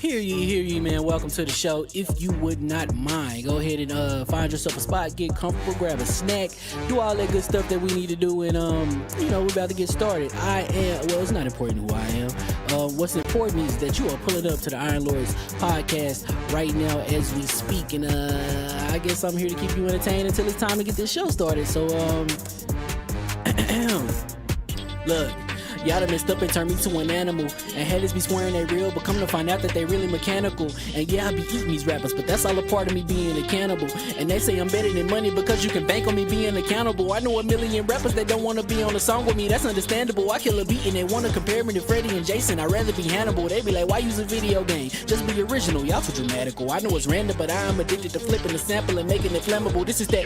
Hear ye, man. Welcome to the show. If you would not mind, go ahead and find yourself a spot, get comfortable, grab a snack, do all that good stuff that we need to do, and we're about to get started. It's not important who I am. What's important is that you are pulling up to the Iron Lords podcast right now as we speak, and I guess I'm here to keep you entertained until it's time to get this show started. So look, y'all done messed up and turned me to an animal, and haters be swearing they real, but come to find out that they really mechanical. And yeah, I be eating these rappers, but that's all a part of me being a cannibal. And they say I'm better than money because you can bank on me being accountable. I know a million rappers that don't want to be on a song with me, that's understandable. I kill a beat and they want to compare me to Freddie and Jason. I'd rather be Hannibal. They be like, why use a video game? Just be original, y'all too dramatical. I know it's random, but I am addicted to flipping the sample and making it flammable. This is that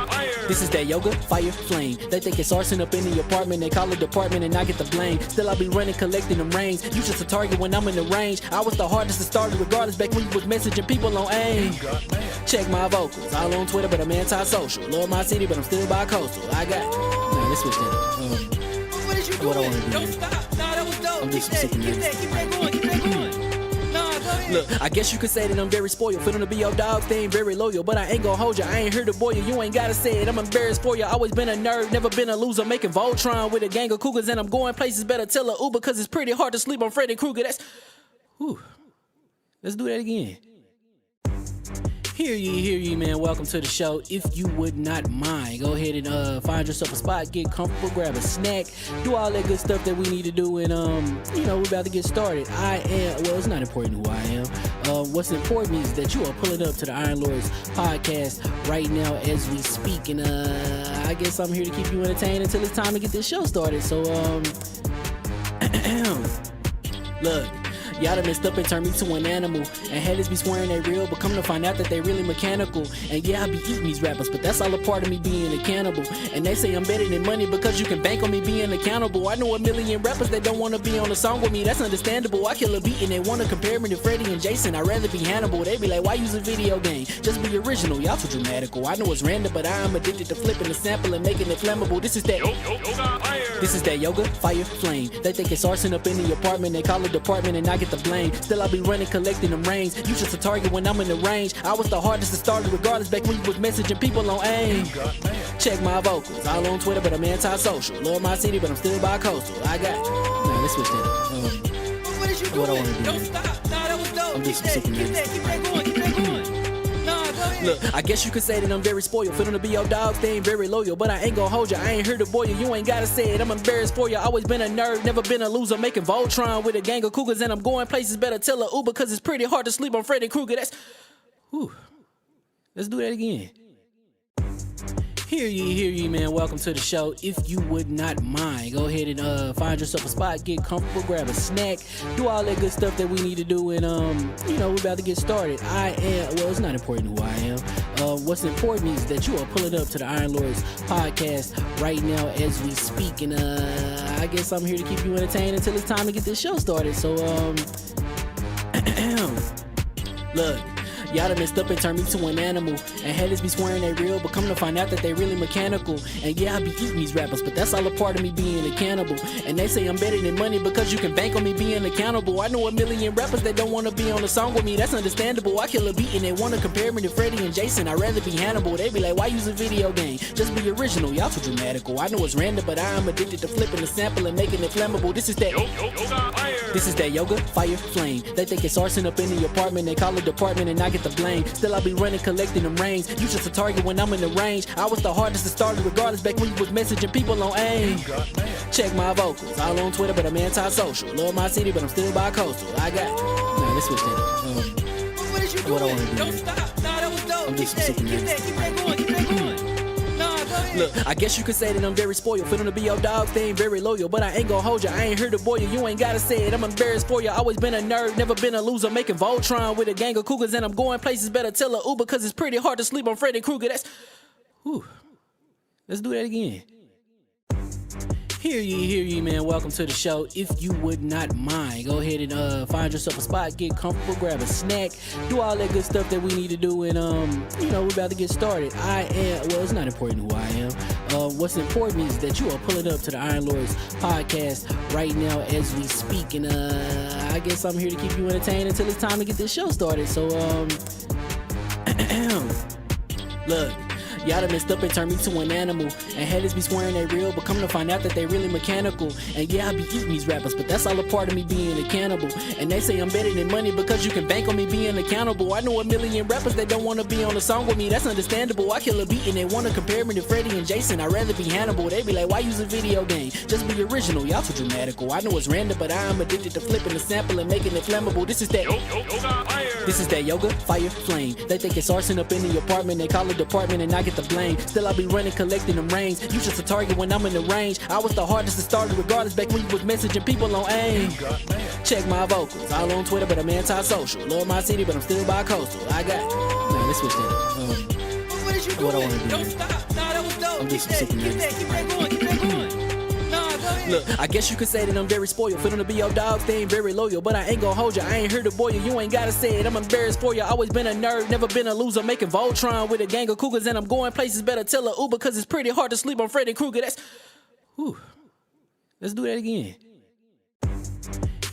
fire. This is that yoga, fire, flame. They think it's arson up in the apartment. They call it department and I get the blame. Still I be running, collecting them rains. You just a target when I'm in the range. I was the hardest to start regardless back when you was messaging people on AIM. Check my vocals, all on Twitter but I'm anti-social. Love my city but I'm still bi-coastal. I got, nah, let's switch that up. What is you doing? What I wanna do, Don't man. stop. Nah, that was dope. I'm Keep just that sick of going. Keep that going. Nah, go ahead. Look, I guess you could say that I'm very spoiled. For them to be your dogs, they ain't very loyal. But I ain't gon' hold you, I ain't here to boil you. You ain't gotta say it, I'm embarrassed for you. Always been a nerd, never been a loser. Making Voltron with a gang of cougars. And I'm going places, better tell a Uber. Cause it's pretty hard to sleep on Freddy Krueger. That's, whew. Let's do that again. Hear ye, man. Welcome to the show. If you would not mind, go ahead and find yourself a spot, get comfortable, grab a snack, do all that good stuff that we need to do, and we're about to get started. It's not important who I am. What's important is that you are pulling up to the Iron Lords podcast right now as we speak, and I guess I'm here to keep you entertained until it's time to get this show started. So look. Y'all done messed up and turned me to an animal. And haters be swearing they real, but come to find out that they really mechanical. And yeah, I be eating these rappers, but that's all a part of me being a cannibal. And they say I'm better than money because you can bank on me being accountable. I know a million rappers that don't wanna be on a song with me, that's understandable. I kill a beat and they wanna compare me to Freddie and Jason. I'd rather be Hannibal. They be like, why use a video game? Just be original, y'all too dramatical. I know it's random, but I am addicted to flipping the sample and making it flammable. This is that yoga, fire, flame. They think it's arson up in the apartment. They call it department and I get the blame. Still I be running, collecting them rains. You just a target when I'm in the range. I was the hardest to start regardless back when you was messaging people on AIM. Check my vocals, all on Twitter but I'm anti-social. Love my city but I'm still bi-coastal. I got, nah, let's switch that up. What is you What I doing? wanna do, Don't man. stop. Nah, that was dope. I'm just Keep sick of that going. Keep that going. Nah, go ahead. Look, I guess you could say that I'm very spoiled. For them to be your dogs, they ain't very loyal. But I ain't gon' hold you, I ain't here to boil you. You ain't gotta say it, I'm embarrassed for you. Always been a nerd, never been a loser. Making Voltron with a gang of cougars. And I'm going places, better tell a Uber. Cause it's pretty hard to sleep on Freddy Krueger. That's, whew. Let's do that again. Hear ye, man. Welcome to the show. If you would not mind, go ahead and find yourself a spot, get comfortable, grab a snack, do all that good stuff that we need to do, and we're about to get started. It's not important who I am. What's important is that you are pulling up to the Iron Lords podcast right now as we speak, and I guess I'm here to keep you entertained until it's time to get this show started. So look. Y'all done messed up and turned me to an animal. And haters be swearing they real, but come to find out that they really mechanical. And yeah, I be eating these rappers, but that's all a part of me being a cannibal. And they say I'm better than money because you can bank on me being accountable. I know a million rappers that don't wanna be on a song with me, that's understandable. I kill a beat and they wanna compare me to Freddie and Jason. I'd rather be Hannibal. They be like, why use a video game? Just be original, y'all too dramatical. I know it's random, but I am addicted to flipping the sample and making it flammable. This is that yoga, fire, flame. They think it's arson up in the apartment. They call it department and I get the blame. Still I be running, collecting them rains. You just a target when I'm in the range. I was the hardest to start regardless back when you was messaging people on AIM. Check my vocals, all on Twitter but I'm anti-social. Love my city but I'm still bi-coastal. I got, nah, let's switch that up. What is you What I doing? wanna do, Don't man. stop. Nah, that was dope. I'm Keep just that sick of going. Keep that going. Nah, go ahead. Look, I guess you could say that I'm very spoiled. For them to be your dogs, they ain't very loyal. But I ain't gon' hold you, I ain't here to boil you. You ain't gotta say it, I'm embarrassed for you. Always been a nerd, never been a loser. Making Voltron with a gang of cougars. And I'm going places, better tell a Uber. Cause it's pretty hard to sleep on Freddy Krueger. That's, whew. Let's do that again. Hear ye, man. Welcome to the show. If you would not mind, go ahead and find yourself a spot, get comfortable, grab a snack, do all that good stuff that we need to do, and we're about to get started. It's not important who I am. What's important is that you are pulling up to the Iron Lords podcast right now as we speak, and I guess I'm here to keep you entertained until it's time to get this show started. So look. Y'all done messed up and turned me to an animal. And haters be swearing they real, but come to find out that they really mechanical. And yeah, I be eating these rappers, but that's all a part of me being a cannibal. And they say I'm better than money because you can bank on me being accountable. I know a million rappers that don't wanna be on a song with me, that's understandable. I kill a beat and they wanna compare me to Freddie and Jason. I'd rather be Hannibal. They be like, why use a video game? Just be original, y'all too dramatical. I know it's random, but I am addicted to flipping the sample and making it flammable. This is that yoga, fire, flame. They think it's arson up in the apartment. They call it department and I get the blame. Still I be running, collecting them rains. You just a target when I'm in the range. I was the hardest to start regardless back when you was messaging people on AIM. Check my vocals, all on Twitter but I'm anti-social. Love my city but I'm still bi-coastal. I got, nah, let's switch that up. What is you What I doing? wanna do, Don't man. stop. Nah, that was dope. dope. I'm Keep just that sick of going, keep that going. Nah, go ahead. Look, I guess you could say that I'm very spoiled. For them to be your dogs, they ain't very loyal. But I ain't gonna hold you, I ain't here to boil you. You ain't gotta say it, I'm embarrassed for you. Always been a nerd, never been a loser. Making Voltron with a gang of cougars, and I'm going places. Better tell a Uber, cause it's pretty hard to sleep on Freddy Krueger. Whew. Let's do that again.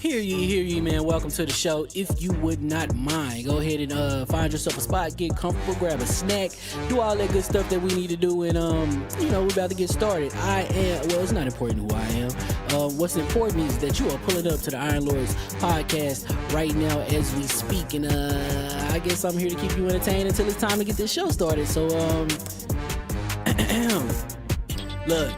Hear ye, man. Welcome to the show. If you would not mind, go ahead and find yourself a spot, get comfortable, grab a snack, do all that good stuff that we need to do, and we're about to get started. It's not important who I am. What's important is that you are pulling up to the Iron Lords podcast right now as we speak, and I guess I'm here to keep you entertained until it's time to get this show started. So look.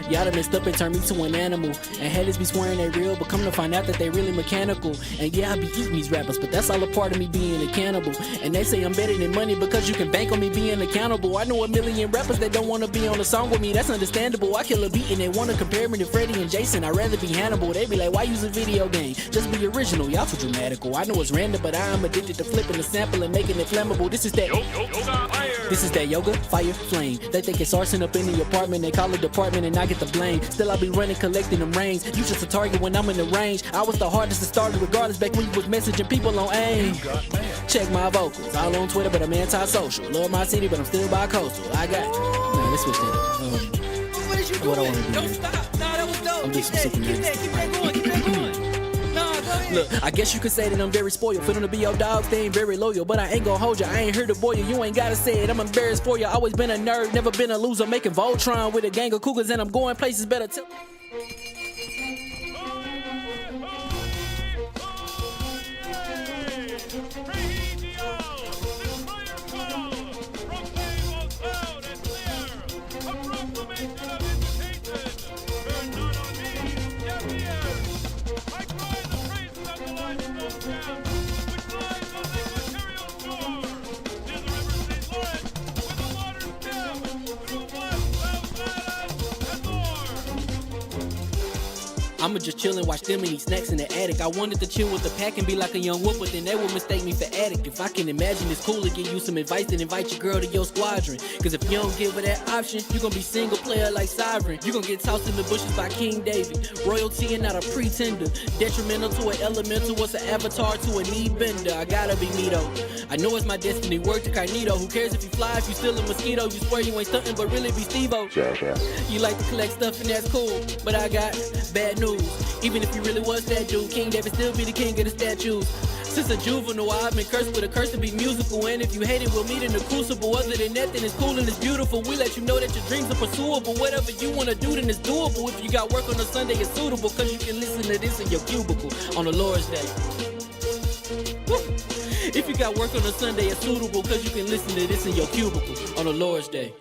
Y'all done messed up and turned me to an animal. And haters be swearing they real, but come to find out that they really mechanical. And yeah, I be eating these rappers, but that's all a part of me being a cannibal. And they say I'm better than money because you can bank on me being accountable. I know a million rappers that don't want to be on a song with me, that's understandable. I kill a beat and they want to compare me to Freddie and Jason. I'd rather be Hannibal. They be like, why use a video game? Just be original, y'all too dramatical. I know it's random, but I am addicted to flipping the sample and making it flammable. This is that yoga, fire, flame. They think it's arson up in the apartment. They call it department and I get the blame. Still I be running, collecting them rains. You just a target when I'm in the range. I was the hardest to start regardless back when you was messaging people on AIM. Check my vocals. All on Twitter, but I'm anti-social. Love my city, but I'm still bi-coastal. I got... Nah, let's switch that up. What is you doing? What I wanna do Don't here. stop. Nah, that was dope. I'm Keep just that, sick of keep this. that, keep that going. Nah, go ahead. Look, I guess you could say that I'm very spoiled. For them to be your dogs, they ain't very loyal. But I ain't gonna hold you, I ain't here to boil you. You ain't gotta say it, I'm embarrassed for you. Always been a nerd, never been a loser. Making Voltron with a gang of cougars, and I'm going places. Better tell. I'ma just chill and watch them and eat snacks in the attic. I wanted to chill with the pack and be like a young whoop, but then they would mistake me for addict. If I can imagine it's cool to give you some advice, then invite your girl to your squadron. Cause if you don't give her that option, you gon' be single player like Sovereign. You gon' get tossed in the bushes by King David. Royalty and not a pretender. Detrimental to an elemental, what's an avatar to a knee bender? I gotta be me though. I know it's my destiny, word to Carnito. Who cares if you fly, if you still a mosquito? You swear you ain't stunting, but really be Steve-O. You like to collect stuff and that's cool, but I got bad news. Even if you really was that dude, King David still be the king of the statues. Since a juvenile, I've been cursed with a curse to be musical. And if you hate it, we'll meet in the crucible. Other than that, then it's cool and it's beautiful. We let you know that your dreams are pursuable. Whatever you wanna do, then it's doable. If you got work on a Sunday, it's suitable. Cause you can listen to this in your cubicle on the Lord's Day. Woo. If you got work on a Sunday, it's suitable. Cause you can listen to this in your cubicle on the Lord's Day.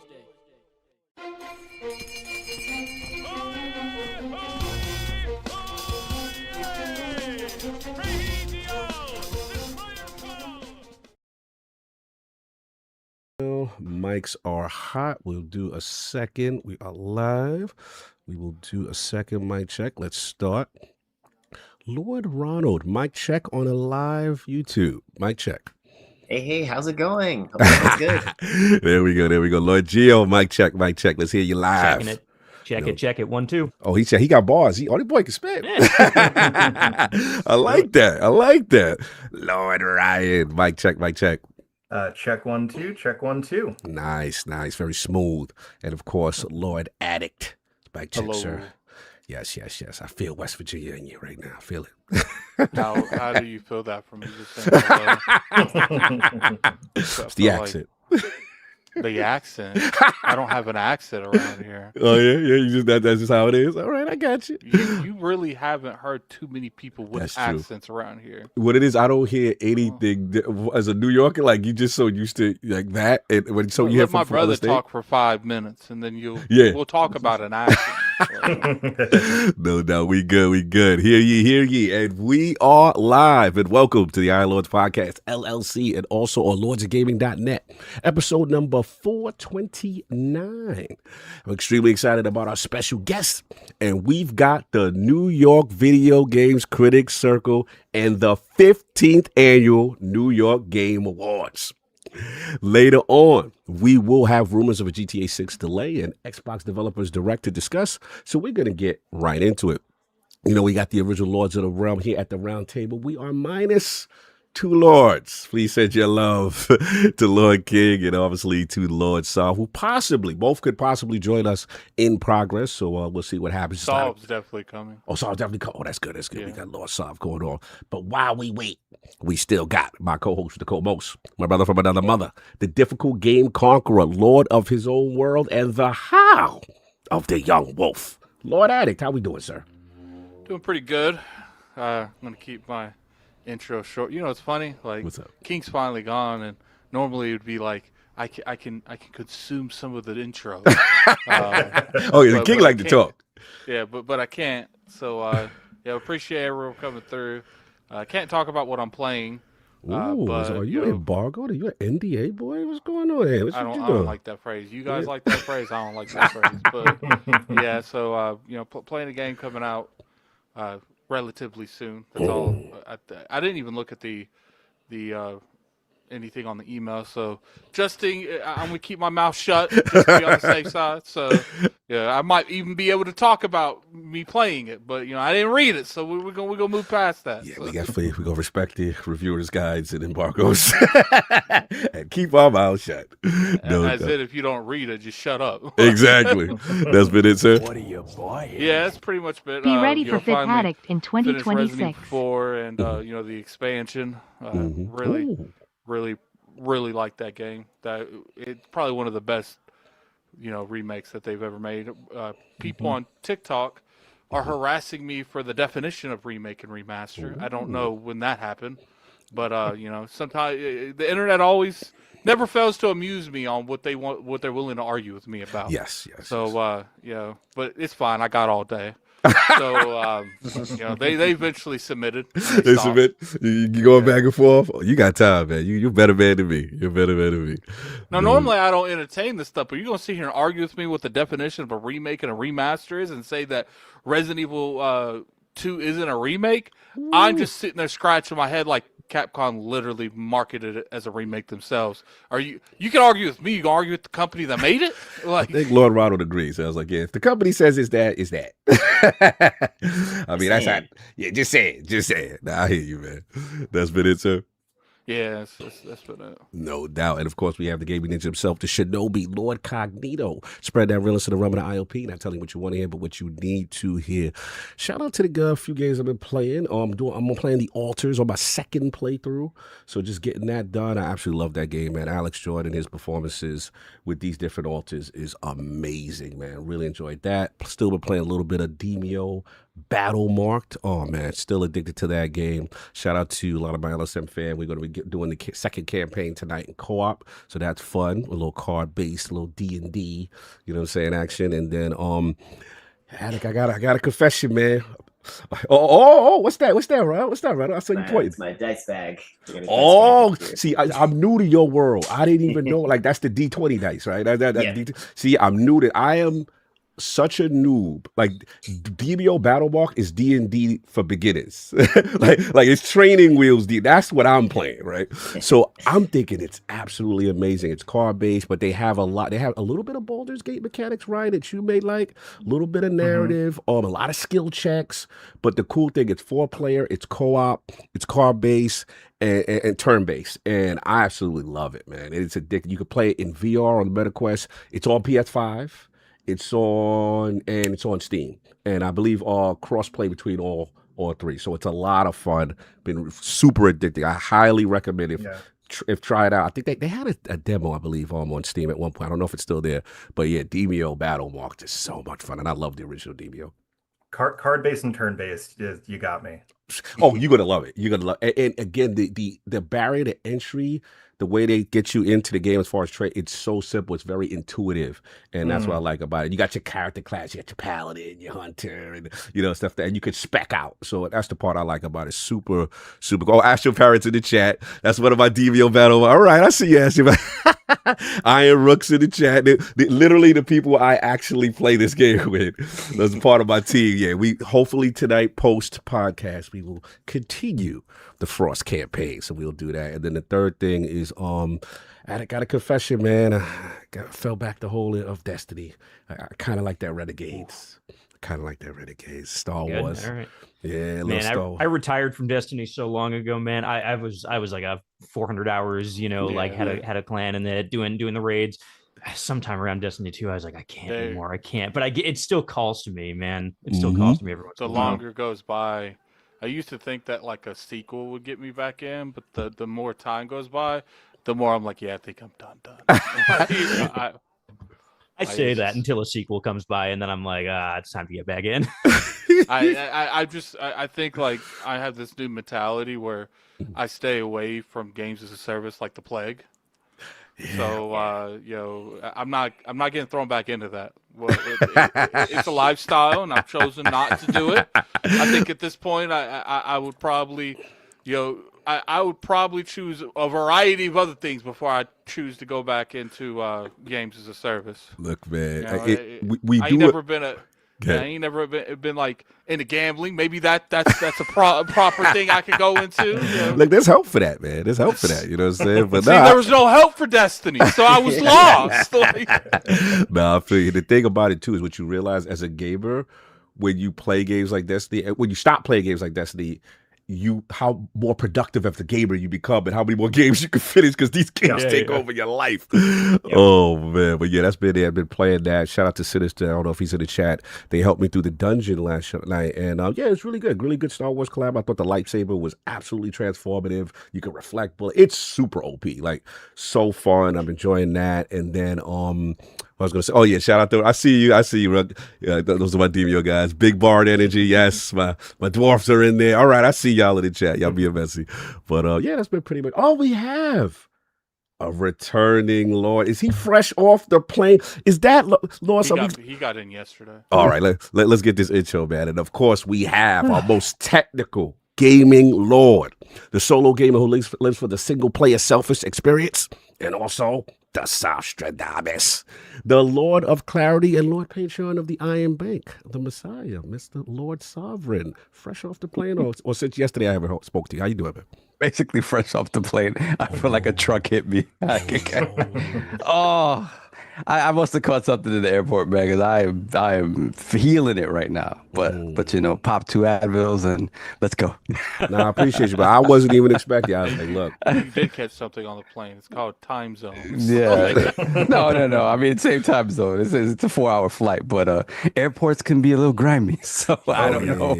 Mics are hot. We'll do a second. We are live. We will do a second mic check. Let's start. Lord Ronald, mic check on a live YouTube. Mic check. Hey, how's it going? Hope it's good. There we go. Lord Gio, mic check. Let's hear you live. Checking it. Check it. 1, 2. Oh, he got bars. The boy can spit. I like that. Lord Ryan, mic check. Check 1, 2. Check 1, 2. Nice. Very smooth. And of course, Lord Addict. Mic check, sir. Yes. I feel West Virginia in you right now. I feel it. How do you feel that from me just saying hello? It's the accent. The accent. I don't have an accent around here. Oh yeah. You just that's just how it is. All right, I got you. You really haven't heard too many people with That's true. accents around here. What it is, I don't hear anything as a New Yorker. Like you just so used to like that, and when so you Let have my from brother other state? talk for 5 minutes, and then we'll talk about an accent. No, we good. Hear ye, and we are live. And welcome to the Iron Lords Podcast LLC, and also on lordsofgaming.net, episode number 429. I'm extremely excited about our special guest, and we've got the New York Video Games Critics Circle and the 15th annual New York Game Awards. Later on, we will have rumors of a GTA 6 delay and Xbox Developers Direct to discuss. So we're going to get right into it. You know, we got the original Lords of the Realm here at the round table. We are minus 2 Lords. Please send your love to Lord King and obviously to Lord Saul, who both could possibly join us in progress. So we'll see what happens. Saul's definitely coming. Oh, Saul's definitely coming. Oh, that's good. That's good. Yeah. We got Lord Saul going on. But while we wait, we still got my co-host, the co-most, my brother from another mother, the difficult game conqueror, Lord of his own world, and the how of the young wolf. Lord Addict, how we doing, sir? Doing pretty good. I'm gonna keep my intro short. You know, it's funny. Like, What's up? King's finally gone, and normally it would be like I can consume some of the intro. Oh, yeah, the King I like to can't. talk. Yeah, but I can't. So yeah, appreciate everyone coming through. I can't talk about what I'm playing. Ooh, but, are you you know, embargoed? Are you an NDA boy? What's going on here? I don't like that phrase. You guys like that phrase? I don't like that phrase. But yeah, so you know, playing a game coming out relatively soon. That's all. I didn't even look at the anything on the email. So I'm gonna keep my mouth shut just to be on the safe side. So yeah, I might even be able to talk about me playing it, but you know, I didn't read it, so we're gonna move past that. Yeah, so. we gonna respect the reviewers' guides and embargoes and keep our mouths shut. As it, if you don't read it, just shut up. Exactly. That's been it, sir. What are you buying? Yeah, that's pretty much been. Be ready you for know, Fifth finally Addict in finished Resident 2026. Evil 4 and you know, the expansion. Really like that game. That it's probably one of the best, you know, remakes that they've ever made. People on TikTok are harassing me for the definition of remake and remaster. I don't know when that happened, but you know, sometimes the internet always never fails to amuse me on what they want, what they're willing to argue with me about. Yes. So yeah, but it's fine. I got all day. So you know, they eventually submitted. They submit. You going back and forth. Oh, you got time, man. You're a better man than me. You're a better man than me. Now, normally I don't entertain this stuff, but you're gonna sit here and argue with me what the definition of a remake and a remaster is, and say that Resident Evil 2 isn't a remake. I'm just sitting there scratching my head like Capcom literally marketed it as a remake themselves. You can argue with me. You can argue with the company that made it. Like, I think Lord Ronald agrees. I was like, yeah, if the company says it's that, it's that. I mean, that's not. Yeah, just say it. Just say it. Nah, I hear you, man. That's been it, sir. yeah, that's been it. No doubt. And of course, we have the gaming ninja himself, the Shinobi, Lord Cognito. Spread that realness to the realm of the ILP. Not telling you what you want to hear, but what you need to hear. Shout out to the few games I've been playing. I'm playing the Altars on my second playthrough. So just getting that done. I absolutely love that game, man. Alex Jordan, his performances with these different altars is amazing, man. Really enjoyed that. Still been playing a little bit of Demio Battle Marked. Oh, man, still addicted to that game. Shout out to a lot of my LSM fans. We're going to be doing the second campaign tonight in co-op, so that's fun. A little card-based, a little D&D, you know what I'm saying, action. And then, I got a confession, man. Oh, what's that, Ron? What's that, Ron? I saw you pointing. It's my dice bag. Oh, see, I'm new to your world. I didn't even know, like, that's the D20 dice, right? That Yeah. See, I'm new to, I am such a noob. Like, DBO Battle Mark is D&D for beginners. like it's training wheels. That's what I'm playing, right? So I'm thinking it's absolutely amazing. It's card based, but they have a little bit of Baldur's Gate mechanics, right? That you may like, a little bit of narrative, a lot of skill checks. But the cool thing, it's 4-player, it's co-op, it's card based. And turn based, and I absolutely love it, man. It's addictive. You can play it in VR on the MetaQuest. It's on PS5. It's on Steam, and I believe cross-play between all three. So it's a lot of fun. Been super addicting. I highly recommend it. If try it out. I think they had a demo, I believe, on Steam at one point. I don't know if it's still there, but yeah, Demio Battle Marked is so much fun, and I love the original Demio. Card based and turn based, you got me. Oh, you're gonna love it. You're gonna love it. And again, the barrier to entry, the way they get you into the game as far as trade, it's so simple. It's very intuitive, and that's what I like about it. You got your character class, you got your paladin, your hunter, and stuff that, and you could spec out. So that's the part I like about it. Super, super cool. Oh, ask your parents in the chat. That's one of my DVO battle. All right, I see you. Ask your Iron Rooks in the chat. Literally the people I actually play this game with. That's part of my team. Yeah, we hopefully tonight post podcast we will continue the Frost campaign. So we'll do that. And then the third thing is I got a confession, man. I fell back the hole of Destiny. I kind of like that Renegades. Star Wars. All right. Yeah, Man, I retired from Destiny so long ago, man. I was like a 400 hours, like had a clan and then doing the raids. Sometime around Destiny 2, I was like, I can't anymore. I can't. But it still calls to me, man. It still calls to me every once in a while. The longer goes by, I used to think that like a sequel would get me back in, but the more time goes by, the more I'm like, yeah, I think I'm done. I say that until a sequel comes by, and then I'm like, it's time to get back in. I think like I have this new mentality where I stay away from games as a service like the plague. So I'm not getting thrown back into that. Well, it's a lifestyle, and I've chosen not to do it. I think at this point, I would probably, I would probably choose a variety of other things before I choose to go back into games as a service. Look, man, I ain't never been like into gambling. Maybe that's a proper thing I could go into. Like, there's help for that, man. There's help for that. You know what I'm saying? But there was no help for Destiny, so I was lost. I feel you. The thing about it too is what you realize as a gamer, when you play games like Destiny, when you stop playing games like Destiny, how more productive as a gamer you become and how many more games you can finish because these games take over your life. Oh man, but yeah, that's been it. I've been playing that. Shout out to Sinister. I don't know if he's in the chat. They helped me through the dungeon last night, and it's really good Star Wars collab. I thought the lightsaber was absolutely transformative. You can reflect bullet. It's super OP, like so fun. I'm enjoying that. And then I was going to say, shout out to, I see you. Yeah, those are my Demio guys. Big Bard energy. Yes, my dwarfs are in there. All right, I see y'all in the chat. Y'all being messy. But that's been pretty much all we have. A returning Lord. Is he fresh off the plane? Is that Lord? He got in yesterday. All right, let's get this intro, man. And of course, we have our most technical gaming Lord, the solo gamer who lives for the single player selfish experience, and also the Sostradamus, the Lord of Clarity and Lord Patron of the Iron Bank, the Messiah, Mr. Lord Sovereign, fresh off the plane, or since yesterday I haven't spoke to you. How you doing, man? Basically fresh off the plane. I feel like a truck hit me. I must have caught something in the airport, man, because I am feeling it right now. But pop 2 Advils and let's go. No, I appreciate you, but I wasn't even expecting. I was like, look, you did catch something on the plane. It's called time zones. Yeah, no. I mean, same time zone. It's a 4-hour flight, but airports can be a little grimy. So I don't know.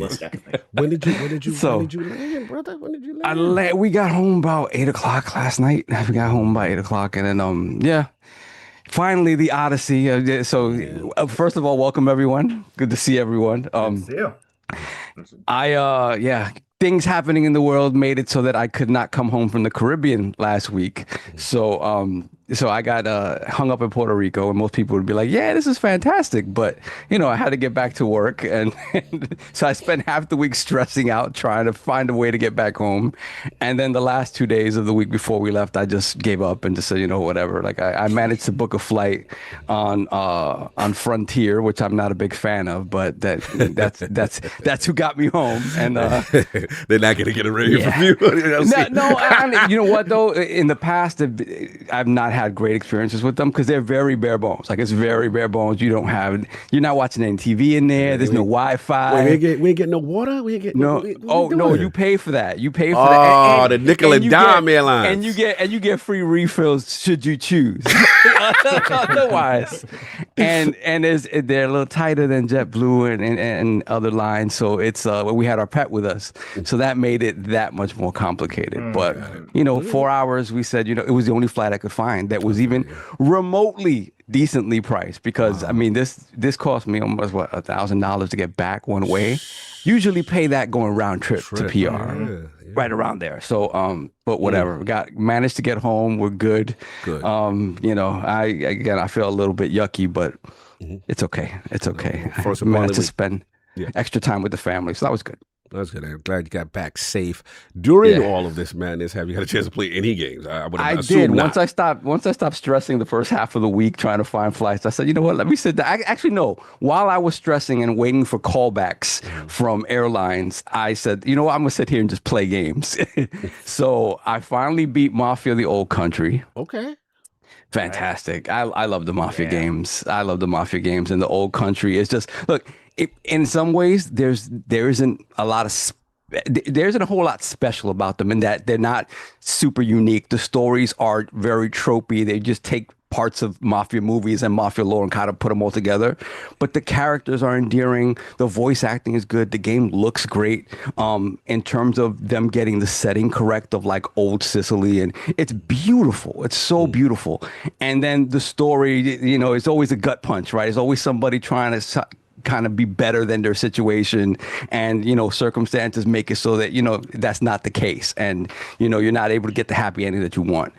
When did you land, brother? When did you land? We got home about 8:00 last night. We got home about 8:00, and then finally, the Odyssey. First of all, welcome everyone. Good to see everyone. Good to see you. Things happening in the world made it so that I could not come home from the Caribbean last week. So I got hung up in Puerto Rico, and most people would be like, yeah, this is fantastic. But, I had to get back to work. And so I spent half the week stressing out, trying to find a way to get back home. And then the last 2 days of the week before we left, I just gave up and just said, whatever. Like I managed to book a flight on Frontier, which I'm not a big fan of, but that's who got me home. And they're not going to get a rating from you. You know what, though? In the past, I've not had great experiences with them because they're very bare bones. Like, it's very bare bones. You're not watching any TV in there. There's no Wi-Fi. We ain't get no water. We ain't get no. You pay for that. You pay for that. Oh, the nickel and dime airlines. And you get free refills should you choose. Otherwise, and they're a little tighter than JetBlue and other lines. So it's we had our pet with us. So that made it that much more complicated. But, 4 hours, we said, it was the only flight I could find that was even remotely decently priced because, I mean, this cost me almost, $1,000 to get back one way. Usually pay that going round trip to PR. Yeah. Right around there. So, but whatever. Managed to get home. We're good. Good. I feel a little bit yucky, but it's okay. It's okay. I managed to spend extra time with the family. So that was good. That's good. I'm glad you got back safe. During all of this madness, have you had a chance to play any games? I did. Once I stopped stressing the first half of the week trying to find flights, I said, you know what? Let me sit down. Actually, no. While I was stressing and waiting for callbacks from airlines, I said, you know what? I'm gonna sit here and just play games. So I finally beat Mafia: The Old Country. Okay. Fantastic. I love the Mafia games. I love the Mafia games, and The Old Country is just look. In some ways, there isn't a lot of there isn't a whole lot special about them in that they're not super unique. The stories are very tropey. They just take parts of Mafia movies and Mafia lore and kind of put them all together. But the characters are endearing. The voice acting is good. The game looks great in terms of them getting the setting correct of like old Sicily. And it's beautiful. It's so beautiful. And then the story, you know, it's always a gut punch, right? It's always somebody trying to kind of be better than their situation, and you know, circumstances make it so that, you know, that's not the case, and you know, you're not able to get the happy ending that you want.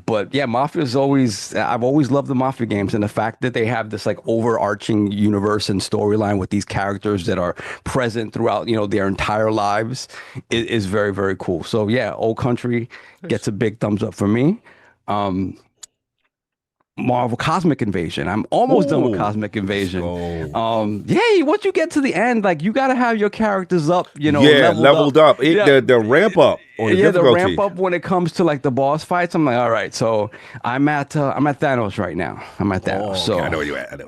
But yeah, Mafia is always, I've always loved the Mafia games, and the fact that they have this like overarching universe and storyline with these characters that are present throughout, you know, their entire lives is very, very cool. So yeah, Old Country gets a big thumbs up for me. Marvel Cosmic Invasion. I'm almost done with Cosmic Invasion. Yay, once you get to the end, like you gotta have your characters up, you know, leveled up. The ramp up on the difficulty. The ramp up when it comes to like the boss fights. I'm like, all right, so I'm at Thanos right now. I'm at Thanos. So okay, I know where you're at.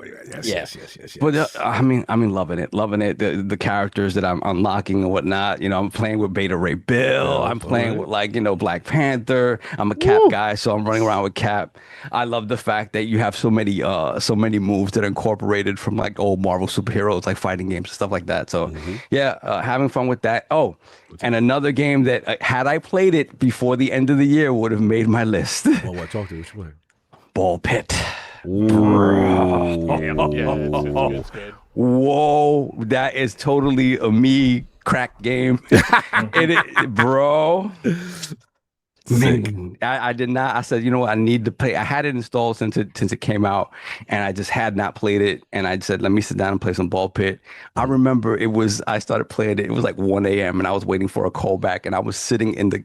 Yes. But I mean, loving it. The characters that I'm unlocking and whatnot. You know, I'm playing with Beta Ray Bill. I'm playing with like, you know, Black Panther. I'm a Cap guy, so I'm running around with Cap. I love the fact that you have so many moves that are incorporated from like old Marvel superheroes, like fighting games and stuff like that. So having fun with that. Oh, and another game that had I played it before the end of the year would have made my list. Well, what? Talk to me. Which one? Ball Pit. It's good. Whoa, that is totally a me crack game. Bro. Man, I did not. I said, you know what? I need to play. I had it installed since it came out, and I just had not played it. And I said, let me sit down and play some Ball Pit. I remember I started playing it. It was like 1 a.m. and I was waiting for a call back, and I was sitting in the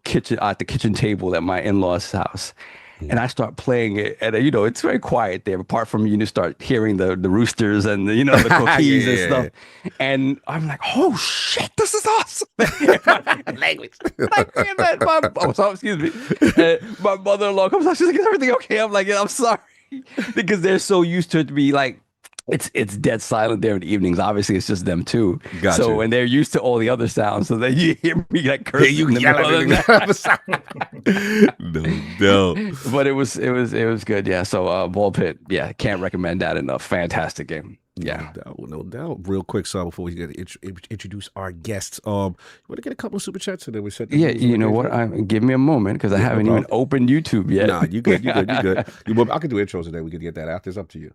kitchen at the kitchen table at my in-laws' house. And I start playing it, and you know, it's very quiet there. Apart from you start hearing the roosters and the, you know, the cookies and stuff. And I'm like, oh shit, this is awesome! Language. Excuse me. My mother-in-law comes out. She's like, is everything okay? I'm like, yeah, I'm sorry, because they're so used to it to be like. It's dead silent there in the evenings. Obviously, it's just them two. Gotcha. So, and they're used to all the other sounds. So then you hear me like cursing. You yell No. But it was good. Yeah. So Ball Pit. Yeah. Can't recommend that enough. Fantastic game. Yeah. No doubt. Real quick, so before we get to introduce our guests, you want to get a couple of super chats and then we set. Yeah. You know what? Give me a moment because I haven't even opened YouTube yet. Nah, you good. I can do intros and then we can get that out. It's up to you.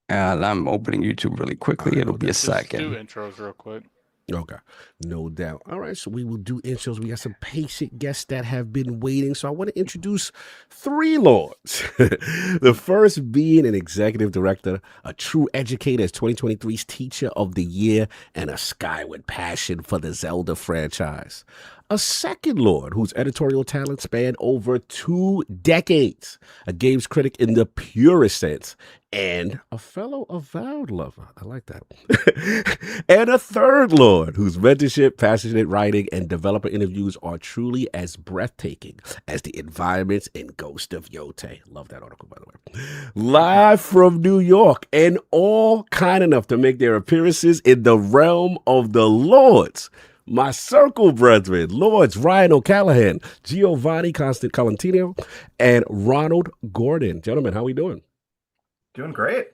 I'm opening YouTube really quickly. It'll be a second. Do intros real quick. Okay, no doubt. All right, so we will do intros. We got some patient guests that have been waiting. So I want to introduce three lords. The first being an executive director, a true educator as 2023's Teacher of the Year, and a skyward passion for the Zelda franchise. A second lord whose editorial talent spanned over 2 decades, a games critic in the purest sense, and a fellow avowed lover. I like that. And a third lord whose mentorship, passionate writing, and developer interviews are truly as breathtaking as the environments in Ghost of Yote. Love that article, by the way. Live from New York, and all kind enough to make their appearances in the realm of the lords. My circle brethren, Lords Ryan O'Callahan, Giovanni Colantonio, and Ronald Gordon. Gentlemen, how we doing? Doing great.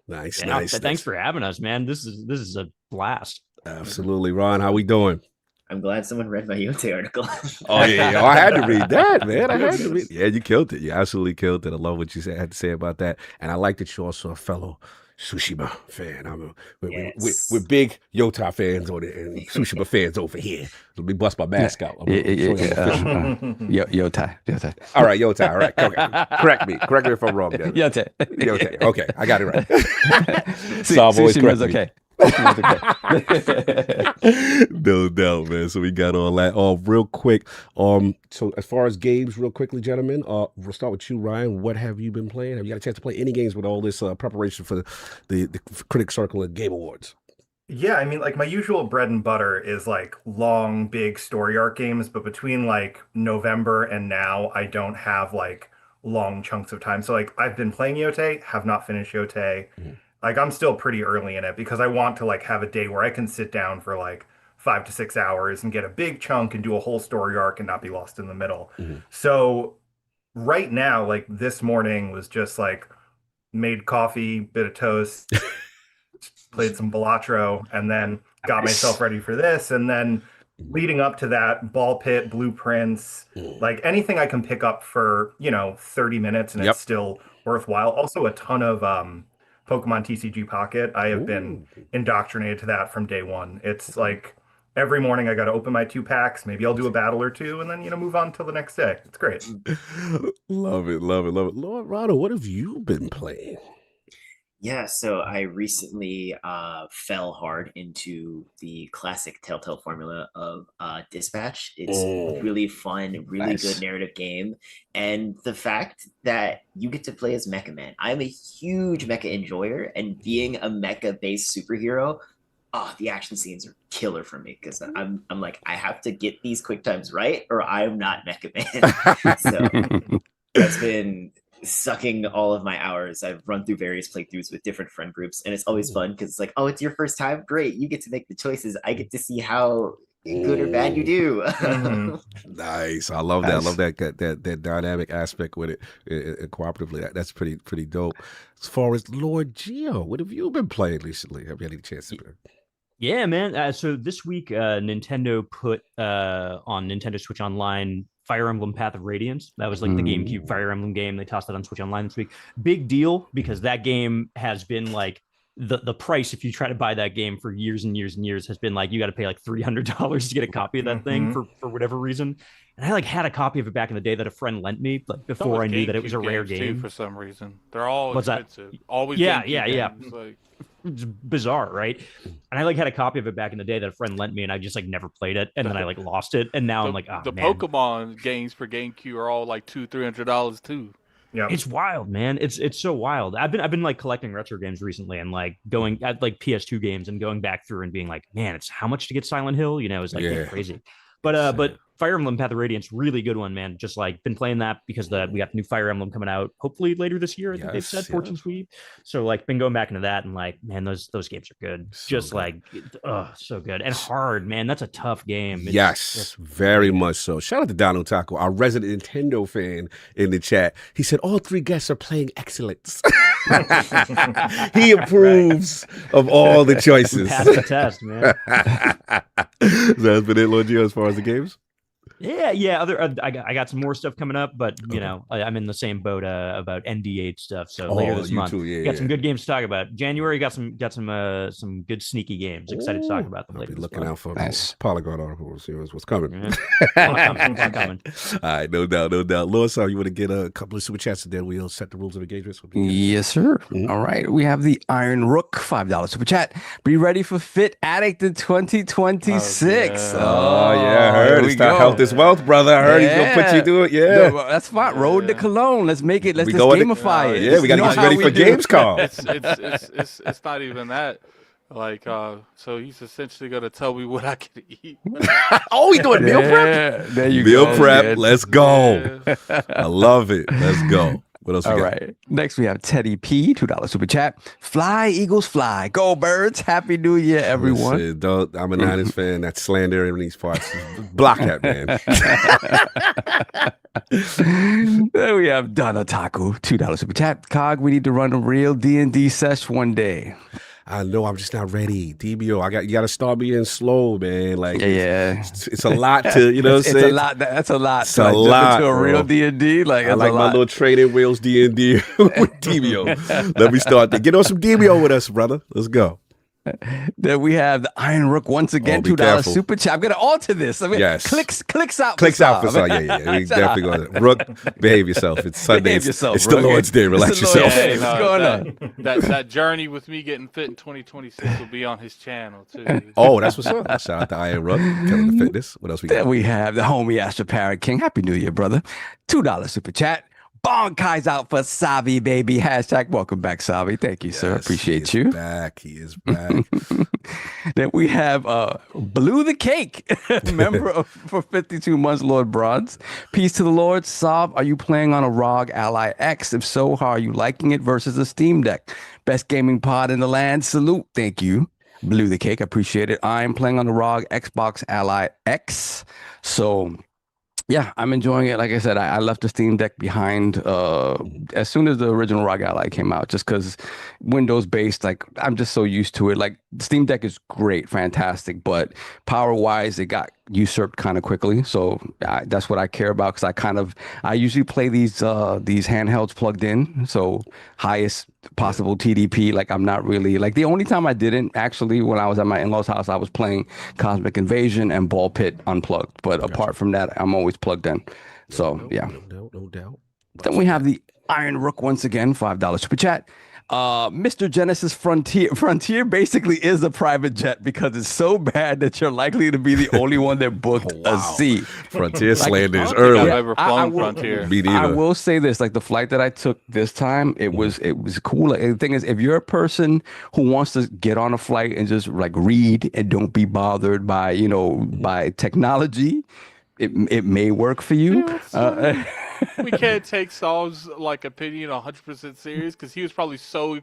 Nice. Thanks for having us, man. This is a blast. Absolutely, Ron. How we doing? I'm glad someone read my Yote article. Oh yeah, I had to read that, man. I had to read. Yeah, you killed it. You absolutely killed it. I love what you had to say about that, and I like that you're also a fellow Tsushima fan. We're big Yota fans on it and Tsushima fans over here. Let me bust my mask out. Yota. All right, Yota. All right. Okay. Correct me if I'm wrong. Yota. Okay, I got it right. Tsushima's okay. No doubt, man. So we got all that. Real quick. So as far as games, real quickly, gentlemen, we'll start with you, Ryan. What have you been playing? Have you got a chance to play any games with all this preparation for the Critic Circle and Game Awards? Yeah, I mean, like my usual bread and butter is like long, big story arc games, but between like November and now, I don't have like long chunks of time. So like I've been playing Yote, have not finished Yote. Like I'm still pretty early in it because I want to like have a day where I can sit down for like 5 to 6 hours and get a big chunk and do a whole story arc and not be lost in the middle. So right now, like this morning was just like made coffee, bit of toast, played some Balatro, and then got myself ready for this. And then leading up to that, Ball Pit, Blueprints, like anything I can pick up for, 30 minutes and it's still worthwhile. Also a ton of Pokemon TCG Pocket. I have been indoctrinated to that from day one. It's like every morning I got to open my 2 packs. Maybe I'll do a battle or 2 and then, move on till the next day. It's great. Love it. Lord Ronald, what have you been playing? Yeah, so I recently fell hard into the classic Telltale formula of Dispatch. It's really fun, really good narrative game. And the fact that you get to play as Mecha Man. I'm a huge mecha enjoyer, and being a mecha-based superhero, the action scenes are killer for me because I'm like, I have to get these quick times right or I'm not Mecha Man. So that's been sucking all of my hours. I've run through various playthroughs with different friend groups, and it's always fun because it's like, oh, it's your first time, great, you get to make the choices, I get to see how good or bad you do. Nice. I love that. I love that dynamic aspect with it cooperatively. That's pretty dope. As far as Lord Geo, what have you been playing recently? Have you had any chance to play? Yeah, man. So this week, Nintendo put on Nintendo Switch Online Fire Emblem Path of Radiance. That was like the GameCube Fire Emblem game. They tossed it on Switch Online this week. Big deal because that game has been like the price if you try to buy that game for years and years and years has been like you got to pay like $300 to get a copy of that thing for whatever reason. And I like had a copy of it back in the day that a friend lent me, like before I knew that it was a rare game. Too, for some reason, they're all What's expensive. That? Always, yeah. Like... It's bizarre, right? And I like had a copy of it back in the day that a friend lent me, and I just like never played it, and then I like lost it, and now I'm like, oh, the man. Pokemon games for GameCube are all like $200-$300 too. Yeah, it's wild, man. It's so wild. I've been like collecting retro games recently, and like going at like PS2 games and going back through and being like, man, it's how much to get Silent Hill? It's like crazy. But Fire Emblem Path of Radiance, really good one, man. Just like been playing that because we got new Fire Emblem coming out hopefully later this year. I think they've said Fortune Sweep. So like been going back into that and like, man, those games are good. So just good. So good and hard, man. That's a tough game. Yes, very much so. Shout out to Don Otaku, our resident Nintendo fan in the chat. He said all 3 guests are playing excellence. He approves of all the choices. Pass the test, man. That's been it, Lord Gio, as far as the games? Yeah. I got some more stuff coming up, but I'm in the same boat about ND8 stuff. So later this month, got some good games to talk about. January got some good sneaky games. Excited to talk about them later. Be looking out for those Polygon articles. See what's coming. Coming. All right, no doubt. Lord, so you want to get a couple of super chats and then we'll set the rules of engagement. Yes, sir. All right, we have the Iron Rook $5 super chat. Be ready for Fit Addict in 2026. Oh yeah, I heard it's time health is wealth, brother. I heard he's gonna put you through it. Yeah, no, that's fine. Road to Cologne. Let's make it. Let's just gamify it. Yeah, we gotta get ready for Gamescom. It's not even that. Like, so he's essentially gonna tell me what I can eat. Oh, he's doing meal prep. There you go. Meal prep. Man. Let's go. Yeah. I love it. Let's go. What else we got? All right. Next, we have Teddy P, $2 super chat. Fly, Eagles, fly. Go, Birds. Happy New Year, everyone. Listen, I'm a Niners fan. That's slander in these parts. Block that, man. Then we have Donna Taku, $2 super chat. Cog, we need to run a real D&D sesh one day. I know I'm just not ready. DBO, you got to start being slow, man. Like, it's a lot to, you know what I'm saying? It's a lot. That's a lot. It's a lot. To a real D&D. Like, I like my little training wheels D&D with DBO. Let me start to get on some DBO with us, brother. Let's go. Then we have the Iron Rook once again, be $2 careful. super chat. I'm gonna alter this. I mean, Yes. clicks out. Clicks out for Saab. some. Yeah. We definitely going to. Rook, behave yourself. It's Sunday. Behave yourself, It's the Rook. Lord's Day. Relax It's the Lord's yourself. Day. What's going on? That journey with me getting fit in 2026 will be on his channel too. Oh, that's what's up. Shout out to Iron Rook, Kevin the Fitness. What else we Then got? we have the homie Astro Parrot King. Happy New Year, brother. $2 super chat. Bonkai's out for Savi, baby. Hashtag welcome back, Savi. Thank you, sir. Yes, Appreciate he is you. Back. He is back. Then we have Blue the Cake, member for 52 months, Lord Bronze. Peace to the Lord. Sav, are you playing on a ROG Ally X? If so, how are you liking it versus a Steam Deck? Best gaming pod in the land. Salute. Thank you. Blue the Cake. Appreciate it. I'm playing on the ROG Xbox Ally X. So yeah, I'm enjoying it. Like I said, I left the Steam Deck behind as soon as the original ROG Ally came out, just because Windows based, like I'm just so used to it. Like Steam Deck is great, fantastic, but power wise, it got usurped kind of quickly. So that's what I care about, because I usually play these handhelds plugged in, so highest possible TDP. Like I'm not really like, the only time I didn't actually, when I was at my in-laws house, I was playing Cosmic Invasion and Ball Pit unplugged, but apart from that, I'm always plugged in. So yeah. No doubt. Then we have the Iron Rook once again, $5 super chat. Mr. Genesis Frontier basically is a private jet because it's so bad that you're likely to be the only one that booked a seat. Frontier slander is I've early. ever flown Frontier. Me I neither. will say this: like the flight that I took this time, it was cool. Like, the thing is, if you're a person who wants to get on a flight and just like read and don't be bothered by by technology, it may work for you. We can't take Saul's like opinion 100% serious, because he was probably so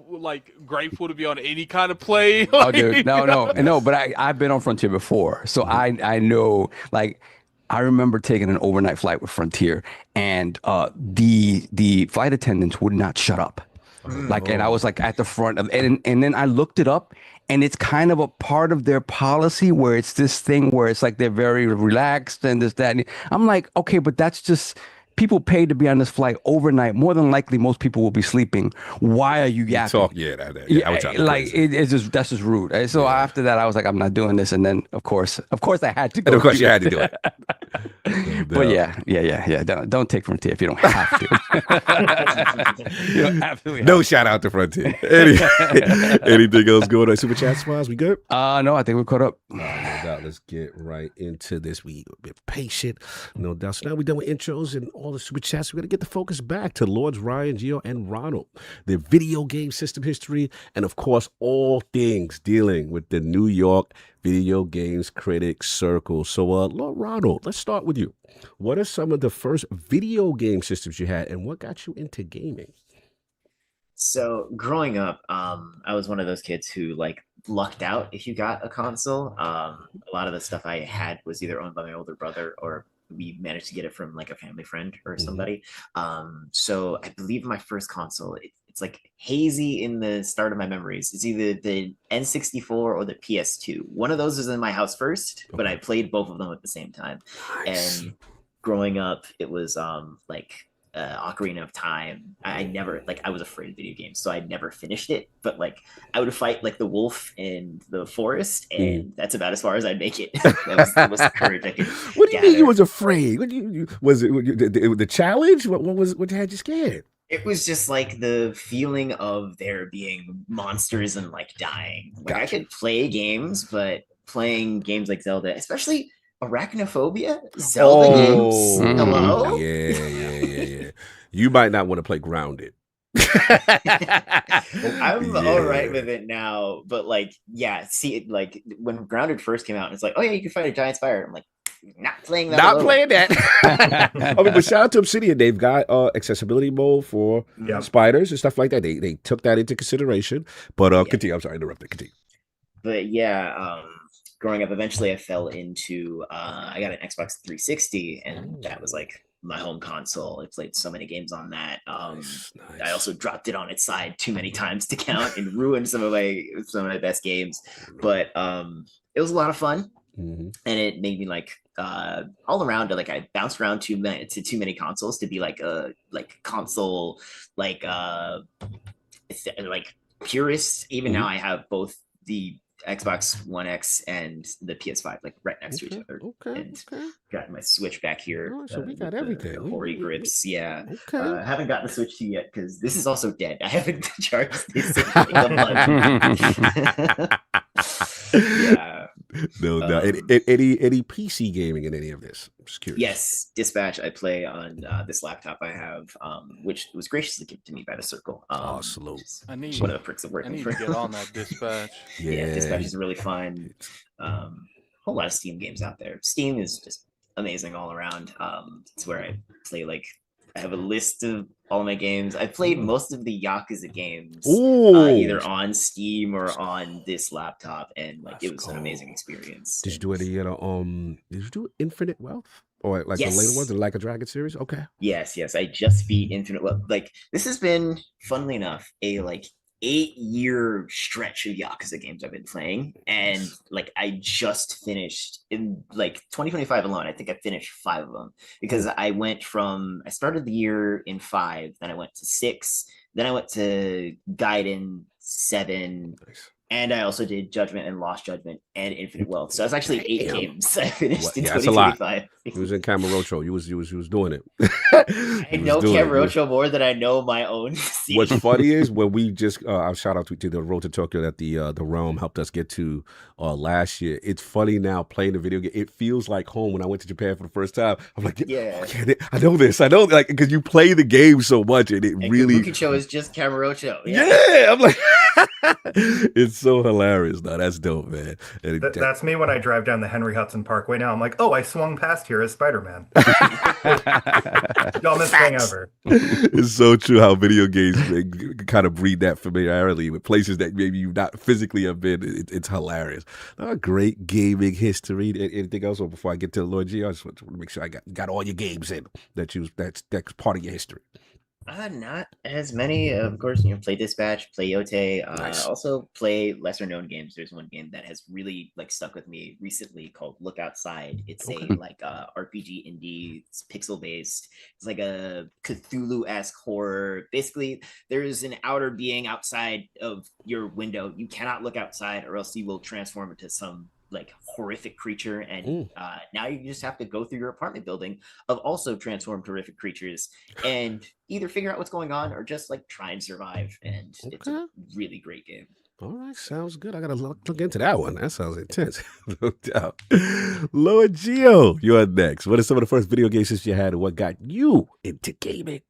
like grateful to be on any kind of plane. Oh, dude, no. But I've been on Frontier before, so I know. Like, I remember taking an overnight flight with Frontier, and the flight attendants would not shut up. Like, and I was like at the front of, and then I looked it up, and it's kind of a part of their policy where it's this thing where it's like they're very relaxed and this, that. And I'm like, okay, but that's just, people paid to be on this flight overnight. More than likely, most people will be sleeping. Why are you yapping? I was trying to like it's just, that's just rude. And so after that, I was like, I'm not doing this. And then of course I had to go. And of course you had to do it. But yeah. Don't take Frontier if you don't have to. You don't absolutely have No shout out to Frontier. Anything else going on? Super chat spots? We good? No, I think we're caught up. No doubt. Let's get right into this. We a bit patient, no doubt. So now we're done with intros and all the super chats. We're gonna get the focus back to Lords Ryan, Gio, and Ronald, their video game system history, and of course all things dealing with the New York Video Games Critics Circle. So Lord Ronald, let's start with you. What are some of the first video game systems you had, and what got you into gaming? So growing up, I was one of those kids who like lucked out if you got a console. A lot of the stuff I had was either owned by my older brother, or we managed to get it from like a family friend or somebody. So I believe my first console, it's like hazy in the start of my memories. It's either the N64 or the PS2. One of those was in my house first, but I played both of them at the same time. Nice. And growing up, it was Ocarina of Time. I never, like, I was afraid of video games, so I never finished it. But like, I would fight like the wolf in the forest, and that's about as far as I'd make it. That was the courage I could. What do you mean gather. you was afraid? What was it the challenge? What had you scared? It was just like the feeling of there being monsters and like dying. Like I could play games, but playing games like Zelda, especially Arachnophobia, Zelda games. Hello? Yeah. You might not want to play Grounded. I'm all right with it now, but like, see, like when Grounded first came out, and it's like, oh yeah, you can fight a giant spider. I'm like, not playing that. Not playing that. I mean, but shout out to Obsidian. They've got accessibility mode for spiders and stuff like that. They took that into consideration. But continue. I'm sorry, interrupted. Continue. But yeah, growing up, eventually I fell into I got an Xbox 360, and that was like my home console. I played so many games on that. Nice. I also dropped it on its side too many times to count and ruined some of my best games. But it was a lot of fun. And it made me like all around, like I bounced around too many consoles to be like a console like purists, even Mm-hmm. now I have both the Xbox One X and the PS5 like right next to each other. Okay. And got my Switch back here. All right, so we got with everything. The Hori grips. Yeah. Okay. I haven't gotten the Switch 2 yet because this is also dead. I haven't charged this in like a month. Yeah. No, any PC gaming in any of this? I'm just curious. Yes, Dispatch I play on this laptop I have, which was graciously given to me by the Circle. Salute. I need one of the perks of I working need for to get on that Dispatch. Yeah, Dispatch is really fun. Whole lot of Steam games out there. Steam is just amazing all around. It's where I play I have a list of all my games. I played most of the Yakuza games either on Steam or on this laptop, and it was an amazing experience. Did you do any did you do Infinite Wealth? Or the later ones, the Like a Dragon series? Okay. Yes. I just beat Infinite Wealth. This has been, funnily enough, a 8-year stretch of Yakuza games I've been playing, and I just finished in 2025 alone. I think I finished 5 of them because I started the year in 5, then I went to 6, then I went to Gaiden 7. Nice. And I also did Judgment and Lost Judgment and Infinite Wealth. So that's actually 8 games I finished in 2025. He was in Camarocho. You was doing it. I know Camarocho more than I know my own scene. What's funny is when we just shout out to the Road to Tokyo that the Realm helped us get to last year. It's funny now playing the video game. It feels like home. When I went to Japan for the first time, I'm like, okay, I know this. I know because you play the game so much and really. Kabukicho is just Camarocho. Yeah, I'm like. It's so hilarious. No, that's dope, man. That's me when I drive down the Henry Hudson Parkway now. I'm like, oh, I swung past here as Spider-Man. Dumbest thing ever. It's so true how video games kind of breed that familiarity with places that maybe you not physically have been. It's hilarious. Great gaming history. Anything else? Or before I get to Lord G, I just want to make sure I got all your games in that's part of your history. Not as many, of course. Play Dispatch, play Yote. Nice. Also play lesser known games. There's one game that has really stuck with me recently called Look Outside. It's a RPG indie. It's pixel based. It's like a Cthulhu-esque horror. Basically, there's an outer being outside of your window. You cannot look outside, or else you will transform into some horrific creature, and now you just have to go through your apartment building of also transformed horrific creatures and either figure out what's going on or just try and survive. And it's a really great game. All right, sounds good. I gotta look into that one. That sounds intense. No doubt. Lord Gio, you're next. What are some of the first video games you had, and what got you into gaming?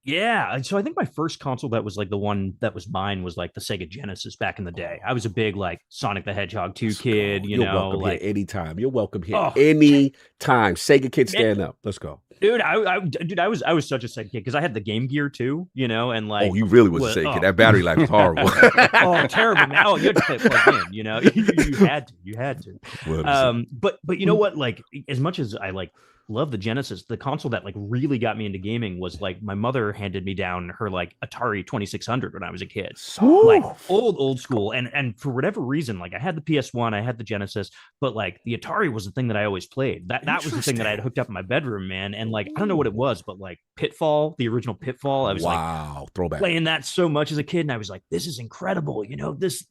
Yeah, so I think my first console that was the one that was mine was the Sega Genesis back in the day. I was a big Sonic the Hedgehog 2 kid, You're welcome here anytime. You're welcome here anytime. Sega kid, stand up. Let's go. Dude, I was such a Sega kid because I had the Game Gear too, and you really was a Sega kid. That battery life was horrible. Terrible, man. You had to play it plugged in, you had to. But you know what? As much as I love the Genesis, the console that really got me into gaming was my mother handed me down her Atari 2600 when I was a kid. Old school, and for whatever reason, I had the PS1, I had the Genesis, but the Atari was the thing that I always played. That was the thing that I had hooked up in my bedroom, man. And I don't know what it was, but Pitfall, the original Pitfall, I was throwback, playing that so much as a kid, and I was this is incredible. This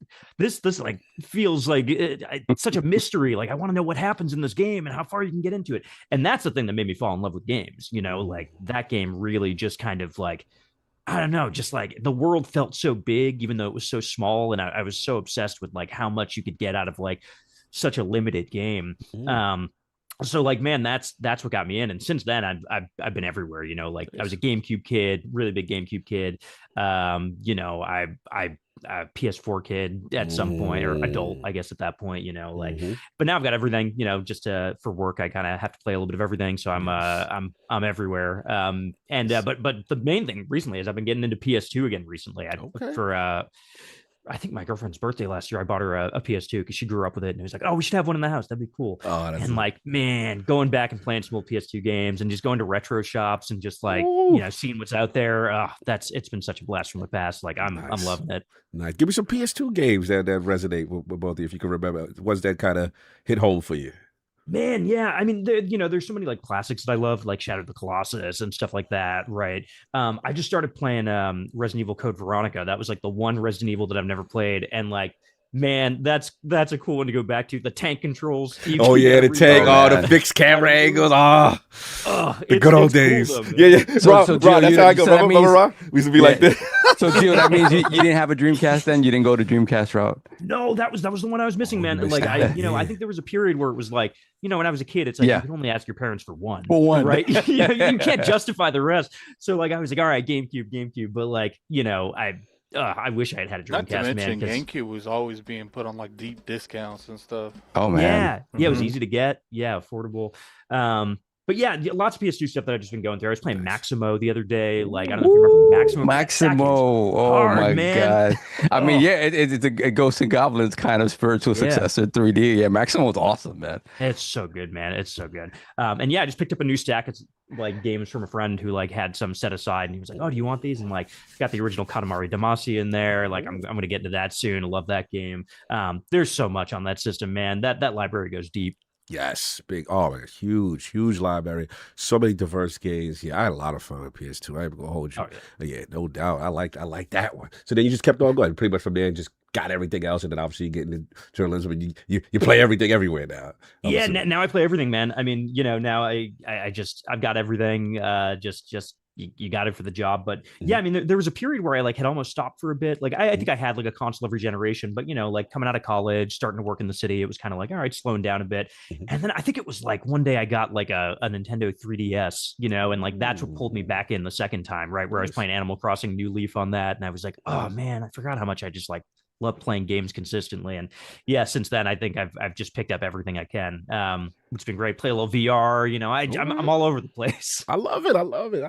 feels it's such a mystery. I want to know what happens in this game and how far you can get into it. And that's the thing that made me fall in love with games. That game really just kind of I don't know, just the world felt so big, even though it was so small. And I was so obsessed with how much you could get out of such a limited game. So man, that's what got me in. And since then I've been everywhere, I was a GameCube kid, really big GameCube kid. I PS4 kid at some point, or adult, I guess at that point, but now I've got everything, just for work, I kind of have to play a little bit of everything. So I'm everywhere. But the main thing recently is I've been getting into PS2 again recently. I think my girlfriend's birthday last year, I bought her a PS2 because she grew up with it, and it was like, oh, we should have one in the house. That'd be cool. And man, going back and playing some old PS2 games and just going to retro shops and just seeing what's out there. It's been such a blast from the past. I'm loving it. Nice. Give me some PS2 games that resonate with both of you, if you can remember ones that kind of hit home for you. Man, yeah. I mean, there's so many like classics that I love, like Shadow of the Colossus and stuff like that, right? I just started playing Resident Evil Code Veronica. That was like the one Resident Evil that I've never played, and like, man, that's a cool one to go back to. The tank controls. Oh yeah, the tank, Oh, the man. fixed camera angles. The it's good old cool, days. though, man. Yeah. So- Rob, so, Rob, Gio, that's you- how I go. so that Remember, means- Rob? We used to be like this. So, Gio, that means you didn't have a Dreamcast then? You didn't go to Dreamcast route? No, that was the one I was missing, man. you And missed like that. I think there was a period where it was like, when I was a kid, it's like Yeah. you can only ask your parents for one. For one. Right? You can't justify the rest. So like I was like, all right, GameCube. But like, I wish I had a Not to Dreamcast, mention, man. 'cause- GameCube was always being put on like deep discounts and stuff. Oh, man. Yeah, it was Mhm. easy to get. Yeah, affordable. But yeah, lots of PS2 stuff that I've just been going through. I was playing Maximo the other day. Like, I don't know if you remember Maximo. Maximo. Oh, hard, my man. God. I mean, Oh. yeah, it's a Ghosts and Goblins kind of spiritual Yeah. successor 3D. Yeah, Maximo's awesome, man. It's so good, man. It's so good. And yeah, I just picked up a new stack. It's like games from a friend who like had some set aside, and he was like, "Oh, do you want these?" And like, got the original Katamari Damacy in there. Like, I'm gonna get into that soon. I love that game. There's so much on that system, man. That library goes deep. Yes, big. Oh, man, huge library. So many diverse games. Yeah, I had a lot of fun with PS2. I ain't gonna hold you. Oh, Yeah, no doubt. I like that one. So then you just kept on going. Pretty much from there, and just got everything else, and then obviously you get into journalism, and you play everything everywhere now. Yeah, Obviously. now I play everything, man. I mean, now I've got everything. Just you got it for the job. But yeah, I mean, there was a period where I like had almost stopped for a bit. Like I think I had like a console every generation, but like coming out of college, starting to work in the city, it was kind of like, all right, slowing down a bit. And then I think it was like one day I got like a Nintendo 3DS, and like that's what pulled me back in the second time, right? Where I was playing Animal Crossing New Leaf on that, and I was like, oh man, I forgot how much I just like love playing games consistently. And yeah, since then I think I've just picked up everything I can. It's been great. Play a little VR, I'm all over the place. I love it. I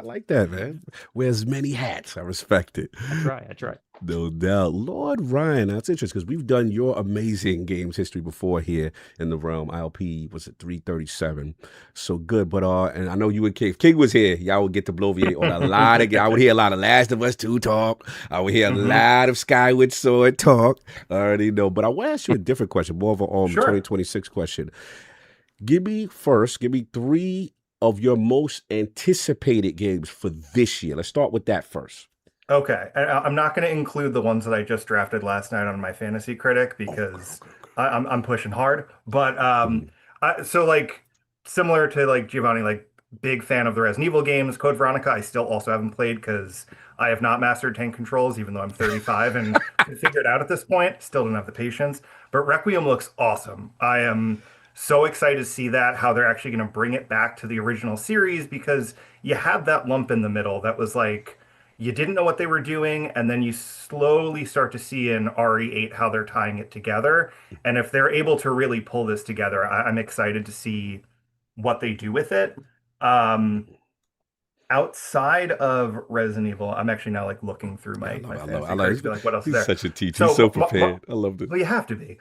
like that, man. Wears many hats. I respect it. I try. No doubt. Lord Ryan, that's interesting because we've done your amazing games history before here in the realm. ILP was at 337. So good. But and I know you and King. If King was here, y'all would get to bloviate on a lot of I would hear a lot of Last of Us 2 talk. I would hear a lot of Skyward Sword talk. I already know. But I want to ask you a different question, more of a Sure. 2026 question. Give me 3 of your most anticipated games for this year. Let's start with that first. Okay, I'm not going to include the ones that I just drafted last night on my fantasy critic because I'm pushing hard. But so like similar to like Giovanni, like big fan of the Resident Evil games. Code Veronica, I still also haven't played because I have not mastered tank controls, even though I'm 35 and figured it out at this point. Still don't have the patience. But Requiem looks awesome. I am so excited to see that, how they're actually going to bring it back to the original series, because you had that lump in the middle that was like, you didn't know what they were doing, and then you slowly start to see in RE8 how they're tying it together. And if they're able to really pull this together, I'm excited to see what they do with it. Outside of Resident Evil, I'm actually now like looking through my fantasy critics to be like, what else is there? Such a teacher. So, He's so prepared. I love it. Well, you have to be.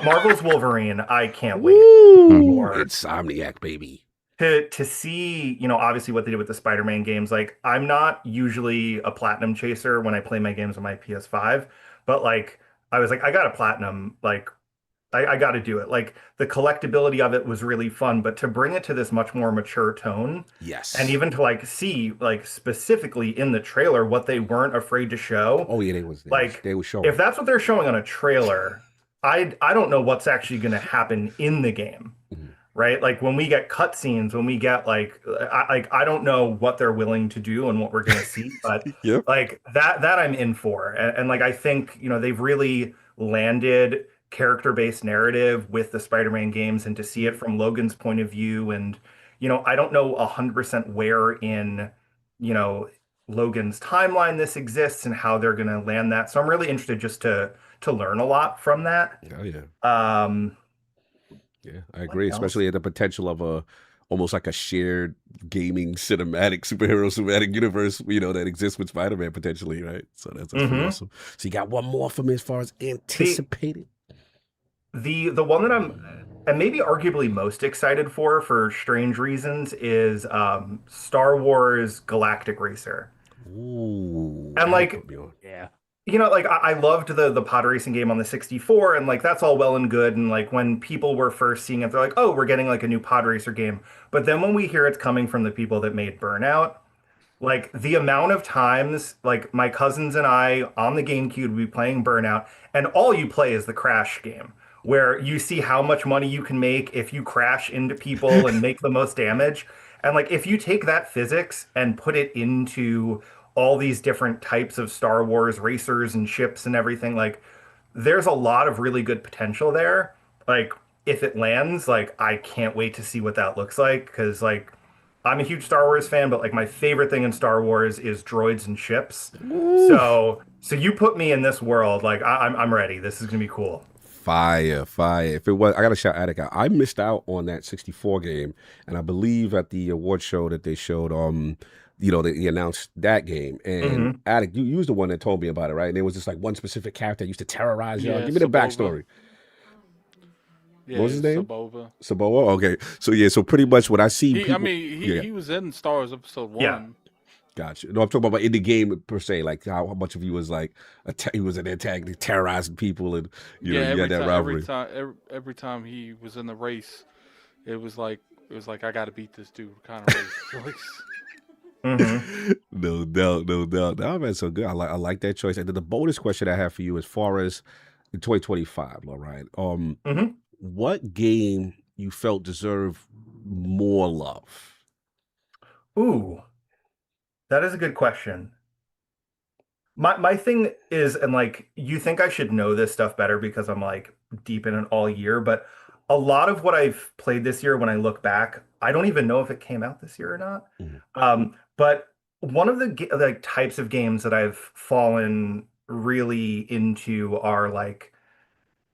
Marvel's Wolverine, I can't wait Woo! for Insomniac, baby. to see, obviously what they did with the Spider-Man games. Like, I'm not usually a platinum chaser when I play my games on my PS5, but like I was like, I got a platinum, like I got to do it. Like the collectability of it was really fun, but to bring it to this much more mature tone, Yes. and even to like see like specifically in the trailer what they weren't afraid to show. Oh yeah, they were showing. If that's what they're showing on a trailer, I don't know what's actually going to happen in the game. Right? Like when we get cutscenes, when we get like I don't know what they're willing to do and what we're going to see, but Yep. like that I'm in for. And like I think, they've really landed character-based narrative with the Spider-Man games, and to see it from Logan's point of view, and I don't know 100% where in Logan's timeline this exists and how they're going to land that. So I'm really interested just to learn a lot from that. Oh yeah. Yeah, I agree, else? especially the potential of almost like a shared gaming superhero cinematic universe, that exists with Spider-Man potentially, right? So that's pretty awesome. So you got one more for me as far as anticipated. The one that I'm maybe arguably most excited for strange reasons is Star Wars Galactic Racer. Ooh. And like, Yeah. Like I loved the pod racing game on the 64, and like that's all well and good. And like when people were first seeing it, they're like, "Oh, we're getting like a new pod racer game." But then when we hear it's coming from the people that made Burnout, like the amount of times, like my cousins and I on the GameCube would be playing Burnout, and all you play is the crash game, where you see how much money you can make if you crash into people and make the most damage. And like if you take that physics and put it into all these different types of Star Wars racers and ships and everything, like there's a lot of really good potential there. Like if it lands, like I can't wait to see what that looks like because like I'm a huge Star Wars fan, but like my favorite thing in Star Wars is droids and ships. So you put me in this world, like I'm ready. This is gonna be cool. Fire, fire. If it was, I gotta shout Attic out. I missed out on that 64 game, and I believe at the award show that they showed, they announced that game. And Attic, you was the one that told me about it, right? And there was just like one specific character that used to terrorize y'all. Yeah, Give me the Sabova. backstory. Yeah, What was his name? Sabova. Saboa? Okay. So pretty much what I see. He was in Star Wars Episode 1. Yeah. Gotcha. No, I'm talking about in the game per se, like how much of you was like he was an antagonist, terrorizing people, and you had that rivalry. Every time he was in the race, it was like I got to beat this dude kind of race. No doubt. Oh, man, so good. I like that choice. And then the bonus question I have for you, as far as in 2025, all right. What game you felt deserved more love? Ooh, that is a good question. My thing is, and like you think I should know this stuff better because I'm like deep in it all year, but a lot of what I've played this year, when I look back, I don't even know if it came out this year or not. But one of the like types of games that I've fallen really into are like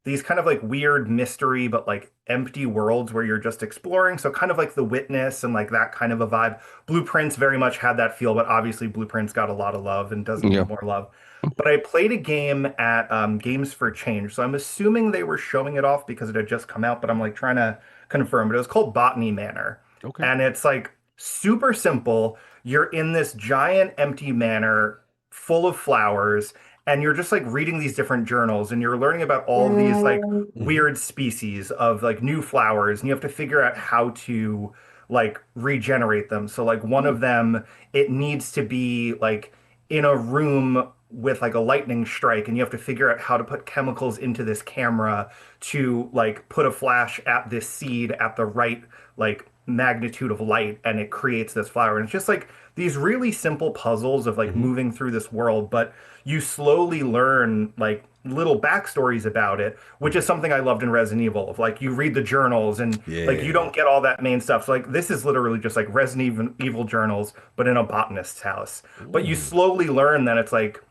these kind of like weird mystery, but like empty worlds where you're just exploring. So kind of like The Witness and like that kind of a vibe. Blueprints very much had that feel, but obviously Blueprints got a lot of love and doesn't Yeah. need more love. But I played a game at Games for Change. So I'm assuming they were showing it off because it had just come out, but I'm like trying to confirm. But it was called Botany Manor. Okay. And it's like super simple. You're in this giant empty manor full of flowers, and you're just like reading these different journals, and you're learning about all these like weird species of like new flowers, and you have to figure out how to like regenerate them. So like one of them, it needs to be like in a room with like a lightning strike, and you have to figure out how to put chemicals into this camera to like put a flash at this seed at the right like magnitude of light, and it creates this flower. And it's just like these really simple puzzles of like moving through this world, but you slowly learn like little backstories about it, which is something I loved in Resident Evil. Of like you read the journals and like you don't get all that main stuff. So like this is literally just like Resident Evil journals, but in a botanist's house. But you slowly learn that it's like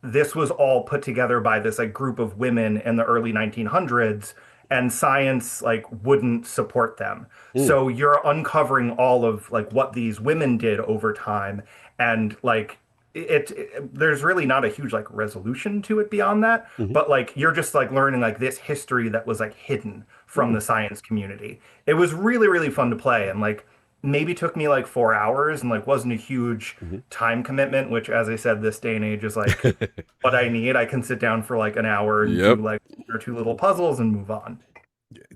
this was all put together by this like group of women in the early 1900s, and science like wouldn't support them. So you're uncovering all of like what these women did over time, and like there's really not a huge like resolution to it beyond that, but like you're just like learning like this history that was like hidden from the science community. It was really really fun to play, and like maybe took me like 4 hours, and like wasn't a huge time commitment, which as I said, this day and age is like what I need. I can sit down for like an hour and do like one or two little puzzles and move on.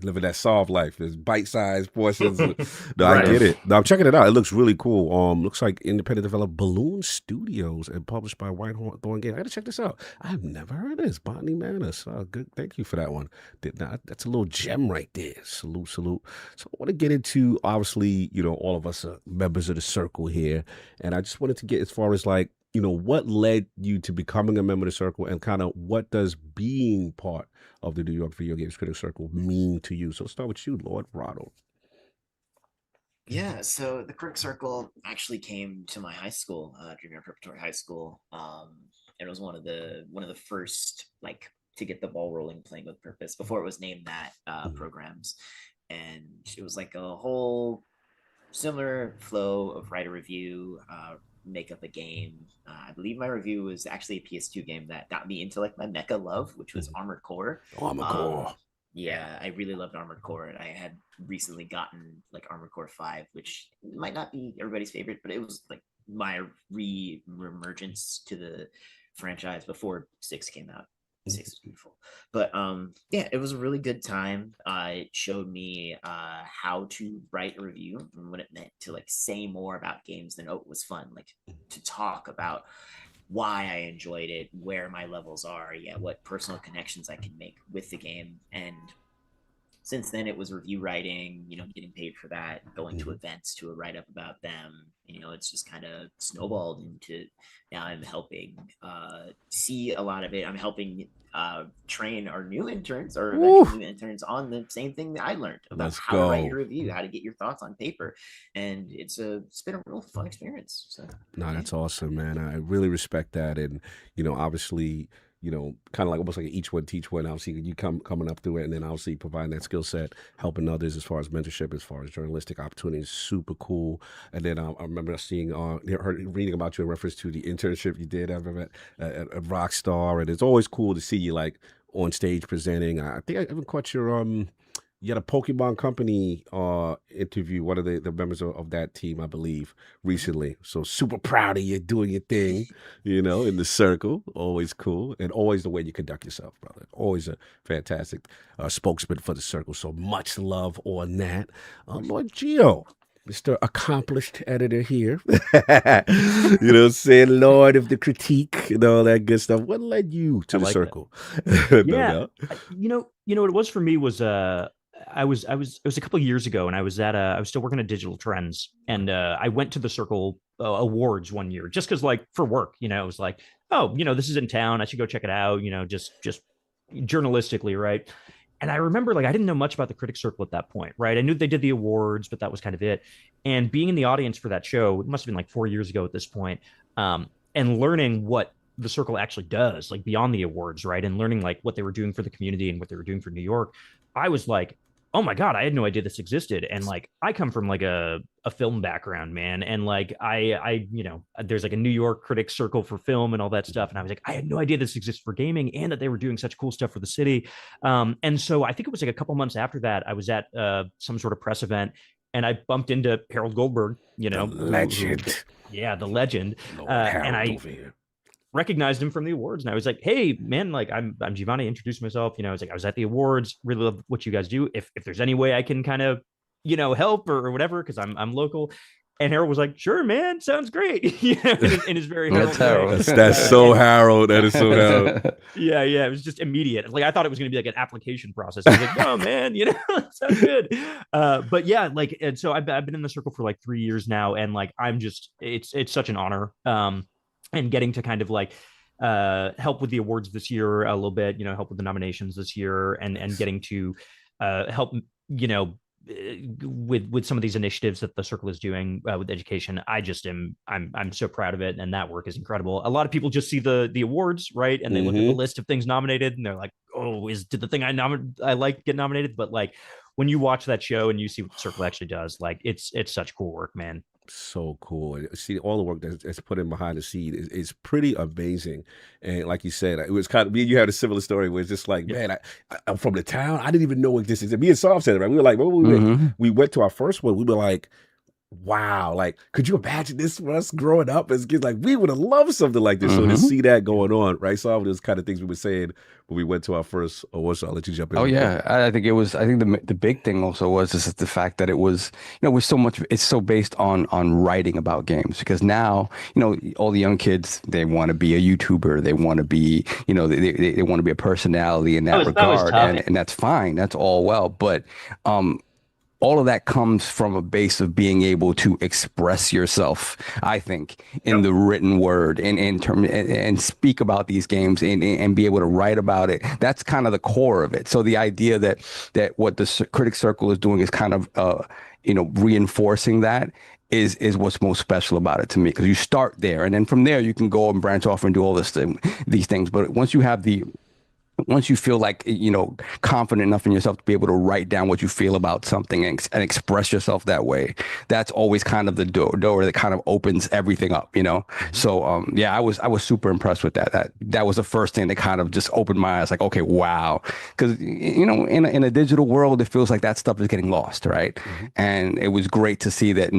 Living that soft life. There's bite-sized portions. No, I get it. No, I'm checking it out. It looks really cool. Looks like independent developer Balloon Studios and published by Whitehorn Games. I gotta check this out. I've never heard of this. Botany Manor. So good. Thank you for that one. That's a little gem right there. Salute. So I want to get into, obviously, all of us are members of the circle here. And I just wanted to get as far as like, what led you to becoming a member of the circle, and kind of what does being part of the New York Video Games Critics Circle mean to you? So let's start with you, Lord Ronald. Yeah, so the Critic Circle actually came to my high school, Junior Preparatory High School. It was one of the first like to get the ball rolling, playing with purpose, before it was named that programs. And it was like a whole similar flow of write a review, make up a game. I believe my review was actually a PS2 game that got me into like my mecha love, which was Armored Core. Armored Core. Yeah, I really loved Armored Core, and I had recently gotten like Armored Core 5, which might not be everybody's favorite, but it was like my re-emergence to the franchise before 6 came out. 6 was beautiful. But yeah, it was a really good time. It showed me how to write a review and what it meant to like say more about games than it was fun, like to talk about why I enjoyed it, where my levels are, what personal connections I can make with the game. And since then it was review writing, getting paid for that, going to events to write up about them. It's just kind of snowballed into now I'm helping see a lot of it. I'm helping train our new interns or eventually new interns on the same thing that I learned about how to write your review, how to get your thoughts on paper. And it's been a real fun experience. So that's awesome, man. I really respect that. And, obviously, kind of like almost like an each one teach one. Obviously, you coming up through it, and then obviously providing that skill set, helping others as far as mentorship, as far as journalistic opportunities, super cool. And then I remember seeing, reading about you in reference to the internship you did at Rockstar, and it's always cool to see you like on stage presenting. I think I even caught your you had a Pokemon Company interview, one of the members of that team, I believe, recently. So super proud of you doing your thing, in the circle. Always cool. And always the way you conduct yourself, brother. Always a fantastic spokesman for the circle. So much love on that. Lord Gio, Mr. Accomplished Editor here. Saying Lord of the Critique and all that good stuff. What led you to the circle? Yeah. What it was for me was it was a couple of years ago, and I was still working at Digital Trends, and I went to the Circle Awards one year just because, like, for work, it was like, oh, this is in town, I should go check it out, just journalistically, right? And I remember, like, I didn't know much about the Critic Circle at that point, right? I knew they did the awards, but that was kind of it. And being in the audience for that show, it must have been like 4 years ago at this point, and learning what the Circle actually does, like beyond the awards, right? And learning like what they were doing for the community and what they were doing for New York, I was like, oh my God, I had no idea this existed. And like, I come from like a film background, man. And like, I there's like a New York Critics Circle for film and all that stuff. And I was like, I had no idea this exists for gaming and that they were doing such cool stuff for the city. And so I think it was like a couple months after that, I was at some sort of press event, and I bumped into Harold Goldberg, the legend. The legend. And I recognized him from the awards, and I was like, hey man, like I'm Giovanni, introduced myself, I was like, I was at the awards, really love what you guys do, if there's any way I can kind of help or whatever, because I'm local. And Harold was like, sure man, sounds great. in his very Harold way. That's so Harold. That is so Harold. Yeah, it was just immediate. Like, I thought it was going to be like an application process. I was like, no man, sounds good. But yeah, like, and so I've been in the circle for like 3 years now, and like, I'm just, it's such an honor. And getting to kind of like help with the awards this year a little bit, help with the nominations this year, and getting to help, with some of these initiatives that the circle is doing with education. I'm so proud of it, and that work is incredible. A lot of people just see the awards, right, and they look at the list of things nominated, and they're like, oh, did the thing I like get nominated? But like, when you watch that show and you see what the circle actually does, like, it's such cool work, man. So cool. See, all the work that's put in behind the scene is pretty amazing. And like you said, it was kind of, me and you had a similar story where it's just like, man, I'm from the town. I didn't even know this existed. Me and Soft said it, right? We were like, we went to our first one, we were like, wow, like, could you imagine this for us growing up as kids? Like, we would have loved something like this. So to see that going on, right? So all of those kind of things we were saying when we went to our first award show. I'll let you jump in. Oh yeah, I think the big thing also was just the fact that it was, it's so based on writing about games, because now, all the young kids, they want to be a YouTuber, they want to be, they want to be a personality in that regard, and that's fine, that's all well, but all of that comes from a base of being able to express yourself, I think, in the written word, and speak about these games and be able to write about it. That's kind of the core of it. So the idea that what the Critic Circle is doing is kind of reinforcing that is what's most special about it to me, because you start there, and then from there you can go and branch off and do all these things. But once you have the once you feel like, confident enough in yourself to be able to write down what you feel about something and express yourself that way, that's always kind of the door that kind of opens everything up, So yeah, I was super impressed with that. That was the first thing that kind of just opened my eyes, like, okay, wow. Because in a digital world, it feels like that stuff is getting lost, right? And it was great to see that,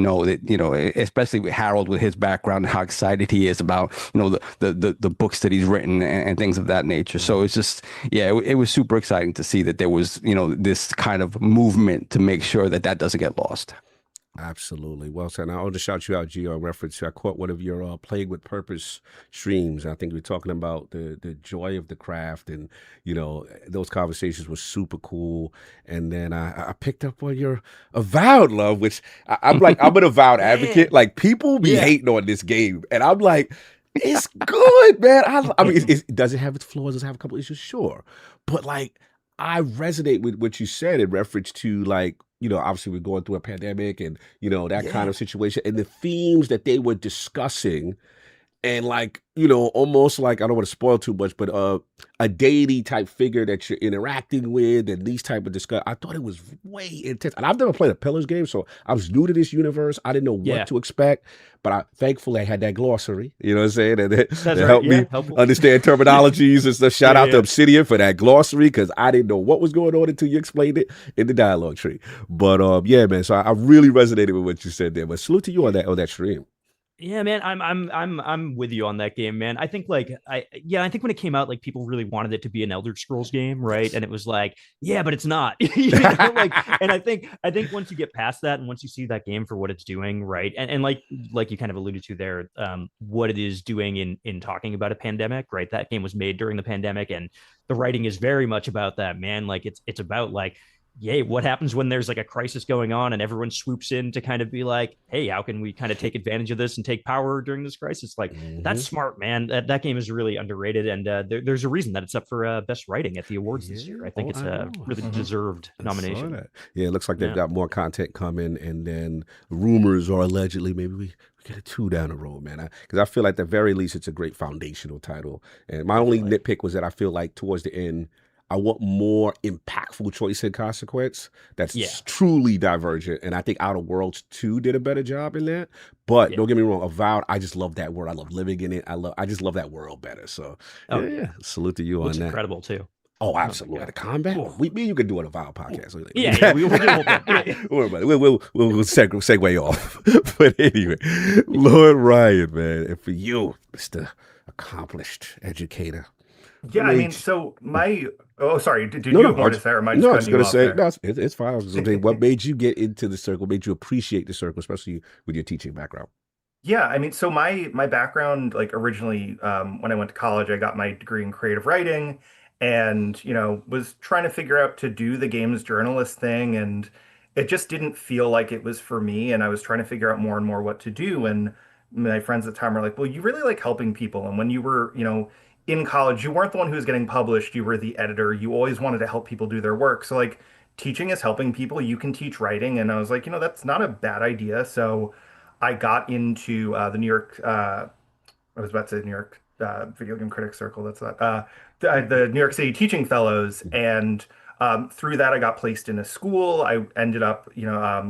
especially with Harold, with his background and how excited he is about, the books that he's written and things of that nature. So it's just, yeah, it was super exciting to see that there was, this kind of movement to make sure that doesn't get lost. Absolutely. Well said. Now, I'll just shout you out, Gio, in reference to, I caught one of your Playing with Purpose streams. I think we were talking about the joy of the craft, and, those conversations were super cool. And then I picked up on your Avowed love, which I'm like, I'm an Avowed advocate. Like, people be hating on this game. And I'm like, it's good, man. I mean, does it have its flaws? Does it have a couple issues? Sure. But, like, I resonate with what you said in reference to, like, obviously we're going through a pandemic and, that kind of situation, and the themes that they were discussing, and like, almost like, I don't want to spoil too much, but a deity type figure that you're interacting with, and these type of discuss. I thought it was way intense. And I've never played a Pillars game, so I was new to this universe. I didn't know what to expect, but thankfully I had that glossary, you know what I'm saying? And it helped me understand terminologies and stuff. Shout out to Obsidian for that glossary, because I didn't know what was going on until you explained it in the dialogue tree. But yeah, man, so I really resonated with what you said there. But salute to you on that stream. Yeah, man, I'm with you on that game, man. I think I think when it came out, like, people really wanted it to be an Elder Scrolls game, right? And it was like, yeah, but it's not. And I think once you get past that, and once you see that game for what it's doing, right? And like you kind of alluded to there, what it is doing in talking about a pandemic, right? That game was made during the pandemic, and the writing is very much about that, man. Like, it's about, like, yay, what happens when there's like a crisis going on and everyone swoops in to kind of be like, hey, how can we kind of take advantage of this and take power during this crisis? Like, that's smart, man. That game is really underrated, and there's a reason that it's up for best writing at the awards this year. I think it's a really deserved nomination. Yeah, it looks like they've got more content coming, and then rumors are allegedly maybe we get a 2 down the road, man. Because I feel like at the very least it's a great foundational title. And my only nitpick was that I feel like towards the end, I want more impactful choice and consequence that's truly divergent. And I think Outer Worlds 2 did a better job in that. But don't get me wrong, Avowed, I just love that world. I love living in it. I just love that world better. So salute to you on that. Incredible too. Oh, absolutely. The combat. You can do an Avowed podcast. We'll do it. We'll segue off. But anyway, Lord Ryan, man. And for you, Mr. Accomplished Educator. Yeah, I mean, so sorry, did you want to say, or am I just I was going to say, no, it's fine. I was going to say, what made you get into the circle, made you appreciate the circle, especially with your teaching background? Yeah, I mean, so my background, like, originally, when I went to college, I got my degree in creative writing, and, was trying to figure out to do the games journalist thing, and it just didn't feel like it was for me, and I was trying to figure out more and more what to do, and my friends at the time were like, well, you really like helping people, and when you were, in college, you weren't the one who was getting published, you were the editor. You always wanted to help people do their work. So, like, teaching is helping people. You can teach writing. And I was like, that's not a bad idea. So I got into the New York, I was about to say New York Video Game Critics Circle. That's not, the New York City Teaching Fellows. And through that, I got placed in a school. I ended up,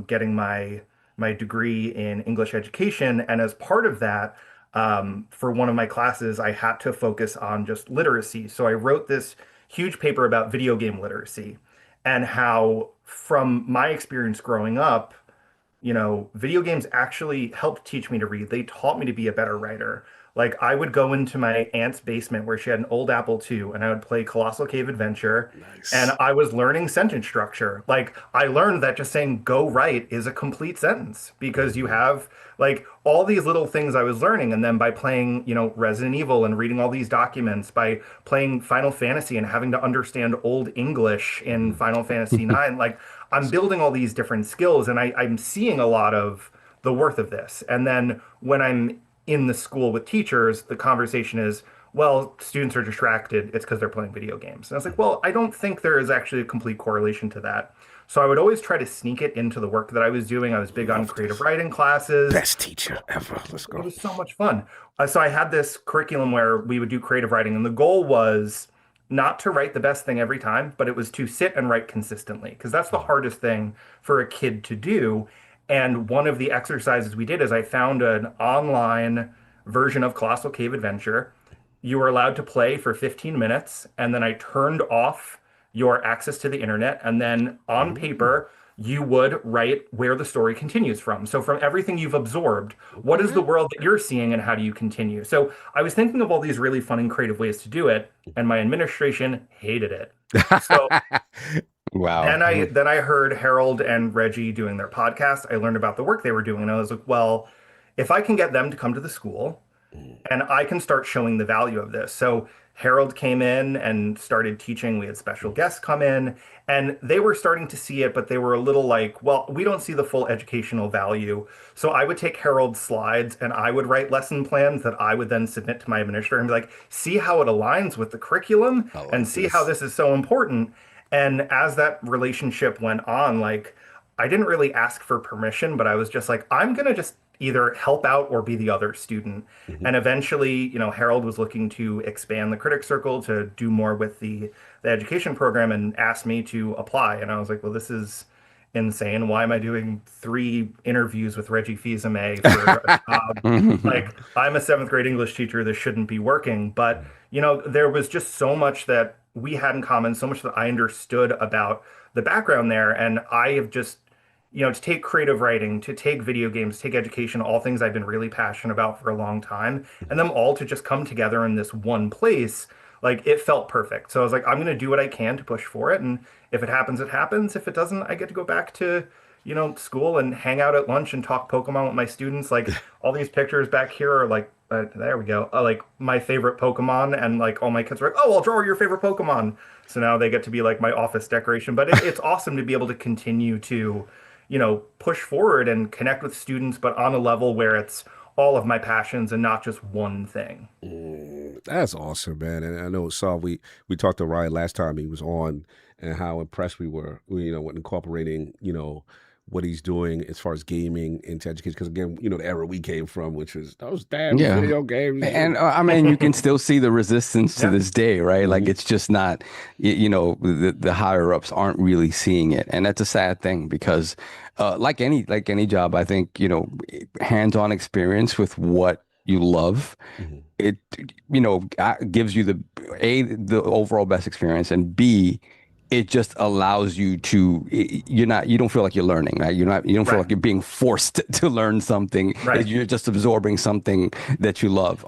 getting my degree in English education. And as part of that, for one of my classes, I had to focus on just literacy. So I wrote this huge paper about video game literacy and how, from my experience growing up, video games actually helped teach me to read. They taught me to be a better writer. Like, I would go into my aunt's basement where she had an old Apple II, and I would play Colossal Cave Adventure. Nice. And I was learning sentence structure. Like, I learned that just saying go right is a complete sentence, because you have, like, all these little things I was learning. And then by playing, Resident Evil and reading all these documents, by playing Final Fantasy and having to understand Old English in Final Fantasy IX, like, I'm building all these different skills, and I'm seeing a lot of the worth of this. And then when I'm in the school with teachers, the conversation is, well, students are distracted. It's because they're playing video games. And I was like, well, I don't think there is actually a complete correlation to that. So I would always try to sneak it into the work that I was doing. I was big on creative writing classes. Best teacher ever. Let's go. It was so much fun. So I had this curriculum where we would do creative writing, and the goal was not to write the best thing every time, but it was to sit and write consistently, because that's the hardest thing for a kid to do. And one of the exercises we did is I found an online version of Colossal Cave Adventure. You were allowed to play for 15 minutes, and then I turned off your access to the internet. And then on paper, you would write where the story continues from. So, from everything you've absorbed, what is the world that you're seeing, and how do you continue? So, I was thinking of all these really fun and creative ways to do it, and my administration hated it. So, Wow. then I heard Harold and Reggie doing their podcast. I learned about the work they were doing, and I was like, well, if I can get them to come to the school and I can start showing the value of this. So Harold came in and started teaching. We had special guests come in, and they were starting to see it, but they were a little like, well, we don't see the full educational value. So I would take Harold's slides and I would write lesson plans that I would then submit to my administrator and be like, see how it aligns with the curriculum and see how this is so important. And as that relationship went on, like, I didn't really ask for permission, but I was just like, I'm going to just either help out or be the other student. And eventually, Harold was looking to expand the Critic Circle to do more with the education program and asked me to apply. And I was like, well, this is insane. Why am I doing 3 interviews with Reggie Fils-Aimé for a job? Like, I'm a 7th grade English teacher. This shouldn't be working. But, there was just so much that we had in common, so much that I understood about the background there. And I have just, to take creative writing, to take video games, take education, all things I've been really passionate about for a long time, and them all to just come together in this one place, like, it felt perfect. So I was like, I'm going to do what I can to push for it. And if it happens, it happens. If it doesn't, I get to go back to, school and hang out at lunch and talk Pokemon with my students. Like, all these pictures back here are like, there we go. Like, my favorite Pokemon, and like all my kids are like, oh, I'll draw your favorite Pokemon. So now they get to be like my office decoration. But it's awesome to be able to continue to, push forward and connect with students, but on a level where it's all of my passions and not just one thing. That's awesome, man. And I know, Saul, we talked to Ryan last time he was on, and how impressed we were, with incorporating, what he's doing as far as gaming into education. Because again, the era we came from, which was those damn video games. And I mean, you can still see the resistance to this day, right? Like, it's just not, the higher ups aren't really seeing it, and that's a sad thing, because like any job, I think, hands-on experience with what you love, it gives you the overall best experience, and B, it just allows you to, you don't feel like you're learning, right? You don't feel like you're being forced to learn something. Right. You're just absorbing something that you love.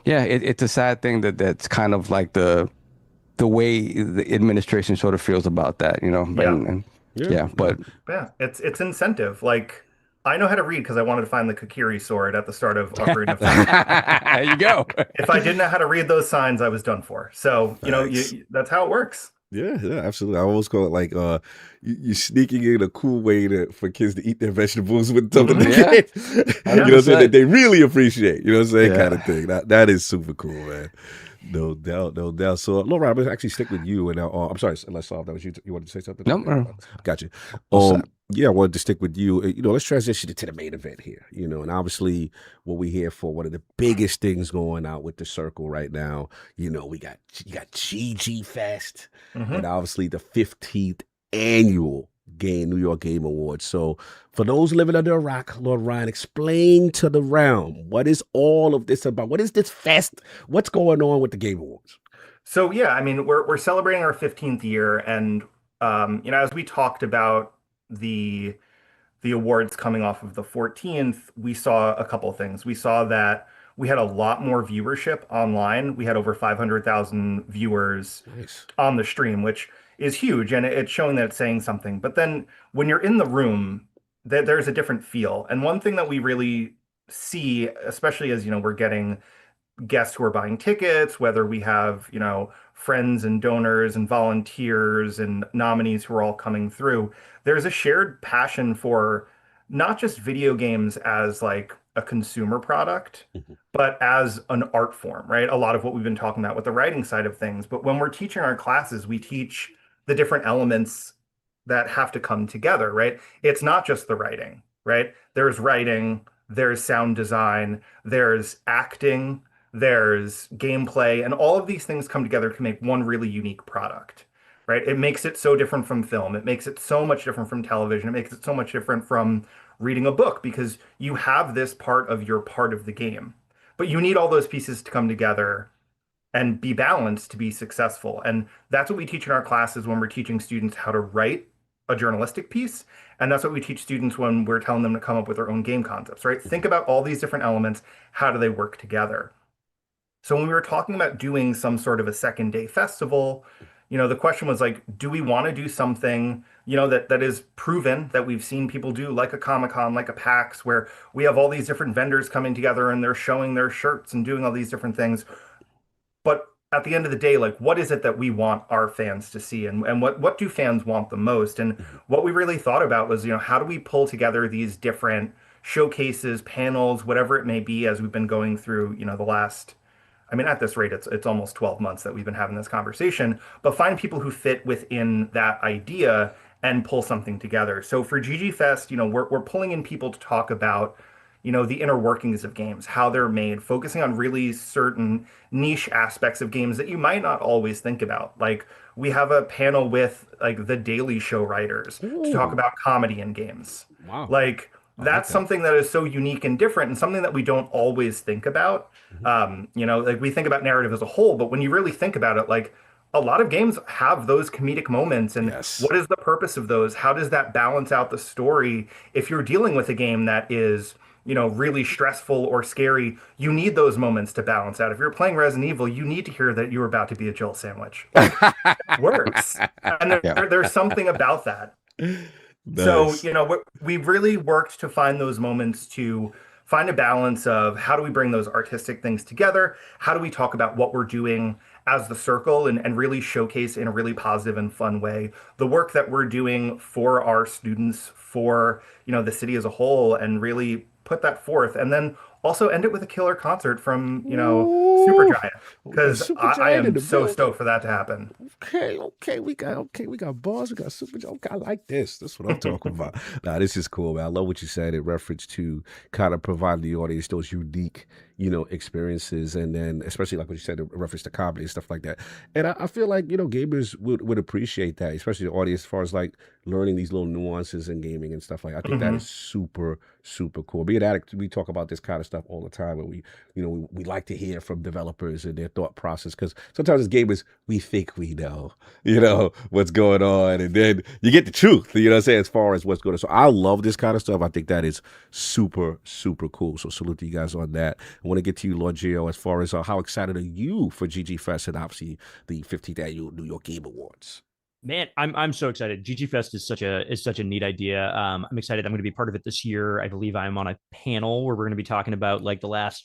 It's a sad thing that's kind of like the way the administration sort of feels about that, but Yeah, it's incentive. Like, I know how to read because I wanted to find the Kokiri sword at the start of Ocarina of Time. there you go. If I didn't know how to read those signs, I was done for. So, that's how it works. Yeah, absolutely. I always call it like you sneaking in a cool way for kids to eat their vegetables with something they get. What I'm saying, that they really appreciate. You know what I'm saying? Kind of thing. That is super cool, man. No doubt, no doubt. So, Laura, I'm gonna actually stick with you, and I'm sorry, unless that was you. You wanted to say something? No. Got you. Yeah, I wanted to stick with you. Let's transition to the main event here. And obviously, what we're here for, one of the biggest things going out with the circle right now. You got GG Fest, and obviously the 15th annual New York Game Awards. So, for those living under a rock, Lord Ryan, explain to the realm, what is all of this about? What is this fest? What's going on with the Game Awards? So, yeah, I mean, we're celebrating our 15th year, and as we talked about the awards coming off of the 14th, we saw a couple things. We saw that we had a lot more viewership online. We had over 500,000 viewers on the stream, which is huge, and it's showing that it's saying something. But then when you're in the room, there's a different feel. And one thing that we really see, especially as we're getting guests who are buying tickets, whether we have friends and donors and volunteers and nominees who are all coming through, there's a shared passion for not just video games as like a consumer product, but as an art form, right? A lot of what we've been talking about with the writing side of things. But when we're teaching our classes, we teach the different elements that have to come together, right? It's not just the writing, right? There's writing, there's sound design, there's acting, there's gameplay, and all of these things come together to make one really unique product, right? It makes it so different from film. It makes it so much different from television. It makes it so much different from reading a book because you have this part of your part of the game. But you need all those pieces to come together and be balanced to be successful. And that's what we teach in our classes when we're teaching students how to write a journalistic piece. And that's what we teach students when we're telling them to come up with their own game concepts, right? Think about all these different elements. How do they work together? So when we were talking about doing some sort of a second day festival, the question was like, do we want to do something, that is proven that we've seen people do, like a Comic-Con, like a PAX, where we have all these different vendors coming together and they're showing their shirts and doing all these different things. But at the end of the day, like, what is it that we want our fans to see, and what do fans want the most? And what we really thought about was, how do we pull together these different showcases, panels, whatever it may be, as we've been going through, the last, at this rate, it's almost 12 months that we've been having this conversation, but find people who fit within that idea and pull something together. So for GG Fest, we're pulling in people to talk about, the inner workings of games, how they're made, focusing on really certain niche aspects of games that you might not always think about. Like, we have a panel with like the Daily Show writers to talk about comedy in games. Wow. Like, that's something that is so unique and different and something that we don't always think about. Like, we think about narrative as a whole, but when you really think about it, like, a lot of games have those comedic moments, and what is the purpose of those? How does that balance out the story? If you're dealing with a game that is, really stressful or scary, you need those moments to balance out. If you're playing Resident Evil, you need to hear that you're about to be a Jill sandwich. Like, it works. And there's something about that. Nice. So, we really worked to find those moments, to find a balance of how do we bring those artistic things together? How do we talk about what we're doing as the circle and really showcase in a really positive and fun way the work that we're doing for our students, for, the city as a whole, and really put that forth. And then also end it with a killer concert from, Supergiant, because I am so stoked for that to happen. Okay, we got bars, we got Supergiant. Okay, I like this. That's what I'm talking about. Nah, this is cool, man. I love what you said in reference to kind of providing the audience those unique, experiences, and then especially like what you said in reference to comedy and stuff like that. And I feel like, gamers would appreciate that, especially the audience, as far as like learning these little nuances in gaming and stuff like that. I think that is super, super cool. Being an addict, we talk about this kind of stuff all the time, and we like to hear from developers and their thought process, because sometimes as gamers, we think we know, what's going on, and then you get the truth, what I'm saying, as far as what's going on. So I love this kind of stuff. I think that is super, super cool. So salute to you guys on that. I want to get to you, Lord Gio, as far as how excited are you for GG Fest and obviously the 15th Annual New York Game Awards? Man, I'm so excited. GG Fest is such a neat idea. I'm excited. I'm going to be part of it this year. I believe I'm on a panel where we're going to be talking about like the last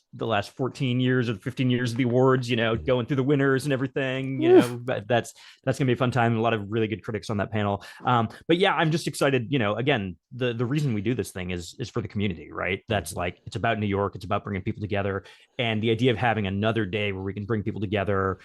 14 years or 15 years of the awards, going through the winners and everything. But that's going to be a fun time. A lot of really good critics on that panel. But yeah, I'm just excited. Again, the reason we do this thing is for the community, right? That's like, it's about New York. It's about bringing people together, and the idea of having another day where we can bring people together,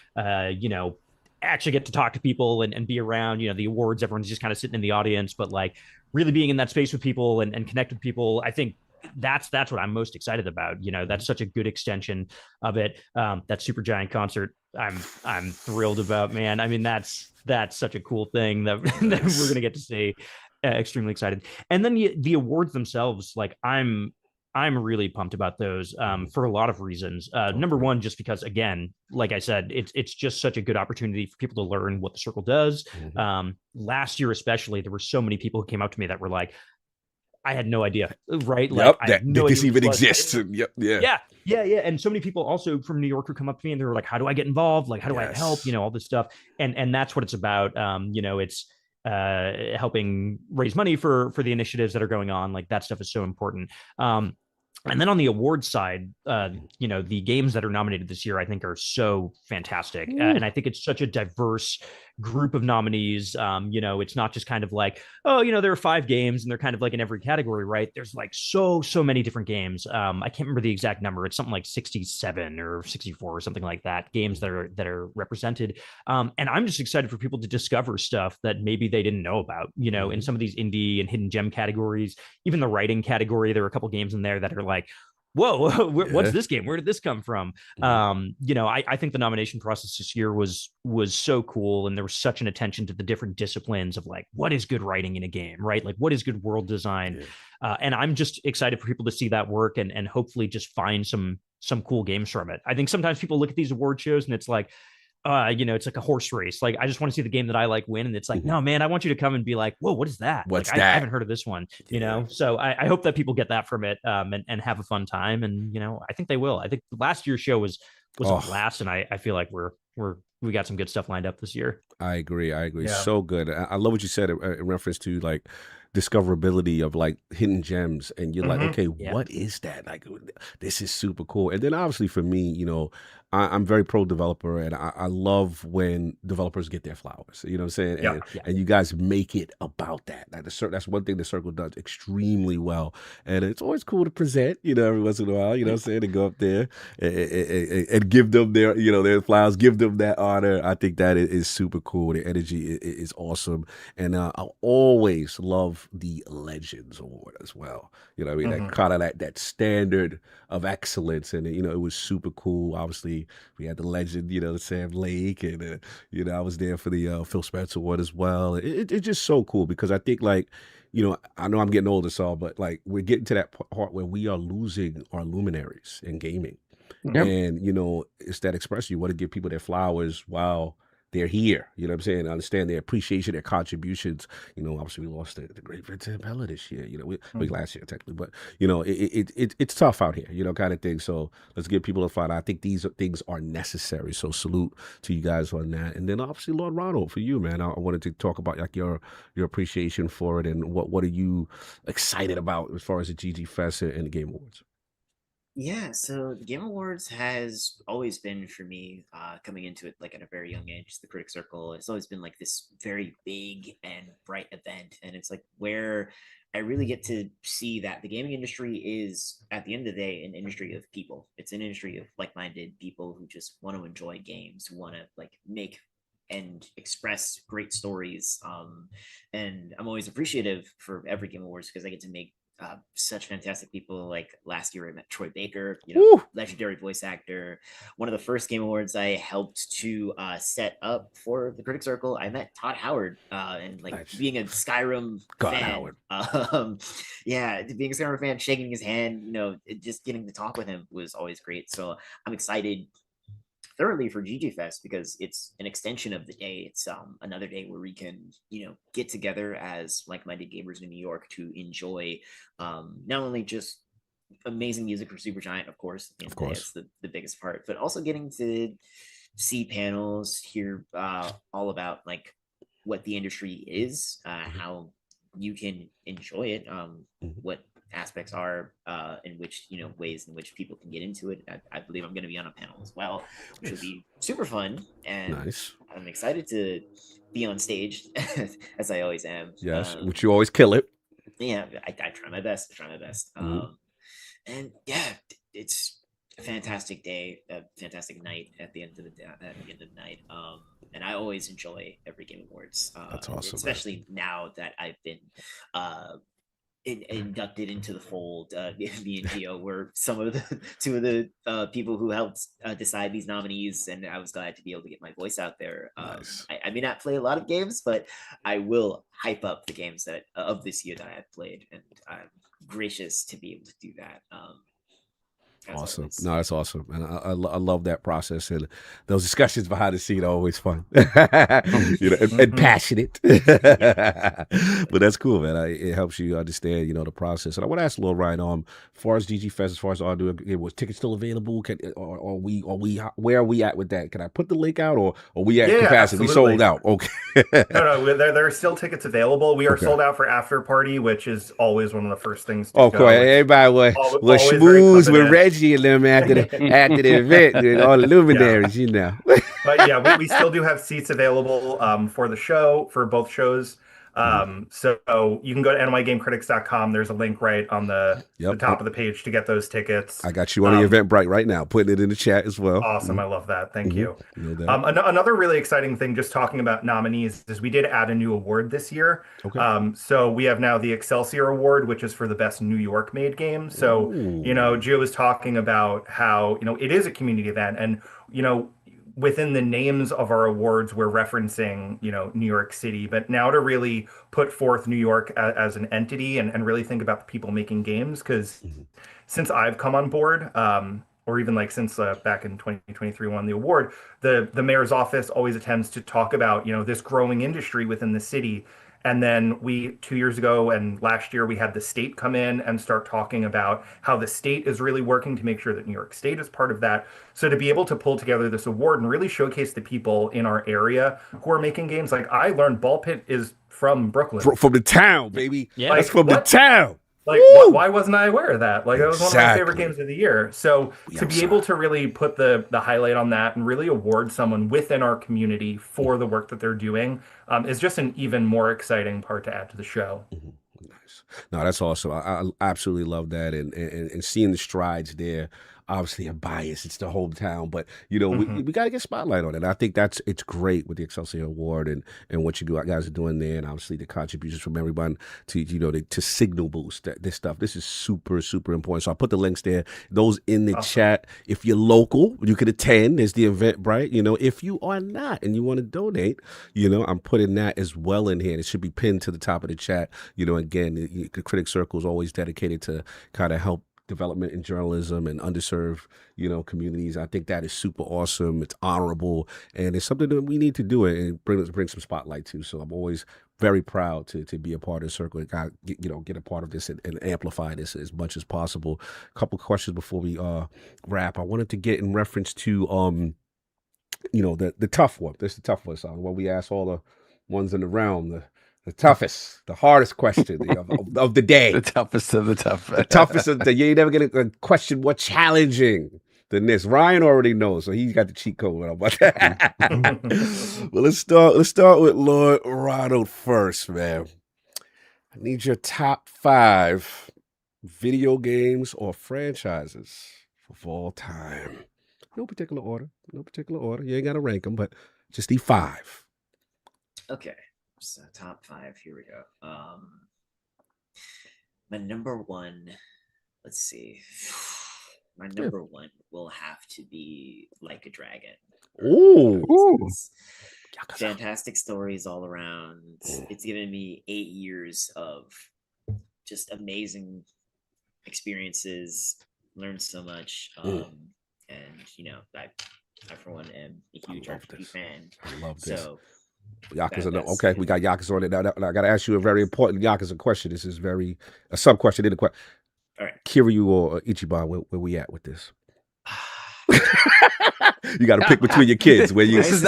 actually get to talk to people and be around, the awards, everyone's just kind of sitting in the audience, but like really being in that space with people and connect with people. I think that's what I'm most excited about. That's such a good extension of it. That Supergiant concert, I'm thrilled about, man. I mean, that's such a cool thing that, that we're going to get to see. Extremely excited. And then the awards themselves, like I'm really pumped about those for a lot of reasons. Number one, just because, again, like I said, it's just such a good opportunity for people to learn what the circle does. Last year, especially, there were so many people who came up to me that were like, I had no idea, right? Like, that this even exists. Yeah. And so many people also from New York who come up to me and they're like, how do I get involved? Like, how do I help? All this stuff. And that's what it's about. It's helping raise money for the initiatives that are going on. Like, that stuff is so important. And then on the awards side, the games that are nominated this year, I think, are so fantastic. And I think it's such a diverse group of nominees. It's not just kind of like, there are 5 games and they're kind of like in every category, right? There's like so many different games. I can't remember the exact number. It's something like 67 or 64 or something like that, games that are represented. And I'm just excited for people to discover stuff that maybe they didn't know about, in some of these indie and hidden gem categories. Even the writing category, there are a couple games in there that are like whoa, what's Yeah. this game? Where did this come from? You know, I think the nomination process this year was so cool, and there was such an attention to the different disciplines of like, what is good writing in a game, right? Like, what is good world design? And I'm just excited for people to see that work and hopefully just find some cool games from it. I think sometimes people look at these award shows and it's like, you know, it's like a horse race. Like, I just want to see the game that I like win. And it's like, no, man, I want you to come and be like, whoa, what is that? What's like, that? I haven't heard of this one, you know? So I hope that people get that from it and have a fun time. And, you know, I think they will. I think last year's show was a blast. And I feel like we got some good stuff lined up this year. I agree. Yeah. So good. I love what you said in reference to like discoverability of like hidden gems, and you're like, okay, what is that? Like, this is super cool. And then obviously for me, you know, I'm very pro developer, and I love when developers get their flowers. You know what I'm saying? And you guys make it about that. Like that's one thing the circle does extremely well, and it's always cool to present. You know, every once in a while, you know what I'm saying, to go up there and give them their, you know, their flowers, give them that honor. I think that is super cool. The energy is awesome, and I always love the Legends Award as well. You know what I mean? That kind of that standard of excellence, and you know, it was super cool. Obviously, we had the legend, you know, Sam Lake, and you know, I was there for the Phil Spencer Award as well. It's just so cool because I think, like, you know I'm getting older, Saul, but like we're getting to that part where we are losing our luminaries in gaming, and you know, it's that expression. You want to give people their flowers while they're here. You know what I'm saying? I understand their appreciation, their contributions. You know, obviously we lost the great Vincent Bella this year. You know, we last year technically, but you know, it's tough out here. You know, kind of thing. So let's give people a fight. I think these things are necessary. So salute to you guys on that. And then obviously, Lord Ronald, for you, man, I wanted to talk about like your appreciation for it, and what are you excited about as far as the GG Fest and the Game Awards? Yeah, so the Game Awards has always been for me, coming into it like at a very young age, the Critic Circle. It's always been like this very big and bright event, and it's like where I really get to see that the gaming industry is, at the end of the day, an industry of people. It's an industry of like-minded people who just want to enjoy games, who want to like make and express great stories. And I'm always appreciative for every Game Awards because I get to make such fantastic people. Like last year I met Troy Baker, you know, legendary voice actor. One of the first Game Awards I helped to set up for the Critic Circle, I met Todd Howard, and like being a Skyrim fan, being a Skyrim fan, shaking his hand, you know, just getting to talk with him was always great. So I'm excited thoroughly for GG Fest because it's an extension of the day. It's another day where we can, you know, get together as like-minded gamers in New York to enjoy not only just amazing music from Supergiant, of course, it's the biggest part, but also getting to see panels, hear all about like what the industry is, how you can enjoy it, what aspects are in which, you know, ways in which people can get into it. I believe I'm going to be on a panel as well, which will be super fun, and I'm excited to be on stage as I always am. Yes, which you always kill it. Yeah, I try my best. And yeah, it's a fantastic day, a fantastic night at the end of the day, night. And I always enjoy every Game Awards. That's awesome, especially now that I've been inducted into the fold. Me and Gio were two of the people who helped decide these nominees, and I was glad to be able to get my voice out there. I may not play a lot of games, but I will hype up the games that of this year that I have played, and I'm gracious to be able to do that. Awesome. No, that's awesome. And I love that process, and those discussions behind the scene are always fun, you know, and passionate. But that's cool, man. It helps you understand, you know, the process. And I want to ask a little Ryan, as far as GG Fest, as far as was tickets still available? Where are we at with that? Can I put the link out, or are we at capacity? Absolutely. We sold out. Okay. No, there are still tickets available. We are sold out for After Party, which is always one of the first things to go. Cool. Everybody was schmooze with Reggie and them after the event, and all the luminaries, you know. But yeah, we still do have seats available for the show, for both shows. So you can go to nygamecritics.com. There's a link right on the top of the page to get those tickets. I got you on the Eventbrite right now, putting it in the chat as well. Awesome. I love that. Thank you. No doubt. Another really exciting thing, just talking about nominees, is we did add a new award this year. Okay. So we have now the Excelsior Award, which is for the best New York made game. So, Gio was talking about how, it is a community event, and, within the names of our awards, we're referencing, New York City, but now to really put forth New York as an entity and really think about the people making games. Because since I've come on board, or even like since back in 2023 won the award, the mayor's office always attempts to talk about, this growing industry within the city. And then 2 years ago and last year, we had the state come in and start talking about how the state is really working to make sure that New York State is part of that. So to be able to pull together this award and really showcase the people in our area who are making games, like I learned Ball Pit is from Brooklyn. From the town, baby. Yeah. That's from the town. Like, why wasn't I aware of that? Like, that was one of my favorite games of the year. So to be able to really put the highlight on that and really award someone within our community for the work that they're doing is just an even more exciting part to add to the show. Nice. No, that's awesome. I absolutely love that. And seeing the strides there. Obviously a bias, it's the hometown, but we got to get spotlight on it. I think it's great with the Excelsior Award and what you guys are doing there, and obviously the contributions from everyone to to signal boost this stuff. This is super, super important. So I put the links there, those in the chat. If you're local, you could attend. There's the Eventbrite. If you are not and you want to donate, I'm putting that as well in here. It should be pinned to the top of the chat. Again, the Critic Circle is always dedicated to kind of help development in journalism and underserved, communities. I think that is super awesome. It's honorable, and it's something that we need to do and bring some spotlight to. So I'm always very proud to be a part of the circle and get a part of this and amplify this as much as possible. A couple questions before we wrap. I wanted to get in reference to the tough one. This is the tough one, son. When we ask all the ones in the realm, the toughest, the hardest question of the day. The toughest of the tough. The toughest of the day. You ain't never get a question more challenging than this. Ryan already knows, so he's got the cheat code. About that. Well, let's start with Lord Ronald first, man. I need your top 5 video games or franchises of all time. No particular order. You ain't got to rank them, but just need 5. Okay. So top 5, here we go. My number 1, let's see. My number 1 will have to be Like a Dragon. Ooh. Fantastic stories all around. It's given me 8 years of just amazing experiences. Learned so much. And I for one am a huge RPG fan. I love this. So Yakuza, okay, we got Yakuza on it. Now I got to ask you a very important Yakuza question. This is a sub question in the question. All right, Kiryu or Ichiban, where we at with this? You got to pick between your kids. This is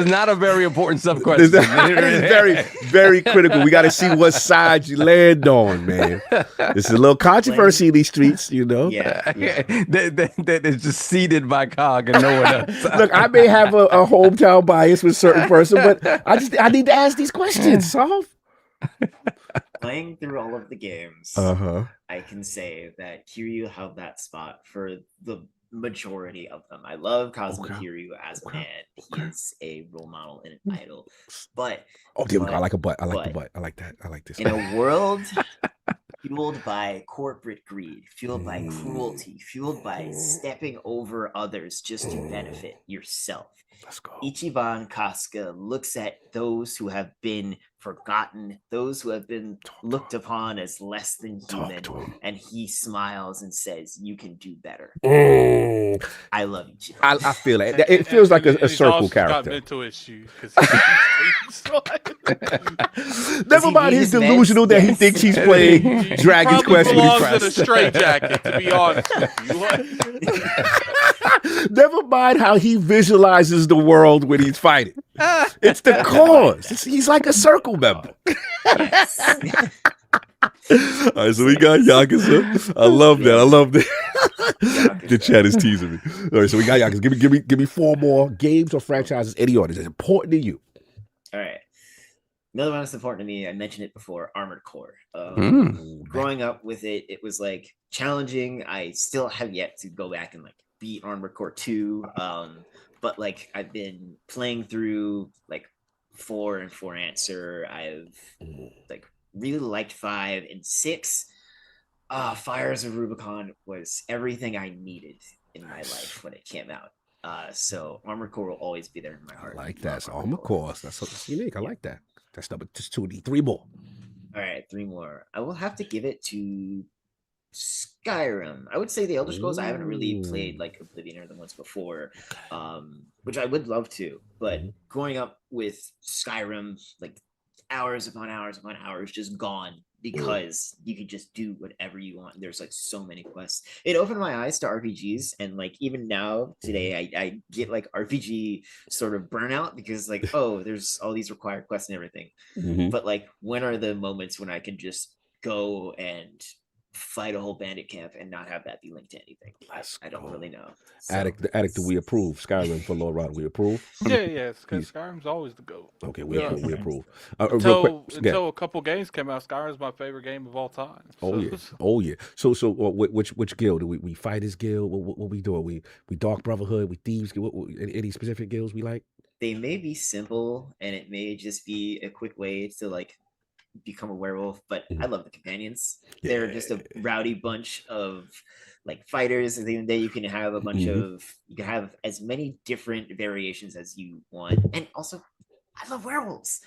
not a very important sub question. This is very, very critical. We got to see what side you land on, man. This is a little controversy in these streets, Yeah. That is just seeded by Cog and no one else. Look, I may have a hometown bias with a certain person, but I need to ask these questions. So. Playing through all of the games, I can say that Kiryu held that spot for the majority of them. I love Kazuma Kiryu as a man. He is a role model and an idol. But I like a butt. I like the butt. I like that. I like this. In a world fueled by corporate greed, fueled by cruelty, fueled by stepping over others just to benefit yourself. Let's go. Ichiban Kasuga looks at those who have been forgotten, those who have been looked upon as less than human, and he smiles and says, "You can do better." I love Ichiban. I feel it. It feels like a circle also character. Got mental issues. Never mind, he's delusional that he thinks he's playing Dragon's Quest. Belongs in a straitjacket, to be honest with you. Never mind how he visualizes the world when he's fighting. It's the cause. He's like a circle member. All right, so we got Yakuza. I love that. The chat is teasing me. All right, so we got Yakuza. Give me 4 more games or franchises. Any order that's important to you. All right. Another one that's important to me, I mentioned it before, Armored Core. Mm. Growing up with it, it was like challenging. I still have yet to go back and like beat Armored Core 2. But like I've been playing through like 4 and 4 Answer. I've like really liked 5 and 6. Fires of Rubicon was everything I needed in my life when it came out. So Armored Core will always be there in my heart. I like that. So Armored Core. That's unique. I like that. That's number just 2D. 3 more. All right, 3 more. I will have to give it to Skyrim. I would say the Elder Scrolls. I haven't really played like Oblivion or the ones before, which I would love to. But growing up with Skyrim, like hours upon hours upon hours just gone because you could just do whatever you want. There's like so many quests. It opened my eyes to RPGs, and like even now today I get like RPG sort of burnout because like, oh, there's all these required quests and everything. But like, when are the moments when I can just go and fight a whole bandit camp and not have that be linked to anything? I don't really know. So, Addict, do we approve? Skyrim for Lord Ronald, we approve? Yeah, because Skyrim's always the GOAT. Okay, we approve. Until a couple games came out, Skyrim's my favorite game of all time. Oh yeah. So which guild do we Fighters Guild? What we doing? We Dark Brotherhood? We Thieves? Any specific guilds we like? They may be simple, and it may just be a quick way to like become a werewolf, but I love the companions. They're just a rowdy bunch of like fighters. At the end of the day, you can have a bunch of, you can have as many different variations as you want. And also, I love werewolves.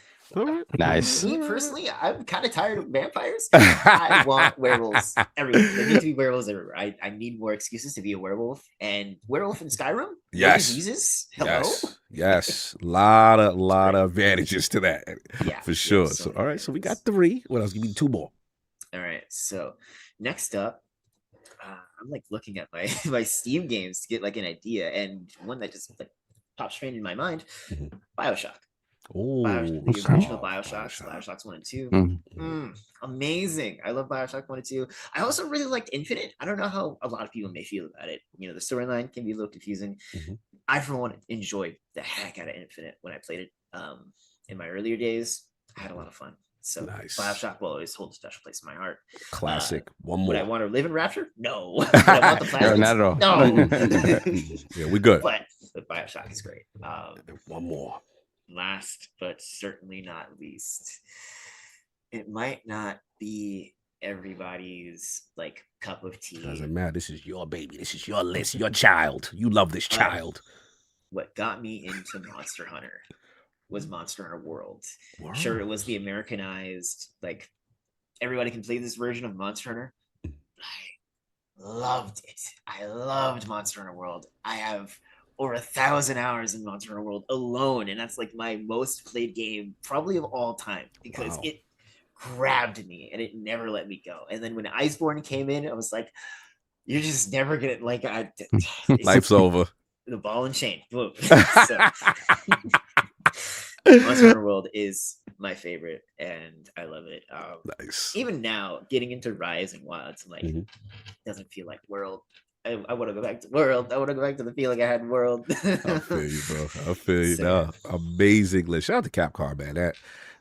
Nice. Me personally, I'm kind of tired of vampires. I want werewolves everywhere. There need to be werewolves everywhere. I need more excuses to be a werewolf. And werewolf in Skyrim? Yes. No diseases? Hello? Yes. Lot of advantages to that. Yeah. For sure. So So all right, so we got 3. What else? Give me 2 more. All right. So next up, I'm like looking at my my Steam games to get like an idea, and one that just like popped straight in my mind, BioShock. Oh, The original BioShocks 1 and 2. Amazing. I love BioShock 1 and 2. I also really liked Infinite. I don't know how a lot of people may feel about it. You know, the storyline can be a little confusing. I, for one, enjoyed the heck out of Infinite when I played it. In my earlier days, I had a lot of fun. So nice. BioShock will always hold a special place in my heart. Classic. One more. Would I want to live in Rapture? No. Would I want the planets? Not at all. No. Yeah, we good. But BioShock is great. One more. Last but certainly not least, it might not be everybody's like cup of tea. Doesn't matter. This is your baby. This is your list. Your child. You love this child. What got me into Monster Hunter was Monster Hunter World. Sure, it was the Americanized, like everybody can play this version of Monster Hunter. I loved it. I loved Monster Hunter World. I have over 1,000 hours in Monster Hunter World alone, and that's like my most played game probably of all time because it grabbed me and it never let me go. And then when Iceborne came in, I was like, you're just never gonna like life's over. The ball and chain. So, Monster Hunter World is my favorite, and I love it. Nice. Even now, getting into Rise and Wilds, I'm like, doesn't feel like World. I want to go back to World. I want to go back to the feeling I had in World. I feel you, bro. I feel you. No, amazing list. Shout out to Capcom, man.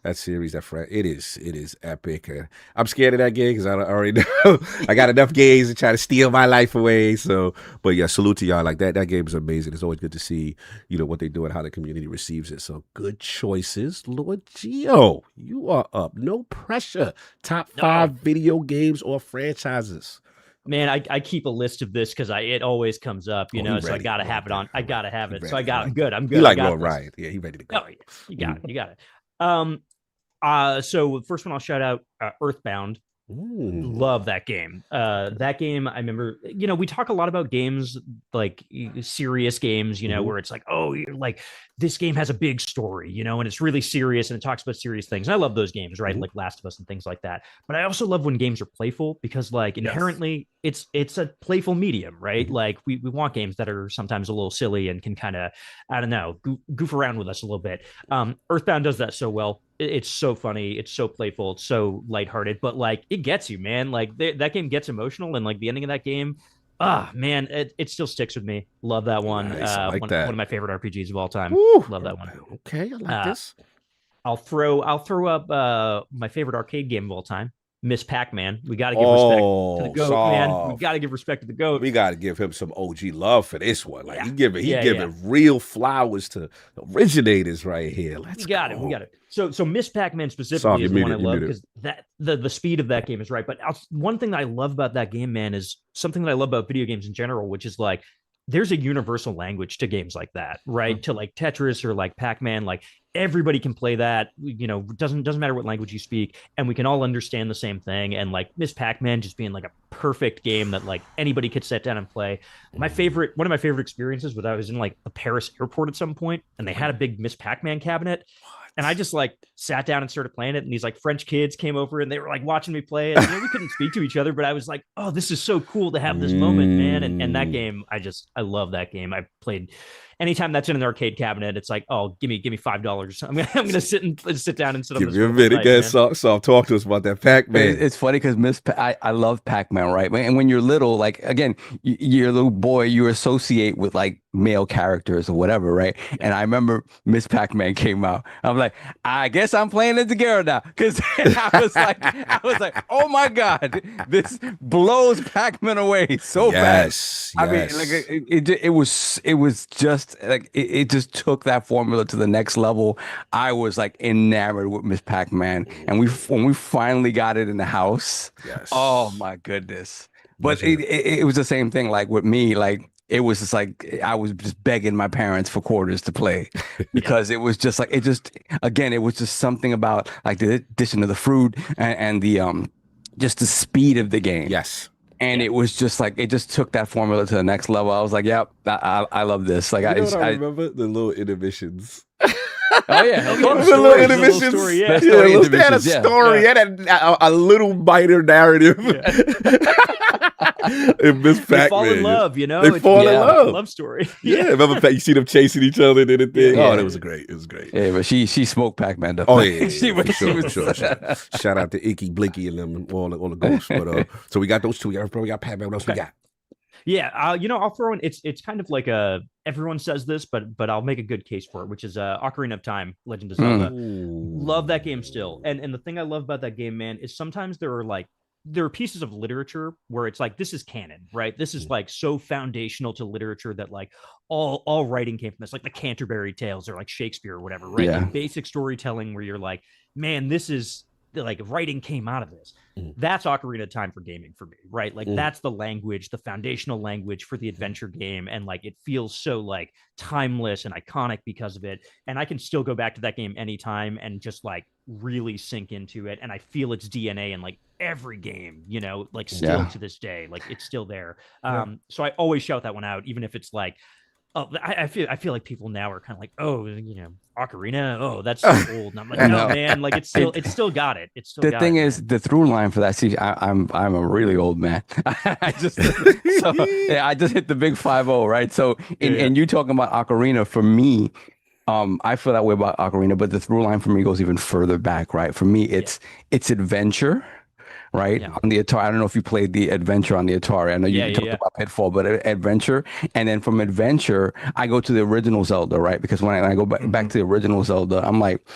That series, it is epic. I'm scared of that game because I already know I got enough games to try to steal my life away. So, but yeah, salute to y'all. Like that game is amazing. It's always good to see, what they do and how the community receives it. So good choices, Lord Gio. You are up. No pressure. Top 5 video games or franchises. Man, I keep a list of this because it always comes up, so I gotta have it on. I gotta have it. So I'm good. I'm good. You like Lord Ryan? Yeah, he ready to go. Oh, yeah. You got it. So first one I'll shout out, Earthbound. Love that game. That game, I remember, we talk a lot about games, like serious games, where it's like, oh, like this game has a big story, and it's really serious and it talks about serious things. And I love those games, right? Like Last of Us and things like that. But I also love when games are playful because like inherently it's a playful medium, right? Like we want games that are sometimes a little silly and can kind of, I don't know, goof around with us a little bit. Earthbound does that so well. It's so funny. It's so playful. It's so lighthearted, but like it gets you, man. Like that game gets emotional, and like the ending of that game, man, it still sticks with me. Love that one. Nice. I like one that. One of my favorite RPGs of all time. Woo. Love that one. Okay, I like this. I'll throw up my favorite arcade game of all time, Miss Pac-Man. We got to give respect to the GOAT, man. We got to give respect to the GOAT. We got to give him some OG love for this one. Like he giving yeah. real flowers to originators right here. Let's We got it. So Miss Pac-Man specifically is the one I love because that the speed of that game is right. But one thing that I love about that game, man, is something that I love about video games in general, which is like there's a universal language to games like that, right? Mm-hmm. To like Tetris or like Pac-Man, like everybody can play that. You know, doesn't matter what language you speak, and we can all understand the same thing. And like Miss Pac-Man just being like a perfect game that like anybody could sit down and play. One of my favorite experiences was I was in like a Paris airport at some point, and they had a big Miss Pac-Man cabinet. And I just like sat down and started playing it. And these like French kids came over and they were like watching me play it. And, you know, we couldn't speak to each other, but I was like, oh, this is so cool to have this moment, man. And that game, I love that game. I played anytime that's in an arcade cabinet. It's like, oh, give me $5. I'm gonna sit down and sit on this. Give me a minute, guys. So talk to us about that Pac-Man. It's funny because I love Pac-Man, right? And when you're little, like again, you're a little boy, you associate with like male characters or whatever, right? And I remember Miss Pac-Man came out. I'm like, I guess I'm playing it together now, because I was like, oh my god, this blows Pac-Man away so fast. I mean, like it was just like it just took that formula to the next level. I was like enamored with Miss Pac-Man, and when we finally got it in the house, oh my goodness! But it was the same thing. Like with me, like it was just like I was just begging my parents for quarters to play, because it was just like it was just something about like the addition of the fruit and the just the speed of the game. Yes. And it was just like, it just took that formula to the next level. I was like, yep, I love this. Like, I remember the little intermissions. Oh yeah, the little intermissions. They had a story. It had a little minor narrative. And Miss Pac-Man, they fall in love, you know. They fall in love. Love story. Yeah, remember you see them chasing each other and everything. Oh, it was great. It was great. Yeah, but she smoked Pac-Man though. Oh yeah, she was. Shout out to Icky, Blinky, and them all the ghosts. But so we got those two. We got Pac-Man. What else we got? Yeah, you know, I'll throw in. It's kind of like everyone says this, but I'll make a good case for it, which is Ocarina of Time, Legend of Zelda. Love that game still, and the thing I love about that game, man, is sometimes there are pieces of literature where it's like, this is canon, right? This is like so foundational to literature that like all writing came from this, like the Canterbury Tales or like Shakespeare or whatever, right? Like basic storytelling where you're like, man, this is like writing came out of this. That's Ocarina of Time for gaming for me, right? Like that's the language, the foundational language for the adventure game, and like it feels so like timeless and iconic because of it. And I can still go back to that game anytime and just like really sink into it, and I feel its DNA in like every game, you know, like still to this day, like it's still there. So I always shout that one out, even if it's like, oh, I feel like people now are kind of like, oh, you know, Ocarina, oh, that's so old. And I'm like, no, man, like it's still got it. It's still the thing is, the through line for that. See, I'm a really old man. I just hit the big 5-0, right? So, and you talking about Ocarina, for me, I feel that way about Ocarina, but the through line for me goes even further back, right? For me, it's adventure. Right on the Atari. I don't know if you played the Adventure on the Atari. I know you talked about Pitfall, but Adventure, and then from Adventure, I go to the original Zelda, right? Because when I go back to the original Zelda, I'm like,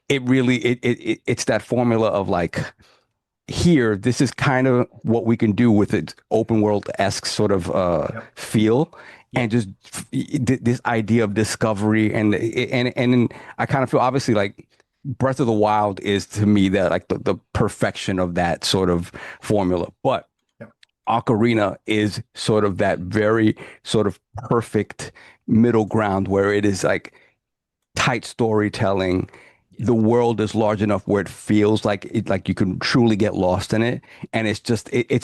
it's that formula of like, here, this is kind of what we can do with its open world-esque sort of feel. And just this idea of discovery, and I kind of feel obviously like Breath of the Wild is to me that like the perfection of that sort of formula, but Ocarina is sort of that very sort of perfect middle ground where it is like tight storytelling. The world is large enough where it feels like you can truly get lost in it, and it's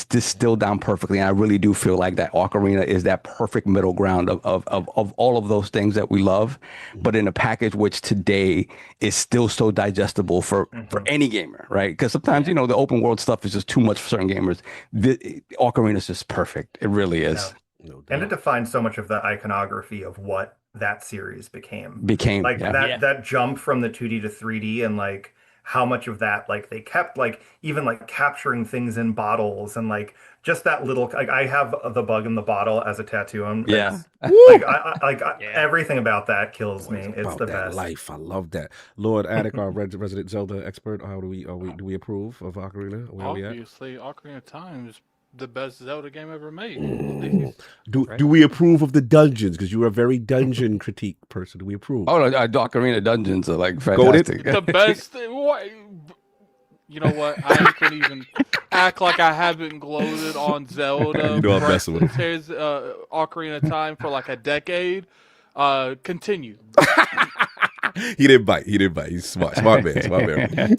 distilled down perfectly. And I really do feel like that Ocarina is that perfect middle ground of all of those things that we love, but in a package which today is still so digestible for any gamer, right? Because sometimes, you know, the open world stuff is just too much for certain gamers. Ocarina is just perfect. It really is. No doubt. And it defines so much of the iconography of what that series became like that jump from the 2D to 3D, and like how much of that like they kept, like even like capturing things in bottles and like just that little, like I have the bug in the bottle as a tattoo. Yeah. Everything about that kills Boy, me. It's about the that best. life. I love that. Lord Attic, our resident Zelda expert. How do we approve of Ocarina? Where are we at? Obviously, Ocarina of Time is the best Zelda game ever made. Do we approve of the dungeons? Because you are a very dungeon critique person. Do we approve? Oh, no, Ocarina dungeons are like fantastic. The best. You know what? I can even act like I haven't gloated on Zelda. You know I'm messing with you. Ocarina of Time for like a decade. Continue. He didn't bite. He's smart man.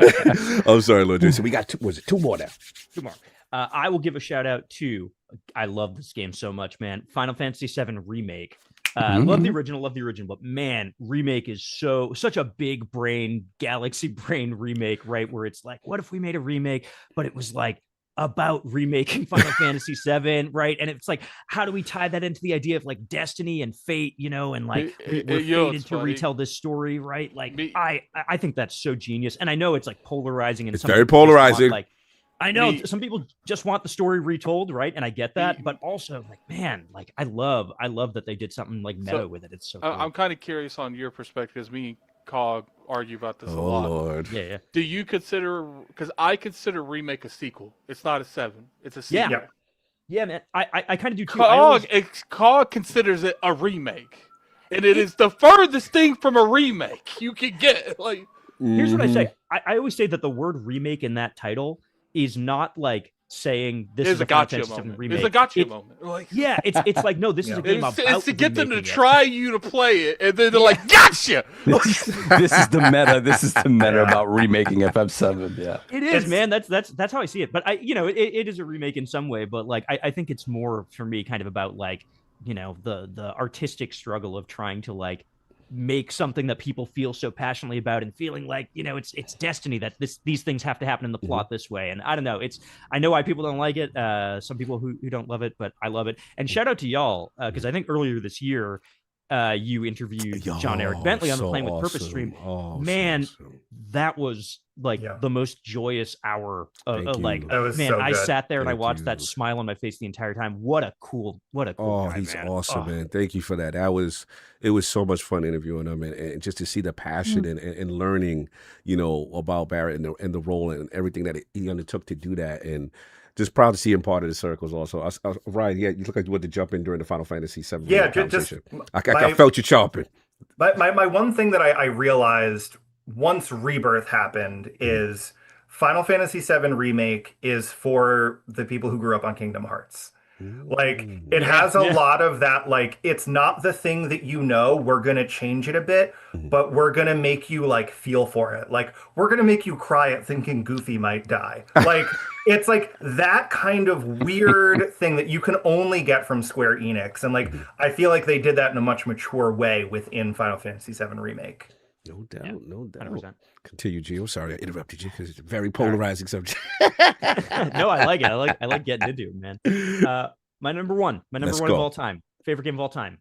I'm sorry, Lord Jason. We got two more now. Two more. I will give a shout out to, I love this game so much, man. Final Fantasy VII Remake. Love the original, but man, Remake is such a big brain, galaxy brain remake, right? Where it's like, what if we made a remake, but it was like about remaking Final Fantasy VII, right? And it's like, how do we tie that into the idea of like destiny and fate, and like we're fated to retell this story, right? Like I think that's so genius, and I know it's like polarizing, and it's very polarizing. Like, I know some people just want the story retold, right? And I get that, but also like, man, like I love that they did something like meta with it. It's so cool. I'm kind of curious on your perspective, because me and Cog argue about this a lot. Oh Lord. Yeah. Do you consider, because I consider Remake a sequel. It's not a 7. It's a sequel. Yeah, man. I kind of do too. Cog considers it a remake. And it is the furthest thing from a remake you can get. Like, here's what I say. I always say that the word remake in that title is not like saying this is a gotcha moment. Remake. It's a gotcha moment. Like, yeah, it's like, no, this is a game about it's to get them to try you to play it, and then they're like, gotcha! This is the meta. This is the meta about remaking FF7. Yeah. It is, man. That's how I see it. But it is a remake in some way, but like I think it's more for me kind of about like, the artistic struggle of trying to like make something that people feel so passionately about and feeling like, it's destiny that these things have to happen in the plot this way. And I don't know, I know why people don't like it. Some people who don't love it, but I love it. And shout out to y'all, because I think earlier this year, you interviewed John Eric Bentley on the Playing with Purpose stream. Man, that was like the most joyous hour of like, man, so I sat there and I watched that smile on my face the entire time. What a cool guy, he's man. Awesome, man. Thank you for that. It was so much fun interviewing him, and just to see the passion and learning, about Barrett and the role and everything that he undertook to do that. And just proud to see him part of the circles also. Ryan, you look like you wanted to jump in during the Final Fantasy VII. Yeah, I felt you chomping. My one thing that I realized once Rebirth happened is Final Fantasy VII Remake is for the people who grew up on Kingdom Hearts. Like, it has a lot of that, like, it's not the thing that we're going to change it a bit, but we're going to make you, like, feel for it. Like, we're going to make you cry at thinking Goofy might die. Like, it's, like, that kind of weird thing that you can only get from Square Enix. And, like, I feel like they did that in a much mature way within Final Fantasy VII Remake. No doubt. 100%. Continue, Gio. Sorry, I interrupted you because it's a very polarizing subject. No, I like it. I like getting into it, man. My number one of all time, favorite game of all time,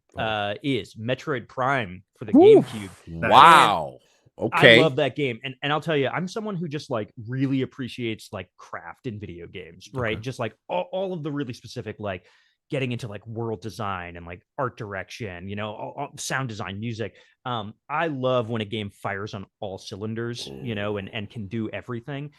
is Metroid Prime for the GameCube. Wow. Okay. I love that game. And I'll tell you, I'm someone who just like really appreciates like craft in video games, right? Okay. Just like all of the really specific, like getting into like world design and like art direction, all sound design, music. I love when a game fires on all cylinders, and can do everything.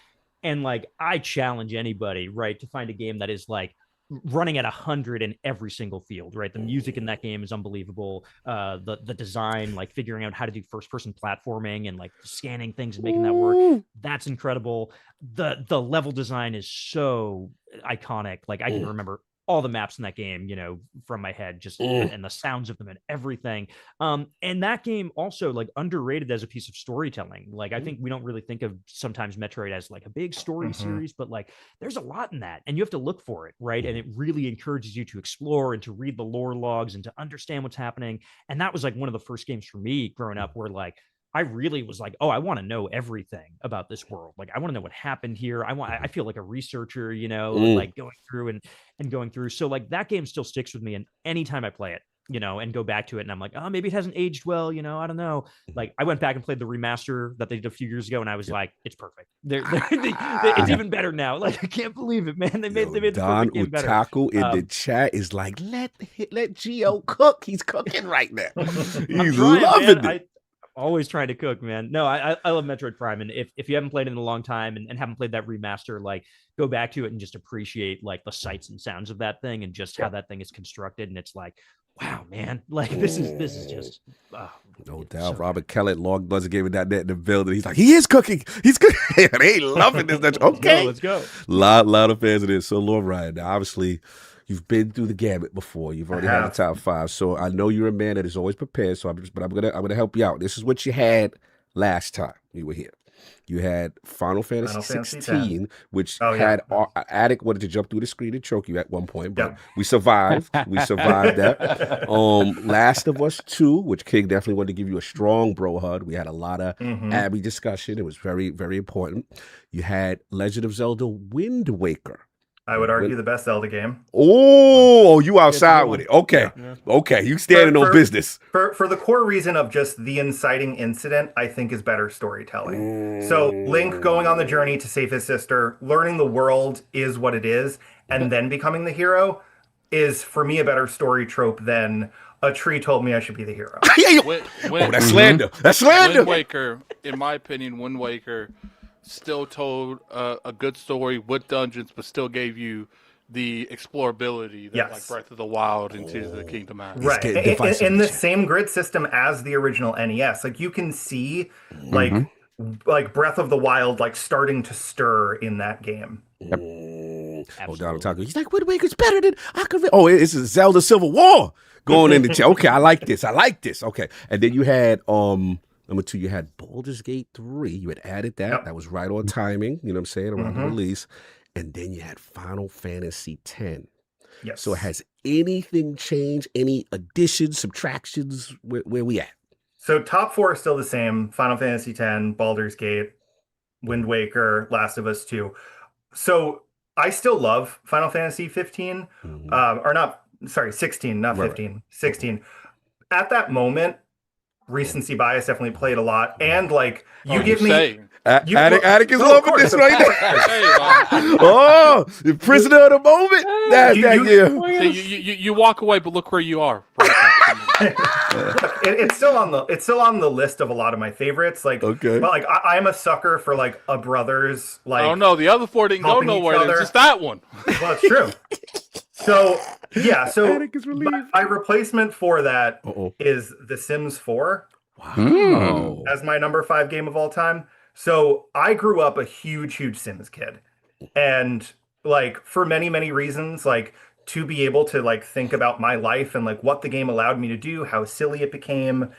And like, I challenge anybody, right, to find a game that is like running at 100 in every single field, right? The music in that game is unbelievable. The design, like figuring out how to do first person platforming and like scanning things and making that work. That's incredible. The level design is so iconic. Like I can remember all the maps in that game, from my head, just and the sounds of them and everything. And that game also like underrated as a piece of storytelling. Like I think we don't really think of sometimes Metroid as like a big story series, but like there's a lot in that and you have to look for it, right? And it really encourages you to explore and to read the lore logs and to understand what's happening. And that was like one of the first games for me growing up where like I really was like, oh, I want to know everything about this world. Like, I want to know what happened here. I feel like a researcher, like going through and going through. So like that game still sticks with me. And anytime I play it, and go back to it, and I'm like, oh, maybe it hasn't aged well, I don't know. Like, I went back and played the remaster that they did a few years ago, and I was like, it's perfect. It's even better now. Like, I can't believe it, man. They made the Don perfect game better. Utaku in the chat is like, let Gio cook. He's cooking right now. He's loving it. Always trying to cook, man. No, I love Metroid Prime, and if you haven't played it in a long time and haven't played that remaster, like, go back to it and just appreciate like the sights and sounds of that thing and just how that thing is constructed. And it's like, wow, man, like this is just no doubt. So Robert Kelly at Long Buzzer gave it that net in the building. He's like, he is cooking. He's cooking. They loving this. That's okay. Let's go. Lot of fans of this. So Lord Ryan, now obviously you've been through the gamut before. You've already had the top 5. So I know you're a man that is always prepared. So I'm gonna help you out. This is what you had last time you were here. You had Final Fantasy 16, which had Attic wanted to jump through the screen and choke you at one point, but we survived. We survived that. Last of Us 2, which King definitely wanted to give you a strong bro hug. We had a lot of Abby discussion. It was very, very important. You had Legend of Zelda Wind Waker. I would argue the best Zelda game. Oh, you outside with it. Okay. Yeah. Okay. You standing on business. For the core reason of just the inciting incident, I think is better storytelling. So Link going on the journey to save his sister, learning the world is what it is, and then becoming the hero is, for me, a better story trope than a tree told me I should be the hero. That's slander. That's slander. Wind Waker, in my opinion, Wind Waker still told a good story with dungeons, but still gave you the explorability that like Breath of the Wild and Tears of the Kingdom has. Right. In the same grid system as the original NES. Like, you can see like Breath of the Wild like starting to stir in that game. Donald Taco. He's like, Wind Waker's better than Ocarina. Oh, it's a Zelda Civil War going in the chat. Okay, I like this. Okay. And then you had number 2, you had Baldur's Gate 3. You had added that. Yep. That was right on timing, you know what I'm saying, around the release. And then you had Final Fantasy X. Yes. So has anything changed? Any additions, subtractions? Where we at? So top 4 is still the same. Final Fantasy X, Baldur's Gate, Wind Waker, Last of Us 2. So I still love Final Fantasy 15. 16, not 15. Right. 16. At that moment, recency bias definitely played a lot, and like you give me Attic is loving this right now. Oh, the prisoner of the moment. You walk away, but look where you are. It's still on the list of a lot of my favorites. Like, but like I'm a sucker for like a brothers. Like, oh no, the other 4 didn't go nowhere. It's just that one. Well, it's true. So my replacement for that is The Sims 4. Wow. As my number 5 game of all time. So I grew up a huge Sims kid. And like, for many, many reasons, like, to be able to like think about my life and like what the game allowed me to do, how silly it became.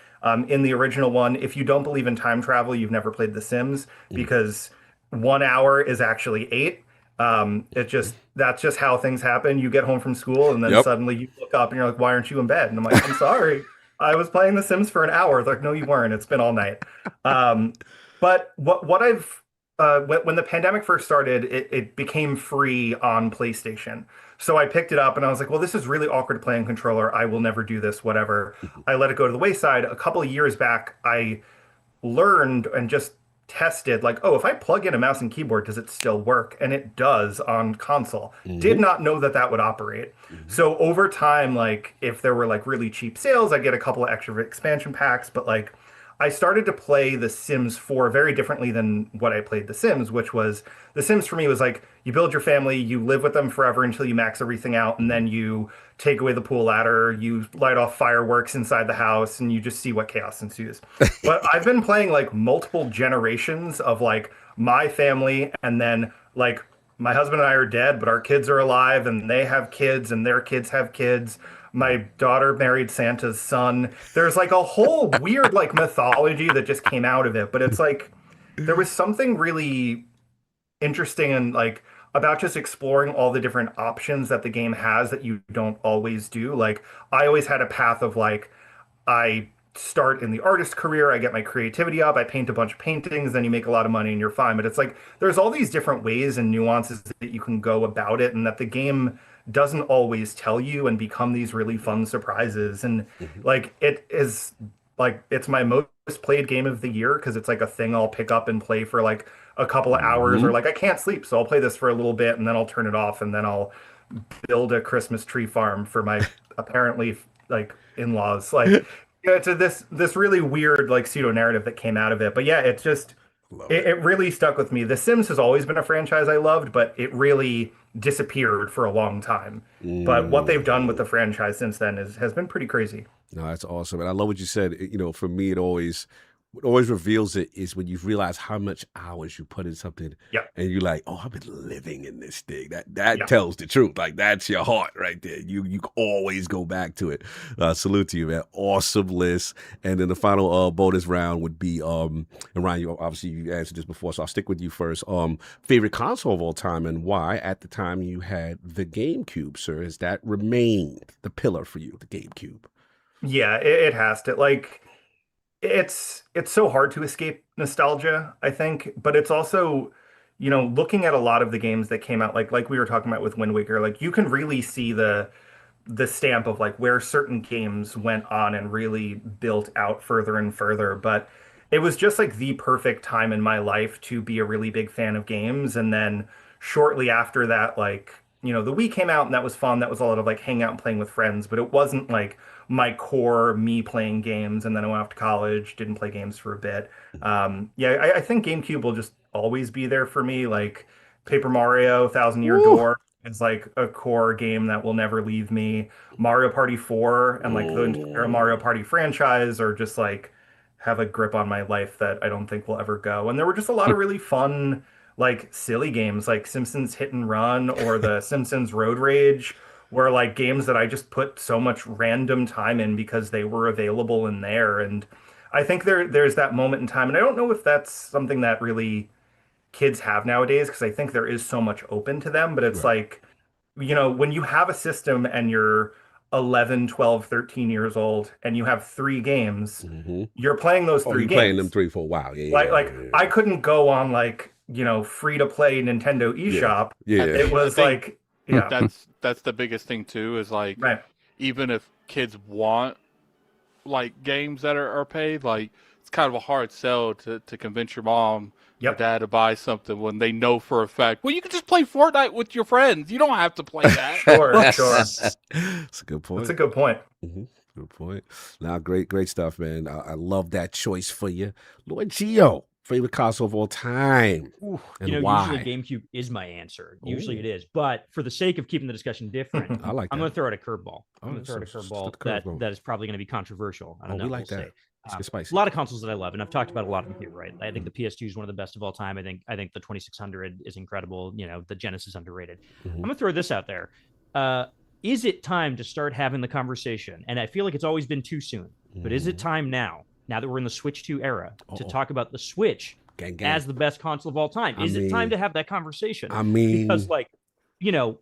In the original one, if you don't believe in time travel, you've never played The Sims, because 1 hour is actually 8. That's just how things happen. You get home from school and then suddenly you look up and you're like, why aren't you in bed? And I'm like, I'm sorry, I was playing The Sims for an hour. They're like, no, you weren't. It's been all night. But what I've when the pandemic first started, it became free on PlayStation. So I picked it up and I was like, well, this is really awkward to play on controller. I will never do this, whatever. I let it go to the wayside. A couple of years back, I learned and just tested, like, oh, if I plug in a mouse and keyboard, does it still work? And it does on console. Did not know that would operate. So over time, like, if there were like really cheap sales, I get a couple of extra expansion packs. But like, I started to play The Sims 4 very differently than what I played The Sims, which was, The Sims for me was like, you build your family, you live with them forever until you max everything out, and then you take away the pool ladder, you light off fireworks inside the house, and you just see what chaos ensues. But I've been playing like multiple generations of like my family, and then like my husband and I are dead, but our kids are alive, and they have kids, and their kids have kids. My daughter married Santa's son. There's like a whole weird like mythology that just came out of it. But it's like, there was something really interesting and like about just exploring all the different options that the game has that you don't always do. Like, I always had a path of like, I start in the artist career, I get my creativity up, I paint a bunch of paintings, then you make a lot of money and you're fine. But it's like there's all these different ways and nuances that you can go about it, and that the game doesn't always tell you and become these really fun surprises. And like it is like it's my most played game of the year because it's like a thing I'll pick up and play for like a couple of hours, or like I can't sleep, so I'll play this for a little bit and then I'll turn it off and then I'll build a Christmas tree farm for my apparently like in-laws. Like it's this really weird like pseudo narrative that came out of it. But yeah, it's just it really stuck with me. The Sims has always been a franchise I loved, but it really disappeared for a long time. But what they've done with the franchise since then has been pretty crazy. No, that's awesome. And I love what you said. You know, for me, what always reveals it is when you realize how much hours you put in something, and you're like, oh, I've been living in this thing. That tells the truth. Like that's your heart right there. You always go back to it. Salute to you, man. Awesome list. And then the final bonus round would be and Ryan, you obviously you answered this before, so I'll stick with you first. Favorite console of all time and why? At the time you had the GameCube, sir. Has that remained the pillar for you, the GameCube? Yeah, it has to. Like it's so hard to escape nostalgia, I think, but it's also, you know, looking at a lot of the games that came out, like we were talking about with Wind Waker, like you can really see the stamp of like where certain games went on and really built out further and further. But it was just like the perfect time in my life to be a really big fan of games. And then shortly after that, like, you know, the Wii came out and that was fun. That was a lot of like hanging out and playing with friends, but it wasn't like my core me playing games. And then I went off to college, didn't play games for a bit. Yeah, I think GameCube will just always be there for me. Like Paper Mario, Thousand Year Door is like a core game that will never leave me. Mario Party 4 and like the entire Mario Party franchise are just like have a grip on my life that I don't think will ever go. And there were just a lot of really fun, like silly games like Simpsons Hit and Run or the Simpsons Road Rage, were like games that I just put so much random time in because they were available in there. And I think there's that moment in time. And I don't know if that's something that really kids have nowadays, because I think there is so much open to them. But it's like, you know, when you have a system and you're 11, 12, 13 years old and you have 3 games, you're playing those 3 games. Playing them 3 for a while. I couldn't go on like, you know, free to play Nintendo eShop. It was like, that's the biggest thing too, is like even if kids want like games that are paid, like it's kind of a hard sell to convince your mom or dad to buy something when they know for a fact, well, you can just play Fortnite with your friends. You don't have to play that. Sure. That's a good point. That's a good point. Good point. Now, great stuff, man. I love that choice for you. Lord Gio, favorite console of all time. And you know, why? usually GameCube is my answer. Usually it is. But for the sake of keeping the discussion different, I'm going to throw out a curveball. I'm going to throw out a curveball that is probably going to be controversial. I don't know. We like that. A lot of consoles that I love, and I've talked about a lot of them here, right? I think the PS2 is one of the best of all time. I think the 2600 is incredible. You know, the Genesis is underrated. I'm going to throw this out there. Is it time to start having the conversation? And I feel like it's always been too soon, but is it time now that we're in the Switch 2 era, to talk about the Switch as the best console of all time? Is it time to have that conversation? I mean, because like, you know,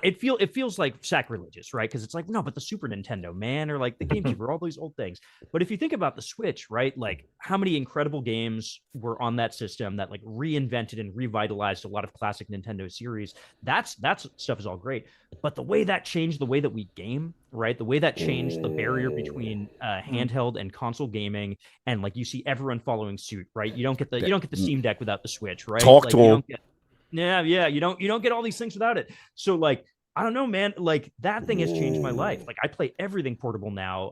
it feels like sacrilegious, right? Because it's like, no, but the Super Nintendo, man, or like the GameCube, or all these old things. But if you think about the Switch, right, like how many incredible games were on that system that like reinvented and revitalized a lot of classic Nintendo series. That stuff is all great. But the way that changed the way that we game, right? The way that changed the barrier between handheld and console gaming, and like you see everyone following suit, right? You don't get the Steam Deck without the Switch, right? Talk to him. You don't get all these things without it. So like, I don't know, man, like that thing has changed my life. Like I play everything portable now.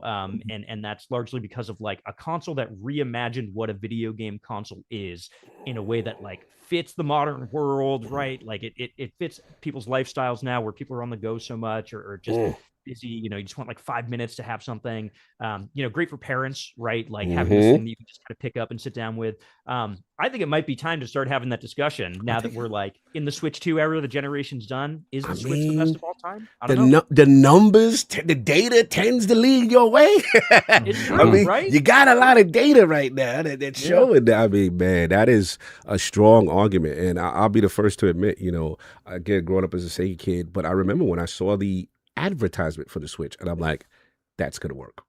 And that's largely because of like a console that reimagined what a video game console is in a way that like fits the modern world, right? Like it fits people's lifestyles now, where people are on the go so much, or just busy, you know, you just want like 5 minutes to have something, you know, great for parents, right? Like having this thing that you can just kind of pick up and sit down with. I think it might be time to start having that discussion now that we're like in the Switch 2 era, the generation's done. Is the Switch the best of all time? I don't know. The numbers, the data tends to lead your way. It's true, right? You got a lot of data right now that's showing that. I mean, man, that is a strong argument. And I'll be the first to admit, you know, again, growing up as a Sega kid, but I remember when I saw the advertisement for the Switch and I'm like, that's gonna work.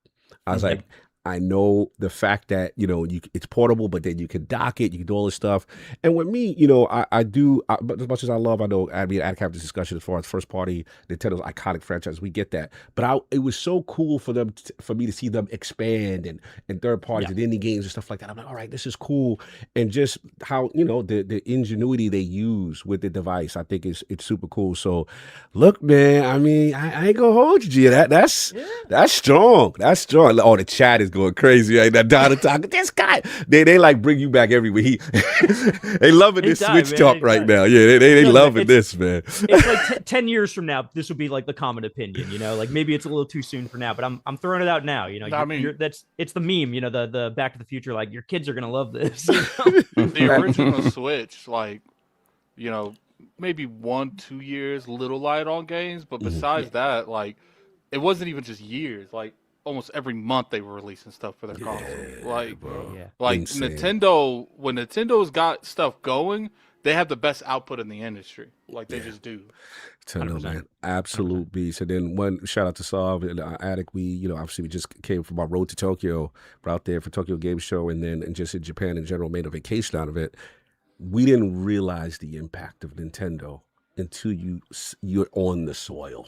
I was like, I know the fact that, it's portable, but then you can dock it, you can do all this stuff. And with me, but as much as I know, I have this discussion as far as first party, Nintendo's iconic franchise, we get that. But it was so cool for me to see them expand and third parties and indie games and stuff like that. I'm like, all right, this is cool. And just how, the ingenuity they use with the device, I think it's super cool. So look, man, I mean, I ain't gonna hold you, G. That's strong. That's strong. Oh, the chat is going crazy right now. Donna talking. This guy, they like bring you back everywhere. They loving this Switch talk right now. Yeah, they loving this, man. It's like 10 years from now, this would be like the common opinion. Like maybe it's a little too soon for now, but I'm throwing it out now. It's the meme. The Back to the Future. Like your kids are gonna love this. The original Switch, like, maybe 1-2 years, little light on games, but besides that, like, it wasn't even just years. Like, almost every month they were releasing stuff for their console. Like, Insane. Nintendo, when Nintendo's got stuff going, they have the best output in the industry. Like, they just do. Nintendo, man, absolute beast. And then one shout out to Sav and Attic. We, obviously we just came from our road to Tokyo. We're out there for Tokyo Game Show, and just in Japan in general, made a vacation out of it. We didn't realize the impact of Nintendo until you're on the soil,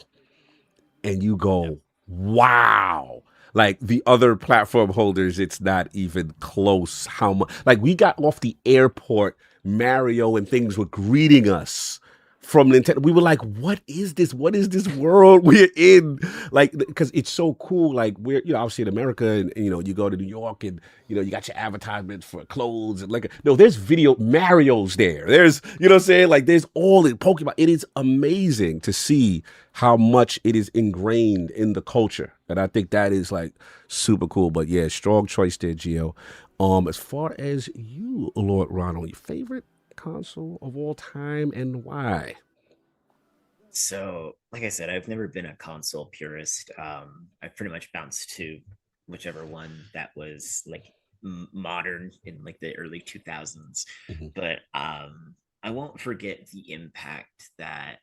and you go, wow. Like the other platform holders, it's not even close how much. Like we got off the airport, Mario and things were greeting us from Nintendo. We were like, what is this? What is this world we're in? Like, because it's so cool. Like we're, obviously in America and, you go to New York and, you got your advertisements for clothes and like, no, there's Mario's there. There's, what I'm saying? Like there's all in Pokemon. It is amazing to see how much it is ingrained in the culture. And I think that is like super cool. But yeah, strong choice there, Gio. As far as you, Lord Ronald, your favorite console of all time and why? So, like I said, I've never been a console purist. I pretty much bounced to whichever one that was like modern in like the early 2000s. But I won't forget the impact that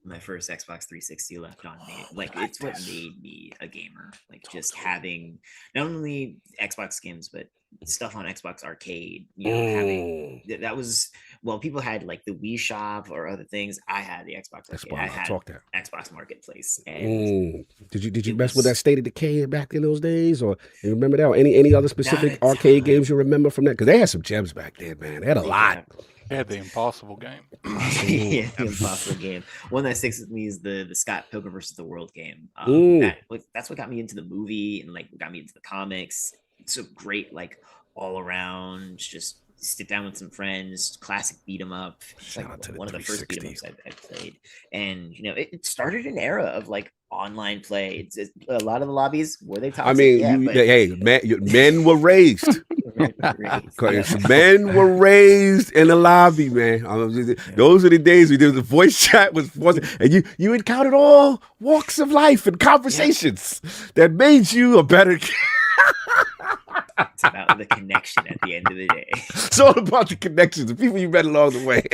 my first Xbox 360 left on me. Like it's what made me a gamer. Like just having not only Xbox games, but stuff on Xbox Arcade, having that was, well, people had like the Wii Shop or other things. I had the Xbox Arcade. I had Xbox Marketplace. And did you mess with that State of Decay back in those days, or you remember that? Or any other specific arcade games you remember from that? Because they had some gems back then, man. They had a lot. They had the Impossible game. Yeah, the Impossible game. One that sticks with me is the Scott Pilgrim versus the World game. That's what got me into the movie and like got me into the comics. It's a great, like, all around, just sit down with some friends, classic beat 'em up. It's like one of the first beat 'em ups I played. And, it started an era of like online play. It's a lot of the lobbies were they toxic? I mean, men were raised. Men were raised in the lobby, man. Those are the days we did the voice chat and you encountered all walks of life and conversations that made you a better kid. It's about the connection at the end of the day. It's all about the connections, the people you met along the way.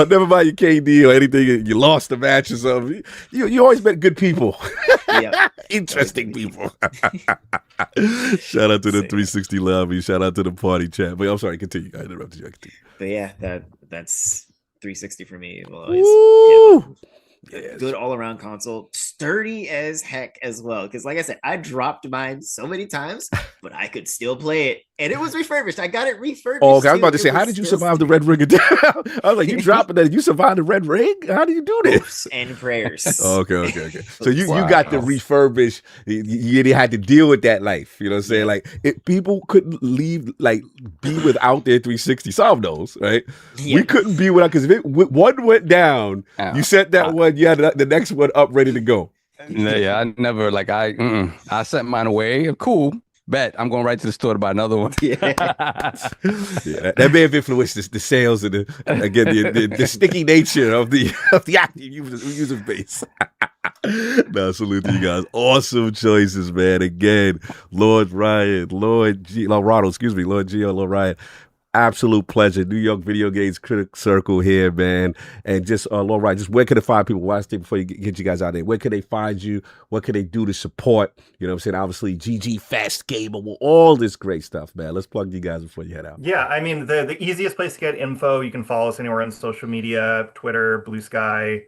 Never mind your KD or anything. You lost the match or something. You always met good people. Interesting people. Shout out to the 360 lobby. Shout out to the party chat. But I'm sorry, continue. I interrupted you. But yeah, that's 360 for me. Well, good all-around console, sturdy as heck as well, because like I said, I dropped mine so many times, but I could still play it, and it was refurbished. I got it refurbished. Okay, I was about to say, how did you survive the red ring? I was like, you dropping that, you survived the red ring? How do you do this? Hopes and prayers. Okay. So you got the refurbished. You had to deal with that life. You know what I'm saying? Like people couldn't leave, like be without their 360. Some of those, right? Yeah. We couldn't be without, because if one went down, you set that one. You had the next one up, ready to go. Yeah, I never I sent mine away. Cool. Bet I'm going right to the store to buy another one. That may have influenced the sales and the sticky nature of the active user base. Now, salute to you guys. Awesome choices, man. Again, Lord Ryan, Lord Ronald, Lord Gio, Lord Ryan. absolute pleasure. New York Video Games Critic Circle here, man. And just, Lord Ryan, just where can they find people? Last thing before you get you guys out there, where can they find you? What can they do to support? You know what I'm saying? Obviously, GG Fest Game, all this great stuff, man. Let's plug you guys before you head out. Yeah, I mean, the easiest place to get info, you can follow us anywhere on social media, Twitter, Blue Sky,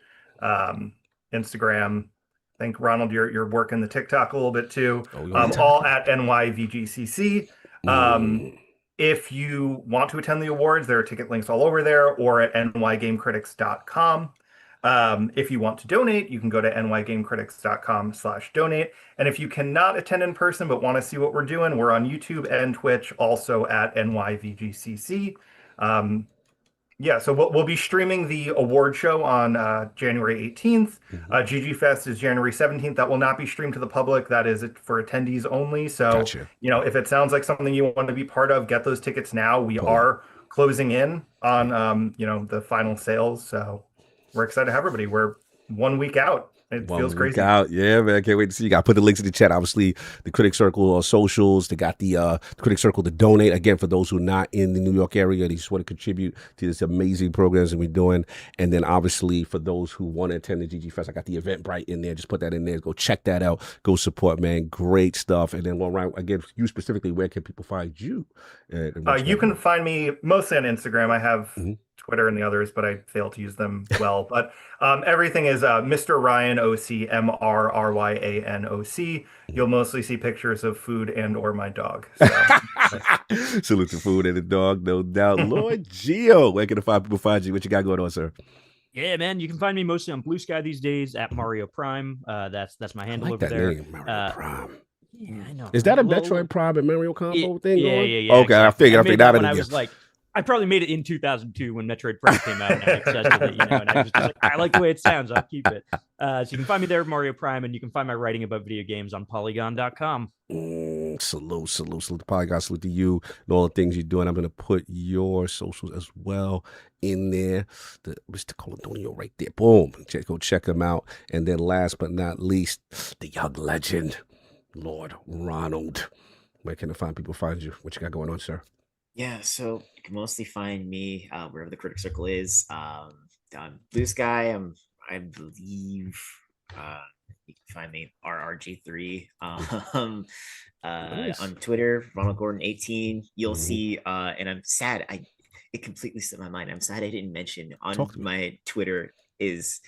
Instagram. I think, Ronald, you're working the TikTok a little bit too. All at NYVGCC. If you want to attend the awards, there are ticket links all over there, or at nygamecritics.com. If you want to donate, you can go to nygamecritics.com/donate. And if you cannot attend in person but want to see what we're doing, we're on YouTube and Twitch, also at NYVGCC. Yeah, so we'll be streaming the award show on January 18th. GG Fest is January 17th. That will not be streamed to the public. That is for attendees only. So, Gotcha. you know, if it sounds like something you want to be part of, get those tickets now. We are closing in on, you know, the final sales. So we're excited to have everybody. We're 1 week out. It feels crazy. Out. Yeah, man. I can't wait to see you. Got to put the links in the chat. Obviously, the Critic Circle socials. They got the Critic Circle to donate. Again, for those who are not in the New York area, they just want to contribute to this amazing programs that we're doing. And then, obviously, for those who want to attend the GG Fest, I got the Eventbrite in there. Just put that in there. Go check that out. Go support, man. Great stuff. And then, Ryan, again, you specifically, where can people find you? You can find me mostly on Instagram. I have Twitter and the others, but I fail to use them well. But everything is Mr. Ryan OC, MRRYANOC. You'll mostly see pictures of food and or my dog. So. Salute to food and the dog, no doubt. Lord Geo, where can the people find you? What you got going on, sir? Yeah, man, you can find me mostly on Blue Sky these days at Mario Prime. That's my handle over there. Name, Mario Prime. Yeah, I know. Is that a Metroid Prime and Mario combo thing? Yeah. Okay, exactly. I figured that when I was like, I probably made it in 2002 when Metroid Prime came out, and I'm obsessed with it, you know, and I was just like, I like the way it sounds, I'll keep it. So you can find me there, Mario Prime, and you can find my writing about video games on Polygon.com. Salute to Polygon, salute to you and all the things you're doing. I'm going to put your socials as well in there. The Mr. Colantonio right there. Boom. Go check him out. And then last but not least, the young legend, Lord Ronald. Where can people find you? What you got going on, sir? Yeah, so you can mostly find me wherever the Critic Circle is. On Blue Sky, I believe you can find me RRG3. Nice. On Twitter, Ronald Gordon 18. You'll see, and I'm sad. It completely slipped my mind. I'm sad I didn't mention on my Twitter is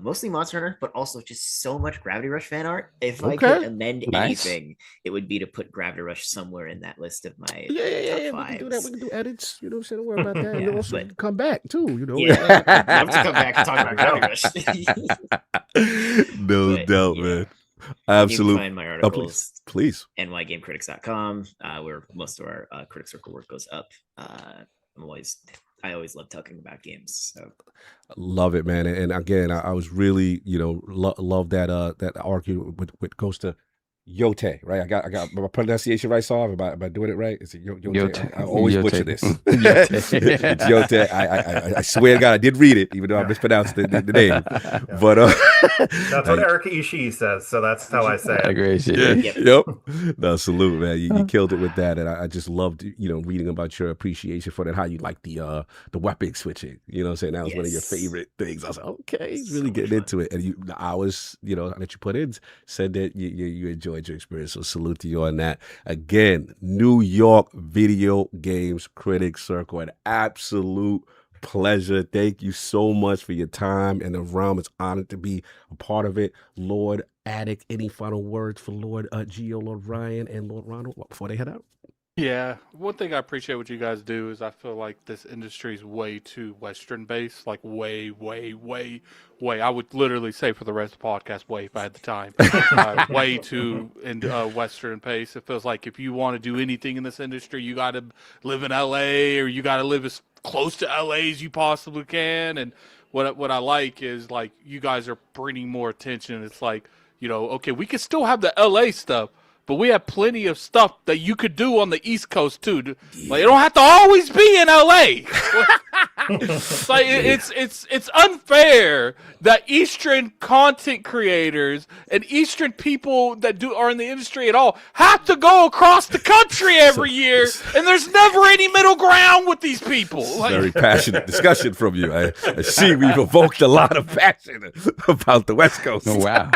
mostly Monster Hunter, but also just so much Gravity Rush fan art. If I could amend anything, it would be to put Gravity Rush somewhere in that list of my top fives. We can do that. We can do edits. You know what I'm saying? Don't worry about that. And also come back too. You know. Yeah, I'd love to come back and talk about Gravity Rush. No doubt, man. Absolutely. You can find my articles, please. nygamecritics.com, where most of our Critic Circle work goes up. I always love talking about games. So love it, man. And again, I was really, love that that argument with goes to Yote, right? I got my pronunciation right, so am I doing it right? Is it Yote? I always butcher this. It's Yote. I swear to God, I did read it, even though I mispronounced the name. But that's what Erica Ishii says, so that's how I say it. I agree. Yep. No, salute, man. You killed it with that, and I just loved, reading about your appreciation for that. How you like the weapon switching. You know what I'm saying? That was one of your favorite things. I was like, okay, he's really getting into it. And the hours, that you put in said that you enjoyed your experience. So salute to you on that. Again, New York Video Games Critic Circle, an absolute pleasure. Thank you so much for your time and the realm. It's honored to be a part of it. Lord Attic, any final words for Lord Geo, Lord Ryan, and Lord Ronald before they head out? Yeah, one thing I appreciate what you guys do is I feel like this industry is way too Western based, like way. I would literally say for the rest of the podcast, way if I had the time, way too Western pace. It feels like if you want to do anything in this industry, you got to live in LA or you got to live as close to LA as you possibly can. And what I like is like you guys are bringing more attention. It's like, okay, we can still have the LA stuff, but we have plenty of stuff that you could do on the East Coast too. Like, it don't have to always be in LA. It's like it's unfair that Eastern content creators and Eastern people that are in the industry at all have to go across the country every year, and there's never any middle ground with these people. Like, Very passionate discussion from you. I see we've evoked a lot of passion about the West Coast. Oh, wow.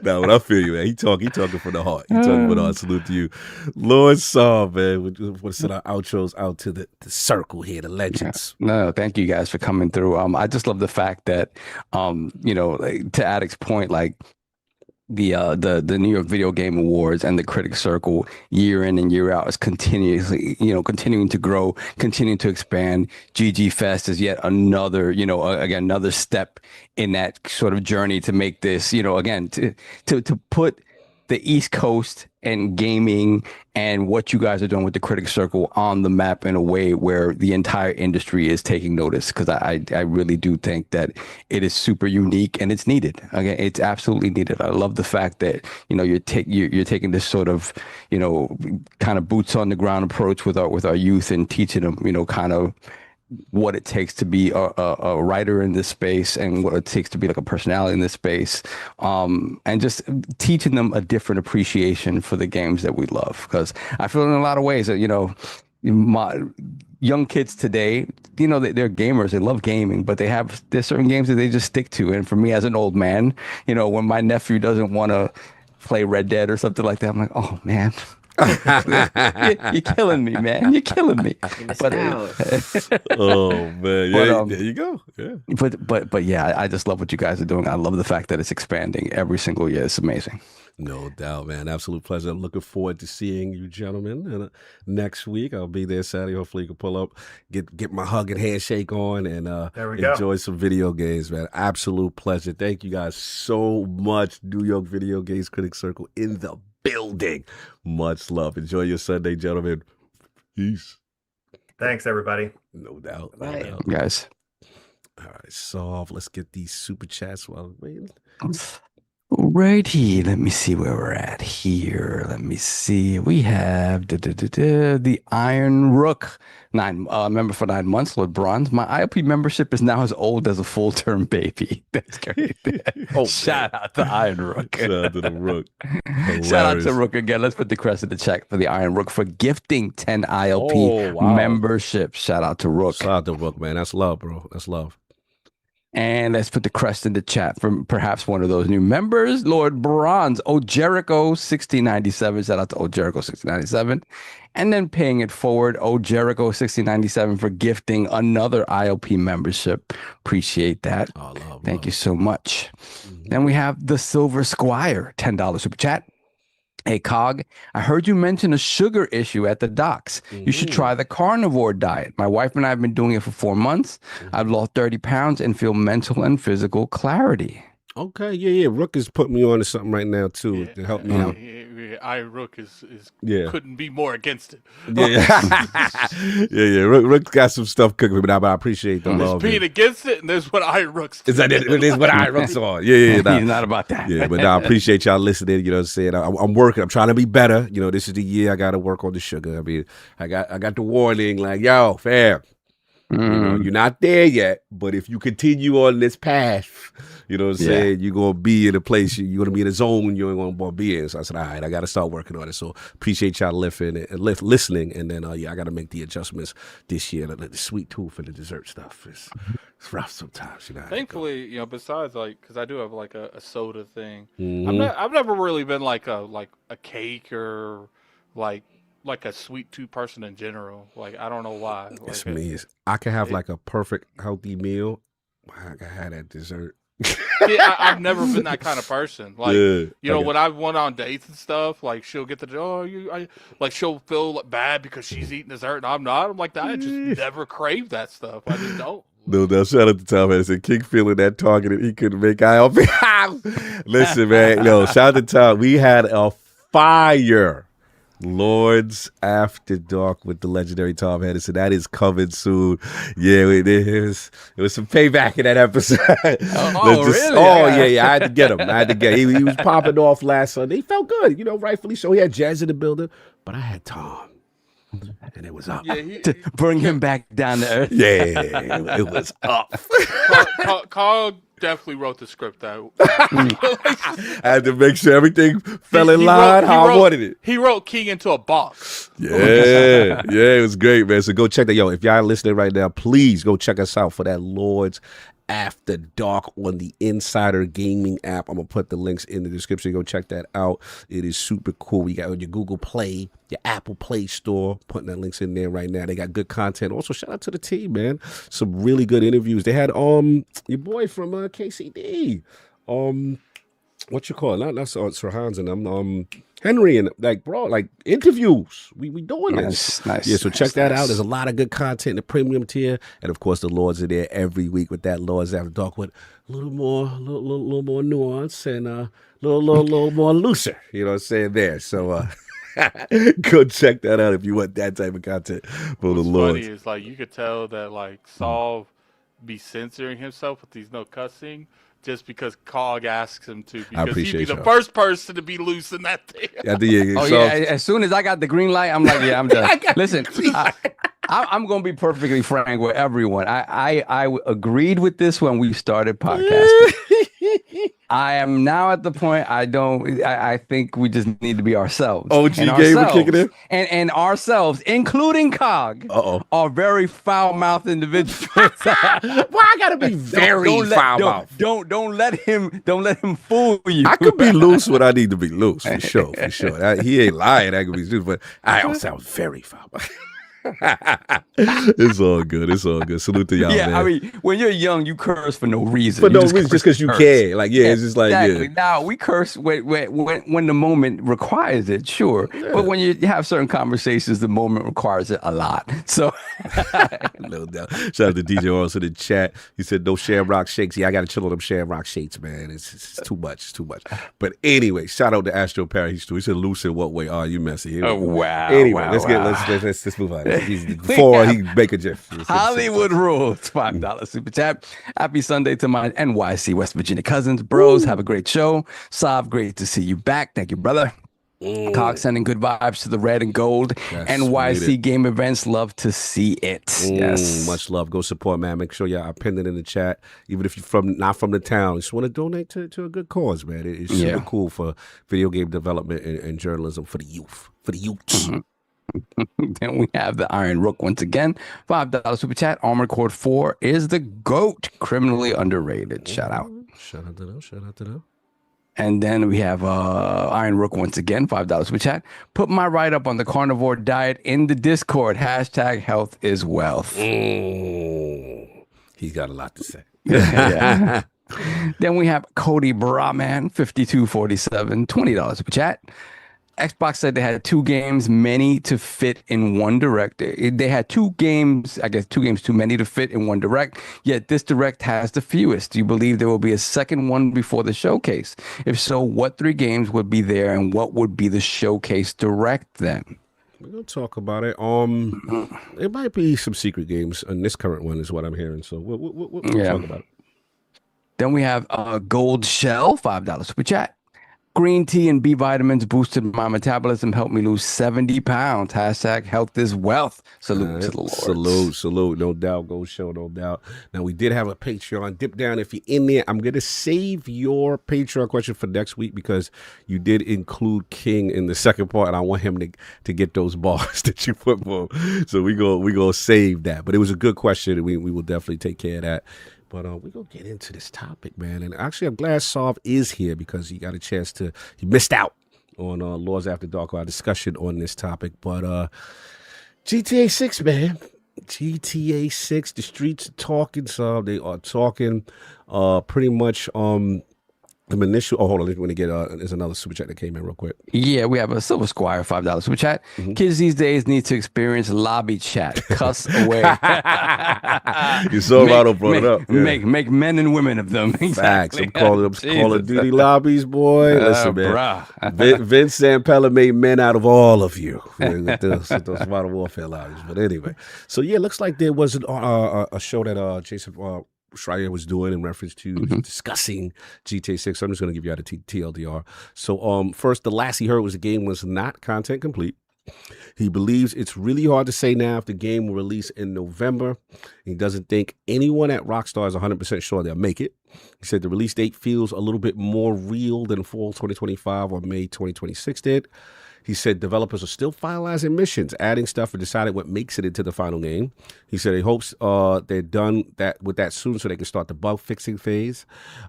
No, what I feel you, man. He talking from the heart. He talking from the heart. Salute to you. Lord Saul, man. We want to send our outros out to the circle here, the legends. No, thank you guys for coming through. I just love the fact that, like, to Addict's point, like, the New York Video Game Awards and the Critic Circle year in and year out is continuously, continuing to grow, continuing to expand. GG Fest is yet another, again, another step in that sort of journey to make this, again, to put the East Coast and gaming and what you guys are doing with the Critic Circle on the map in a way where the entire industry is taking notice, because I really do think that it is super unique and it's needed. Again, it's absolutely needed. I love the fact that you're taking this sort of kind of boots on the ground approach with our youth and teaching them kind of what it takes to be a writer in this space and what it takes to be like a personality in this space, and just teaching them a different appreciation for the games that we love. Because I feel in a lot of ways that my young kids today, they're gamers, they love gaming, but there's certain games that they just stick to. And for me as an old man, when my nephew doesn't want to play Red Dead or something like that, I'm like, oh man. You're killing me, man. You're killing me. But oh man, yeah, there you go. Yeah. But yeah, I just love what you guys are doing. I love the fact that it's expanding every single year. It's amazing. No doubt, man. Absolute pleasure. I'm looking forward to seeing you gentlemen. And next week I'll be there Saturday. Hopefully you can pull up, get my hug and handshake on, and enjoy some video games, man. Absolute pleasure. Thank you guys so much. New York Video Games Critic Circle in the building. Much love. Enjoy your Sunday, gentlemen. Peace. Thanks, everybody. No doubt. Right. No doubt. Guys. All right, Solve. Let's get these super chats while I'm waiting. Righty, let me see where we're at here. Let me see. We have the Iron Rook, member for 9 months, Lord Bronze. My ILP membership is now as old as a full-term baby. That's great. Shout out to Iron Rook. Shout out to the Rook. Shout out to Rook again. Let's put the crest in the check for the Iron Rook for gifting 10 ILP memberships. Shout out to Rook. Shout out to Rook, man. That's love, bro. That's love. And let's put the crest in the chat from perhaps one of those new members, Lord Bronze, Jericho 1697. Shout out to Jericho 1697. And then paying it forward, Jericho 1697 for gifting another ILP membership. Appreciate that. Thank you so much. Then we have the Silver Squire, $10 super chat. Hey, Cog, I heard you mention a sugar issue at the docks. You should try the carnivore diet. My wife and I have been doing it for 4 months. I've lost 30 pounds and feel mental and physical clarity. Okay, yeah. Rook is putting me on to something right now, too, to help me out. Rook is couldn't be more against it. Yeah. Rook got some stuff cooking, but I appreciate the love. There's being against it, and there's what Rook's is that it is what Rook's on. Yeah. Nah. He's not about that. Yeah, but I appreciate y'all listening. You know what I'm saying? I'm working. I'm trying to be better. This is the year I got to work on the sugar. I mean, I got the warning like, yo, fam. You're not there yet, but if you continue on this path, you know what I'm saying, you're going to be in a place, you're going to be in a zone you ain't going to be in. So I said, all right, I got to start working on it. So appreciate y'all listening. And then, I got to make the adjustments this year. The sweet tooth and the dessert stuff is rough sometimes. Thankfully, besides because I do have like a soda thing, I've never really been like a cake or like a sweet tooth person in general. Like, I don't know why. It's me. I can have like a perfect healthy meal. I can have that dessert. I've never been that kind of person. Like, when I went on dates and stuff, like she'll get she'll feel bad because she's eating dessert and I'm not. I'm like that. I just never crave that stuff. I just don't. No, shout out to Tom. I said King feeling that targeted. He couldn't make ILP. Listen, man. Shout out to Tom. We had a fire Lords After Dark with the legendary Tom Henderson. That is coming soon. Yeah, it was some payback in that episode. Really? Yeah. I had to get him. He was popping off last Sunday. He felt good, rightfully so. He had Jazz in the building, but I had Tom. And it was up. Yeah, To bring him back down to earth. Yeah, it was up. Carl definitely wrote the script out. I had to make sure everything fell in line how I wanted it. He wrote King into a box. Yeah, it was great, man. So go check that. Yo, if y'all listening right now, please go check us out for that Lords After Dark on the Insider Gaming app. I'm going to put the links in the description. Go check that out. It is super cool. You got on your Google Play, your Apple Play Store, putting that links in there right now. They got good content. Also, shout out to the team, man. Some really good interviews. They had your boy from KCD. What you call it? Not Sir Hans and them. Henry and interviews. We doing this. Nice. Yeah, so check that out. There's a lot of good content in the premium tier, and of course the Lords are there every week with that Lords After Dark with a little more nuance and a little more looser. You know what I'm saying there. So go check that out if you want that type of content for the Lords. Funny is you could tell that Saul be censoring himself with these no cussing. Just because Cog asks him to, because he'd be the first person to be loose in that thing. As soon as I got the green light, I'm like, yeah, I'm done. Listen, I'm going to be perfectly frank with everyone. I agreed with this when we started podcasting. I am now at the point I think we just need to be ourselves. OG Gamer kicking in? And ourselves, including Cog, are very foul-mouthed individuals. Why I gotta be very foul-mouthed? Don't let him fool you. I could be loose when I need to be loose, for sure. He ain't lying. I could be loose, but I don't sound very foul-mouthed. It's all good. Salute to y'all, man. I mean, when you're young, you curse for no reason. Just because you can. It's just exactly. Now we curse when the moment requires it, sure. Yeah. But when you have certain conversations, the moment requires it a lot. So, no doubt. Shout out to DJ also in the chat. He said no Shamrock shakes. Yeah, I got to chill on them Shamrock shakes, man. It's too much. It's too much. But anyway, shout out to Astro Paradise too. He said, "Loose in what way are you messy?" Oh wow. Anyway, let's move on. Before he make a GIF. Hollywood rules. $5 super chat. Happy Sunday to my NYC West Virginia cousins. Bros, have a great show. Sav, great to see you back. Thank you, brother. Cox sending good vibes to the red and gold. NYC game events. Love to see it. Yes. Much love. Go support, man. Make sure y'all pinned it in the chat. Even if you're not from the town, just want to donate to a good cause, man. It's super cool for video game development and journalism for the youth. Mm-hmm. Then we have the Iron Rook once again. $5 super chat. Armored Core 4 is the GOAT. Criminally underrated. Shout out. Shout out to them. And then we have Iron Rook once again. $5 super chat. Put my write-up on the carnivore diet in the Discord. # health is wealth. He's got a lot to say. Yeah. Then we have Cody Brahman, 5247, $20 super chat. Xbox said they had 2 games, many to fit in one direct. They had 2 games, I guess 2 games too many to fit in one direct, yet this direct has the fewest. Do you believe there will be a second one before the showcase? If so, what 3 games would be there and what would be the showcase direct then? We're going to talk about it. It might be some secret games, and this current one is what I'm hearing, so we'll talk about it. Then we have Gold Shell, $5 super chat. Green tea and B vitamins boosted my metabolism, helped me lose 70 pounds. # health is wealth. Salute to the Lord. Salute. No doubt. Go show, no doubt. Now, we did have a Patreon. Dip down if you're in there. I'm going to save your Patreon question for next week because you did include King in the second part, and I want him to get those bars that you put for him. So we go save that. But it was a good question, and we will definitely take care of that. But we're going to get into this topic, man. And actually, I'm glad Sav is here because he got a chance he missed out on Lords After Dark, our discussion on this topic. But GTA 6, man. GTA 6, the streets are talking, Sav. They are talking pretty much initial. Oh, hold on. Let me get. There's another super chat that came in real quick. Yeah, we have a Silver Squire $5 super chat. Kids these days need to experience lobby chat. Cuss away. You saw Ronald brought it up. Yeah. Make men and women of them. Facts. Exactly. I'm calling them Call of Duty lobbies, boy. Listen, man. Bruh. Vince Zampella made men out of all of you with those Modern Warfare lobbies. But anyway, so yeah, looks like there was a show that Jason Schreier was doing in reference to discussing GTA 6. So I'm just going to give you out a TLDR. So first, the last he heard was the game was not content complete. He believes it's really hard to say now if the game will release in November. He doesn't think anyone at Rockstar is 100% sure they'll make it. He said the release date feels a little bit more real than fall 2025 or May 2026 did. He said developers are still finalizing missions, adding stuff, and deciding what makes it into the final game. He said he hopes they're done with that soon so they can start the bug fixing phase.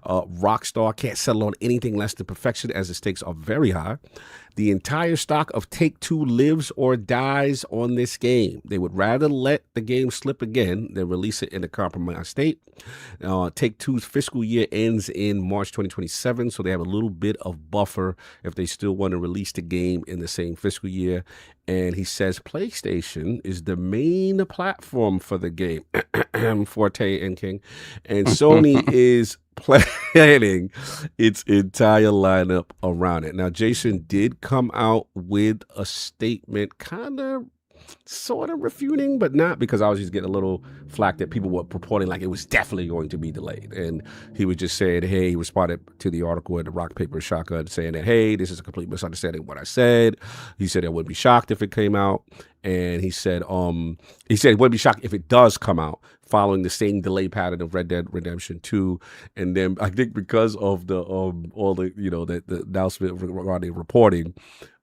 Rockstar can't settle on anything less than perfection as the stakes are very high. The entire stock of Take-Two lives or dies on this game. They would rather let the game slip again than release it in a compromised state. Take-Two's fiscal year ends in March 2027, so they have a little bit of buffer if they still want to release the game in the same fiscal year. And he says PlayStation is the main platform for the game, Forte and King, and Sony is planning its entire lineup around it. Now, Jason did come out with a statement kind of sort of refuting, but not, because I was just getting a little flack that people were purporting like it was definitely going to be delayed. And he was just saying, hey, he responded to the article at the Rock Paper Shotgun saying that, hey, this is a complete misunderstanding of what I said. He said I wouldn't be shocked if it came out. And he said he wouldn't be shocked if it does come out following the same delay pattern of Red Dead Redemption 2. And then I think because of the all the the announcement regarding reporting,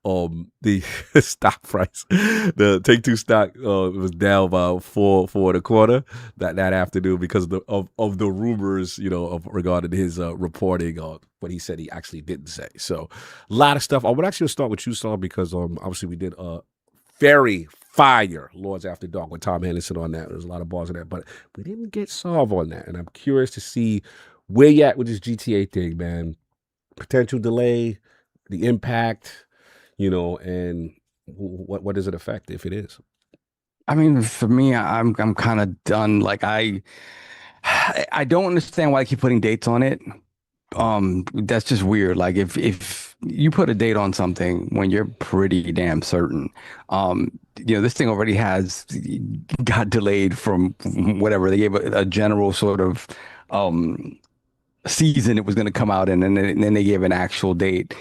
the stock price, the Take-Two stock was down about 4.25 that afternoon because of the rumors, of regarding his reporting on what he said he actually didn't say. So a lot of stuff. I would actually start with you, Saul, because obviously we did very fire Lords After Dark with Tom Henderson on that. There's a lot of bars in that, but we didn't get Solve on that. And I'm curious to see where you at with this GTA thing, man. Potential delay, the impact, and what does it affect if it is? I mean, for me, I'm kind of done. Like I don't understand why I keep putting dates on it. That's just weird. Like if you put a date on something when you're pretty damn certain, this thing already got delayed from whatever they gave a general sort of season it was going to come out in, and then they gave an actual date.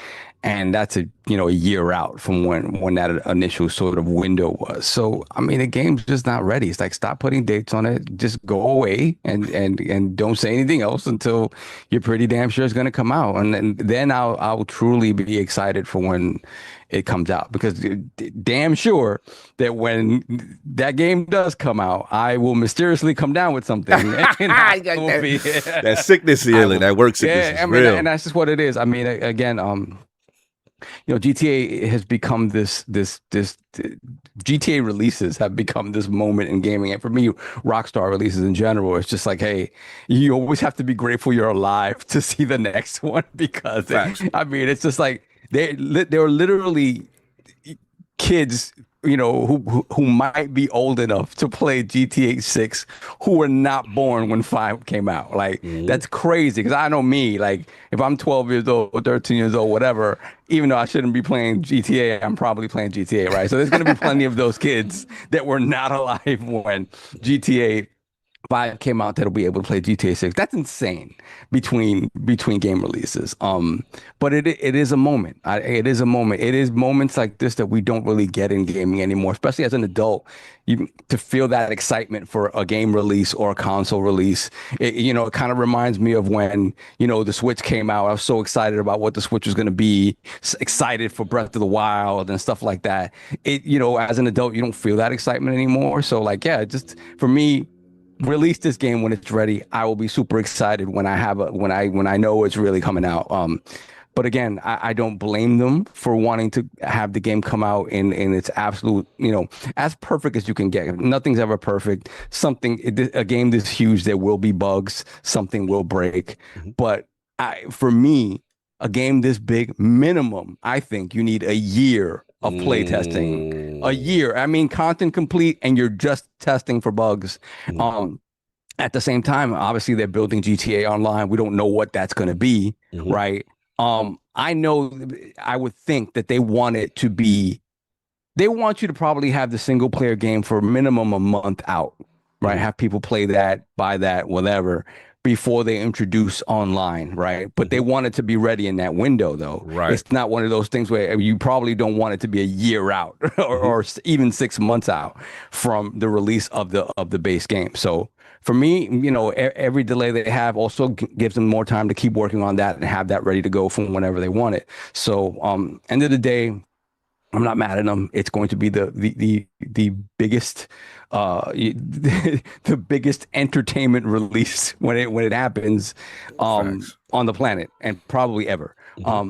And that's a year out from when that initial sort of window was. So I mean, the game's just not ready. It's like, stop putting dates on it. Just go away and don't say anything else until you're pretty damn sure it's going to come out. And then I'll truly be excited for when it comes out, because damn sure that when that game does come out, I will mysteriously come down with something. That sickness healing, that work sickness is real. And that's just what it is. I mean, again, GTA has become this GTA releases have become this moment in gaming. And for me, Rockstar releases in general, it's just like, hey, you always have to be grateful you're alive to see the next one, because it's just like they're literally kids, who might be old enough to play GTA 6 who were not born when 5 came out. Like, that's crazy, because I know me, like, if I'm 12 years old or 13 years old, whatever, even though I shouldn't be playing GTA, I'm probably playing GTA, right? So there's going to be plenty of those kids that were not alive when GTA 5 came out that'll be able to play GTA 6. That's insane between game releases. But it is a moment. It is a moment. It is moments like this that we don't really get in gaming anymore, especially as an adult. To feel that excitement for a game release or a console release, it kind of reminds me of when the Switch came out. I was so excited about what the Switch was going to be, excited for Breath of the Wild and stuff like that. As an adult, you don't feel that excitement anymore. So just for me, release this game when it's ready. I will be super excited when I know it's really coming out. But again, I don't blame them for wanting to have the game come out in its absolute, as perfect as you can get. Nothing's ever perfect. A game this huge, there will be bugs. Something will break. But for me, a game this big, minimum, I think you need a year of play testing. A year. I mean, content complete, and you're just testing for bugs. At the same time, obviously, they're building GTA Online. We don't know what that's going to be, right? I know, I would think that they want it to be, they want you to probably have the single player game for minimum a month out, right? Have people play that, buy that, whatever, before they introduce online, right? But they want it to be ready in that window, though. Right. It's not one of those things where you probably don't want it to be a year out or even 6 months out from the release of the base game. So for me, you know, every delay they have also gives them more time to keep working on that and have that ready to go from whenever they want it. So end of the day, I'm not mad at them. It's going to be the biggest the biggest entertainment release when it happens on the planet, and probably ever.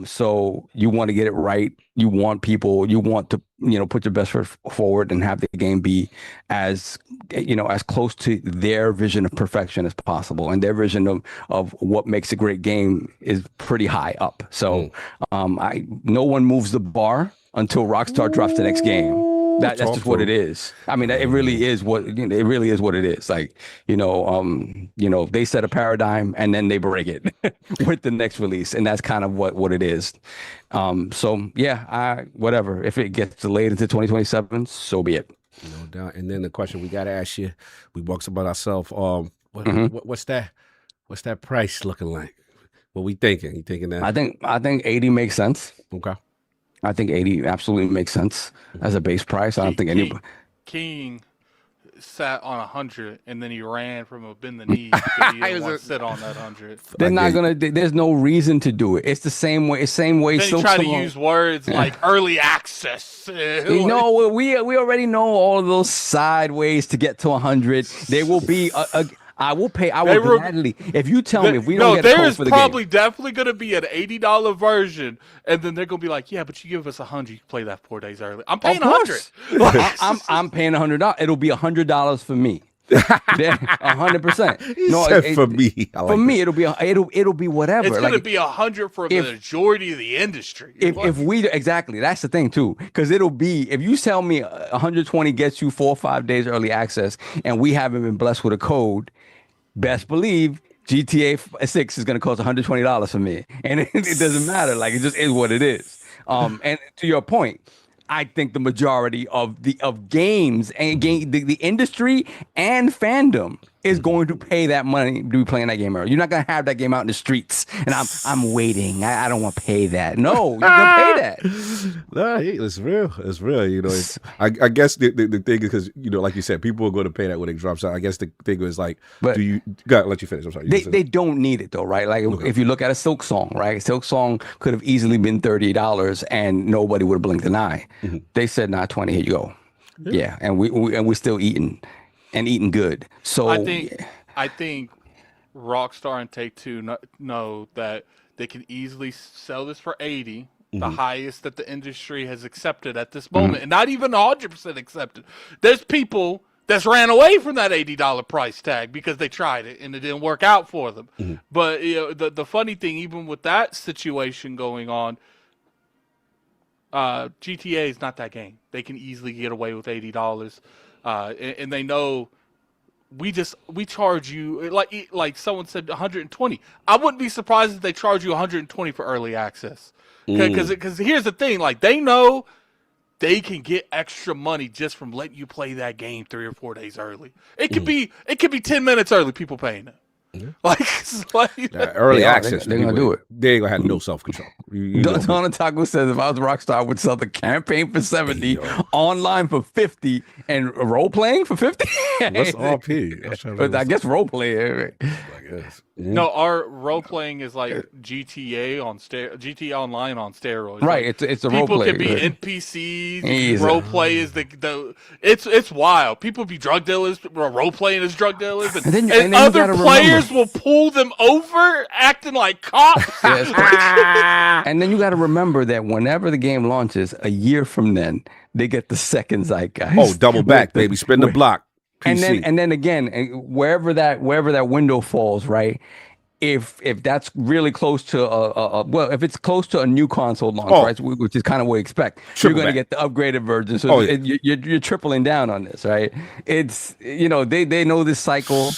So you want to get it right. You want to, you know, put your best foot forward and have the game be as, you know, as close to their vision of perfection as possible. And their vision of what makes a great game is pretty high up. So no one moves the bar until Rockstar drops the next game. That's just what it is. I mean, it really is what, you know, it really is what it is. Like, you know, they set a paradigm and then they break it with the next release, and that's kind of what it is. So yeah, whatever. If it gets delayed into 2027, so be it. No doubt. And then the question we got to ask you, we walks about ourselves. What's that price looking like? What we thinking? You thinking that? I think 80 makes sense. Okay. I think 80 absolutely makes sense as a base price. I don't think anybody. King sat on 100 and then he ran from a bend the knee because he didn't want to sit on that 100. They're not gonna. There's no reason to do it. It's the same way. Same way. Then he tried to use words like early access. You know, we already know all of those side ways to get to 100. There will be I will pay. I will gladly. If you tell me if we don't get a code for the game. There's probably definitely going to be an $80 version, and then they're going to be like, "Yeah, but you give us 100, you can play that 4 days early." I'm paying 100. I'm paying $100. It'll be $100 for me. 100%. No, for me. For me, it'll be whatever. It's going to be 100 for the majority of the industry. If we exactly, that's the thing too, because it'll be, if you tell me 120 gets you 4 or 5 days early access, and we haven't been blessed with a code, best believe GTA 6 is going to cost $120 for me, and it doesn't matter. Like, it just is what it is. And to your point, I think the majority of games and the industry and fandom is going to pay that money to be playing that game early. You're not going to have that game out in the streets, and I'm waiting. I don't want to pay that. No, you're going to pay that. No, it's real. It's real. You know, I guess the thing is, because, you know, like you said, people are going to pay that when it drops out. I guess the thing is, like, but do you? Gotta let you finish. I'm sorry. They don't need it though, right? Like, if you look at a Silk Song, right? Silk Song could have easily been $30, and nobody would have blinked an eye. They said, "Nah, 20. Here you go." Yeah, and we're still eating. And eating good. So I think Rockstar and Take-Two know that they can easily sell this for 80, the highest that the industry has accepted at this moment, and not even 100% accepted. There's people that's ran away from that $80 price tag because they tried it and it didn't work out for them. But, you know, the funny thing, even with that situation going on, GTA is not that game. They can easily get away with $80. And they know we charge you, like someone said, 120. I wouldn't be surprised if they charge you 120 for early access. Because here's the thing, like, they know they can get extra money just from letting you play that game 3 or 4 days early. It could be 10 minutes early. People paying it. Early access. They're gonna do it. They ain't gonna have no self-control. Donna Taco says, if I was Rockstar, I would sell the campaign for 70, online for 50, and role playing for 50. What's RP? But I guess role playing. No, our role playing is like GTA Online on steroids. Right, like, it's a role play. People can be NPCs. Role play is it's wild. People be drug dealers. Role playing as drug dealers, and then other players will pull them over, acting like cops. And then you got to remember that whenever the game launches, a year from then, they get the second zeitgeist. Oh, double back, baby, spin the block. PC. And then again, wherever that window falls, right? if that's really close to well, if it's close to a new console launch, right, which is kind of what we expect, you're going to get the upgraded version. So you're tripling down on this, right? It's they know this cycle.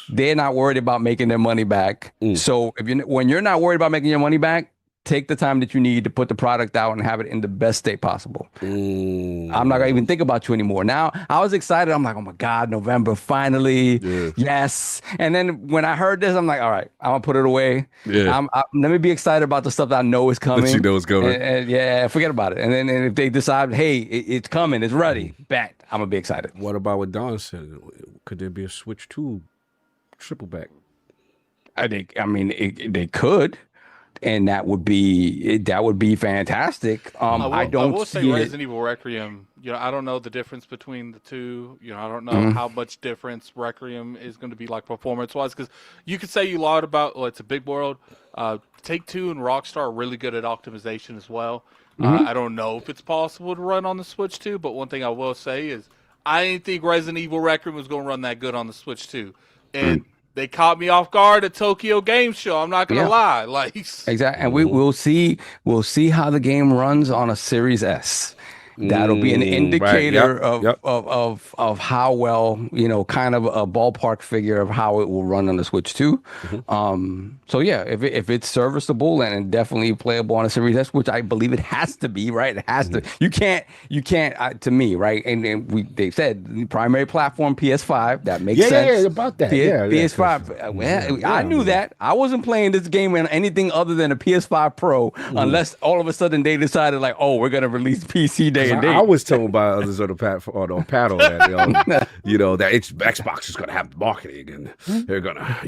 They're not worried about making their money back. So when you're not worried about making your money back, take the time that you need to put the product out and have it in the best state possible. I'm not gonna even think about you anymore. Now, I was excited. I'm like, oh my God, November, finally. Yes. And then when I heard this, I'm like, all right, I'm gonna put it away. Let me be excited about the stuff that I know is coming. That you know is coming. And forget about it. And then if they decide, hey, it's coming, it's ready, bet, I'm gonna be excited. What about what Don said? Could there be a Switch 2 triple back? They could. And that would be fantastic. I will say Resident Evil Requiem. I don't know the difference between the two. I don't know how much difference Requiem is going to be like performance-wise. Because you could say you lied about, it's a big world. Take-Two and Rockstar are really good at optimization as well. I don't know if it's possible to run on the Switch 2, but one thing I will say is I didn't think Resident Evil Requiem was going to run that good on the Switch 2. And they caught me off guard at Tokyo Game Show. I'm not gonna lie. Exactly, and we'll see how the game runs on a Series S. That'll be an indicator of how well, kind of a ballpark figure of how it will run on the Switch 2. So yeah, if it's serviceable and definitely playable on a Series S, which I believe it has to be, right? It has to. You can't. To me, right? And they said the primary platform PS5. That makes sense. Yeah, about that. PS5. I knew that. I wasn't playing this game on anything other than a PS5 Pro, unless all of a sudden they decided we're gonna release PC Day. I was told by others on the panel that that Xbox is going to have the marketing and they're going to I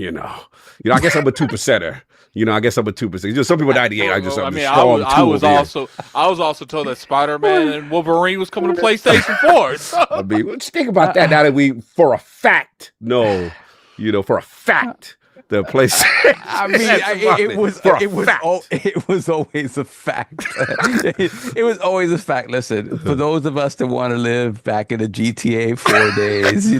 guess I'm a 2%er. I guess I'm a 2%. Some people 98. I was also told that Spider-Man and Wolverine was coming to PlayStation 4. So. I mean, let's think about that now that we for a fact know, for a fact. The place. I mean, it was always a fact. It was always a fact. Listen, for those of us that want to live back in the GTA 4 days,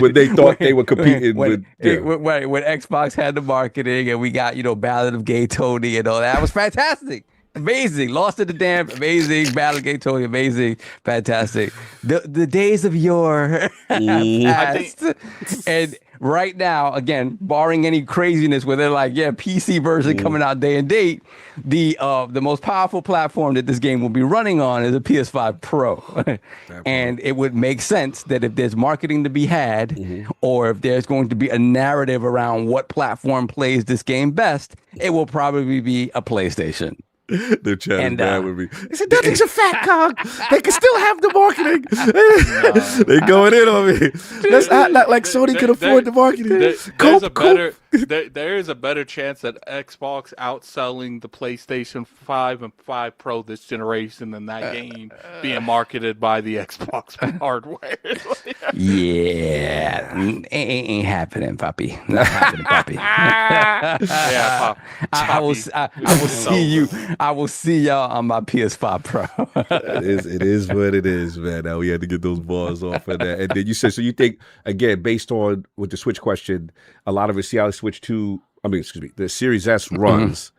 when they thought they were competing when Xbox had the marketing and we got Ballad of Gay Tony and all that was fantastic. Amazing. Lost in the Damned. Amazing. Battle Gate Tony. Amazing. Fantastic. The days of yore passed. And right now, again, barring any craziness where they're like, PC version coming out day and date, the most powerful platform that this game will be running on is a PS5 Pro. And it would make sense that if there's marketing to be had, or if there's going to be a narrative around what platform plays this game best, it will probably be a PlayStation. The chat bad with me. They said nothing's a fat cog. They can still have the marketing. They're going in on me. Let's act like Sony can afford the marketing. There is a better chance that Xbox outselling the PlayStation 5 and 5 Pro this generation than that game being marketed by the Xbox hardware. Ain't happening, puppy. Not happening, puppy. I will see you. I will see y'all on my PS5 Pro. It is what it is, man. Now we had to get those balls off of that. And then you said, so you think, again, based on with the Switch question, a lot of it, see how the the Series S runs.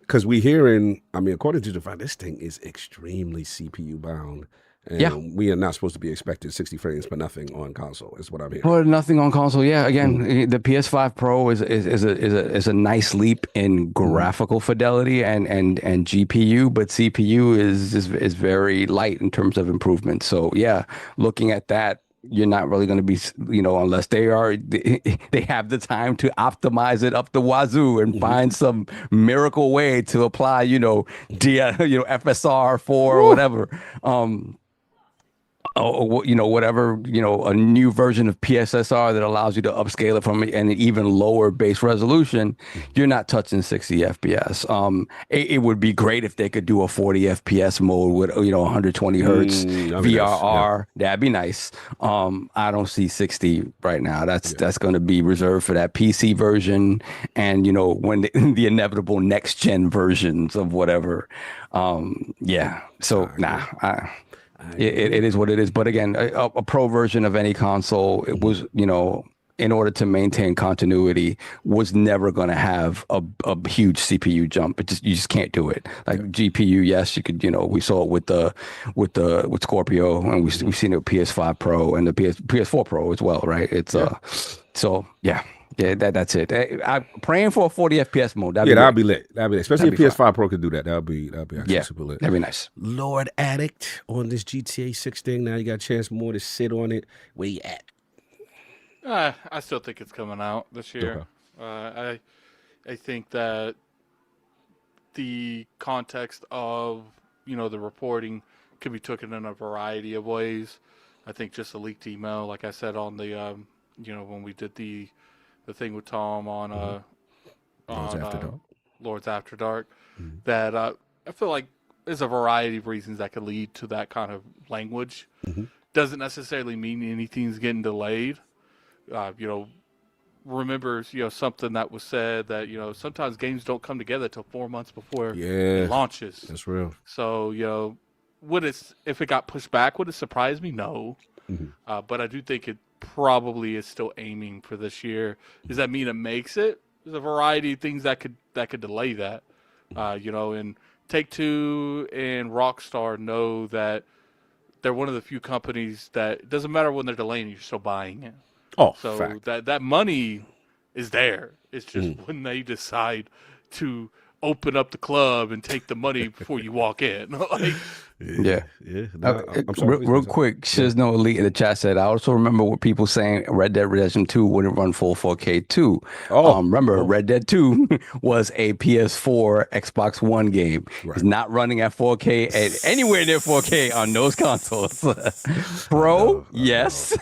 Because we hearing, according to Giovanni, this thing is extremely CPU bound. And we are not supposed to be expecting 60 frames for nothing on console, is what I'm hearing. For nothing on console, again, the PS5 Pro is a nice leap in graphical fidelity and GPU, but CPU is very light in terms of improvement. So looking at that, you're not really going to be, unless they have the time to optimize it up the wazoo and find some miracle way to apply, FSR 4 or whatever. Whatever, a new version of PSSR that allows you to upscale it from an even lower base resolution, you're not touching 60 FPS. It would be great if they could do a 40 FPS mode with, 120 hertz VRR. That'd be nice. I don't see 60 right now. That's going to be reserved for that PC version and, when the inevitable next gen versions of whatever. It is what it is. But again, a pro version of any console, it was, in order to maintain continuity, was never going to have a huge CPU jump. You just can't do it. Like GPU, yes, you could. We saw it with Scorpio, and we've seen it with PS5 Pro and the PS4 Pro as well, right? It's so yeah. Yeah, that's it. I'm praying for a 40 FPS mode. That'd be lit. Especially if PS5 Pro could do that. That'd be actually super lit. That'd be nice. Lord Addict on this GTA 6 thing. Now you got a chance more to sit on it. Where you at? I still think it's coming out this year. Okay. I think that the context of the reporting could be taken in a variety of ways. I think just a leaked email, like I said on the when we did the thing with Tom on Lords After Dark, that I feel like there's a variety of reasons that could lead to that kind of language. Doesn't necessarily mean anything's getting delayed. Remember, something that was said that, sometimes games don't come together till 4 months before it launches. That's real. So, if it got pushed back, would it surprise me? No. But I do think it probably is still aiming for this year. Does that mean it makes it? There's a variety of things that could delay that. And Take-Two and Rockstar know that they're one of the few companies that it doesn't matter when they're delaying, you're still buying it. So fact. that money is there. It's just when they decide to open up the club and take the money before you walk in. No, real quick, Shizno Elite in the chat said, I also remember what people saying Red Dead Redemption 2 wouldn't run full 4K too. Red Dead 2 was a PS4 Xbox One game. It's not running at 4K at anywhere near 4K on those consoles. Pro, yes.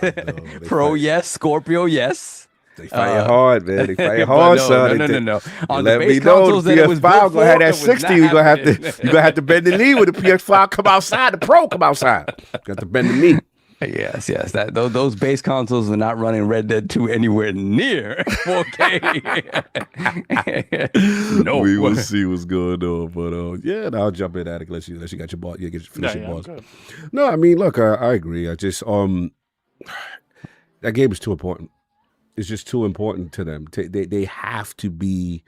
Pro, yes. Scorpio, yes. They fight hard, man. They fight hard, son. No. On let the base me know consoles the that it was PS5 built gonna have that for, 60. You're gonna have to bend the knee when the PS5 come outside. The Pro come outside. Got to bend the knee. Yes. Those base consoles are not running Red Dead 2 anywhere near 4K. No, we will see what's going on, but I'll jump in at it unless you got your ball. You get finish your balls. No, I mean, look, I agree. I just that game is too important. It's just too important to them. They have to be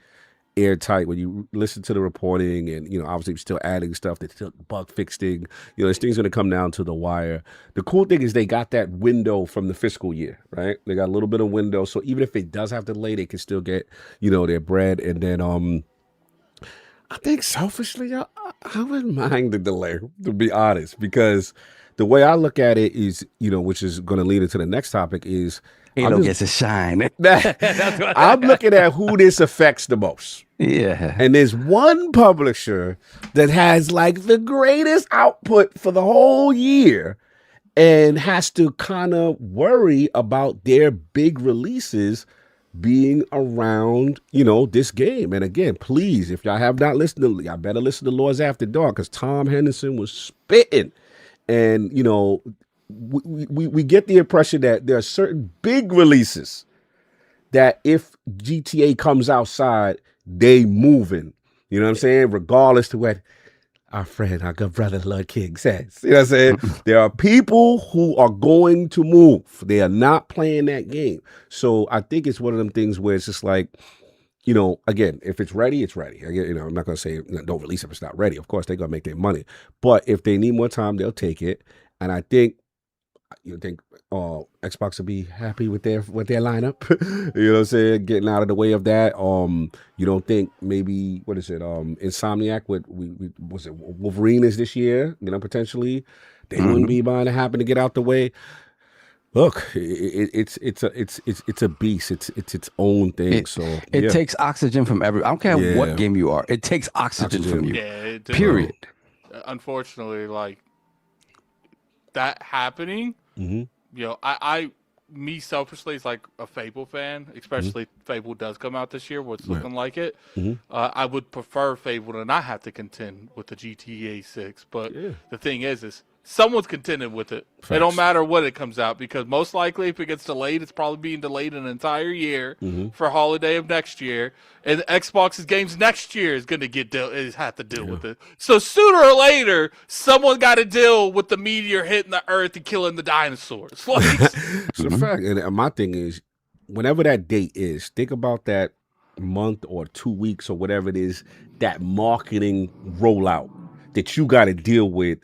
airtight. When you listen to the reporting and, obviously still adding stuff, they're still bug fixing, this thing's going to come down to the wire. The cool thing is they got that window from the fiscal year, right? They got a little bit of window. So even if it does have to delay, they can still get, their bread. And then I think selfishly, I wouldn't mind the delay, to be honest, because the way I look at it is, which is going to lead into the next topic is, Halo gets a shine. I'm looking at who this affects the most. Yeah. And there's one publisher that has like the greatest output for the whole year and has to kind of worry about their big releases being around, this game. And again, please, if y'all have not listened to, y'all better listen to Lords After Dark, because Tom Henderson was spitting. And, we get the impression that there are certain big releases that if GTA comes outside, they moving. You know what I'm saying? Regardless to what our friend, our good brother Lord King says. You know what I'm saying? There are people who are going to move. They are not playing that game. So I think it's one of them things where it's just like, again, if it's ready, it's ready. I'm not going to say don't release if it's not ready. Of course, they're going to make their money. But if they need more time, they'll take it. And I think Xbox will be happy with their lineup. You know what I'm saying? Getting out of the way of that. You don't think maybe Insomniac was it Wolverine is this year? Potentially they wouldn't be mind to happen to get out the way. Look, it's a beast. It's its own thing. It takes oxygen from I don't care what game you are. It takes oxygen from you. Yeah, period. Unfortunately, like that happening. Me selfishly is like a Fable fan, especially Fable does come out this year. What's looking like it. I would prefer Fable to not have to contend with the GTA 6. But the thing is someone's contending with it. Facts. It don't matter what it comes out, because most likely if it gets delayed, it's probably being delayed an entire year for holiday of next year. And Xbox's games next year is going to have to deal with it. So sooner or later, someone got to deal with the meteor hitting the earth and killing the dinosaurs. It's a fact. And my thing is, whenever that date is, think about that month or 2 weeks or whatever it is, that marketing rollout that you got to deal with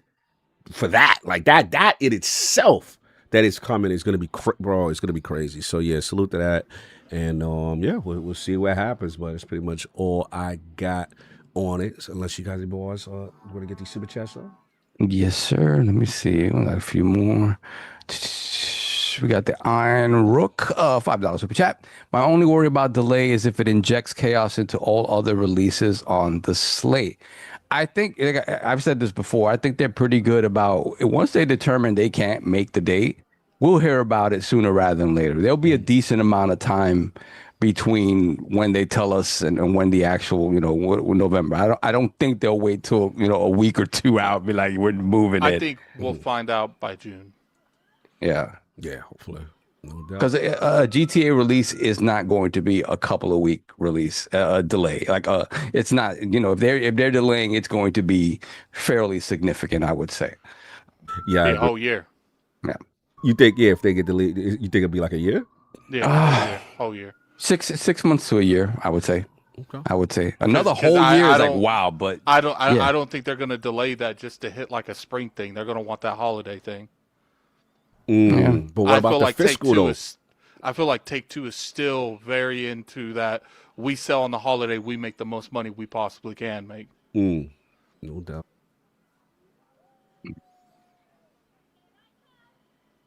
for that. Like that in itself that is coming is going to be, bro, it's going to be crazy. So yeah, salute to that. And yeah, we'll see what happens, but it's pretty much all I got on it. So unless you guys boys want to get these super chats on? Yes, sir. Let me see. We got a few more. We got the Iron Rook, $5 super chat. My only worry about delay is if it injects chaos into all other releases on the slate. I think, I've said this before, I think they're pretty good about, once they determine they can't make the date, we'll hear about it sooner rather than later. There'll be a decent amount of time between when they tell us and when the actual, November. I don't think they'll wait till, a week or two out and be like, we're moving it. I think we'll find out by June. Yeah. Yeah, hopefully. No doubt. Because a GTA release is not going to be a couple of week release delay. Like it's not. If they're delaying, it's going to be fairly significant, I would say. Yeah, a whole year. Yeah. You think if they get delayed, you think it'll be like a year? Yeah, whole year. 6 months to a year, I would say. Okay. I would say another whole year is like wow, but I don't think they're going to delay that just to hit like a spring thing. They're going to want that holiday thing. Yeah. But what about the fiscal though? I feel like Take-Two is still very into that. We sell on the holiday, we make the most money we possibly can make. No doubt.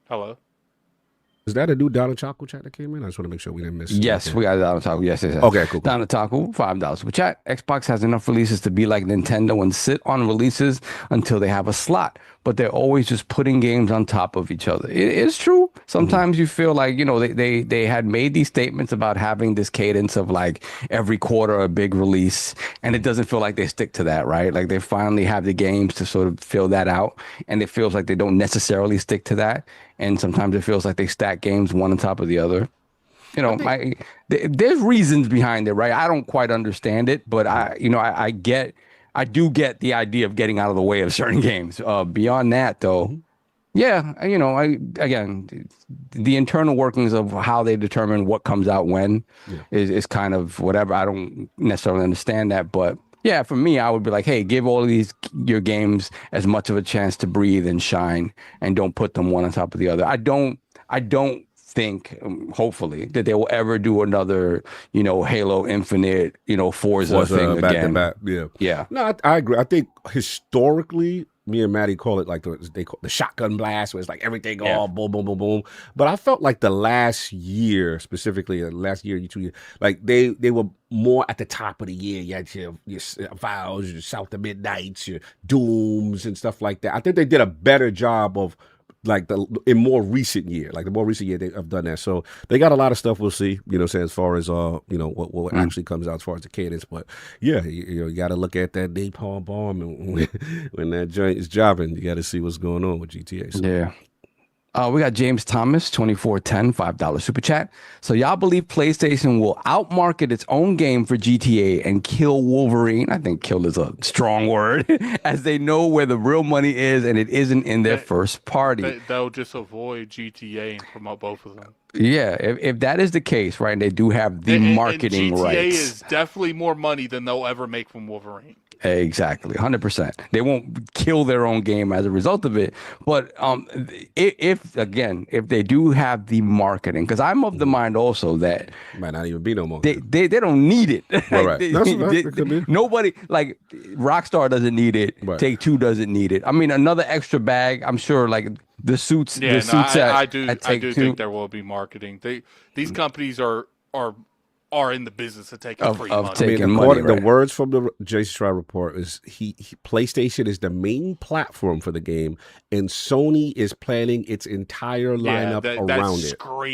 Hello? Is that a new Donald Choco chat that came in? I just want to make sure we didn't miss it. yes, we got Donald Taco. Yes. Okay, cool. Donald Taco, $5 super chat. Xbox has enough releases to be like Nintendo and sit on releases until they have a slot, but they're always just putting games on top of each other. It is true. Sometimes you feel like, they had made these statements about having this cadence of like every quarter a big release, and it doesn't feel like they stick to that, right? Like they finally have the games to sort of fill that out, and it feels like they don't necessarily stick to that. And sometimes it feels like they stack games one on top of the other. There's reasons behind it, right? I don't quite understand it, but I do get the idea of getting out of the way of certain games. Beyond that, though, yeah, again, the internal workings of how they determine what comes out when is kind of whatever. I don't necessarily understand that, but yeah, for me, I would be like, hey, give all of your games as much of a chance to breathe and shine, and don't put them one on top of the other. I don't think, hopefully, that they will ever do another, Halo Infinite, Forza thing back again. to back. Yeah. Yeah. No, I agree. I think historically, me and Maddie call it like they call the shotgun blast, where it's like everything all boom, boom, boom, boom. But I felt like the last year, specifically, last year, 2 years, like they were more at the top of the year. You had your Vows, your South of Midnights, your Dooms, and stuff like that. I think they did a better job of like the more recent year they have done that. So they got a lot of stuff. We'll see, as far as what actually comes out as far as the cadence. But yeah, you got to look at that napalm bomb, and when that joint is jobbing, you got to see what's going on with GTA. So. Yeah. We got James Thomas, 2410, $5 super chat. So y'all believe PlayStation will outmarket its own game for GTA and kill Wolverine? I think kill is a strong word, as they know where the real money is and it isn't in their first party. They'll just avoid GTA and promote both of them. Yeah, if that is the case, right, and they do have the marketing and GTA rights. is definitely more money than they'll ever make from Wolverine. Exactly, 100%. They won't kill their own game as a result of it. But if they do have the marketing, because I'm of the mind also that might not even be no more. They don't need it. Right. That could be. Nobody, like Rockstar doesn't need it. Right. Take-Two doesn't need it. I mean, another extra bag. I'm sure, like the suits. Yeah, I do Take-Two. think there will be marketing. These companies are in the business of taking free money. The words from the Jason Schreier report is PlayStation is the main platform for the game, and Sony is planning its entire lineup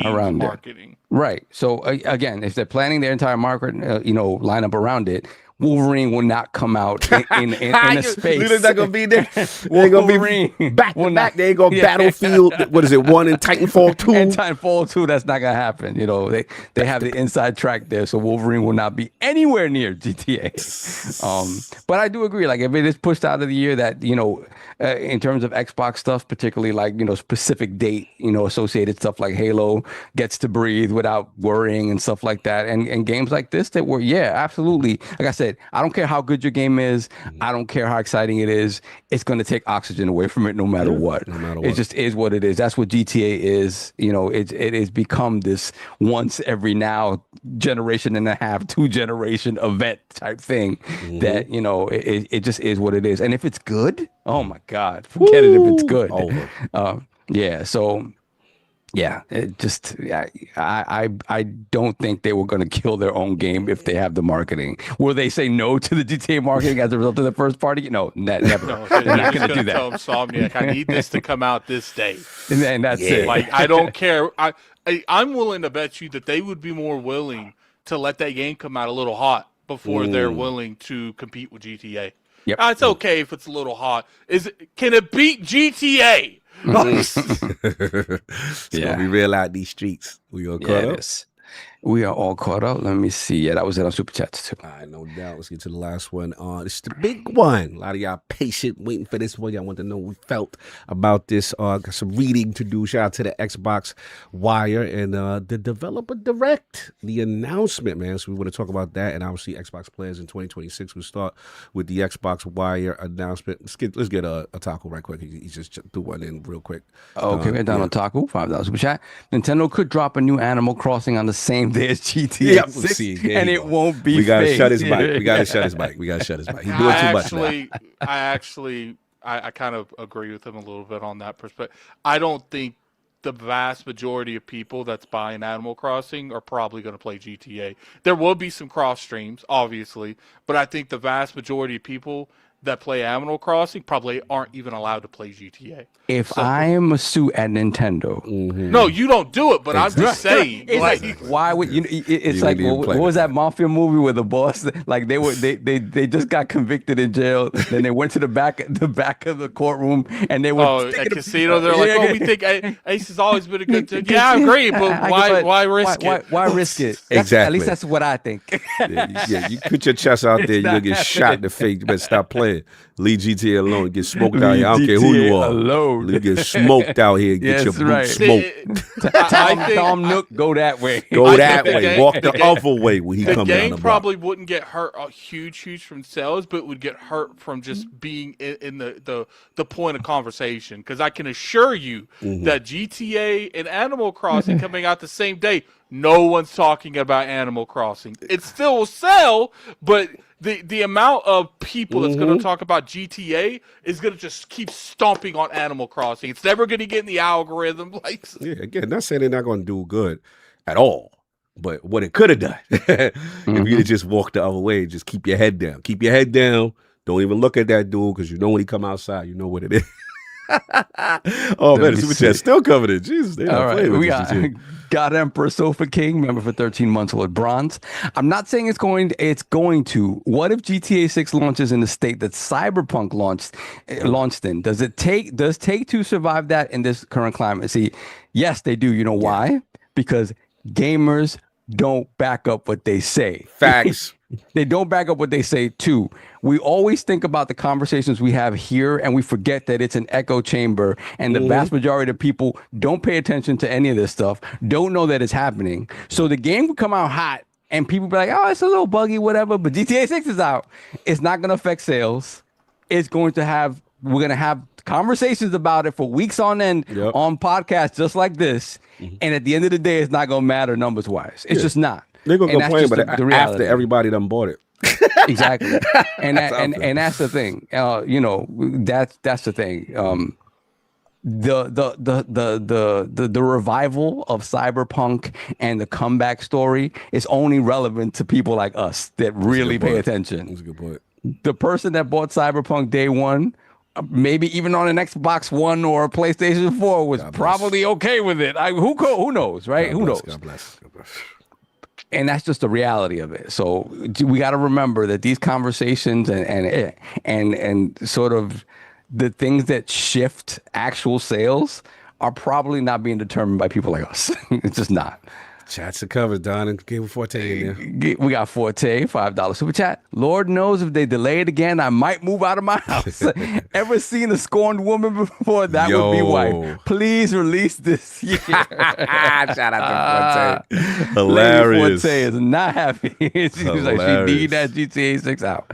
around marketing. Right. So again, if they're planning their entire market, lineup around it, Wolverine will not come out in a space. Luda's not gonna be there. They ain't gonna be back to back. They ain't gonna Battlefield. What is it? 1 and Titanfall 2. And Titanfall 2, that's not gonna happen. You know, they have the inside track there, so Wolverine will not be anywhere near GTA. But I do agree. Like if it is pushed out of the year, that in terms of Xbox stuff, particularly like specific date, associated stuff like Halo gets to breathe without worrying and stuff like that, and games like this that were absolutely. Like I said, I don't care how good your game is. I don't care how exciting it is. It's going to take oxygen away from it no matter what. No matter what. It just is what it is. That's what GTA is. It has become this once every now generation and a half, 2 generation event type thing that, it just is what it is. And if it's good, oh my God, forget it if it's good. I don't think they were going to kill their own game if they have the marketing. Will they say no to the GTA marketing as a result of the first party? No, never. No, They're not going to do tell that. Insomniac, I need this to come out this day. And that's it. Like, I don't care. I'm willing to bet you that they would be more willing to let that game come out a little hot before they're willing to compete with GTA. Yep. It's okay if it's a little hot. Can it beat GTA? It's gonna be real out these streets. We all caught up. We are all caught up. Let me see. Yeah, that was it on Super Chats too. All right, no doubt. Let's get to the last one. This is the big one. A lot of y'all patient waiting for this one. Y'all want to know what we felt about this. Got some reading to do. Shout out to the Xbox Wire and the Developer Direct, the announcement, man. So we want to talk about that, and obviously Xbox plans in 2026. We'll start with the Xbox Wire announcement. Let's get a taco right quick. He just threw one in real quick. Okay, we're down on taco. $5 Super Chat. Nintendo could drop a new Animal Crossing on the same day as GTA 6, and it won't be. We gotta fake. shut his mic. We gotta shut his mic. He's doing too much now. I kind of agree with him a little bit on that perspective. I don't think the vast majority of people that's buying Animal Crossing are probably going to play GTA. There will be some cross streams, obviously, but I think the vast majority of people that play Animal Crossing probably aren't even allowed to play GTA. If I am a suit at Nintendo, no, you don't do it. But I'm just saying, why would you? It's like what was that mafia movie where the boss, like they just got convicted in jail, then they went to the back of the courtroom, and they were at casino. They're like, we think Ace has always been a good thing. Yeah, I agree, but why risk it? Why risk it? Exactly. At least that's what I think. You put your chest out there, you're gonna get shot in the face. You better stop playing. Leave GTA alone. Get smoked out here. I don't care who you are. Alone. You get smoked out here. Get your boot smoked. Tom Nook, go that way. Go that way. Walk the other way when he comes down the game block. probably wouldn't get hurt huge from sales, but would get hurt from just being in the point of conversation. Because I can assure you that GTA and Animal Crossing coming out the same day, no one's talking about Animal Crossing. It still will sell, but the amount of people that's going to talk about GTA is going to just keep stomping on Animal Crossing. It's never going to get in the algorithm. Again, not saying they're not going to do good at all, but what it could have done if you'd have just walked the other way, just keep your head down. Keep your head down. Don't even look at that dude because you know when he come outside, you know what it is. Oh man, the Super Chat still covered it. Jesus, they all right, we got God Emperor Sofa King, member for 13 months with bronze. I'm not saying it's going to. What if GTA 6 launches in the state that Cyberpunk launched in? Does Take-Two survive that in this current climate? See, yes, they do. You know why? Because gamers don't back up what they say. Facts. They don't back up what they say too. We always think about the conversations we have here and we forget that it's an echo chamber, and the vast majority of people don't pay attention to any of this stuff, don't know that it's happening. So the game would come out hot and people be like, oh, it's a little buggy, whatever, but GTA 6 is out. It's not going to affect sales. We're going to have conversations about it for weeks on end on podcasts just like this. And at the end of the day, it's not going to matter numbers wise. It's just not. They're gonna complain, but after everybody done bought it. Exactly. And that's the thing. That's the thing. The revival of Cyberpunk and the comeback story is only relevant to people like us that really pay attention. That's a good point. The person that bought Cyberpunk day one, maybe even on an Xbox One or a PlayStation 4, was probably okay with it. Who knows, right? Who knows? God bless. And that's just the reality of it. So we got to remember that these conversations and sort of the things that shift actual sales are probably not being determined by people like us. It's just not. Chats are covered, Don, and Game Forte in there. We got Forte, $5 super chat. Lord knows if they delay it again, I might move out of my house. Ever seen a scorned woman before? That would be wife. Please release this year. Shout out to Forte. Hilarious. Forte is not happy. She's like, she need that GTA 6 out.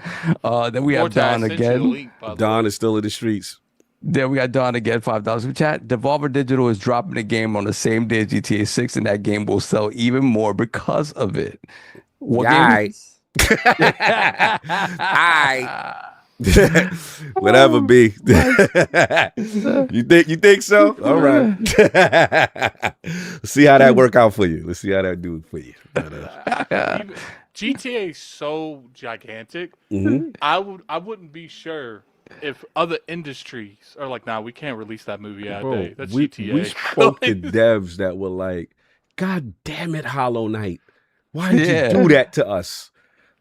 Then we have Forte, I Don sent you the again. link, by the Don way. is still in the streets. Then we got Don again, $5 super chat. Devolver Digital is dropping the game on the same day as GTA 6, and that game will sell even more because of it. What game? Whatever, B. You think so? All right. Let's see how that work out for you. Let's see how that do for you. GTA is so gigantic. Mhm. I wouldn't be sure if other industries are like, nah, we can't release that movie out Bro, day. That's we GTA. spoke to devs that were like, God damn it, Hollow Knight. Why did you do that to us?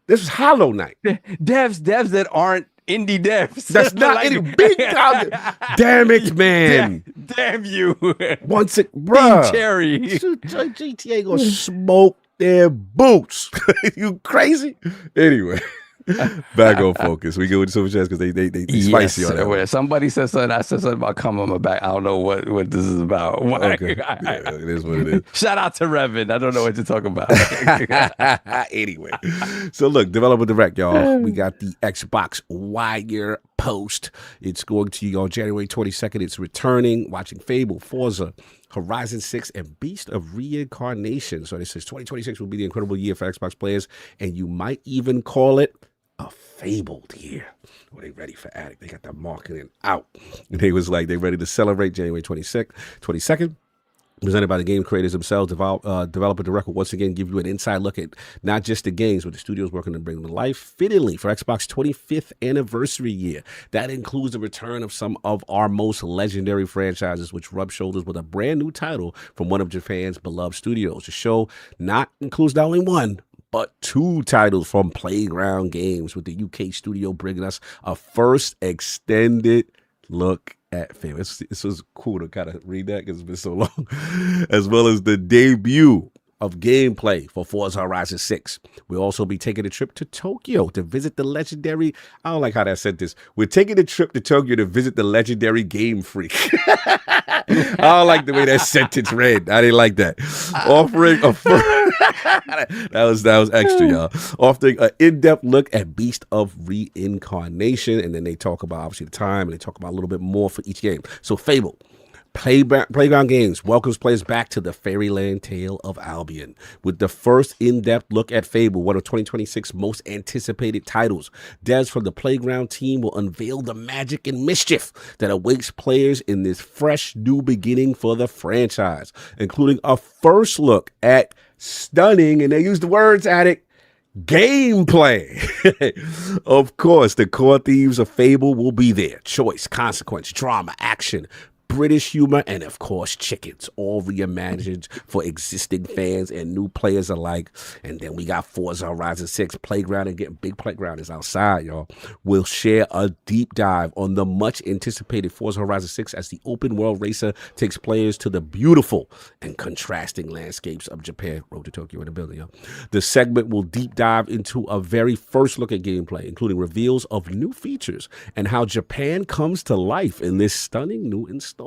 This was Hollow Knight. Devs that aren't indie devs. That's not Like- any big time. Damn it, man. Damn you. Once it, bruh. Cherry. GTA gonna smoke their boots. You crazy? Anyway. Back on focus. We go with super chats because they spicy on that one. Somebody said something. I said something about come on my back. I don't know what this is about. Okay. Yeah, it is what it is. Shout out to Revan. I don't know what you're talking about. Anyway, so look, Developer Direct, y'all. We got the Xbox Wire post. It's going to you on January 22nd. It's returning. Watching Fable, Forza, Horizon 6, and Beast of Reincarnation. So this says 2026 will be the incredible year for Xbox players, and you might even call it a fabled year. Well, they ready for Addict. They got the marketing out. And they was like, they ready to celebrate January 22nd. Presented by the game creators themselves, Developer Direct will once again give you an inside look at not just the games, but the studios working to bring them to life fittingly for Xbox 25th anniversary year. That includes the return of some of our most legendary franchises, which rub shoulders with a brand new title from one of Japan's beloved studios. The show includes not only one, but two titles from Playground Games, with the UK studio bringing us a first extended look at Fable. This was cool to kind of read that because it's been so long. As well as the debut of gameplay for Forza Horizon 6. We'll also be taking a trip to Tokyo to visit the legendary, I don't like how that said this. We're taking a trip to Tokyo to visit the legendary Game Freak. I don't like the way that sentence read. I didn't like that. Offering a that was extra, y'all. Offering an in-depth look at Beast of Reincarnation, and then they talk about obviously the time, and they talk about a little bit more for each game. So Fable. Playground Games welcomes players back to the fairyland tale of Albion with the first in-depth look at Fable, one of 2026 most anticipated titles. Devs from the Playground team will unveil the magic and mischief that awaits players in this fresh new beginning for the franchise, including a first look at stunning, and they use the words Addict, gameplay. Of course, the core themes of Fable will be there. Choice, consequence, drama, action, British humor, and of course chickens, all reimagined for existing fans and new players alike. And then we got Forza Horizon 6 Playground, and getting big Playground is outside, y'all. We'll share a deep dive on the much anticipated Forza Horizon 6 as the open world racer takes players to the beautiful and contrasting landscapes of Japan. Road to Tokyo in the building, y'all. The segment will deep dive into a very first look at gameplay, including reveals of new features and how Japan comes to life in this stunning new installment.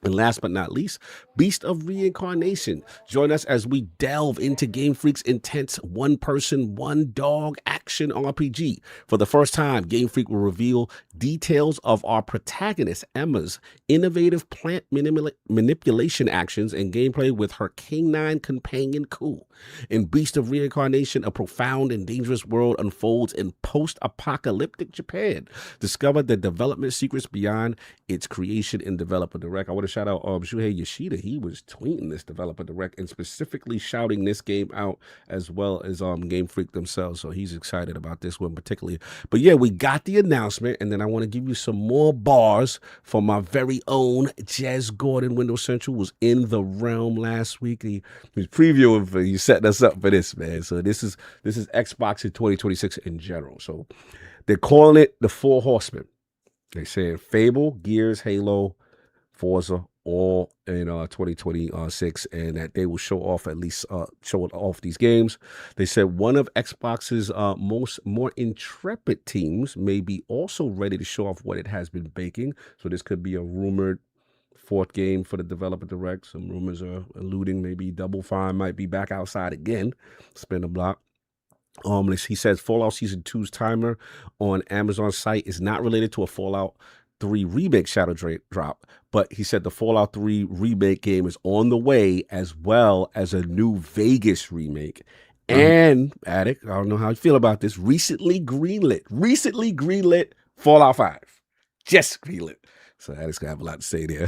And last but not least, Beast of Reincarnation. Join us as we delve into Game Freak's intense one-person, one-dog action RPG. For the first time, Game Freak will reveal details of our protagonist, Emma's innovative plant manipulation actions and gameplay with her canine companion, Cool. In Beast of Reincarnation, a profound and dangerous world unfolds in post-apocalyptic Japan. Discover the development secrets beyond its creation in Developer Direct. I want to shout out Shuhei Yoshida. He was tweeting this developer direct and specifically shouting this game out as well as Game Freak themselves. So he's excited about this one particularly. But yeah, we got the announcement, and then I want to give you some more bars from my very own Jez Gordon. Windows Central was in the realm last week. He was previewing for you, setting us up for this, man. So this is Xbox in 2026 in general. So they're calling it the Four Horsemen. They're saying Fable, Gears, Halo, Forza, all in 2026, and that they will show off these games. They said one of Xbox's more intrepid teams may be also ready to show off what it has been baking. So this could be a rumored fourth game for the developer direct. Some rumors are alluding maybe Double Fine might be back outside again, spin the block. He says Fallout Season 2's timer on Amazon's site is not related to a Fallout 3 remake shadow drop, but he said the Fallout 3 remake game is on the way, as well as a new Vegas remake. And Attic, I don't know how you feel about this, recently greenlit Fallout 5. Just greenlit. So Attic's gonna have a lot to say there.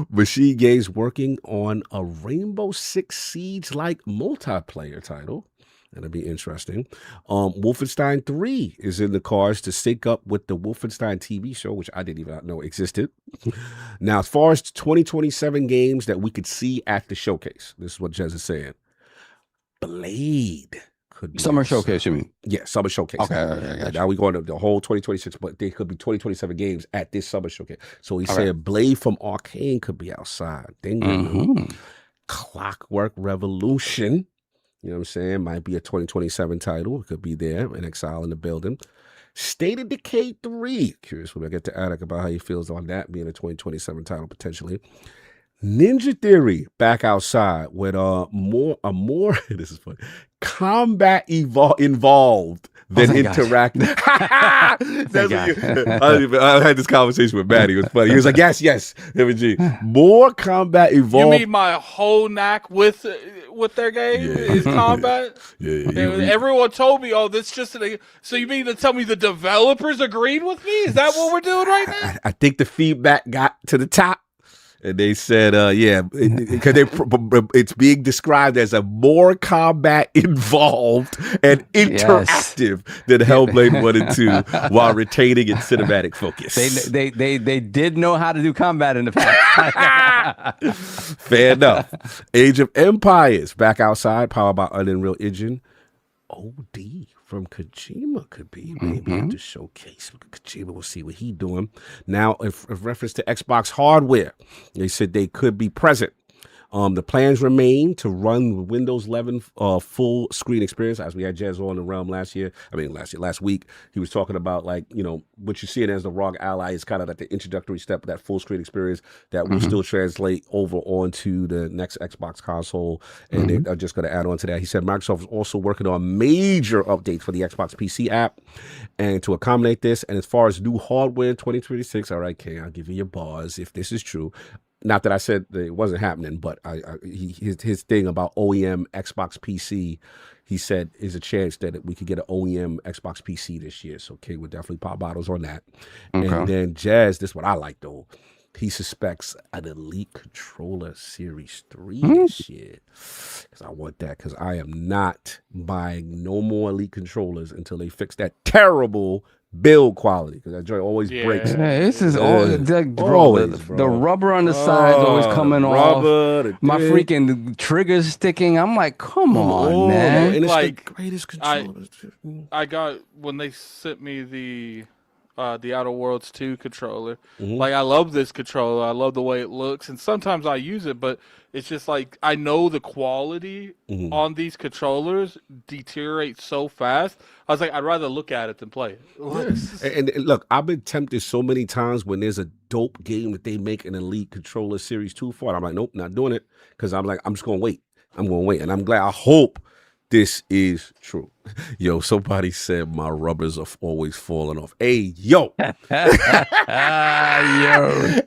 Machine Games working on a Rainbow Six Siege-like multiplayer title. That'll be interesting. Wolfenstein 3 is in the cards to sync up with the Wolfenstein TV show, which I didn't even know existed. Now, as far as 2027 games that we could see at the showcase, this is what Jez is saying. Blade could be Summer Showcase, you mean? Yeah, Summer Showcase. Okay. Now we're going to the whole 2026, but there could be 2027 games at this Summer Showcase. So he said Blade from Arcane could be outside. Clockwork Revolution. You know what I'm saying? Might be a 2027 title. It could be there in Exile in the building. State of Decay 3. Curious when I get to Attic about how he feels on that being a 2027 title potentially. Ninja Theory back outside with more this is funny, combat involved than interactive. I had this conversation with Maddie. It was funny. He was like, yes, MG. More combat involved. You mean my whole knack with their game is combat? Everyone told me, this just so you mean to tell me the developers agreed with me? Is that what we're doing right now? I think the feedback got to the top. And they said, because it's being described as a more combat involved and interactive than Hellblade 1 and 2 while retaining its cinematic focus. They did know how to do combat in the past. Fair enough. Age of Empires back outside, powered by Unreal Engine. OD from Kojima could be maybe at the showcase. Kojima, we'll see what he's doing. Now, in reference to Xbox hardware, they said they could be present. The plans remain to run Windows 11 full screen experience, as we had Jez on the realm last week. He was talking about what you're seeing as the ROG Ally is kind of like the introductory step of that full screen experience that will still translate over onto the next Xbox console. And they're just going to add on to that. He said Microsoft is also working on major updates for the Xbox PC app and to accommodate this. And as far as new hardware 2026, all right, Kay, I'll give you your bars if this is true. Not that I said that it wasn't happening, but his thing about OEM Xbox PC, he said is a chance that we could get an OEM Xbox PC this year. So King would definitely pop bottles on that. Okay. And then Jazz, this is what I like though. He suspects an Elite Controller Series 3 this year. Because I want that, because I am not buying no more Elite Controllers until they fix that terrible build quality, because that joint always breaks. Yeah, this is always, the rubber on the sides always coming off. My freaking triggers sticking. I'm like, come on, man. And it's like the greatest controllers. I got, when they sent me the Outer Worlds 2 controller. Like, I love this controller. I love the way it looks. And sometimes I use it, but it's just like, I know the quality on these controllers deteriorates so fast. I was like, I'd rather look at it than play it. Yeah. And look, I've been tempted so many times when there's a dope game that they make an Elite Controller Series 2 for it. I'm like, nope, not doing it. Because I'm like, I'm just going to wait. I'm going to wait. And I'm glad, I hope This is true. Yo, somebody said my rubbers are always falling off. Hey, yo. Yo.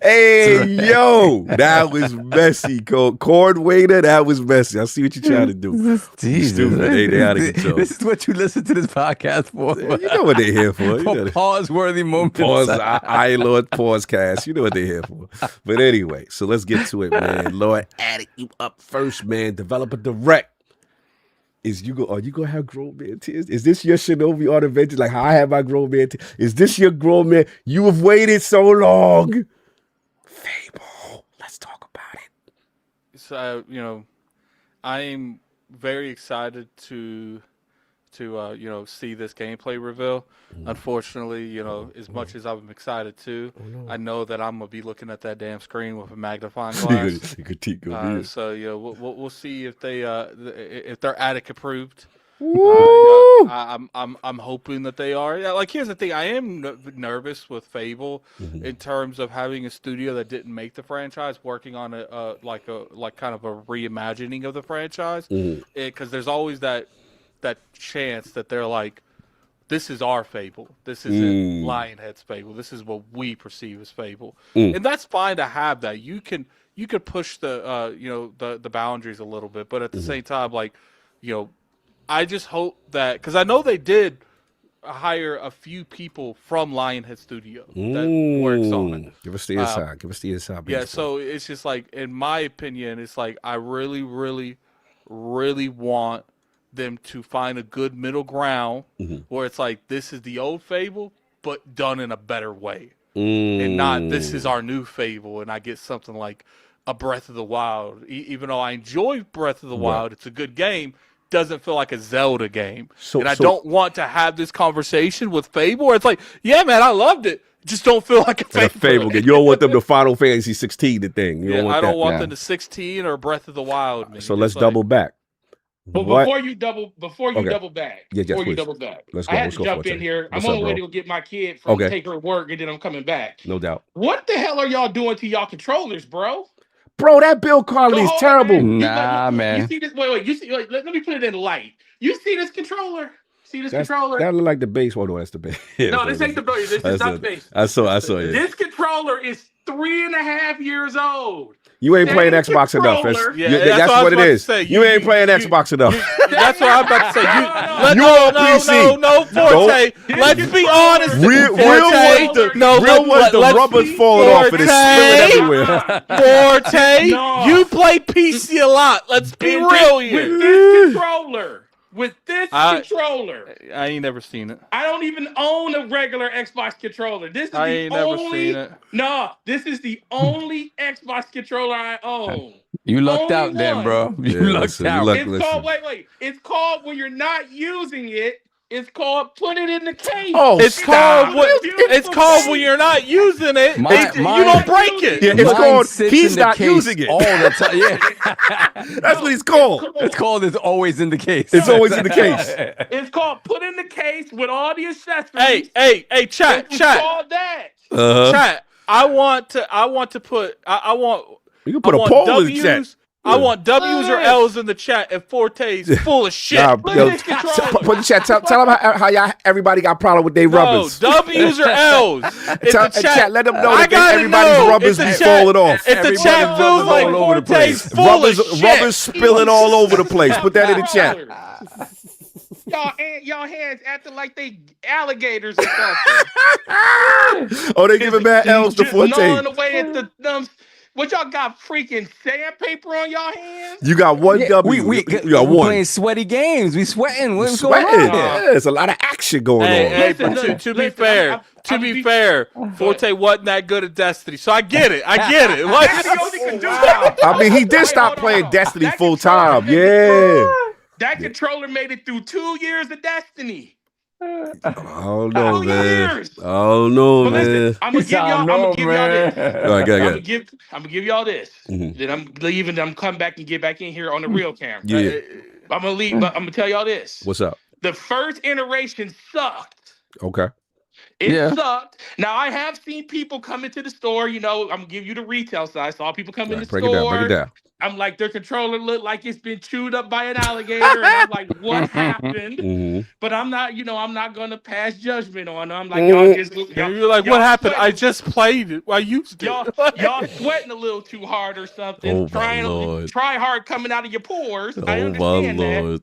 Hey, yo. That was messy. Cord waiter, that was messy. I see what you're trying to do. Jesus. Stupid. Hey, they out of control. This is what you listen to this podcast for. You know what they're here for. You know For pause-worthy moments. Pause, I Lord Pausecast. You know what they're here for. But anyway, so let's get to it, man. Lord, Attic, you up first, man. Developer direct. Are you gonna have grown man tears? Is this your Shinobi Art Adventure? Like how I have my grown man tears? Is this your grown man? You have waited so long. Fable. Let's talk about it. So I'm very excited to see this gameplay reveal. Unfortunately, as much as I'm excited too, I know that I'm gonna be looking at that damn screen with a magnifying glass. So we'll see if they're Attic approved. I'm hoping that they are. Yeah, like here's the thing, I am nervous with Fable in terms of having a studio that didn't make the franchise working on kind of a reimagining of the franchise, because there's always that chance that they're like, this is our Fable. This isn't Lionhead's Fable. This is what we perceive as Fable, and that's fine to have that. You can push the boundaries a little bit, but at the same time, I just hope that, because I know they did hire a few people from Lionhead Studio that works on it. Give us the inside. Give us the inside. Yeah, so it's just like, in my opinion, it's like I really, really, really want them to find a good middle ground where it's like, this is the old Fable, but done in a better way. And not, this is our new Fable, and I get something like a Breath of the Wild. Even though I enjoy Breath of the Wild, it's a good game, doesn't feel like a Zelda game. I don't want to have this conversation with Fable where it's like, yeah, man, I loved it. Just don't feel like a Fable game. You don't want them to Final Fantasy 16 the thing. You don't want I don't that. want them to 16 or Breath of the Wild. Man. So let's double back. But before you double back, let's go. I had to jump in here. I'm on the way to go get my kid from take her to work, and then I'm coming back. No doubt. What the hell are y'all doing to y'all controllers, bro? Bro, that build quality is terrible. Nah, man. You see this? Wait. You see? Let me put it in light. You see this controller? See this controller? That look like the base. Well, no, that's the base. No, this ain't the base. This is not the base. I saw it. This controller is 3.5 years old. You ain't playing Xbox enough. That's what it is. You ain't playing Xbox enough. That's what I'm about to say. You on PC. No, Forte. Let's be honest. Real was the rubbers falling off and it's spilling everywhere. Forte, you play PC a lot. Let's be real here. With this controller. I ain't never seen it. I don't even own a regular Xbox controller. This is never seen it. No, this is the only Xbox controller I own. You lucked out then, bro. You lucked out. It's called, wait. It's called, when you're not using it, it's called put it in the case. It's called when you're not using it. You don't break it. Yeah, it's called he's not using it all the time. Yeah. That's what it's called. It's called it's always in the case. It's always in the case. It's called put in the case with all the accessories. Hey, chat. It's called that. Chat. I want to You can put a poll in the chat. I want W's or L's in the chat if Forte's full of shit. Put in the chat. Tell them how everybody got problem with their rubbers. W's or L's. Chat. Let them know that everybody's rubbers be falling off. If the chat feels like Forte's full of shit. Rubbers spilling all over the place. Put that in the chat. Y'all hands acting like they alligators or something. Oh, they giving bad L's to Forte. Gnawing away at the thumbs. What y'all got, freaking sandpaper on y'all hands? You got one W. We got one. Playing sweaty games. We sweating. What's going on? Yeah, there's a lot of action going on. But to be fair, Forte wasn't that good at Destiny, so I get it. I mean, he did stop playing Destiny full time. Yeah. That controller made it through 2 years of Destiny. I don't know, man. I'm gonna give y'all this. I'm gonna give y'all this. Then I'm leaving. I'm come back and get back in here on the real camera. Yeah. I'm gonna leave, but I'm gonna tell y'all this. What's up? The first iteration sucked. Okay. It Yeah. sucked. Now I have seen people come into the store. You know, I'm gonna give you the retail side. I saw people come All in right, the break it down. Break it store. down. I'm like, their controller looked like it's been chewed up by an alligator, and I'm like, what happened? Mm-hmm. But I'm not, I'm not gonna pass judgment on them. I'm like, y'all just And you're like, what happened? I sweating- just played it. I used it. y'all sweating a little too hard or something. Oh my Lord. Try hard coming out of your pores. I Oh my understand that. Lord.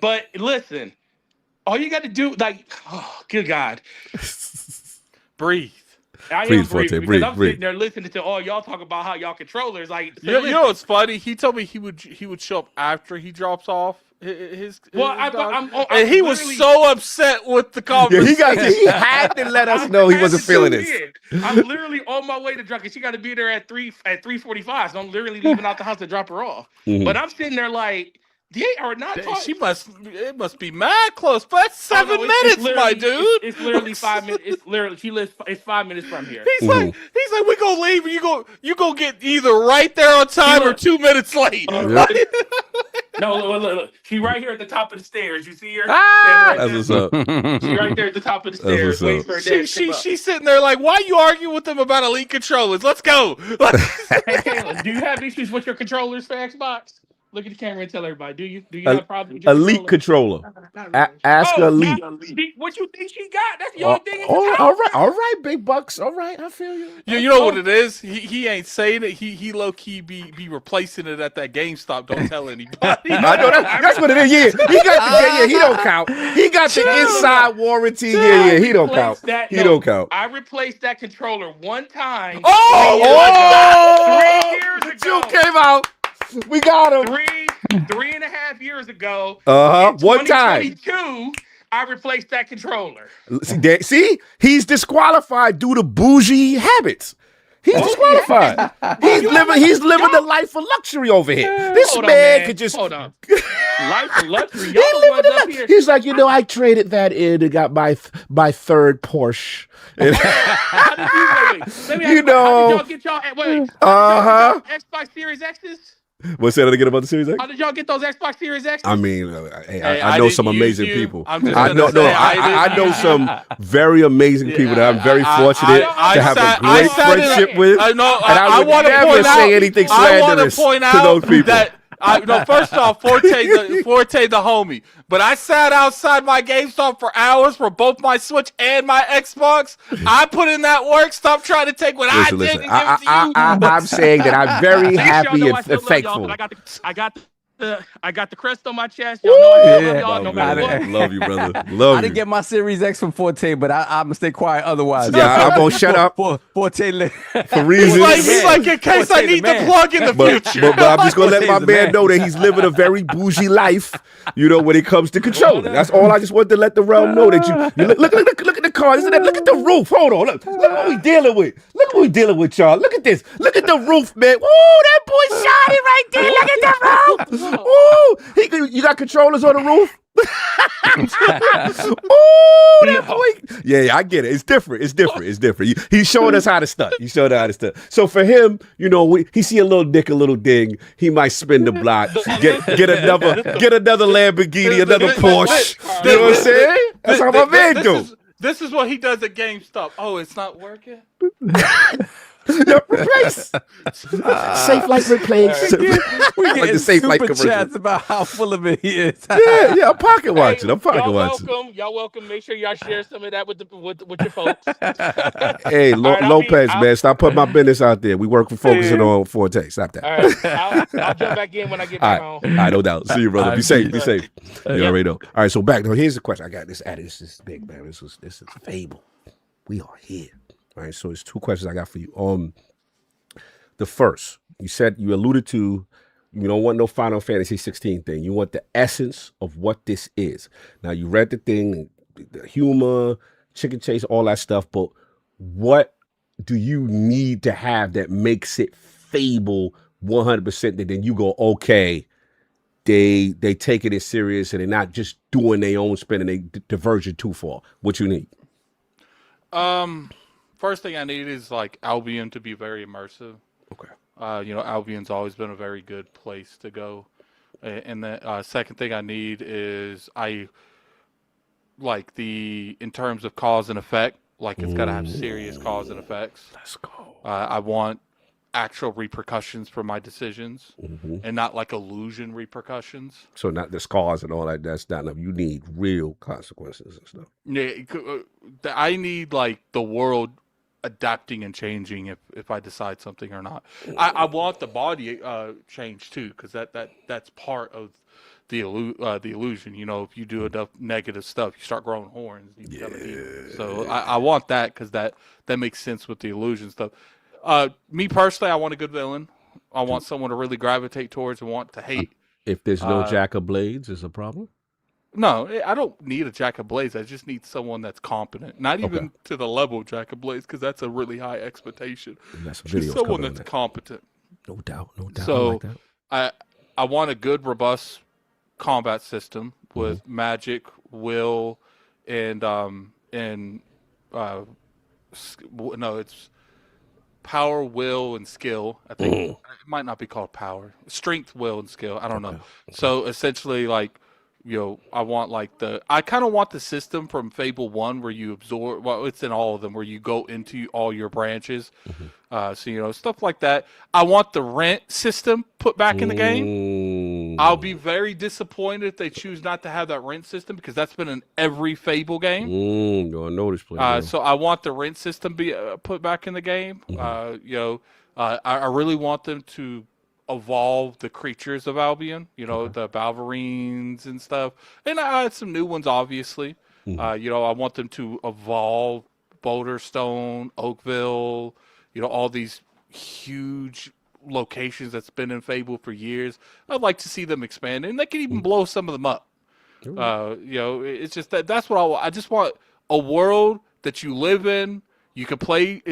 But listen, all you got to do, like, oh, good God. Breathe. I Breathe, am Forte, breathing because breathe, I'm breathe. sitting there listening to all y'all talk about how y'all controllers like. So You know what's funny? He told me he would show up after he drops off his Well, dog. I'm and he was literally- so upset with the Yeah, conversation. he had to let us know he wasn't feeling this. I'm literally on my way to drop because she got to be there at 3:45. So I'm literally leaving out the house to drop her off. Mhm. But I'm sitting there like, they are not talking. It must be mad close, but that's 7 minutes, my dude. It's literally 5 minutes. It's literally it's 5 minutes from here. He's like, we gonna leave, and you go get either right there on time or 2 minutes late. No, look. She right here at the top of the stairs. You see her? Ah, Standing that's right what's there. up. She right there at the top of the That's stairs. what's Waiting up. for her dad to come up. She's sitting there like, why are you arguing with them about elite controllers? Let's go. Hey, Kayla, do you have issues with your controllers for Xbox? Look at the camera and tell everybody. Do you have problems with your Elite controller. Ask her elite. What you think she got? That's the only thing in the All right, big bucks. All right, I feel you. You know what it is? He ain't saying it. He low key be replacing it at that GameStop. Don't tell anybody. I know that's what it is. Yeah, he got the he don't count. He got the inside warranty. Yeah, he don't count. He don't count. I replaced that controller one time. Oh, 3 years the ago. Jew came out. We got him. 3.5 years ago. One time. 2022, I replaced that controller. See, he's disqualified due to bougie habits. He's disqualified. He's living the life of luxury over here. This man could just hold on. Life of luxury. Y'all the ones up here. He's like, I traded that in and got my third Porsche. How did you wait? Let me ask You know. how did y'all get y'all Xbox Series X's? What's that again about the Series X? How did y'all get those Xbox Series X's? I mean, Hey, I know didn't some use amazing you. people. I'm just I gonna know, say I know some very amazing people that I'm very fortunate to have a great friendship with. And I would never say anything slanderous to those people. That first off, Forte the homie. But I sat outside my GameStop for hours for both my Switch and my Xbox. I put in that work. Stop trying to take what I did and give it to you. I'm saying that I'm very happy and thankful. I got the crest on my chest. Y'all know I love y'all no matter what. Love you, brother. I Love you. didn't get my Series X from Forte, but I'm gonna stay quiet otherwise. Yeah, I'm gonna shut up Forte for reasons. He's like, in case I need to plug in the future. But I'm just gonna let my man know that he's living a very bougie life, when it comes to controlling. That's all I just want to let the realm know that you look at the car. Look at the roof. Hold on. Look what we dealing with. Look what we dealing with, y'all. Look at this. Look at the roof, man. Woo, that boy shiny right there. Look at the roof. Woo. You got controllers on the roof? Ooh, that boy. Yeah, I get it. It's different. He's showing us how to stunt. So for him, he see a little dick, a little ding. He might spin the block, get another Lamborghini, another Porsche. You know what I'm saying? That's how my man do. This is what he does at GameStop. Oh, it's not working? Replace. Safe light replace. We Like get the Safe Light super commercial. chats about how full of it he is. Yeah, I'm pocket watching. Y'all welcome. Make sure y'all share some of that with your folks. Hey, right, Lopez, man, stop putting my business out there. We work for focusing on Forte. Stop that. All right, I'll jump back in when I get back home. All right, no doubt. See you, brother. Be safe. You already know. All right, so back. Now, here's the question. I got this added. This is big, man. This is Fable. We are here. All right, so there's two questions I got for you. The first, you said you alluded to, you don't want no Final Fantasy 16 thing. You want the essence of what this is. Now, you read the thing, the humor, chicken chase, all that stuff, but what do you need to have that makes it Fable 100% that then you go, okay, they take it as serious and they're not just doing their own spin and they diverge too far? What you need? First thing I need is like Albion to be very immersive. Okay. Albion's always been a very good place to go. And the second thing I need is in terms of cause and effect, Like it's got to have serious cause and effects. Let's go. I want actual repercussions for my decisions, Mm-hmm. and not like illusion repercussions. So not the scars and all that. That's not enough. You need real consequences and stuff. Yeah, I need like the world adapting and changing if I decide something or not. I want the body change too, because that's part of the illusion. You know, if you do enough negative stuff, you start growing horns. You become a demon. So I want that because that makes sense with the illusion stuff. Me personally, I want a good villain. I want someone to really gravitate towards and want to hate. If there's no Jack of Blades, is a problem? No, I don't need a Jack of Blades. I just need someone that's competent. Not even to the level of Jack of Blades, because that's a really high expectation. Just someone that's competent. No doubt, no doubt. So I like that. I want a good, robust combat system with magic, will, and it's power, will, and skill. I think it might not be called power. Strength, will, and skill. I don't know. So essentially, like, you know, I kind of want the system from Fable 1 where you absorb, well, it's in all of them, where you go into all your branches. So, you know, stuff like that. I want the rent system put back in the game. I'll be very disappointed if they choose not to have that rent system, because that's been in every Fable game. You're on notice, please. So I want the rent system be put back in the game. You know, I really want them to evolve the creatures of Albion, you know, the Balverines and stuff. And I had some new ones, obviously. You know, I want them to evolve Boulderstone, Oakville, you know, all these huge locations that's been in Fable for years. I'd like to see them expand, and they can even blow some of them up. You know, it's just that's what I just want, a world that you live in. You can play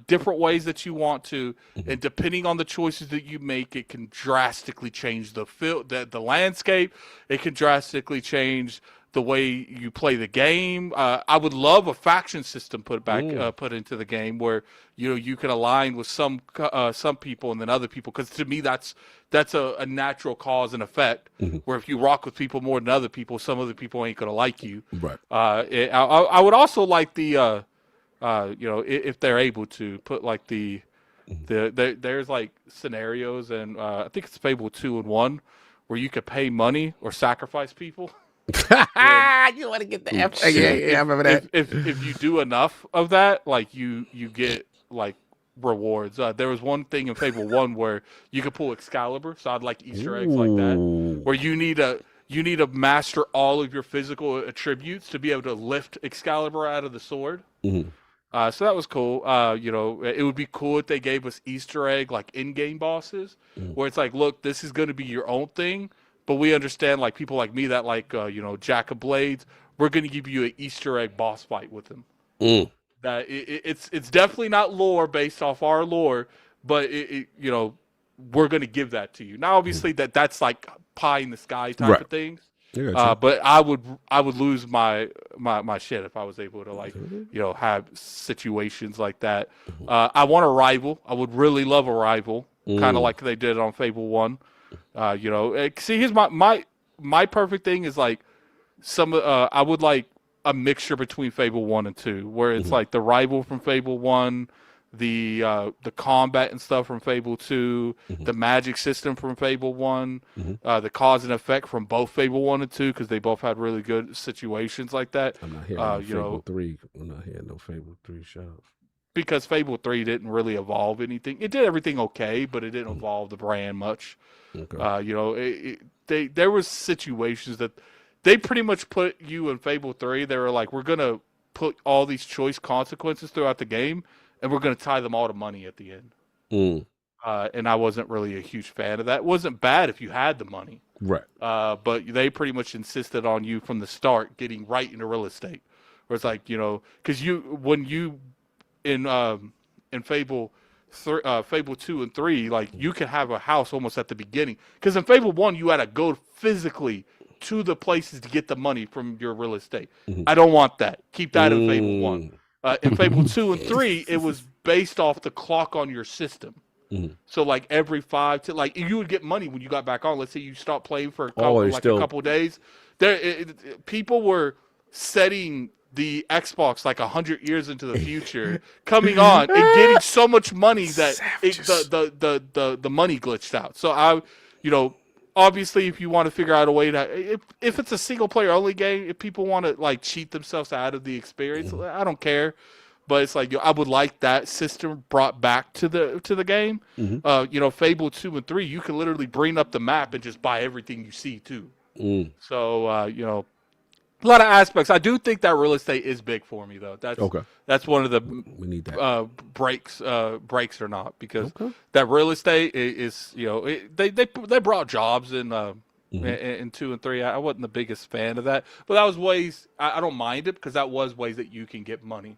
different ways that you want to, and depending on the choices that you make, it can drastically change the landscape. It can drastically change the way you play the game. I would love a faction system put into the game where, you know, you can align with some people and then other people, because to me that's a natural cause and effect. Where if you rock with people more than other people, some other people ain't gonna like you. Right. I would also like the you know, if they're able to put like there's like scenarios, and I think it's Fable 2 and 1, where you could pay money or sacrifice people. You want to get the F? Yeah, I remember that. If you do enough of that, like you get like rewards. There was one thing in Fable 1 where you could pull Excalibur, so I'd like Easter eggs like that, where you need to master all of your physical attributes to be able to lift Excalibur out of the sword. So that was cool. You know, it would be cool if they gave us Easter egg like in-game bosses, where it's like, look, this is going to be your own thing, but we understand, like, people like me that like you know, Jack of Blades, we're going to give you an Easter egg boss fight with him. That it's definitely not lore based off our lore, but you know, we're going to give that to you. Now, obviously, that's like pie in the sky type of things. But I would lose my shit if I was able to, like, you know, have situations like that. I want a rival. I would really love a rival, kind of like they did on Fable 1. You know, see, here's my perfect thing is like I would like a mixture between Fable 1 and 2, where it's like the rival from Fable 1, the combat and stuff from Fable 2, the magic system from Fable 1, the cause and effect from both Fable 1 and 2, because they both had really good situations like that. I'm not hearing no Fable 3. I'm not hearing no Fable 3 shout. Because Fable 3 didn't really evolve anything. It did everything okay, but it didn't evolve the brand much. You know, there was situations that they pretty much put you in Fable 3. They were like, we're going to put all these choice consequences throughout the game, and we're going to tie them all to money at the end. And I wasn't really a huge fan of that. It wasn't bad if you had the money. Right. But they pretty much insisted on you from the start getting right into real estate. Where it's like, you know, because when you in Fable 2 and 3, like, you could have a house almost at the beginning. Because in Fable 1, you had to go physically to the places to get the money from your real estate. I don't want that. Keep that in Fable 1. In Fable 2 and 3, it was based off the clock on your system. So like every 5 to, like, you would get money when you got back on. Let's say you stopped playing for a couple of days. People were setting the Xbox like 100 years into the future, coming on and getting so much money that the money glitched out. So obviously, if you want to figure out a way to, if it's a single player only game, if people want to like cheat themselves out of the experience, I don't care. But it's like I would like that system brought back to the game. Fable 2 and 3, you can literally bring up the map and just buy everything you see too. So a lot of aspects. I do think that real estate is big for me though. That's one of the we need that. breaks or not, because that real estate is they brought jobs in 2 and 3. I wasn't the biggest fan of that, but that was ways I don't mind it, because that was ways that you can get money.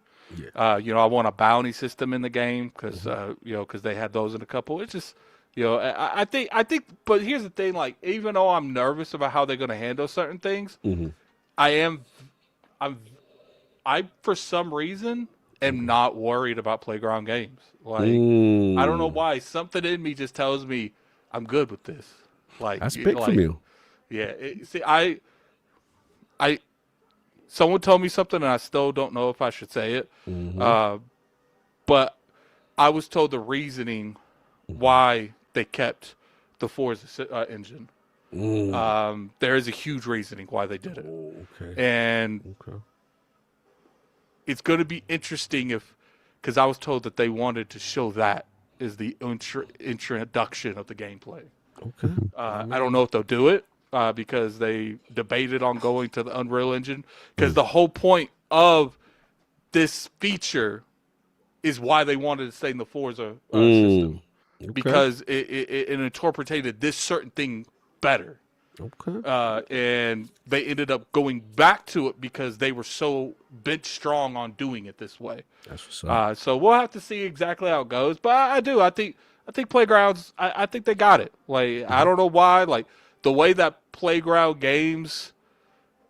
I want a bounty system in the game because because they had those in a couple. It's just I think but here's the thing, like, even though I'm nervous about how they're going to handle certain things, I for some reason am not worried about Playground Games. Like, I don't know why, something in me just tells me I'm good with this. Like, that's big from you. Yeah. Someone told me something, and I still don't know if I should say it. But I was told the reasoning why they kept the Forza engine. There is a huge reasoning why they did it. And it's going to be interesting because I was told that they wanted to show that as the introduction of the gameplay. I don't know if they'll do it. Because they debated on going to the Unreal Engine, because the whole point of this feature is why they wanted to stay in the Forza system, because it interpreted this certain thing better. And they ended up going back to it because they were so bench strong on doing it this way. That's what's up. So we'll have to see exactly how it goes. But I think Playgrounds, I think they got it. Like, I don't know why. Like, the way that Playground Games,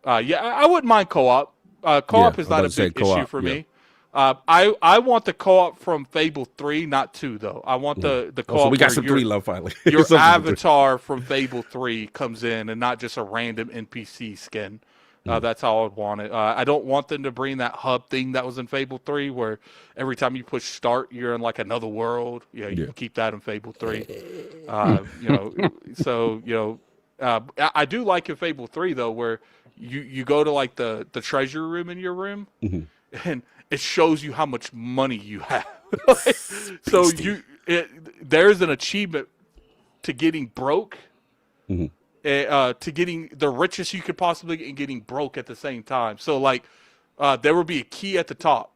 I wouldn't mind co-op. Co-op is not a big issue for me. I want the co-op from Fable 3, not 2, though. I want the co-op. So we got some 3 love finally. Your avatar from Fable 3 comes in, and not just a random NPC skin. That's how I would want it. I don't want them to bring that hub thing that was in Fable 3, where every time you push start, you're in like another world. You can keep that in Fable 3. I do like in Fable 3 though, where you go to like the treasure room in your room, and it shows you how much money you have. So there's an achievement to getting broke, to getting the richest you could possibly get, and getting broke at the same time. So like there will be a key at the top.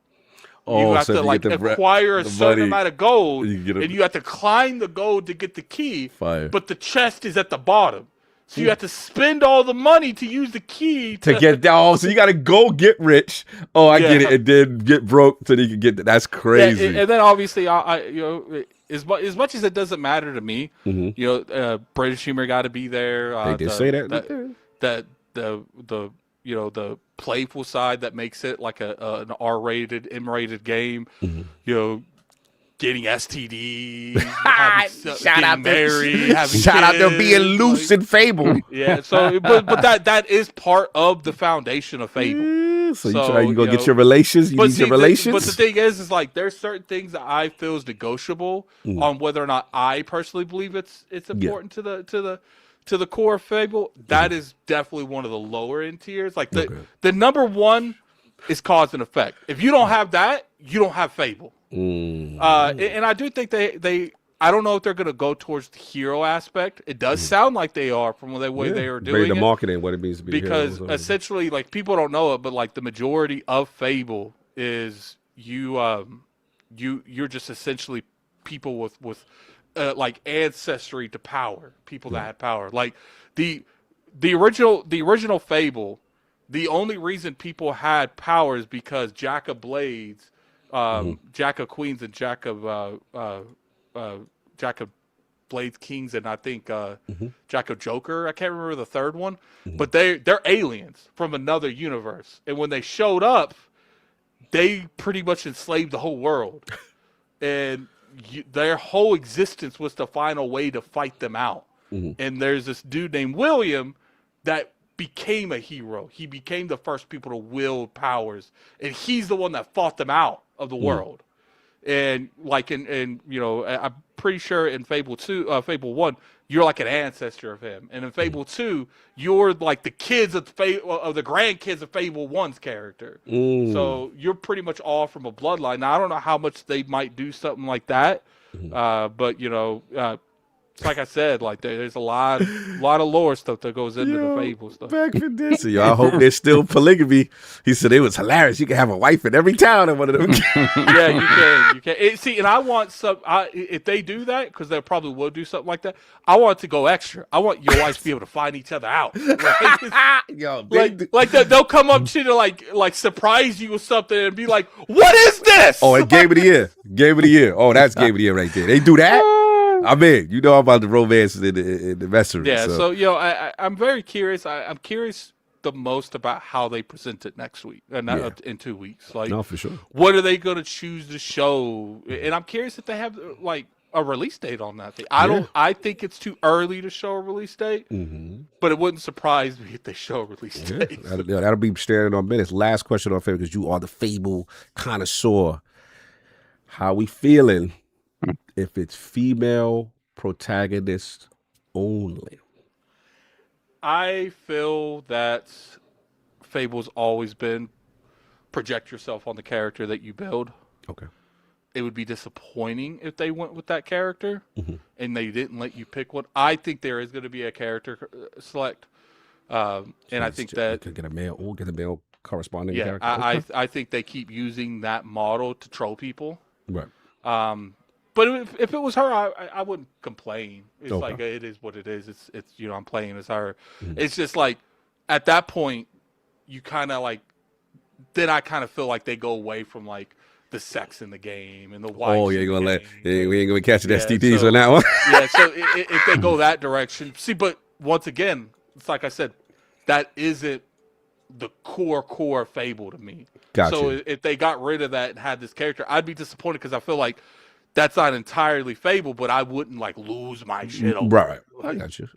You have to like acquire a certain amount of gold, and you have to climb the gold to get the key. But the chest is at the bottom. So you have to spend all the money to use the key to get down. So you got to go get rich. Oh, I get it, and then get broke so you can get that. That's crazy. Yeah, and then obviously, as much as it doesn't matter to me, British humor got to be there. They did say that. The playful side that makes it like an R-rated, M-rated game. Getting STDs, getting married, having shout out kids, to being loose in Fable. Yeah, so but that is part of the foundation of Fable. So you go get your relations. You need your relations. But the thing is like there's certain things that I feel is negotiable on whether or not I personally believe it's important to the core of Fable. That is definitely one of the lower end tiers. Like the number one is cause and effect. If you don't have that, you don't have Fable. And I do think they I don't know if they're going to go towards the hero aspect. It does sound like they are from the way they are doing the marketing, what it means to be because heroes. Essentially, like, people don't know it, but like the majority of Fable is you're just essentially people with like ancestry to power, people that had power. Like the original Fable, the only reason people had power is because Jack of Blades, Jack of Queens, and Jack of Blades Kings, and I think Jack of Joker. I can't remember the third one, but they're aliens from another universe, and when they showed up, they pretty much enslaved the whole world, and their whole existence was to find a way to fight them out. And there's this dude named William that became a hero. He became the first people to wield powers, and he's the one that fought them out of the world. And like in you know, I'm pretty sure in Fable 1, you're like an ancestor of him, and in Fable 2, you're like the kids of the grandkids of Fable 1's character. So you're pretty much all from a bloodline. Now I don't know how much they might do something like that, but you know. Like I said, like there's a lot of lore stuff that goes into the Fable stuff. Back for this. So, I hope there's still polygamy. He said it was hilarious. You can have a wife in every town in one of them. Yeah, you can. See, and I want some. If they do that, because they probably will do something like that, I want it to go extra. I want your wives to be able to find each other out. Right? Yo, they'll come up to you to like surprise you with something and be like, "What is this?" Oh, and Game of the Year. Game of the Year. Oh, that's Game of the Year right there. They do that? I mean, you know about the romances in the vestry. Yeah, so you know, I'm very curious. I'm curious the most about how they present it next week, in 2 weeks. Like, no, for sure. What are they going to choose to show? And I'm curious if they have like a release date on that thing. I think it's too early to show a release date, but it wouldn't surprise me if they show a release date. That'll be standing on minutes. Last question on Fable, because you are the Fable connoisseur. How we feeling if it's female protagonist only? I feel that Fable's always been project yourself on the character that you build. Okay. It would be disappointing if they went with that character and they didn't let you pick one. I think there is going to be a character select, and I think that could get a male corresponding character. I think they keep using that model to troll people. Right. But if it was her, I wouldn't complain. It's like it is what it is. It's you know, I'm playing as her. It's just like at that point, you kind of like. Then I kind of feel like they go away from like the sex in the game and the wife. Oh, we ain't gonna catch the STDs on that one. Yeah, so if they go that direction, see, but once again, it's like I said, that isn't the core Fable to me. Gotcha. So if they got rid of that and had this character, I'd be disappointed because I feel like that's not entirely Fable, but I wouldn't like lose my shit over. Right. I got you.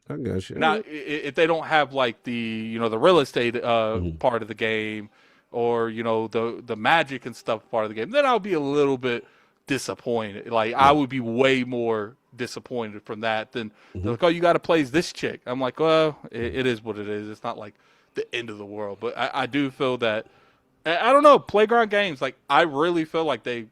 Now, if they don't have like the the real estate part of the game, or the magic and stuff part of the game, then I'll be a little bit disappointed. Like I would be way more disappointed from that than they're like, oh, you got to play as this chick. I'm like, well, it is what it is. It's not like the end of the world, but I do feel that I don't know. Playground Games, like I really feel like they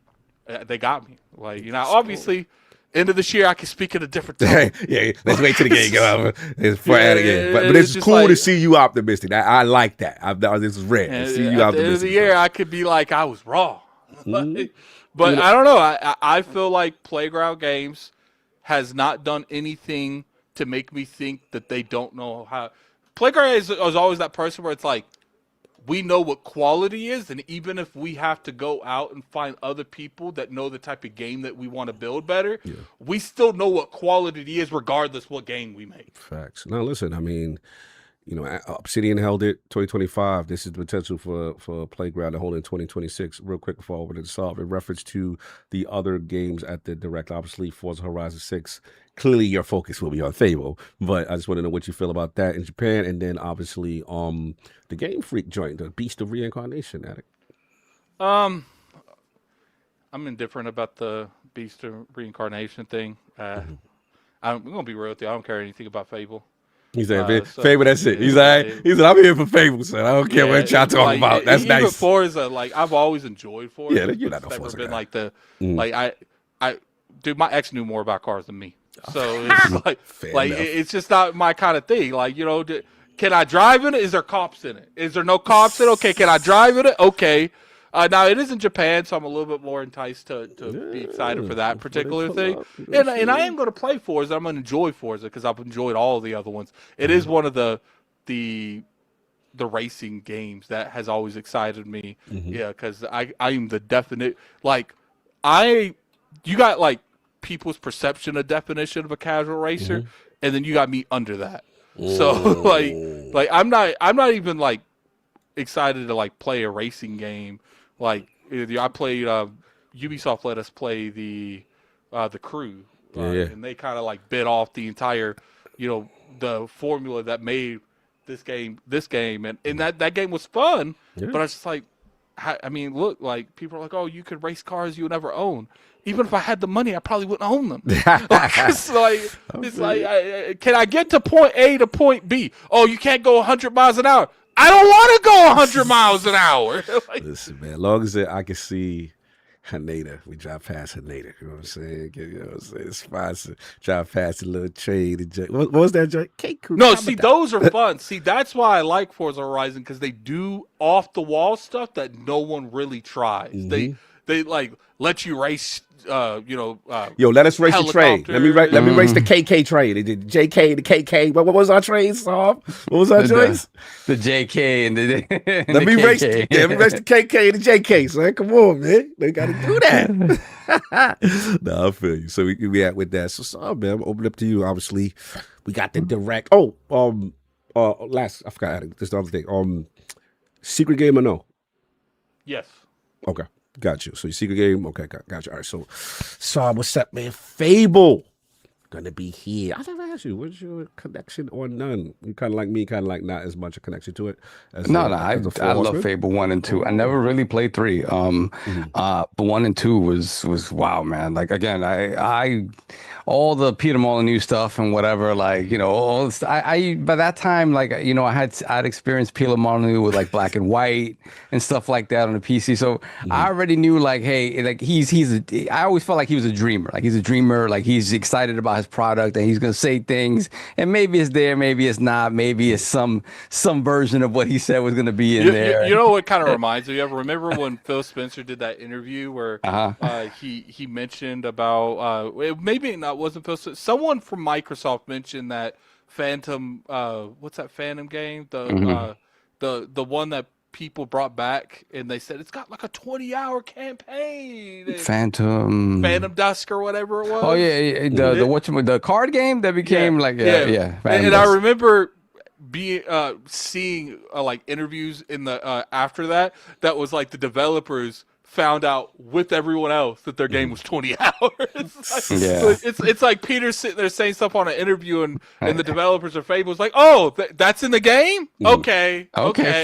got me. Like obviously. End of this year, I can speak in a different tone. Yeah, let's wait till the game go out. But it's cool like, to see you optimistic. I like that. This is rare. To see you optimistic. At the end of the year, I could be like, I was wrong. But I don't know. I feel like Playground Games has not done anything to make me think that they don't know how. Playground is always that person where it's like, we know what quality is, and even if we have to go out and find other people that know the type of game that we want to build better, we still know what quality is regardless what game we make. Facts. Now, listen, I mean, Obsidian held it 2025. This is the potential for Playground to hold in 2026. Real quick before I open it to solve, in reference to the other games at the Direct, obviously Forza Horizon 6. Clearly, your focus will be on Fable, but I just want to know what you feel about that in Japan, and then obviously the Game Freak joint, the Beast of Reincarnation, Addict. I'm indifferent about the Beast of Reincarnation thing. I'm gonna be real with you. I don't care anything about Fable. He's like, Fable, that's it. He's like, I'm here for Fable, son. I don't care what y'all talking about. That's even nice. Forza, like I've always enjoyed Forza. Yeah, you're not no Forza guy. Been like the dude, my ex knew more about cars than me. So it's like it's just not my kind of thing. Like, can I drive in it? Is there cops in it? Is there no cops in it? Okay, can I drive in it? Okay. Now it is in Japan, so I'm a little bit more enticed to be excited for that particular thing. And I am going to play Forza. I'm going to enjoy Forza because I've enjoyed all of the other ones. It is one of the racing games that has always excited me. Yeah, because I am the definite you got like people's perception of definition of a casual racer, and then you got me under that. So like I'm not even like excited to like play a racing game. Like I played Ubisoft let us play the Crew, and they kind of like bit off the entire the formula that made this game, and that game was fun. Yeah. But I was just like, I mean, look, like people are like, oh, you could race cars you would never own. Even if I had the money, I probably wouldn't own them. It's like, can I get to point A to point B? Oh, you can't go 100 miles an hour. I don't want to go 100 miles an hour. Like, listen, man, as long as I can see Haneda, we drive past Haneda. You know what I'm saying? You know what I'm saying? It's fine to drive past the little train. What was that joint? No, see, those are fun. See, that's why I like Forza Horizon, because they do off the wall stuff that no one really tries. Mm-hmm. They like let you race. Yo, let us race the train. Let me race the KK train. They did JK, the KK. What was our train, Saab? What was our trains? The JK and the let me race the KK and the JK. So come on, man. They got to do that. No, I feel you. So we at with that. So Saab, man, open up to you. Obviously, we got the direct. Last I forgot this the other thing. Secret game or no? Yes. Okay. Got you. So your secret game, okay, got you. All right, so what's up, man? Fable gonna be here. I never asked you, what's your connection or none? You kind of like me, kind of like not as much a connection to it. As I love Fable 1 and 2. I never really played 3. But 1 and 2 was wow, man. Like again, I all the Peter Molyneux stuff and whatever, like, you know, I by that time, like, you know, I'd experienced Peter Molyneux with like Black and White and stuff like that on the PC. So I already knew, like, hey, like I always felt like he was a dreamer. Like he's a dreamer, like he's excited about his product and he's gonna say things, and maybe it's there, maybe it's not, maybe it's some version of what he said was gonna be in there. You know what kind of reminds me of? Remember when Phil Spencer did that interview where he mentioned about maybe not wasn't Phil Spencer, someone from Microsoft mentioned that Phantom what's that Phantom game, the one that people brought back, and they said it's got like a 20-hour campaign. Phantom Dusk or whatever it was. Oh yeah, the card game that became And I remember seeing like interviews in the after that was like the developers found out with everyone else that their game was 20 hours. It's like Peter sitting there saying stuff on an interview, and the developers of Fable was like, "Oh, that's in the game? Okay,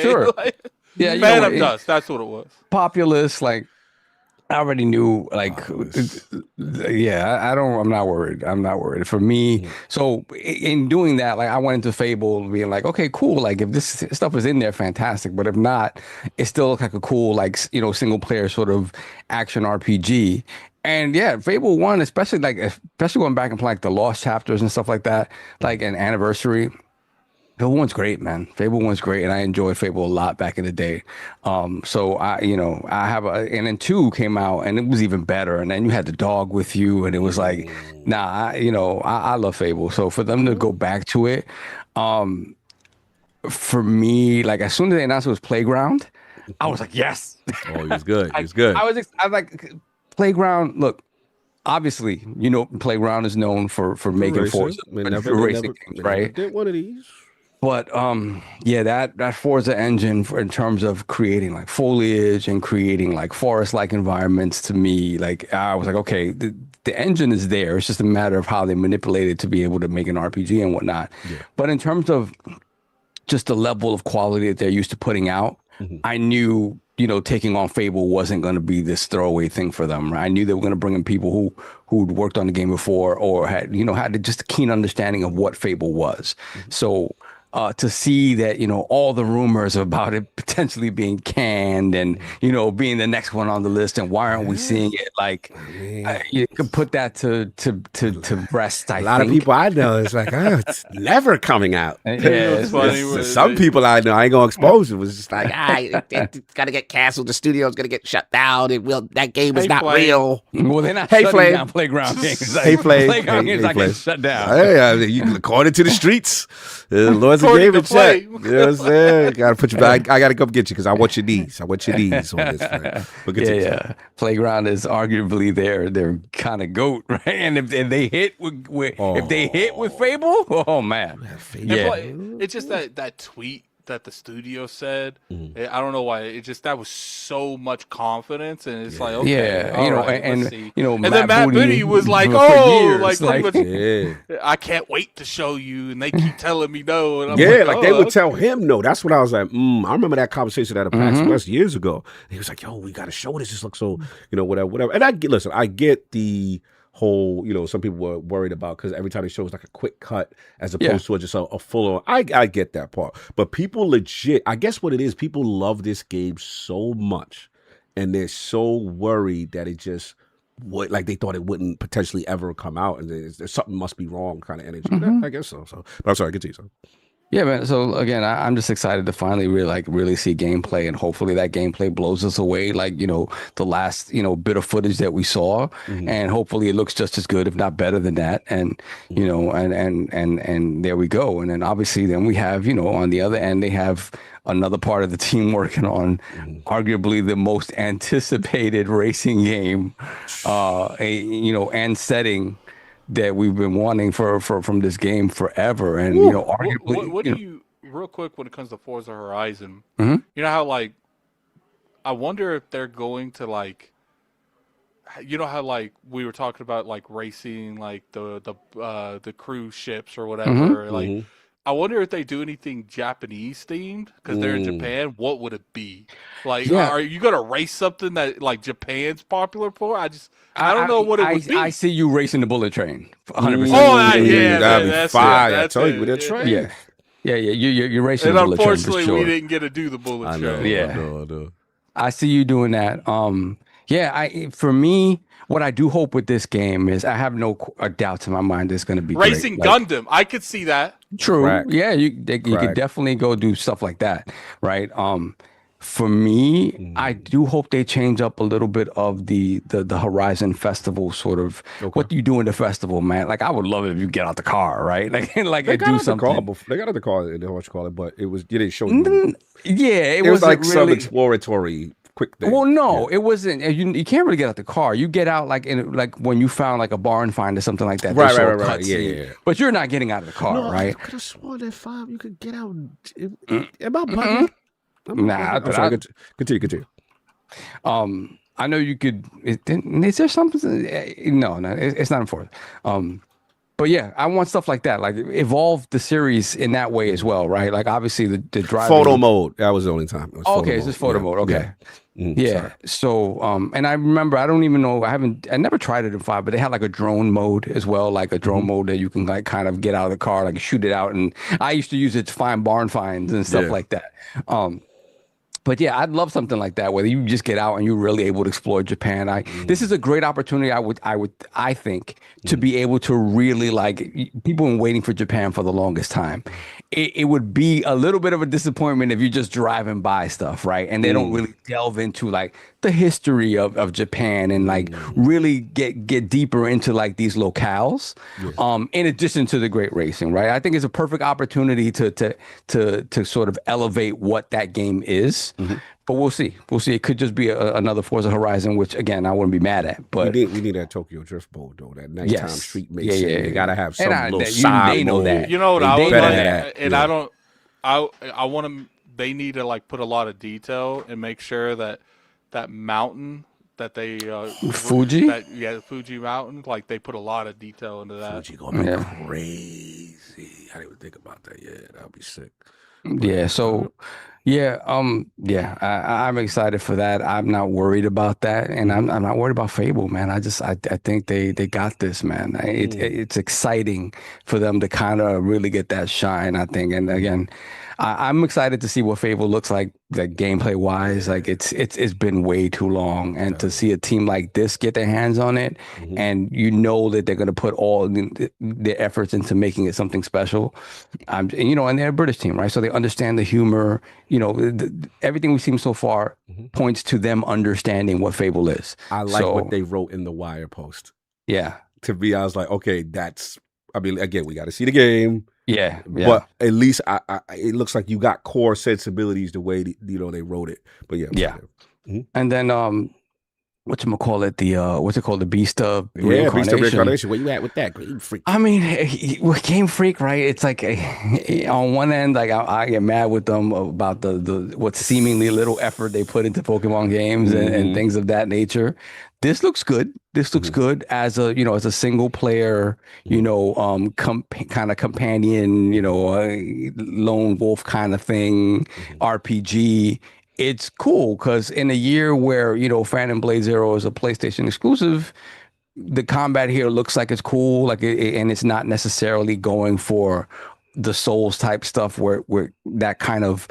sure." Like, yeah, Phantom Dust. That's what it was. Populous, like I already knew, like, I'm not worried. I'm not worried for me. So in doing that, like I went into Fable being like, okay, cool. Like if this stuff is in there, fantastic. But if not, it still looks like a cool, like, you know, single player sort of action RPG. And yeah, Fable 1, especially going back and playing like the Lost chapters and stuff like that, like an anniversary. Fable 1's great, man. Fable 1's great, and I enjoyed Fable a lot back in the day. So I have and then 2 came out, and it was even better. And then you had the dog with you, and it was like, I love Fable. So for them to go back to it, for me, like as soon as they announced it was Playground, I was like, yes. Oh, he was good. He was good. I was like, Playground. Look, obviously, you know, Playground is known for making Forza racing games, right? Did one of these. But that Forza engine in terms of creating like foliage and creating like forest-like environments, to me, like I was like, okay, the engine is there. It's just a matter of how they manipulate it to be able to make an RPG and whatnot. Yeah. But in terms of just the level of quality that they're used to putting out, I knew, you know, taking on Fable wasn't going to be this throwaway thing for them. Right? I knew they were going to bring in people who'd worked on the game before or had just a keen understanding of what Fable was. So to see that, you know, all the rumors about it potentially being canned and, you know, being the next one on the list, and why aren't we seeing it? Like, you could put that to rest. A lot of people I know, it's like, it's never coming out. It's funny. Some people I know, I ain't gonna expose it. Was just like, it's gotta get canceled. The studio's gonna get shut down. That game is not real. Well, they're not shutting down Playground games. Like, Playground games not getting shut down. According to the streets, Lord's a game and check. You know what I'm saying? Gotta put you back. I gotta come get you because I want your knees. I want your knees on this. Playground is arguably their kind of GOAT, right? And if they hit with Fable, oh man, it's just that tweet that the studio said. Mhm. I don't know why. It just that was so much confidence, and it's like, Yeah. okay, Yeah, all you know, right, let's and see. you know, And then Matt Booty was like, for oh, years, like pretty much, Yeah. I can't wait to show you, and they keep telling me no, and I'm Yeah, like they oh, would tell okay. him no. That's what I was like. I remember that conversation at a PAX Mhm. West years ago. He was like, "Yo, we got to show this. This looks so, whatever." And listen, I get the whole, some people were worried about because every time they show it's like a quick cut as Yeah. opposed to just a full on. I get that part, but people legit. I guess what it is, people love this game so much, and they're so worried that it just. Like they thought it wouldn't potentially ever come out, and there's something must be wrong kind of energy. Mhm. I guess so. But I'm sorry, get to you. So. Yeah, man. So again, I'm just excited to finally really see gameplay, and hopefully that gameplay blows us away, like the last bit of footage that we saw, and hopefully it looks just as good, if not better than that. And and there we go. And then obviously then we have on the other end they have another part of the team working on arguably the most anticipated racing game, and setting that we've been wanting from this game forever. And arguably, what do you real quick when it comes to Forza Horizon? Mhm. You know how like I wonder if they're going to like, how like we were talking about like racing like the cruise ships or whatever. Like I wonder if they do anything Japanese themed because they're in Japan. What would it be? Like, Yeah. are you gonna race something that like Japan's popular for? I don't know what it would be. I see you racing the bullet train, 100%. Yeah, that'd be that's fire. it, I that's told you it, with a yeah. train. Yeah. You're racing And the bullet train for unfortunately, sure. we didn't get to do the bullet I show. know. Yeah. I know. I see you doing that. For me, what I do hope with this game is I have no doubts in my mind it's going to be Racing great. Like, Gundam, I could see that. true. Correct. Yeah, you could Correct. definitely go do stuff like that, right? For me, I do hope they change up a little bit of the Horizon Festival sort of. Okay. What do you do in the festival, man? Like I would love it if you get out the car, right? Like They got do out the car something. before. They got out the car in what you call it, but it was you didn't show you. Yeah, It was like wasn't some really. exploratory quick thing. Well, no, it wasn't. You can't really get out the car. You get out like when you found like a barn find or something like that. They show a Right. cutscene. Yeah. But you're not getting out of the car, No, I right? could have sworn that 5 you could get out. Am I bugging? Nah, I'm sorry. Continue. I know you could. Is there something? No, it's not important. But yeah, I want stuff like that. Like evolve the series in that way as well, right? Like obviously the driving. Photo mode. That was the only time. It was Okay, it's just photo mode. Okay. Yeah. Sorry. So, and I remember, I don't even know, I never tried it in 5, but they had like a drone mode as well, like a drone mode that you can like kind of get out of the car, like shoot it out. And I used to use it to find barn finds and stuff like that. But yeah, I'd love something like that where you just get out and you're really able to explore Japan. This is a great opportunity. I think to be able to really like people have been waiting for Japan for the longest time. It would be a little bit of a disappointment if you're just driving by stuff, right? And they don't really delve into like the history of Japan and like really get deeper into like these locales. In addition to the great racing, right? I think it's a perfect opportunity to sort of elevate what that game is. But we'll see. It could just be another Forza Horizon, which again I wouldn't be mad at. But we need that Tokyo Drift mode though. That nighttime street racing. Yeah. They gotta have some And little side they know mode. that. You know what They I would better like, have that. and Yeah. I want to. They need to like put a lot of detail and make sure that mountain that they Fuji? the Fuji mountain, like they put a lot of detail into that. Fuji gonna be crazy. I didn't even think about that. Yeah, that would be sick. Yeah. So, I'm excited for that. I'm not worried about that, and I'm not worried about Fable, man. I think they got this, man. It's exciting for them to kind of really get that shine, I think. And again, I'm excited to see what Fable looks like gameplay wise. Like it's been way too long, and to see a team like this get their hands on it, and that they're going to put all their efforts into making it something special. And they're a British team, right? So they understand the humor. Everything we've seen so far points to them understanding what Fable is. I like what they wrote in the Wire post. Yeah. To me, I was like, okay, again, we got to see the game. Yeah. But at least it looks like you got core sensibilities the way they wrote it. But yeah. And then whatchamacallit, what's it called, the Beast of Yeah, Beast of Reincarnation. Reincarnation. Where you at with that? Game Freak. I mean, with Game Freak, right? It's like on one end, like I get mad with them about the what seemingly little effort they put into Pokemon games and things of that nature. This looks good. This looks good as a as a single player, kind of companion, lone wolf kind of thing, RPG. It's cool because in a year where Phantom Blade Zero is a PlayStation exclusive, the combat here looks like it's cool, and it's not necessarily going for the Souls type stuff where that kind of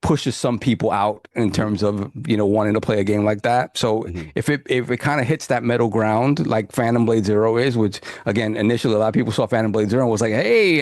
pushes some people out in terms of wanting to play a game like that. So if it kind of hits that middle ground like Phantom Blade Zero is, which again initially a lot of people saw Phantom Blade Zero and was like, hey,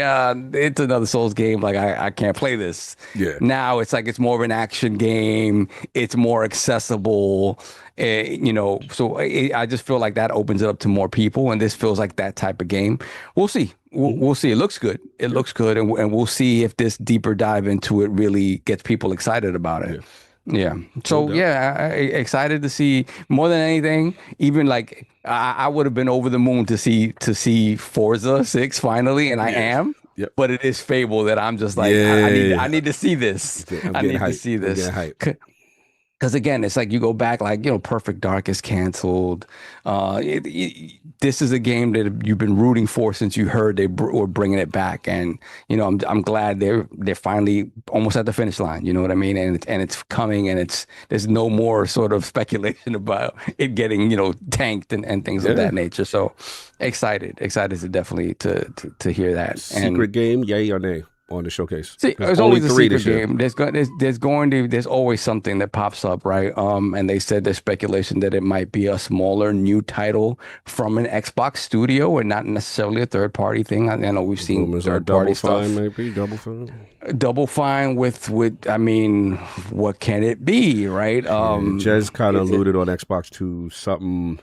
it's another Souls game, like I can't play this. Now it's like it's more of an action game, it's more accessible. So I just feel like that opens it up to more people, and this feels like that type of game. We'll see. We'll see. It looks good. It looks good, and we'll see if this deeper dive into it really gets people excited about it. Yeah. So excited to see more than anything. Even like I would have been over the moon to see Forza 6 finally, and I am. Yep. But it is Fable that I'm just like I need to see this. I need to see this. Because again, it's like you go back, like Perfect Dark is canceled. This is a game that you've been rooting for since you heard they were bringing it back, and I'm glad they're finally almost at the finish line. You know what I mean? And it's coming, and there's no more sort of speculation about it getting tanked and things of that nature. So excited to definitely to hear that. Secret game, yay or nay? On the showcase. See, there's always a secret game. There's always something that pops up, right? And they said there's speculation that it might be a smaller new title from an Xbox studio and not necessarily a third party thing. I know we've seen third party stuff. Maybe Double Fine. Double Fine with I mean, what can it be, right? Jez kind of alluded on Xbox to something.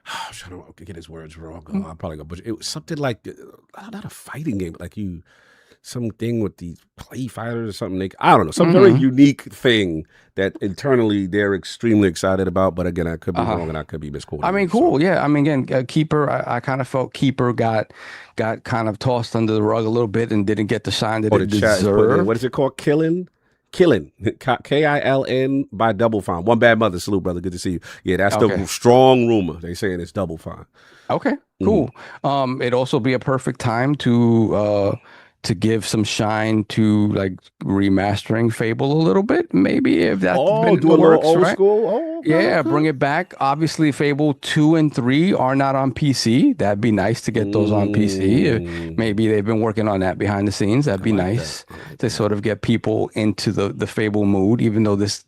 I'm trying to get his words wrong. I'm probably gonna butcher. It was something like not a fighting game, but like something with the play fighters or something. I don't know, some very unique thing that internally they're extremely excited about. But again, I could be wrong and I could be misquoted. I mean, cool. So. Yeah. I mean, again, Keeper, I kind of felt Keeper got kind of tossed under the rug a little bit and didn't get the shine that it deserved. What is it called? Killing, Kiln by Double Fine. One Bad Mother. Salute, brother. Good to see you. Yeah, that's the strong rumor. They saying it's Double Fine. Okay, cool. It'd also be a perfect time to give some shine to like remastering Fable a little bit, maybe, if that's been do a works, little old right? school. Oh, okay, okay. Bring it back. Obviously, Fable 2 and 3 are not on PC. That'd be nice to get those on PC. Maybe they've been working on that behind the scenes. That'd be nice to sort of get people into the Fable mood. Even though this,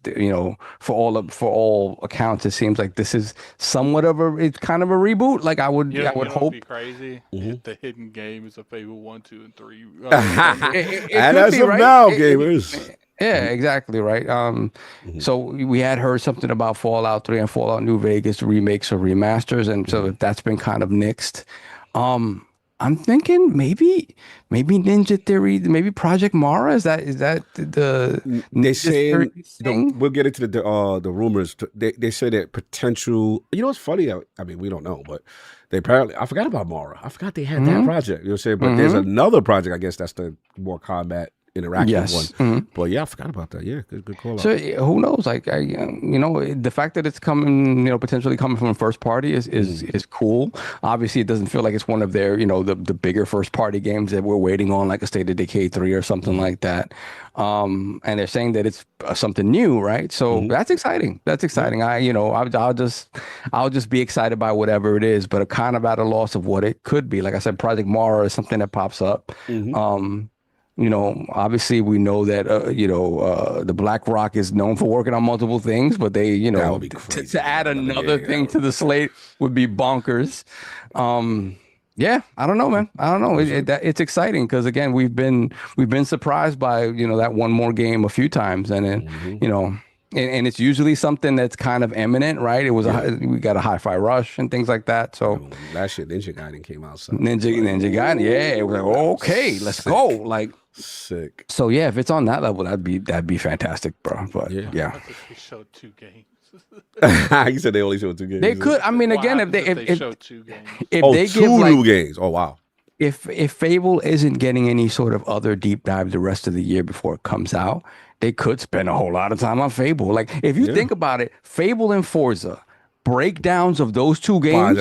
for all accounts, it seems like this is somewhat of it's kind of a reboot. Like I would hope. Be crazy. The hidden game is a Fable 1, 2, and 3. And as of now, gamers. Yeah, exactly, right. So we had heard something about Fallout 3 and Fallout New Vegas remakes or remasters, and so that's been kind of nixed. I'm thinking maybe Ninja Theory, maybe Project Mara. Is that the they say we'll get into the rumors. They say that potential. What's funny? I mean, we don't know, but they apparently, I forgot about Mara. I forgot they had that project. You know what I'm saying? But there's another project. I guess that's the more combat interactive one. But yeah, I forgot about that. Yeah, good call. So who knows? Like, the fact that it's coming, potentially coming from a first party is cool. Obviously, it doesn't feel like it's one of their, the bigger first party games that we're waiting on, like a State of Decay 3 or something like that. And they're saying that it's something new, right? So that's exciting. That's exciting. I'll just be excited by whatever it is, but kind of at a loss of what it could be. Like I said, Project Mara is something that pops up. Obviously we know that, the Black Rock is known for working on multiple things, but they, to add another thing to the slate would be bonkers. Yeah, I don't know, man. I don't know. It's exciting because again, we've been surprised by, that one more game a few times, and then, and it's usually something that's kind of imminent, right? It was we got a Hi-Fi Rush and things like that. So last year Ninja Gaiden came out. So. Ninja Gaiden, yeah. It was like, okay, let's go. Like sick. So yeah, if it's on that level, that'd be fantastic, bro. But yeah. We showed 2 games. You said they only showed 2 games. They could. I mean, What again, if happens they show 2 games? if Oh, they 2 give new like games. Oh wow. if Fable isn't getting any sort of other deep dive the rest of the year before it comes out, they could spend a whole lot of time on Fable. Like if you think about it, Fable and Forza breakdowns of those 2 games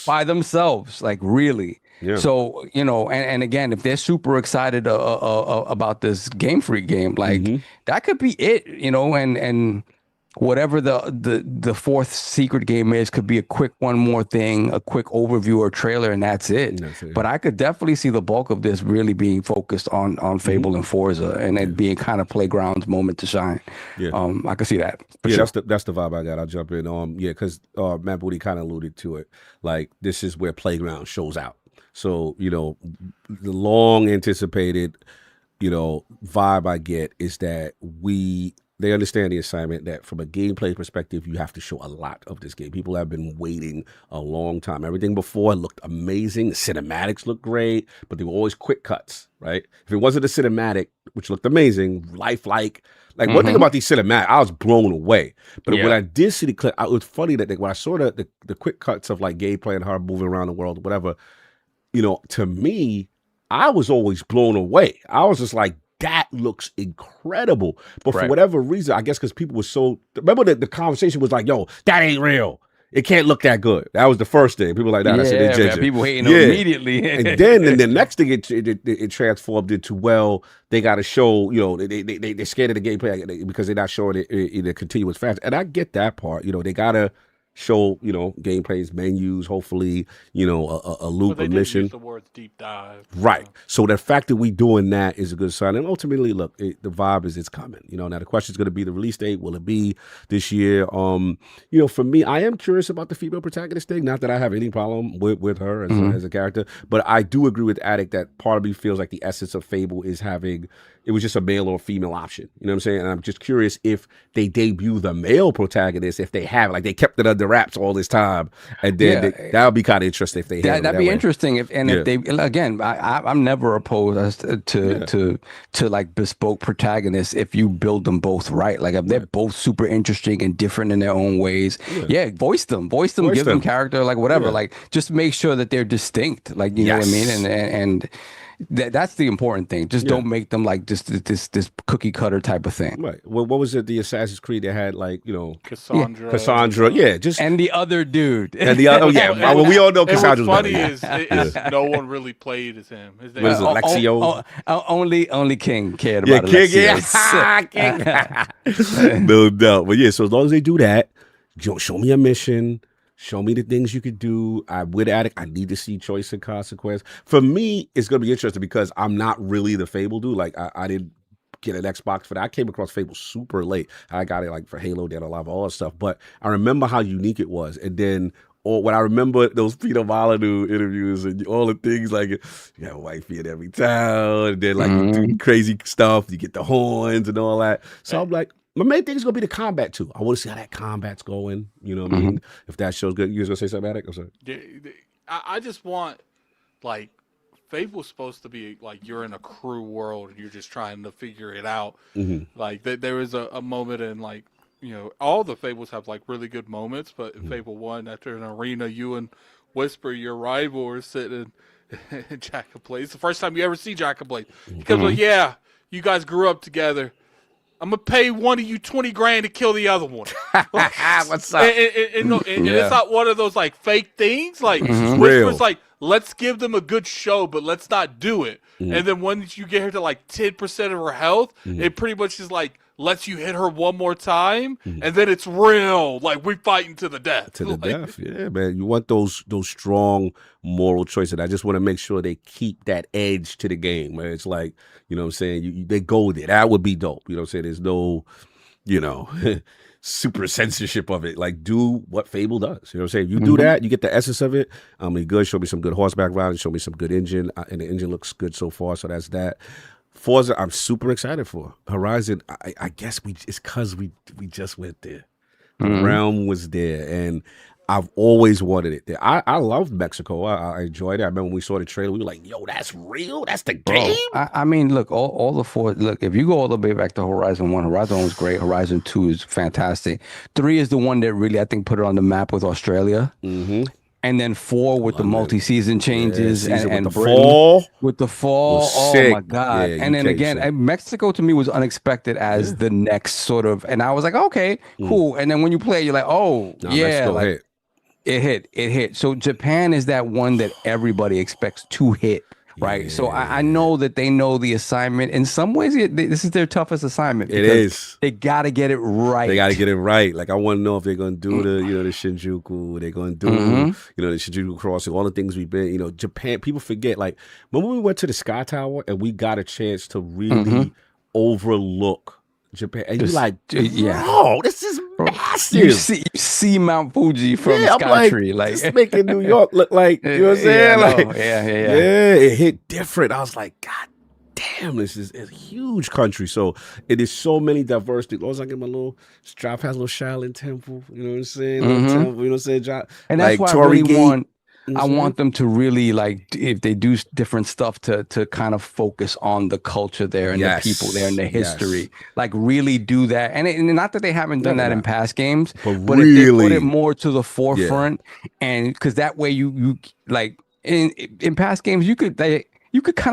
By themselves. like really. Yeah. So, and again, if they're super excited about this Game Freak game, like that could be it, and whatever the 4th secret game is could be a quick one more thing, a quick overview or trailer, and that's it. But I could definitely see the bulk of this really being focused on Fable and Forza, and it being kind of Playground's moment to shine. Yeah. I could see that. For Yeah, sure. that's the vibe I got. I'll jump in. Yeah, because Matt Booty kind of alluded to it. Like this is where Playground shows out. So, the long anticipated, vibe I get is that they understand the assignment that from a gameplay perspective, you have to show a lot of this game. People have been waiting a long time. Everything before looked amazing. The cinematics looked great, but they were always quick cuts, right? If it wasn't a cinematic, which looked amazing, lifelike, like one thing about these cinematics, I was blown away. But when I did see the clip, it was funny that when I saw the quick cuts of like gameplay and her moving around the world, whatever, to me, I was always blown away. I was just like, that looks incredible. But for whatever reason, I guess because people were so, remember the conversation was like, yo, that ain't real. It can't look that good. That was the first thing. People were like, nah, that's it. Man, people hating immediately. And then the next thing it transformed into, well, they got to show, they're scared of the gameplay because they're not showing it in a continuous fashion. And I get that part. They got to show, gameplays, menus, hopefully, a loop, But a they mission. did use the words deep dive. Right. So the fact that we doing that is a good sign. And ultimately, look, the vibe is it's coming. Now the question is going to be the release date. Will it be this year? For me, I am curious about the female protagonist thing. Not that I have any problem with her as a character, but I do agree with Attic that part of me feels like the essence of Fable is having, it was just a male or female option. You know what I'm saying? And I'm just curious if they debut the male protagonist, if they have, like they kept it under wraps all this time. And then that would be kind of interesting if they had that'd be interesting if they, again, I'm never opposed to like bespoke protagonists if you build them both right. Like if they're both super interesting and different in their own ways, voice them, give them character, like whatever, like just make sure that they're distinct, like you know what I mean, and that's the important thing. Just don't make them like just this cookie cutter type of thing. Right. Well, what was it? The Assassin's Creed that had like Cassandra. Yeah, just and the other dude. And the other, well, we all know Cassandra's what's funny better. is no one really played as him. His name What is it, Lexio? Only King cared about King, no doubt. But so as long as they do that, show me a mission. Show me the things you could do. I'm with Attic. I need to see choice and consequence. For me, it's going to be interesting because I'm not really the Fable dude. Like, I didn't get an Xbox for that. I came across Fable super late. I got it like for Halo, Dead or Alive, all that stuff. But I remember how unique it was. And then when I remember those Peter Molyneux interviews and all the things like, you got a wifey in every town. And then like you do crazy stuff. You get the horns and all that. So I'm like, my main thing is going to be the combat, too. I want to see how that combat's going. You know what I mean? If that show's good. You was going to say something, Attic? I'm sorry. I just want, like, Fable's supposed to be, like, you're in a crew world and you're just trying to figure it out. Like, there is a moment in, like, all the Fables have, like, really good moments, but in Fable 1, after an arena, you and Whisper, your rival, are sitting in Jack and Blade. It's the first time you ever see Jack and Blade. Because, like, you guys grew up together. I'm gonna pay one of you $20,000 to kill the other one. What's up? And it's not one of those like fake things. Like Real. Whisper's like, let's give them a good show, but let's not do it. And then once you get her to like 10% of her health, it pretty much is like lets you hit her one more time, and then it's real. Like we fighting to the death. To the death, yeah, man. You want those strong moral choices. I just want to make sure they keep that edge to the game. Where it's like, you know what I'm saying? They go there. That would be dope. You know what I'm saying? There's no, super censorship of it. Like, do what Fable does. You know what I'm saying? You do that, you get the essence of it. I mean, good. Show me some good horseback riding. Show me some good engine. And the engine looks good so far. So that's that. Forza, I'm super excited for. Horizon, I guess it's because we just went there. The realm was there. And I've always wanted it there. I love Mexico. I enjoyed it. I remember when we saw the trailer, we were like, yo, that's real? That's the game? I mean, look, all the four, look, if you go all the way back to Horizon 1, Horizon 1 was great. Horizon 2 is fantastic. 3 is the one that really, I think, put it on the map with Australia. Mm-hmm. And then 4 with the multi-season changes and with the Britain, fall. with the fall. Was Oh sick. my God. Yeah, and then UK again, sick. Mexico to me was unexpected as the next sort of, and I was like, okay, cool. And then when you play, you're like, oh, yeah. Mexico Like, hit. it hit. So Japan is that one that everybody expects to hit. Right. So I know that they know the assignment. In some ways, this is their toughest assignment. It is. They got to get it right. They got to get it right. Like, I want to know if they're going to do the Shinjuku. They're going to do, the Shinjuku crossing, all the things we've been, Japan. People forget, like, when we went to the Sky Tower and we got a chance to really overlook Japan. And you're like, bro, this is massive. You see Mount Fuji from Sky Tree. Like, it's making New York look like, you know what I'm saying? Yeah, it hit different. I was like, God damn, this is a huge country. So it is so many diverse things. Also, I get my little strap has a little Shaolin temple. You know what I'm saying? Little temple, you know what I'm saying? And that's why I really want. I want them to really, like, if they do different stuff, to kind of focus on the culture there and the people there and the history. Like, really do that. And not that they haven't done that in past games, but if they put it more to the forefront, and because that way you like in past games you could kind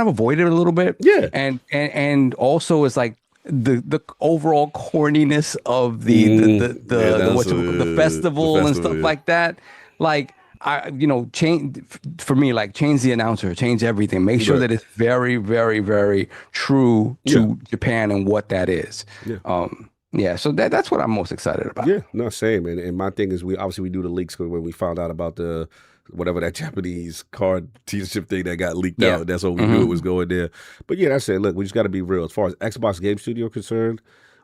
of avoid it a little bit. Yeah. And also it's like the overall corniness of the festival and stuff like that. Like, change for me, like, change the announcer, change everything, make sure that it's very, very, very true to Japan and what that is. So that's what I'm most excited about. Yeah, no, same. And my thing is, we do the leaks when we found out about the whatever that Japanese card dealership thing that got leaked out. That's what we knew it was going there. But yeah, that's it. Look, we just got to be real. As far as Xbox Game Studio concerned,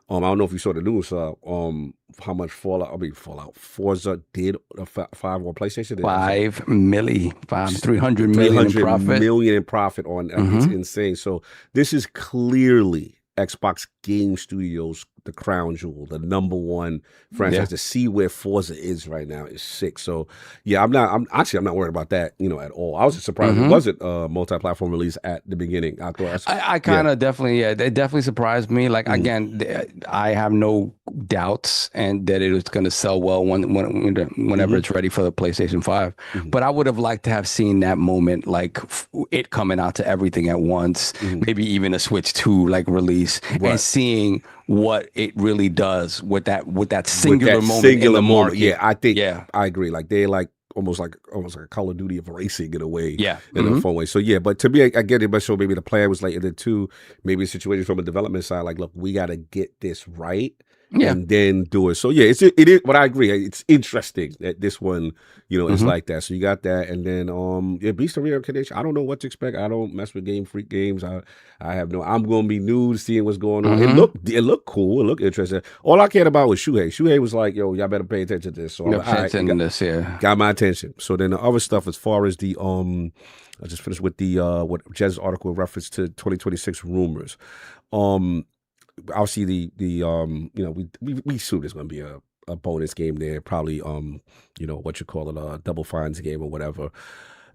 I don't know if you saw the news. How much Forza did 5 on PlayStation? 300 million in profit. Million in profit on it's insane. So this is clearly Xbox Game Studios, the crown jewel, the number one franchise. To see where Forza is right now is sick. So yeah, I'm not worried about that, at all. I was just surprised it wasn't a multi-platform release at the beginning. I kind of definitely, it definitely surprised me. Like, again, I have no doubts and that it was going to sell well whenever it's ready for the PlayStation 5. But I would have liked to have seen that moment, like it coming out to everything at once, maybe even a Switch 2 like release, and seeing what it really does with that singular moment in the market. Yeah, I think I agree. Like, they're like almost like a Call of Duty of racing in a way. Yeah. In a fun way. So yeah, but to me, I get it, but so maybe the plan was like, and then two, maybe a situation from a development side, like, look, we gotta get this right. And then do it. So yeah, it is. But I agree. It's interesting that this one, is like that. So you got that, and then Beast of Reincarnation. I don't know what to expect. I don't mess with Game Freak games. I have no. I'm going to be new to seeing what's going on. It looked cool. It looked interesting. All I cared about was Shuhei. Shuhei was like, yo, y'all better pay attention to this. So got my attention. So then the other stuff, as far as the I just finished with the what Jez's article in reference to 2026 rumors. Obviously we assume there's going to be a bonus game there, probably what you call it, a Double Fine's game or whatever.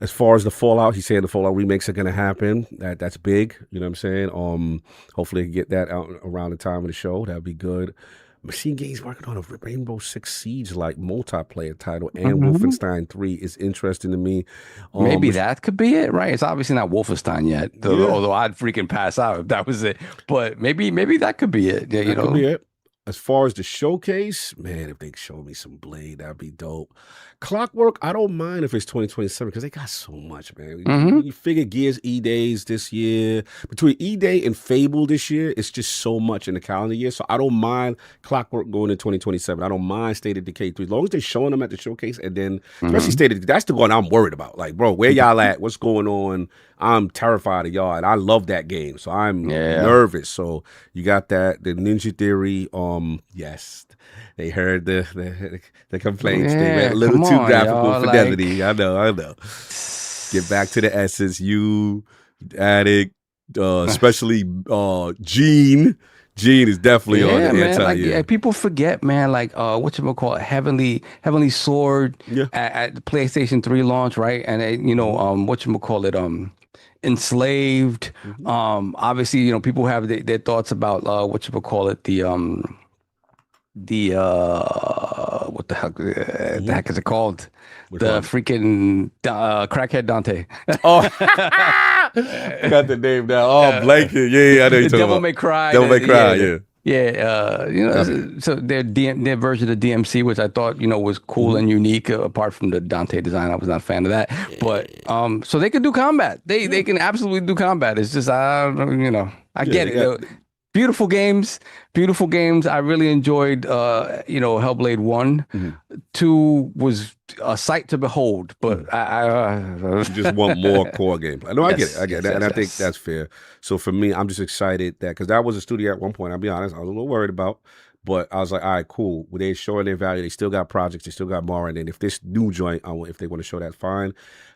As far as the Fallout, he's saying the Fallout remakes are going to happen. That's big, you know what I'm saying? Hopefully they can get that out around the time of the show. That'd be good. Machine Game's working on a Rainbow Six Siege like multiplayer title, and Wolfenstein 3 is interesting to me. Maybe that could be it, right? It's obviously not Wolfenstein yet, although I'd freaking pass out if that was it. But maybe that could be it. Yeah, could be it. As far as the showcase, man, if they show me some Blade, that'd be dope. Clockwork, I don't mind if it's 2027 because they got so much, man. You figure Gears E-Days this year. Between E-Day and Fable this year, it's just so much in the calendar year. So I don't mind Clockwork going to 2027. I don't mind State of Decay 3. As long as they're showing them at the showcase, and then especially State of Decay, that's the one I'm worried about. Like, bro, where y'all at? What's going on? I'm terrified of y'all, and I love that game. So I'm nervous. So you got that. The Ninja Theory, yes. They heard the complaints. They went a little too graphical fidelity. Like... I know. Get back to the essence. You, Addict, especially Gene. Gene is definitely on the man. anti. Like Yeah. people forget, man. Like whatchamacallit, Heavenly Sword Yeah. at the PlayStation 3 launch, right? And whatchamacallit, Enslaved. Obviously, people have their thoughts about whatchamacallit, the what the heck is it called? Which The one? freaking crackhead Dante. Oh, got the name down. Oh, Blanket. Yeah, I know you're The talking Devil about. May Cry. Devil May Cry. Yeah. So their version of the DMC, which I thought was cool and unique. Apart from the Dante design, I was not a fan of that. But so they can do combat. They can absolutely do combat. It's just I get it. Beautiful games. I really enjoyed Hellblade 1. 2 was a sight to behold, but I just want more core gameplay. No, I get it. And I think yes. that's fair. So for me, I'm just excited that because that was a studio at one point, I'll be honest, I was a little worried about. But I was like, all right, cool. Well, they're showing their value. They still got projects. They still got more. And then if this new joint, if they want to show that, fine.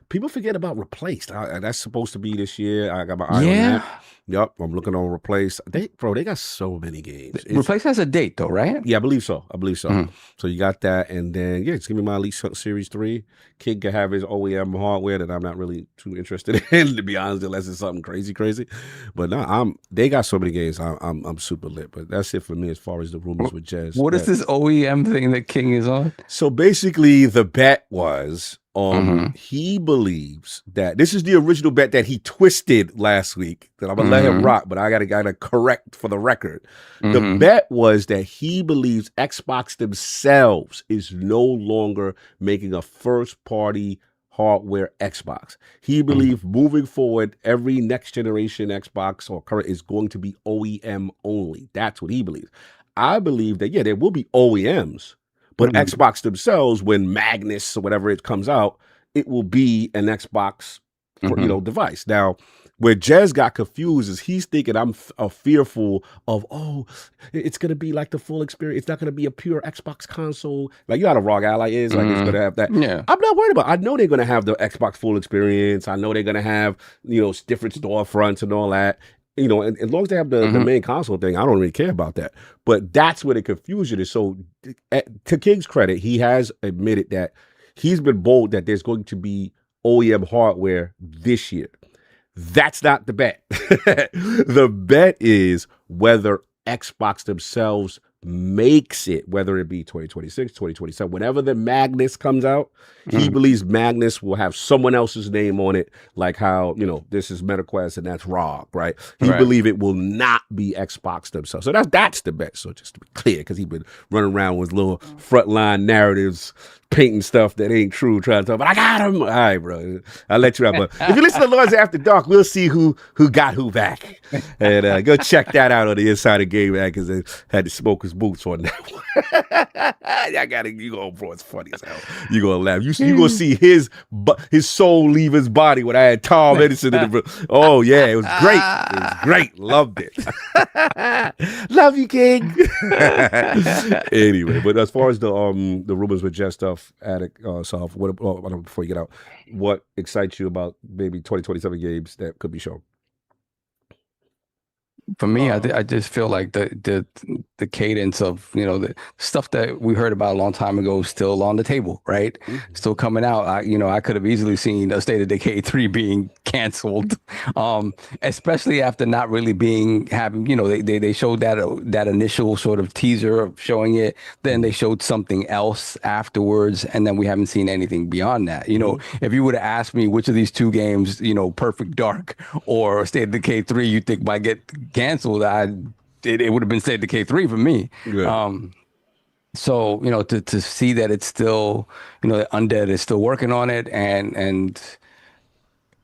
People forget about Replaced. That's supposed to be this year. I got my eye on that. Yep, I'm looking on Replaced. They got so many games. Replaced has a date though, right? Yeah, I believe so. So you got that, and then just give me my Elite Series 3. Kid can have his OEM hardware that I'm not really too interested in, to be honest, unless it's something crazy. But no, they got so many games. I'm super lit. But that's it for me as far as the rumors with Jez. What is this OEM thing that King is on? So basically, the bet was he believes that this is the original bet that he twisted last week. That I'm gonna let him rock, but I gotta correct for the record. The bet was that he believes Xbox themselves is no longer making a first-party hardware Xbox. He believes moving forward, every next generation Xbox or current is going to be OEM only. That's what he believes. I believe that there will be OEMs. But Xbox themselves, when Magnus or whatever it comes out, it will be an Xbox device. Now, where Jez got confused is he's thinking I'm fearful of, it's going to be like the full experience. It's not going to be a pure Xbox console. Like, you know how the ROG Ally is? Like, it's going to have that. Yeah. I'm not worried about it. I know they're going to have the Xbox full experience. I know they're going to have, different storefronts and all that. And as long as they have the main console thing, I don't really care about that. But that's where the confusion is. So, to King's credit, he has admitted that he's been bold that there's going to be OEM hardware this year. That's not the bet. The bet is whether Xbox themselves makes it, whether it be 2026, 2027, whenever the Magnus comes out, he believes Magnus will have someone else's name on it, like how, this is MetaQuest and that's ROG, right? He believe it will not be Xbox themselves. So that's the bet. So just to be clear, because he's been running around with little frontline narratives, painting stuff that ain't true, trying to talk, but I got him. All right, bro. I'll let you out. But if you listen to Lords After Dark, we'll see who got who back. And go check that out on the Insider Game Act, because they had to smoke his boots on that one. You go, bro, it's funny as hell. You gonna laugh. You gonna see his soul leave his body when I had Tom Edison in the room. Oh yeah, it was great. It was great. Loved it. Love you, King. Anyway, but as far as the rumors with Jess stuff, Attic, before you get out, what excites you about maybe 2027 games that could be shown? For me, I just feel like the cadence of the stuff that we heard about a long time ago is still on the table, right? Still coming out. I could have easily seen a State of Decay 3 being canceled, especially after not really having. They showed that initial sort of teaser of showing it, then they showed something else afterwards, and then we haven't seen anything beyond that. If you would have asked me which of these two games, Perfect Dark or State of Decay 3, you think might get canceled, it would have been State of Decay 3 for me. Yeah. So to see that it's still Undead is still working on it, and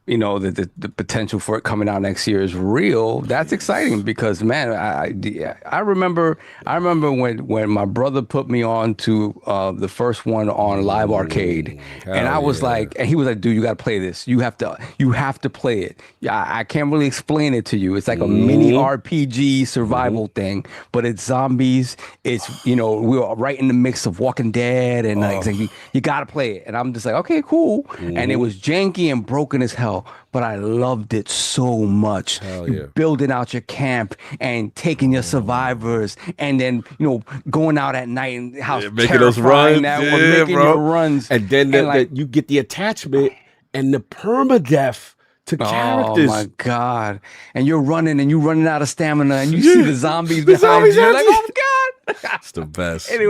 the potential for it coming out next year is real. That's exciting because, man, I remember when my brother put me on to the first one on Live Arcade, and I was like, and he was like, dude, you got to play this. You have to play it. Yeah, I can't really explain it to you. It's like a mini RPG survival thing, but it's zombies. It's we were right in the mix of Walking Dead, and like you got to play it. And I'm just like, okay, cool. And it was janky and broken as hell. well, but I loved it so much. Hell You yeah. building out your camp and taking your survivors, and then going out at night and how Yeah, making those runs, terrifying that was, making bro. your runs, And then and like, you get the attachment and the permadeath to oh characters. my God. And you're running out of stamina, and you Yeah. see the zombies The behind zombies you. You're after like, you. oh God. It's the best. And it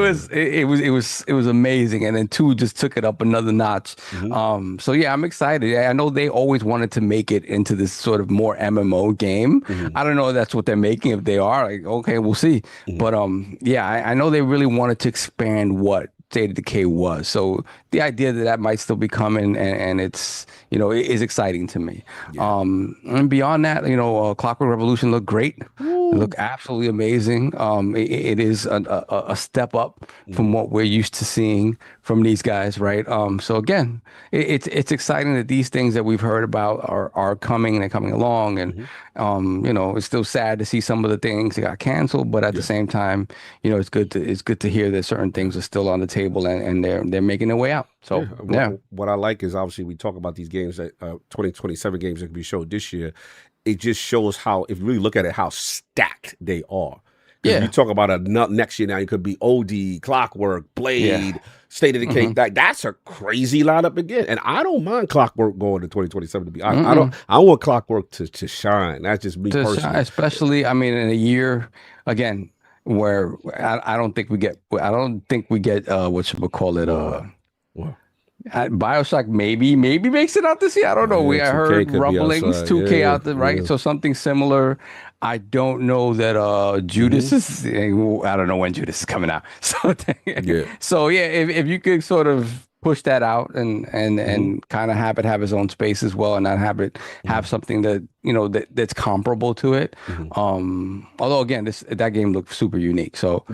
was amazing. And then 2 just took it up another notch. Mm-hmm. So yeah, I'm excited. I know they always wanted to make it into this sort of more MMO game. Mm-hmm. I don't know if that's what they're making. If they are, like, okay, we'll see. Mm-hmm. But yeah, I know they really wanted to expand what State of Decay was. So the idea that might still be coming, and it's, it is exciting to me. Yeah. And beyond that, Clockwork Revolution looked great. It looked absolutely amazing. It is a step up from what we're used to seeing from these guys, right? So again, it's exciting that these things that we've heard about are coming, and they're coming along. And it's still sad to see some of the things that got canceled, but at the same time, it's good to hear that certain things are still on the table, and they're making their way out. So what I like is, obviously we talk about these games that 2027 games that can be showed this year. It just shows how, if you really look at it, how stacked they are. Yeah, you talk about next year now. It could be OD, Clockwork, Blade, State of Decay. That's a crazy lineup again. And I don't mind Clockwork going to 2027. To be honest, I want Clockwork to shine. That's just me personally. Especially, I mean, in a year again where I don't think we get what you would call it. BioShock maybe makes it out this year. I don't know. I heard rumblings, 2K out there, right? So something similar. I don't know that Judas is. I don't know when Judas is coming out. So if you could sort of push that out and kind of have it have its own space as well, and not have it have something that that's comparable to it. Although again, that game looked super unique. So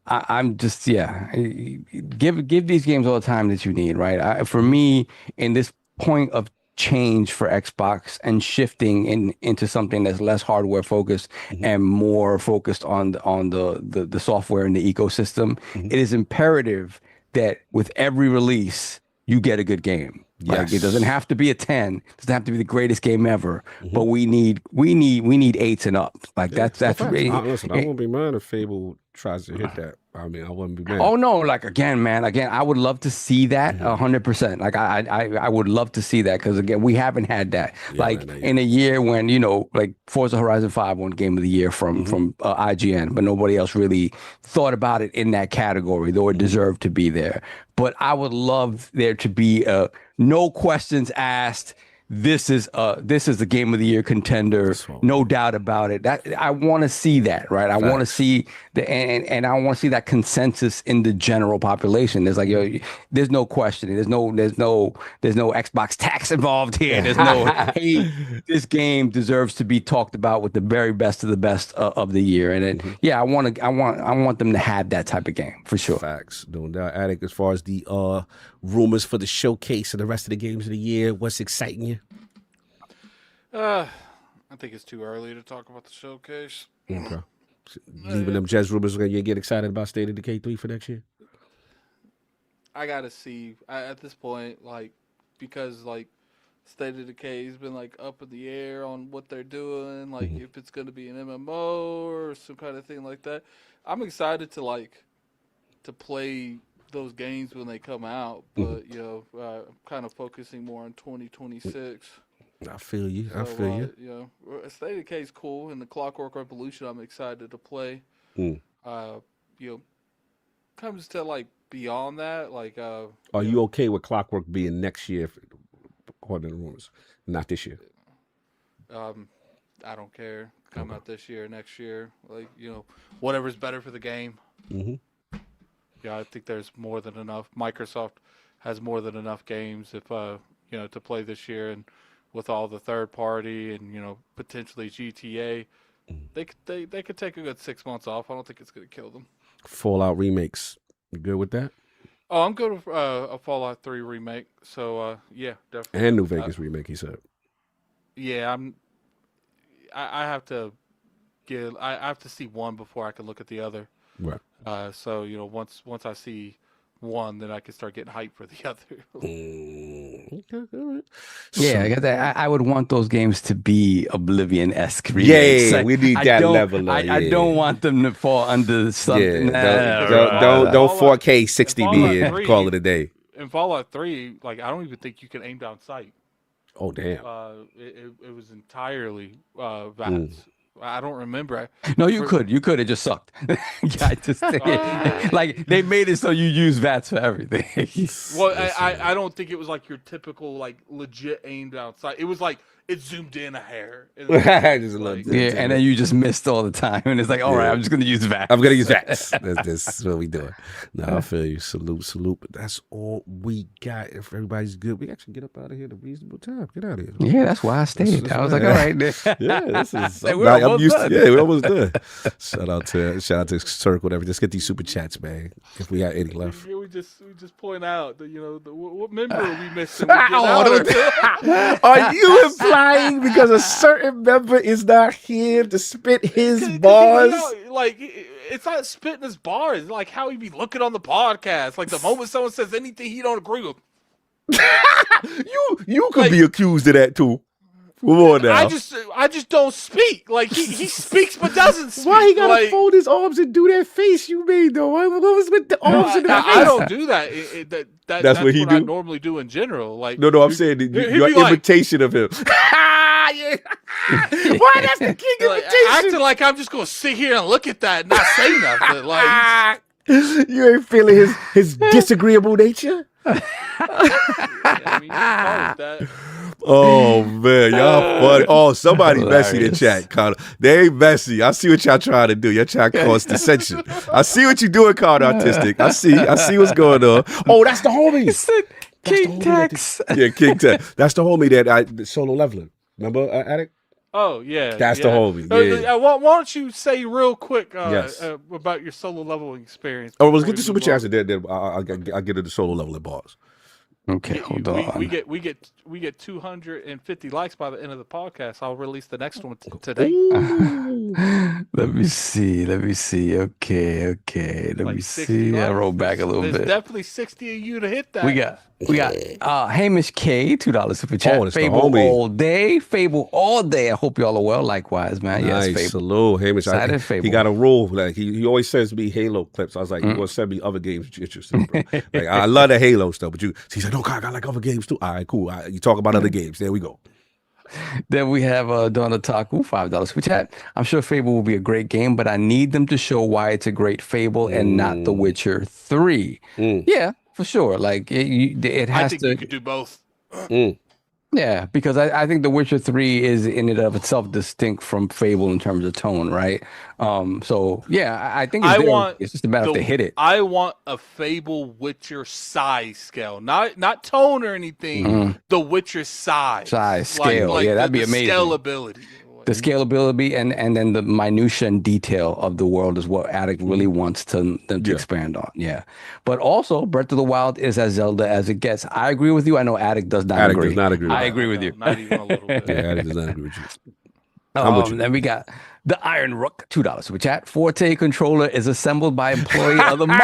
I'm just give these games all the time that you need, right? For me, in this point of change for Xbox and shifting into something that's less hardware focused and more focused on the software and the ecosystem, it is imperative that with every release you get a good game. Like, it doesn't have to be a 10, it doesn't have to be the greatest game ever, but we need 8s and up. Like that's really, listen, I won't be mad if Fable tries to hit that. I mean, I wouldn't be mad. Oh no, like again, I would love to see that 100%. Like I would love to see that, because again, we haven't had that. In a year when like Forza Horizon 5 won Game of the Year from IGN, but nobody else really thought about it in that category, though it deserved to be there. But I would love there to be no questions asked. This is a Game of the Year contender, no doubt about it. That I want to see that, right? I want to see and I want to see that consensus in the general population. There's there's no questioning. There's no Xbox tax involved here. There's no hey, this game deserves to be talked about with the very best of the best of the year. And I want them to have that type of game for sure. Facts, no doubt. Attic, as far as the rumors for the showcase and the rest of the games of the year, what's exciting you? I think it's too early to talk about the showcase. Okay. Leaving them jazz rumors, when you get excited about State of Decay 3 for next year? I gotta see at this point, because State of Decay has been up in the air on what they're doing, if it's gonna be an MMO or some kind of thing like that. I'm excited to play those games when they come out, but I'm kind of focusing more on 2026. I feel you. State of Decay is cool, and the Clockwork Revolution I'm excited to play. Comes to beyond that, are you okay with Clockwork being next year, according to the rumors, not this year? I don't care. Come out this year, next year, whatever's better for the game. Yeah, I think there's more than enough. Microsoft has more than enough games if to play this year, and with all the third party and potentially GTA, they could take a good 6 months off. I don't think it's going to kill them. Fallout remakes, you good with that? Oh, I'm good with a Fallout 3 remake. So yeah, definitely. And New Vegas remake, he said. Yeah, I have to see one before I can look at the other. Right. So once I see one, then I can start getting hyped for the other. Okay, all right. Yeah, I got that. I would want those games to be Oblivion-esque. Yeah, we need that level. I don't want them to fall under something. Yeah, don't Fallout- 4K 60 Fallout me and 3 call it a day. In Fallout 3, like I don't even think you can aim down sight. Oh damn. It was entirely VATS. I don't remember. No, you could. It just sucked. I just like they made it so you use VATS for everything. Well, I don't think it was like your typical like legit aim down sight. It was like it zoomed in a hair. And Just love like, that. Yeah, and then you just missed all the time, and it's like, all right, I'm just gonna use VATS. I'm gonna use VATS. That's what we doing. No, I feel you. Salute. But that's all we got. If everybody's good, we actually get up out of here at a reasonable time. Get out of here. Yeah, that's why I stayed. I was like, all right. Yeah, this is. Like, we're I'm used to. done. Yeah, we're almost done. Shout out to Circle. Whatever. Just get these super chats, man. If we got any left. we just point out that what member are we missing? We get out. Are you implying because a certain member is not here to spit his bars? Like it's not spitting his bars. It's like how he be looking on the podcast. Like the moment someone says anything he don't agree with, you could be accused of that too. Come on now. I just don't speak. Like he speaks but doesn't speak. Why he gotta like, fold his arms and do that face you made though? What was with the arms and the face? I don't do that. That's what he I do? normally do in general. Like No, I'm saying that your be like- imitation of him. Yeah. Why that's the king like, imitation? acting like I'm just gonna sit here and look at that and not say nothing. Like You ain't feeling his disagreeable nature? I mean, call it that. Oh man, y'all funny. Oh, somebody messy in chat, Connor. They ain't messy. I see what y'all trying to do. Y'all trying to cause dissension. I see what you doing, Connor Artistic. I see what's going on. Oh, that's the homie. King Tex. Yeah, King Tex. That's the homie that I solo leveling. Remember, Attic? Oh yeah, That's the homie. Yeah. Why don't you say real quick Yes. about your solo leveling experience? Oh, let's get before the we super move chats on? and then I'll get into solo leveling bars. Okay, hold on. We get 250 likes by the end of the podcast. I'll release the next one today. Let me see. Okay. Let Like me 60 see. I likes. roll back a little There's bit. definitely 60 of you to hit that. We got Hamish K, $2 super chat. Oh, that's the Fable homie. all day. Fable all day. I hope y'all are well. Likewise, man. Nice. Yes, Fable. Salute, Hamish. Excited He Fable. got a rule. Like he always sends me Halo clips. I was like, you gonna send me other games you're interested in, bro. Like I love the Halo stuff, but he said, no, God, I like other games too. All right, cool. You talk about other games. There we go. Then we have Donna Taku, $5 super chat. I'm sure Fable will be a great game, but I need them to show why it's a great Fable and not The Witcher 3. Yeah, for sure. Like it I has think to. you could do both. Yeah, because I think The Witcher 3 is in and of itself distinct from Fable in terms of tone, right? So yeah, I think it's just a matter of to hit it. I want a Fable Witcher size scale, not tone or anything. The Witcher size Scale. Yeah, that'd be amazing. Scalability. The scalability and then the minutia and detail of the world is what Attic really wants them to expand on. Yeah. But also, Breath of the Wild is as Zelda as it gets. I agree with you. I know Attic does not Attic agree. does not agree with I that. agree with you. Not even a little bit. Yeah, Attic does not agree with you. I'm with you. Then we got the Iron Rook, $2 super chat. Forte controller is assembled by employee of the month.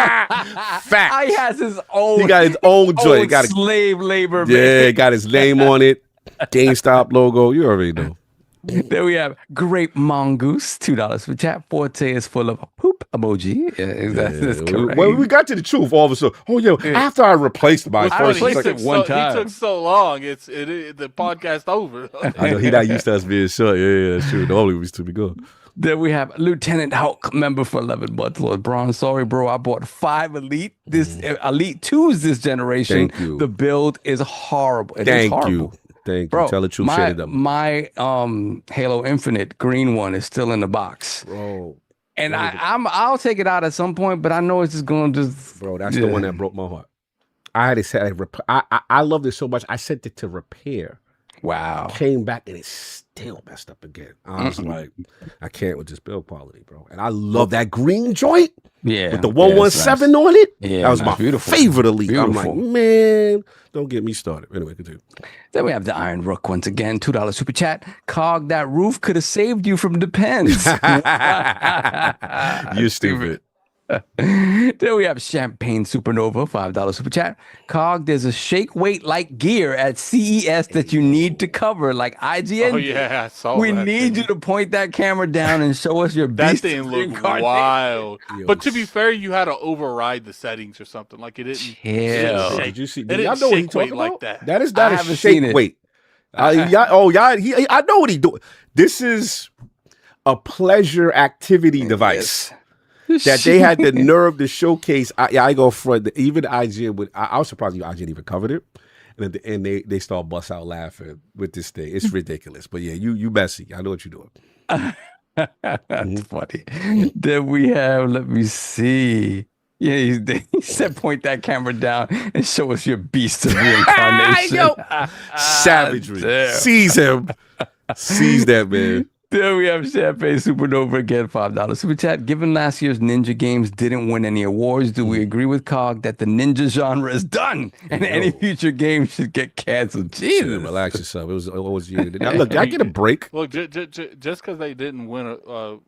Facts. He has his own. He got his own joint. He got slave labor. Yeah, got his name on it. GameStop logo. You already know. Then we have Grape Mongoose, $2 for chat. Forte is full of poop emoji. Yeah, that's correct. When we got to the truth, all of a sudden, after I replaced my I first, replaced it one He time. took so long. The podcast over. I know he not used to us being short. Yeah, that's true. The only reason to be good. Then we have Lieutenant Hulk, member for 11 months. Lord Braun, sorry, bro. I bought 5 Elite. Elite 2s this generation. Thank you. The build is horrible. Thank you. Thank you. Bro, Tell the truth, shade them. my Halo Infinite green one is still in the box. Bro. And I'll take it out at some point, but I know it's just going to Bro, that's the one that broke my heart. I had to say, I loved it so much. I sent it to repair. Wow. Came back and it's still messed up again. I was like, I can't with this build quality, bro. And I love that green joint. Yeah. With the 117 on it. Yeah, that was nice. my Beautiful. favorite Elite. Beautiful. I'm like, man, don't get me started. Anyway, continue. Then we have the Iron Rook once again, $2 super chat. Cog, that roof could have saved you from the pens. You're stupid. Then we have Champagne Supernova, $5 super chat. Cog, there's a shake weight like gear at CES that you need to cover, like IGN. Oh yeah, I saw We that need thing. you to point that camera down and show us your That beast thing of looked reincarnation. wild. Yo, But to be fair, you had to override the settings or something. Like it didn't. Chill. Did you see? It Did y'all didn't know what he shake weight talking like about? that. That is I not a haven't seen shake it. weight. I know what he doing. This is a pleasure activity device that they had the nerve to showcase. I go front. Even IGN would. I was surprised IGN even covered it. And at the end, they start bust out laughing with this thing. It's ridiculous. But yeah, you messy. I know what you're doing. That's funny. Then we have, let me see. Yeah, he said point that camera down and show us your beast of reincarnation. Savagery. Damn. Seize him. Seize that man. Then we have Champagne Supernova again, $5 super chat. Given last year's ninja games didn't win any awards, do we agree with Cog that the ninja genre is done and any future game should get canceled? Jesus. Relax yourself. It was always you. Now, look, I get a break. Look, just because they didn't win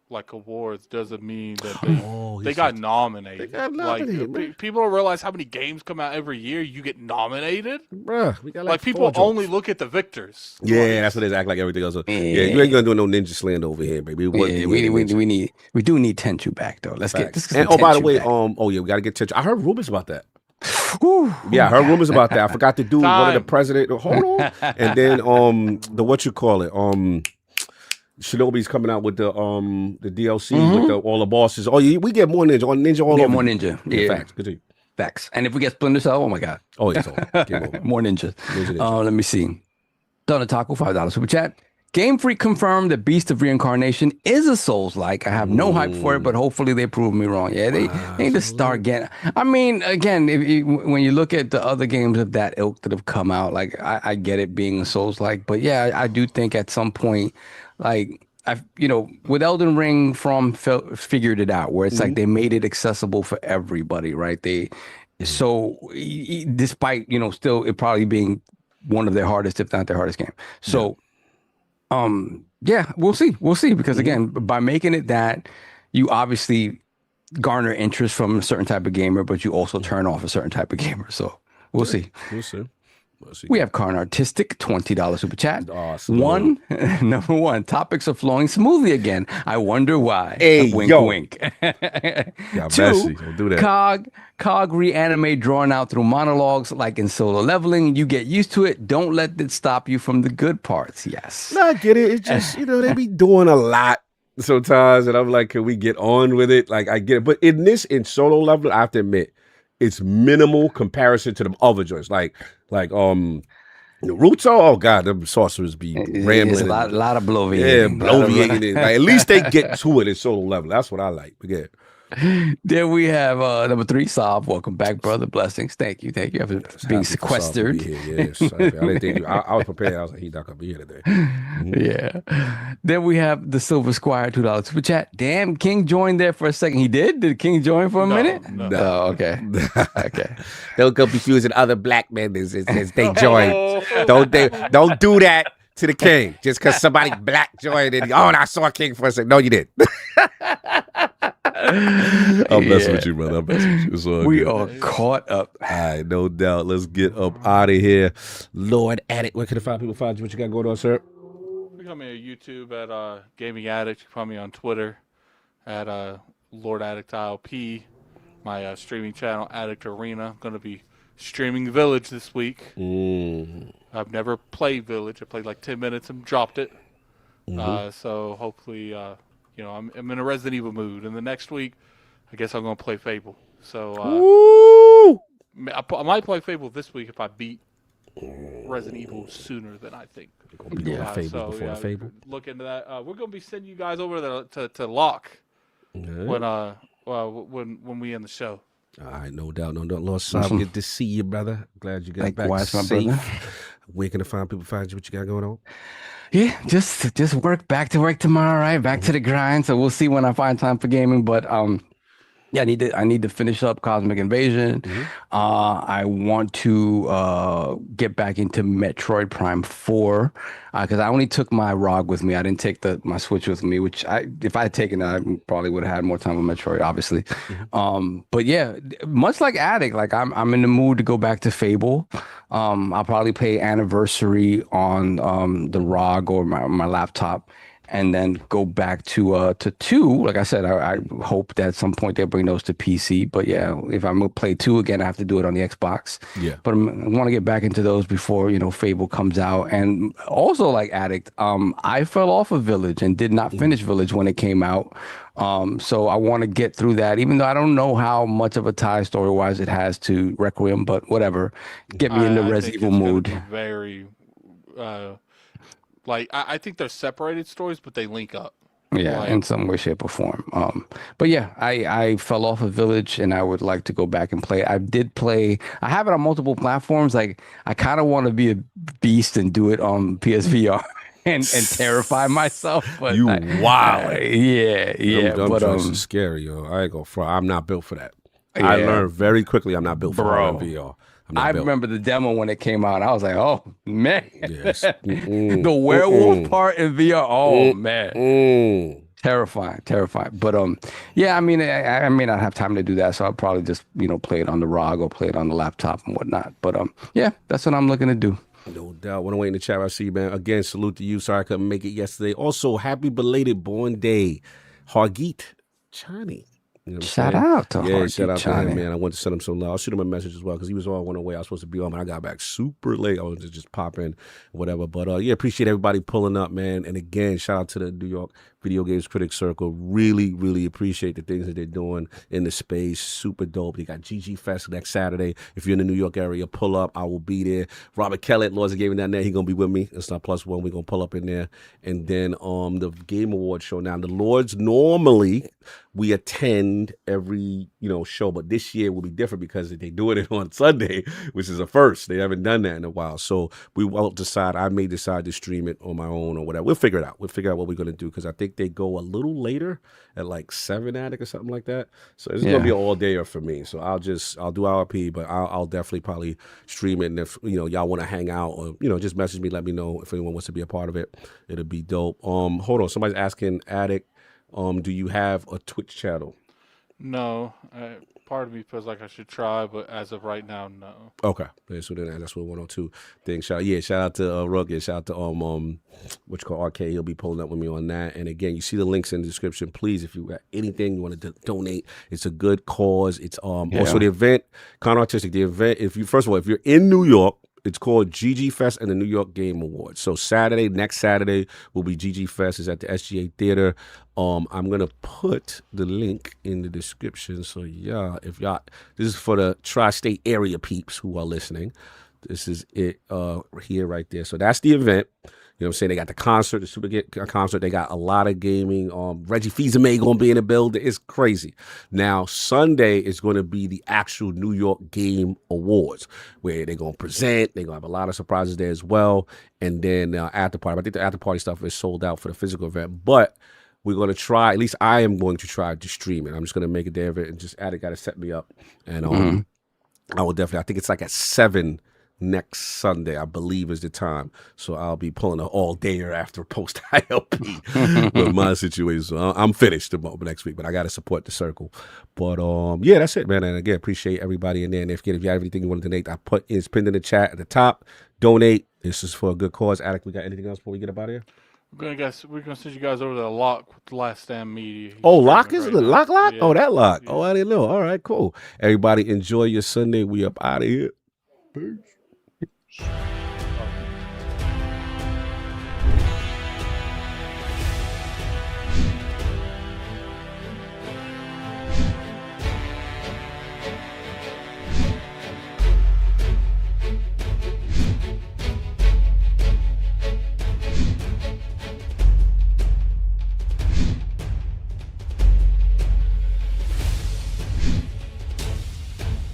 like awards doesn't mean that they got nominated. They got nominated, man. People don't realize how many games come out every year. You get nominated. Bruh, we got Like people only look at the victors. Yeah, that's what they act like everything else. Yeah, you ain't gonna do no ninja slander over here, baby. We do need Tenchu back though. Let's get this. And by the way, we gotta get Tenchu. I heard rumors about that. Yeah, I heard rumors about that. I forgot to do one of the president. Hold on, and then the what you call it Shinobi's coming out with the DLC with all the bosses. Oh, yeah, we get more ninja all over. More ninja. Yeah, facts. Continue. Facts. And if we get Splinter Cell, oh my god. Oh, it's all. Game over. More ninjas. Ninja. Let me see. Donna Taco, $5 super chat. Game Freak confirmed that Beast of Reincarnation is a Souls-like. I have no hype for it, but hopefully they prove me wrong. Yeah, they need to start getting. I mean, again, when you look at the other games of that ilk that have come out, like I get it being a Souls-like, but yeah, I do think at some point, like with Elden Ring, From figured it out where it's like they made it accessible for everybody, right? So despite still it probably being one of their hardest, if not their hardest game. So. Yeah, we'll see because again, by making it that, you obviously garner interest from a certain type of gamer, but you also turn off a certain type of gamer. So we'll see. We have Karn Artistic, $20 super chat. Number one, topics are flowing smoothly again. I wonder why. Hey, wink, yo. wink. Two, don't do that. Cog reanimate drawn out through monologues like in Solo Leveling. You get used to it. Don't let it stop you from the good parts. Yes. No, I get it. It's just, they be doing a lot sometimes. And I'm like, can we get on with it? Like, I get it. But in Solo Leveling, I have to admit, it's minimal comparison to the other joints. Like Naruto, oh god, them sorcerers be rambling. It's a lot of bloviating. Yeah, bloviating. Like, at least they get to it in Solo Level. That's what I like. But yeah. Then we have number 3, Saab. Welcome back, brother. Blessings. Thank you for being sequestered. Yes, I didn't think I was prepared. I was like, he's not gonna be here today. Yeah. Then we have the Silver Squire, $2 super chat. Damn, King joined there for a second. He did? Did King join for a minute? No. Oh, okay. Okay. Don't go confusing other black men as they join. Don't do that to the King just because somebody black joined and I saw King for a second. No, you didn't. I'm messing with you, brother. I'm messing with you. We are caught up. All right, no doubt. Let's get up out of here. Lord Addict, where can the find people find you? What you got going on, sir? You can find me on YouTube at Gaming Addict. You can find me on Twitter at Lord Addict ILP. My streaming channel, Addict Arena. I'm going to be streaming Village this week. I've never played Village. I played like 10 minutes and dropped it. So hopefully... I'm in a Resident Evil mood, and the next week, I guess I'm going to play Fable. So I might play Fable this week if I beat Resident Evil sooner than I think. Fable before Fable. Look into that. We're going to be sending you guys over to Lock when we end the show. All right, no doubt. Lord Saab, good to see you, brother. Glad you got back my safe. brother. Where can the find people find you? What you got going on? Yeah, just back to work tomorrow, right? Back to the grind. So we'll see when I find time for gaming. But Yeah, I need to finish up Cosmic Invasion. I want to get back into Metroid Prime 4 because I only took my ROG with me. I didn't take my Switch with me, which if I had taken it, I probably would have had more time with Metroid, obviously. But yeah, much like Addict, like I'm in the mood to go back to Fable. I'll probably play Anniversary on the ROG or my laptop. And then go back to 2. Like I said, I hope that at some point they'll bring those to PC. But yeah, if I'm gonna play 2 again, I have to do it on the Xbox. Yeah. But I want to get back into those before Fable comes out. And also like Addict, I fell off of Village and did not finish Village when it came out. So I want to get through that, even though I don't know how much of a tie story wise it has to Requiem, but whatever. Get me in the Res Evil mood. Very. I think they're separated stories, but they link up. Yeah, in some way, shape, or form. But yeah, I fell off of Village, and I would like to go back and play. I did play. I have it on multiple platforms. Like I kind of want to be a beast and do it on PSVR and terrify myself. But you wow. Yeah. But is scary, yo. I ain't gonna front. I'm not built for that. Yeah. I learned very quickly. I'm not built for VR. I remember the demo when it came out. I was like, oh, man. Yes. The werewolf part in VR. Oh, man. Terrifying. But, yeah, I mean, I may not have time to do that. So I'll probably just, play it on the ROG or play it on the laptop and whatnot. But, yeah, that's what I'm looking to do. No doubt. Want to wait in the chat. I see you, man. Again, salute to you. Sorry I couldn't make it yesterday. Also, happy belated born day, Hargeet Chani. Shout out to Hargeet shout out Chani. to him, man. I want to send him some love. I'll shoot him a message as well because he was on one way. I was supposed to be on, but I got back super late. I was just pop in, whatever. But yeah, appreciate everybody pulling up, man. And again, shout out to the New York Video Games Critics Circle. Really, really appreciate the things that they're doing in the space. Super dope. They got GG Fest next Saturday. If you're in the New York area, pull up. I will be there. Robert Kellett, Lords of Gaming down there. He's gonna be with me. It's not +1. We're gonna pull up in there. And then the Game Awards show. Now the Lords normally we attend every show, but this year will be different because they doing it on Sunday, which is a first. They haven't done that in a while, so we will decide. I may decide to stream it on my own or whatever. We'll figure it out. We'll figure out what we're gonna do because I think they go a little later at like 7 Attic or something like that. So it's gonna be an all dayer for me. So I'll do ILP, but I'll definitely probably stream it. And if y'all want to hang out or just message me, let me know if anyone wants to be a part of it. It'll be dope. Hold on, somebody's asking Attic. Do you have a Twitch channel? No. Part of me feels like I should try, but as of right now, no. Okay. Yeah, so then that's what 102 thing. Shout out to Rugged. Shout out to what you call RK. He'll be pulling up with me on that. And again, you see the links in the description. Please, if you got anything you want to donate, it's a good cause. It's also the event, Con Artistic. The event, if you're in New York, it's called GG Fest and the New York Game Awards. So next Saturday will be GG Fest. It's at the SGA Theater. I'm gonna put the link in the description. So this is for the tri-state area peeps who are listening. This is it here right there. So that's the event. You know what I'm saying? They got the concert, the Super concert. They got a lot of gaming. Reggie Fils-Aimé going to be in the building. It's crazy. Now, Sunday is going to be the actual New York Game Awards, where they're going to present. They're going to have a lot of surprises there as well. And then after party. I think the after party stuff is sold out for the physical event. But we're going to try, at least I am going to try to stream it. I'm just going to make a day of it and just got to set me up. And I will definitely, I think it's like at 7 next Sunday, I believe is the time. So I'll be pulling an all-dayer after post ILP with my situation. So I'm finished next week, but I got to support the circle. But yeah, that's it, man. And again, appreciate everybody in there. And if you have anything you want to donate, it's pinned in the chat at the top. Donate. This is for a good cause. Attic, we got anything else before we get up out of here? We're gonna send you guys over to the Lock with the Last Stand Media. Oh, Lock is it? Lock? Yeah. Oh, that Lock. Yeah. Oh, I didn't know. All right, cool. Everybody enjoy your Sunday. We up out of here. Peace.